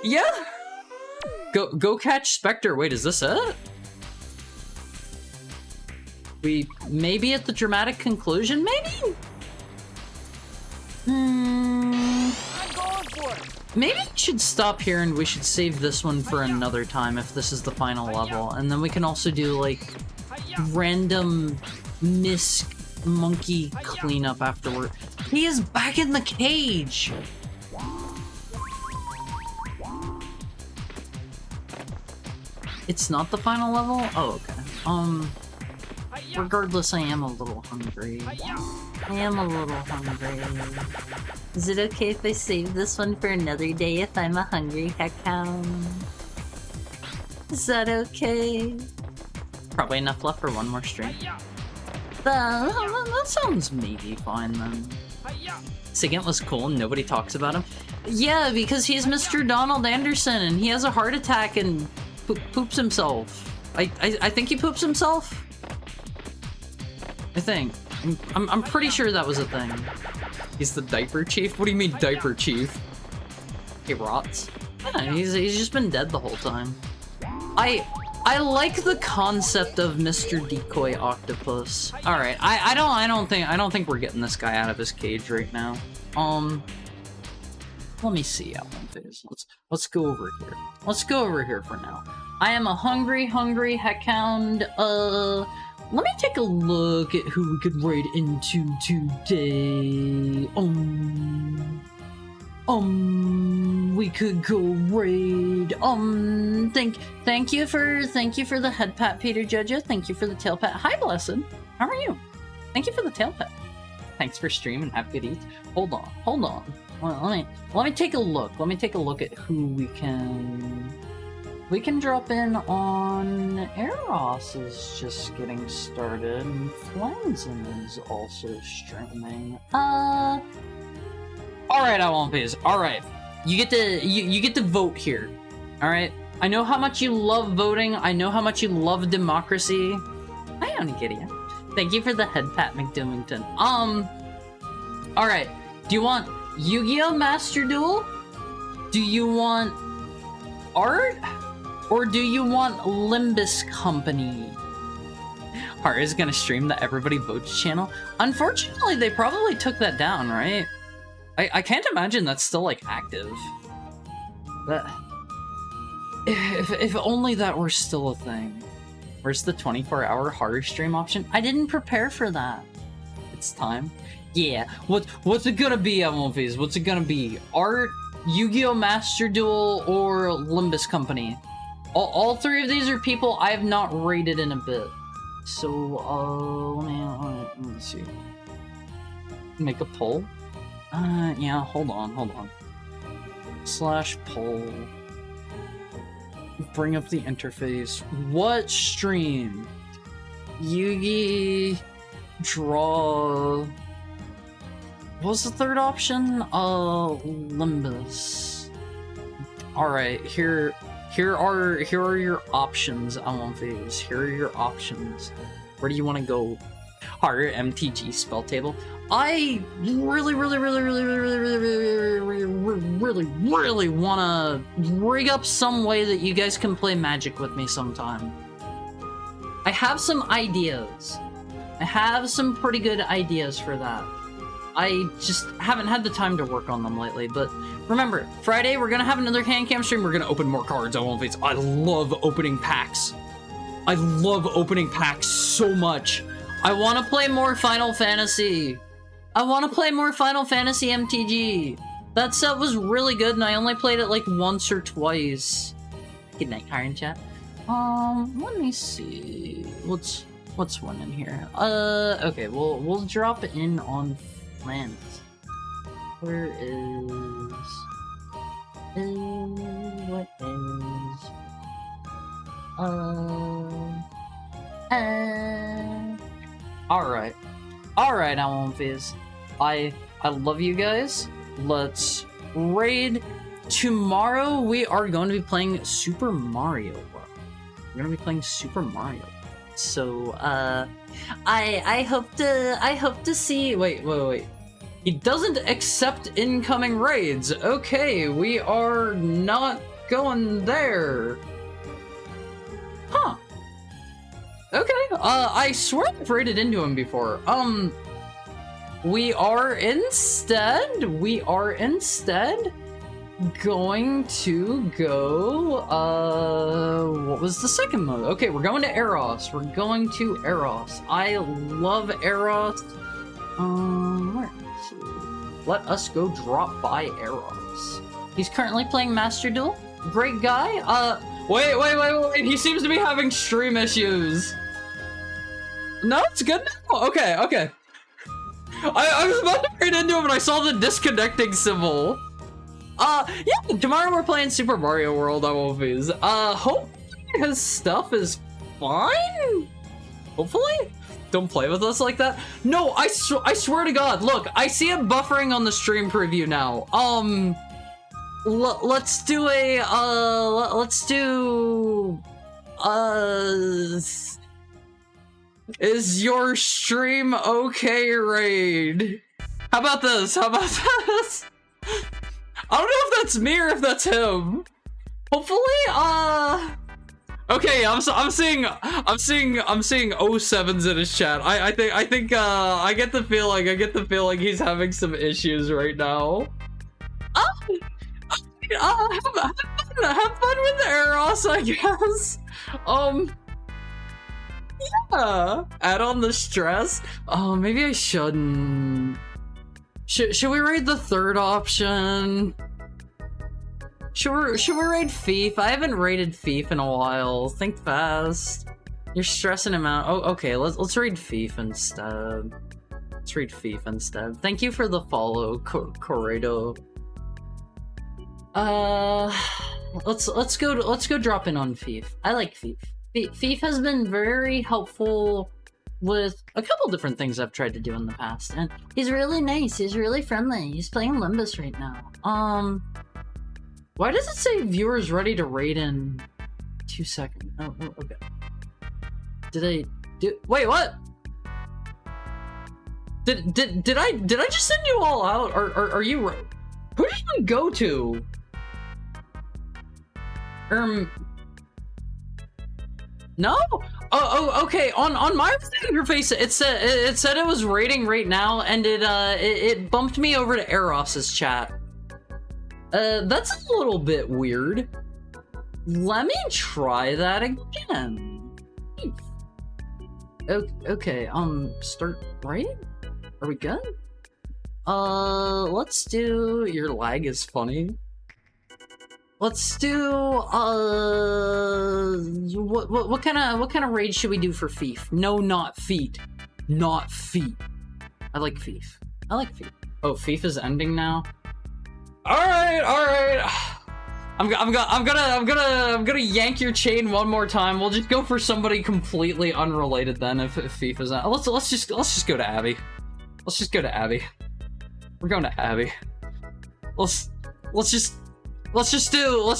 Yeah! Go catch Spectre. Wait, is this it? We may be at the dramatic conclusion, maybe? I'm going for it. Maybe we should stop here and we should save this one for another time if this is the final level. And then we can also do, like, random monkey cleanup afterward. He is back in the cage! It's not the final level? Oh, okay. Regardless, I am a little hungry. I am a little hungry. Is it okay if I save this one for another day if I'm a hungry heckhound? Is that okay? Probably enough left for one more stream. That sounds maybe fine then. Sigint was cool and nobody talks about him. Yeah, because he's Mr. Donald Anderson and he has a heart attack and poops himself. I think he poops himself. I think. I'm pretty sure that was a thing. He's the diaper chief? What do you mean diaper chief? He rots. Yeah, he's just been dead the whole time. I like the concept of Mr. Decoy Octopus. All right, I don't think we're getting this guy out of his cage right now. Let me see how one is. Let's go over here. Let's go over here for now. I am a hungry heckhound. Let me take a look at who we could raid into today. We could go raid. Thank you for the head pat, Peter Jojo. Thank you for the tail pat. Hi, Blessed. How are you? Thank you for the tail pat. Thanks for streaming. Have good eats. Hold on. Well, let me take a look. Let me take a look at who we can. We can drop in on Eros is just getting started. And Flenzen is also streaming. Alright, I won't be. Alright. You get to vote here. Alright? I know how much you love voting. I know how much you love democracy. Hi, Onigidia. Thank you for the head pat, McDoomington. Alright. Do you want Yu-Gi-Oh! Master Duel? Do you want art? Or do you want Limbus Company? Heart is gonna stream the Everybody Votes channel. Unfortunately, they probably took that down, right? I can't imagine that's still, like, active. If only that were still a thing. Where's the 24-hour horror stream option? I didn't prepare for that. It's time. Yeah, what's it gonna be, Movies? What's it gonna be? Art, Yu-Gi-Oh! Master Duel, or Limbus Company? All three of these are people I have not rated in a bit. So, let me see. Make a poll? Yeah, hold on. /poll. Bring up the interface. What stream? Yugi... Draw... What was the third option? Limbus. Alright, here are your options, Amonphase. Here are your options. Where do you want to go? Harder MTG spell table. I really want to rig up some way that you guys can play Magic with me sometime. I have some ideas. I have some pretty good ideas for that. I just haven't had the time to work on them lately. But remember, Friday we're gonna have another hand cam stream. We're gonna open more cards on One Face. I love opening packs. I love opening packs so much. I want to play more Final Fantasy. I want to play more Final Fantasy MTG. That set was really good, and I only played it like once or twice. Good night, Karen chat. Let me see. What's one in here? Okay, we'll drop in on Flint. Where is what is Alright. Alright, Alan Fizz. I love you guys. Let's raid. Tomorrow we are going to be playing Super Mario World. We're gonna be playing Super Mario. So I hope to see wait. He doesn't accept incoming raids. Okay, we are not going there. Huh. Okay, I swear I've raided into him before. We are instead going to go, what was the second mode? Okay, we're going to Eros. We're going to Eros. I love Eros. Where is he? Let us go drop by Eros. He's currently playing Master Duel. Great guy. Wait. He seems to be having stream issues. No, it's good now. Okay. I was about to raid into him and I saw the disconnecting symbol. Yeah, tomorrow we're playing Super Mario World on Wolfies. Hopefully his stuff is fine? Hopefully? Don't play with us like that. No, I swear to God, look, I see it buffering on the stream preview now. Let's do a, is your stream okay raid? How about this? I don't know if that's me or if that's him. Hopefully, okay, I'm seeing 07s in his chat. I think I get the feeling he's having some issues right now. Have fun with Eros, I guess. Yeah. Add on the stress. Oh, maybe I shouldn't. Should we raid the third option? Should we raid Thief? I haven't raided Thief in a while. Think fast. You're stressing him out. Oh, okay. Let's raid Thief instead. Let's raid Thief instead. Thank you for the follow, Corrado. Let's go drop in on Thief. I like Thief. Thief has been very helpful with a couple different things I've tried to do in the past, and he's really nice. He's really friendly. He's playing Limbus right now. Why does it say viewers ready to raid in 2 seconds? Oh, okay. Wait, what? Did I just send you all out? Or are you? Who did we go to? No? Oh, okay. On my interface, it said it was raiding right now, and it bumped me over to Eros's chat. That's a little bit weird. Let me try that again. Okay. Start raiding? Are we good? Let's do. Your lag is funny. Let's do what kind of raid should we do for Thief? No, not Feet. Not Feet. I like Thief. Oh, Thief is ending now. All right. I'm gonna yank your chain one more time. We'll just go for somebody completely unrelated then. If Thief is not, let's just go to Abby. Let's just go to Abby. We're going to Abby. Let's just do.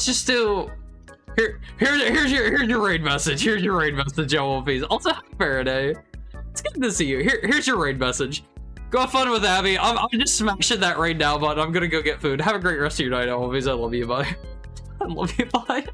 Here's your raid message. Here's your raid message, Wolfies. Also, happy Faraday. It's good to see you. Here's your raid message. Go have fun with Abby. I'm just smashing that raid now, but I'm gonna go get food. Have a great rest of your night, Wolfies. I love you. Bye. I love you. Bye.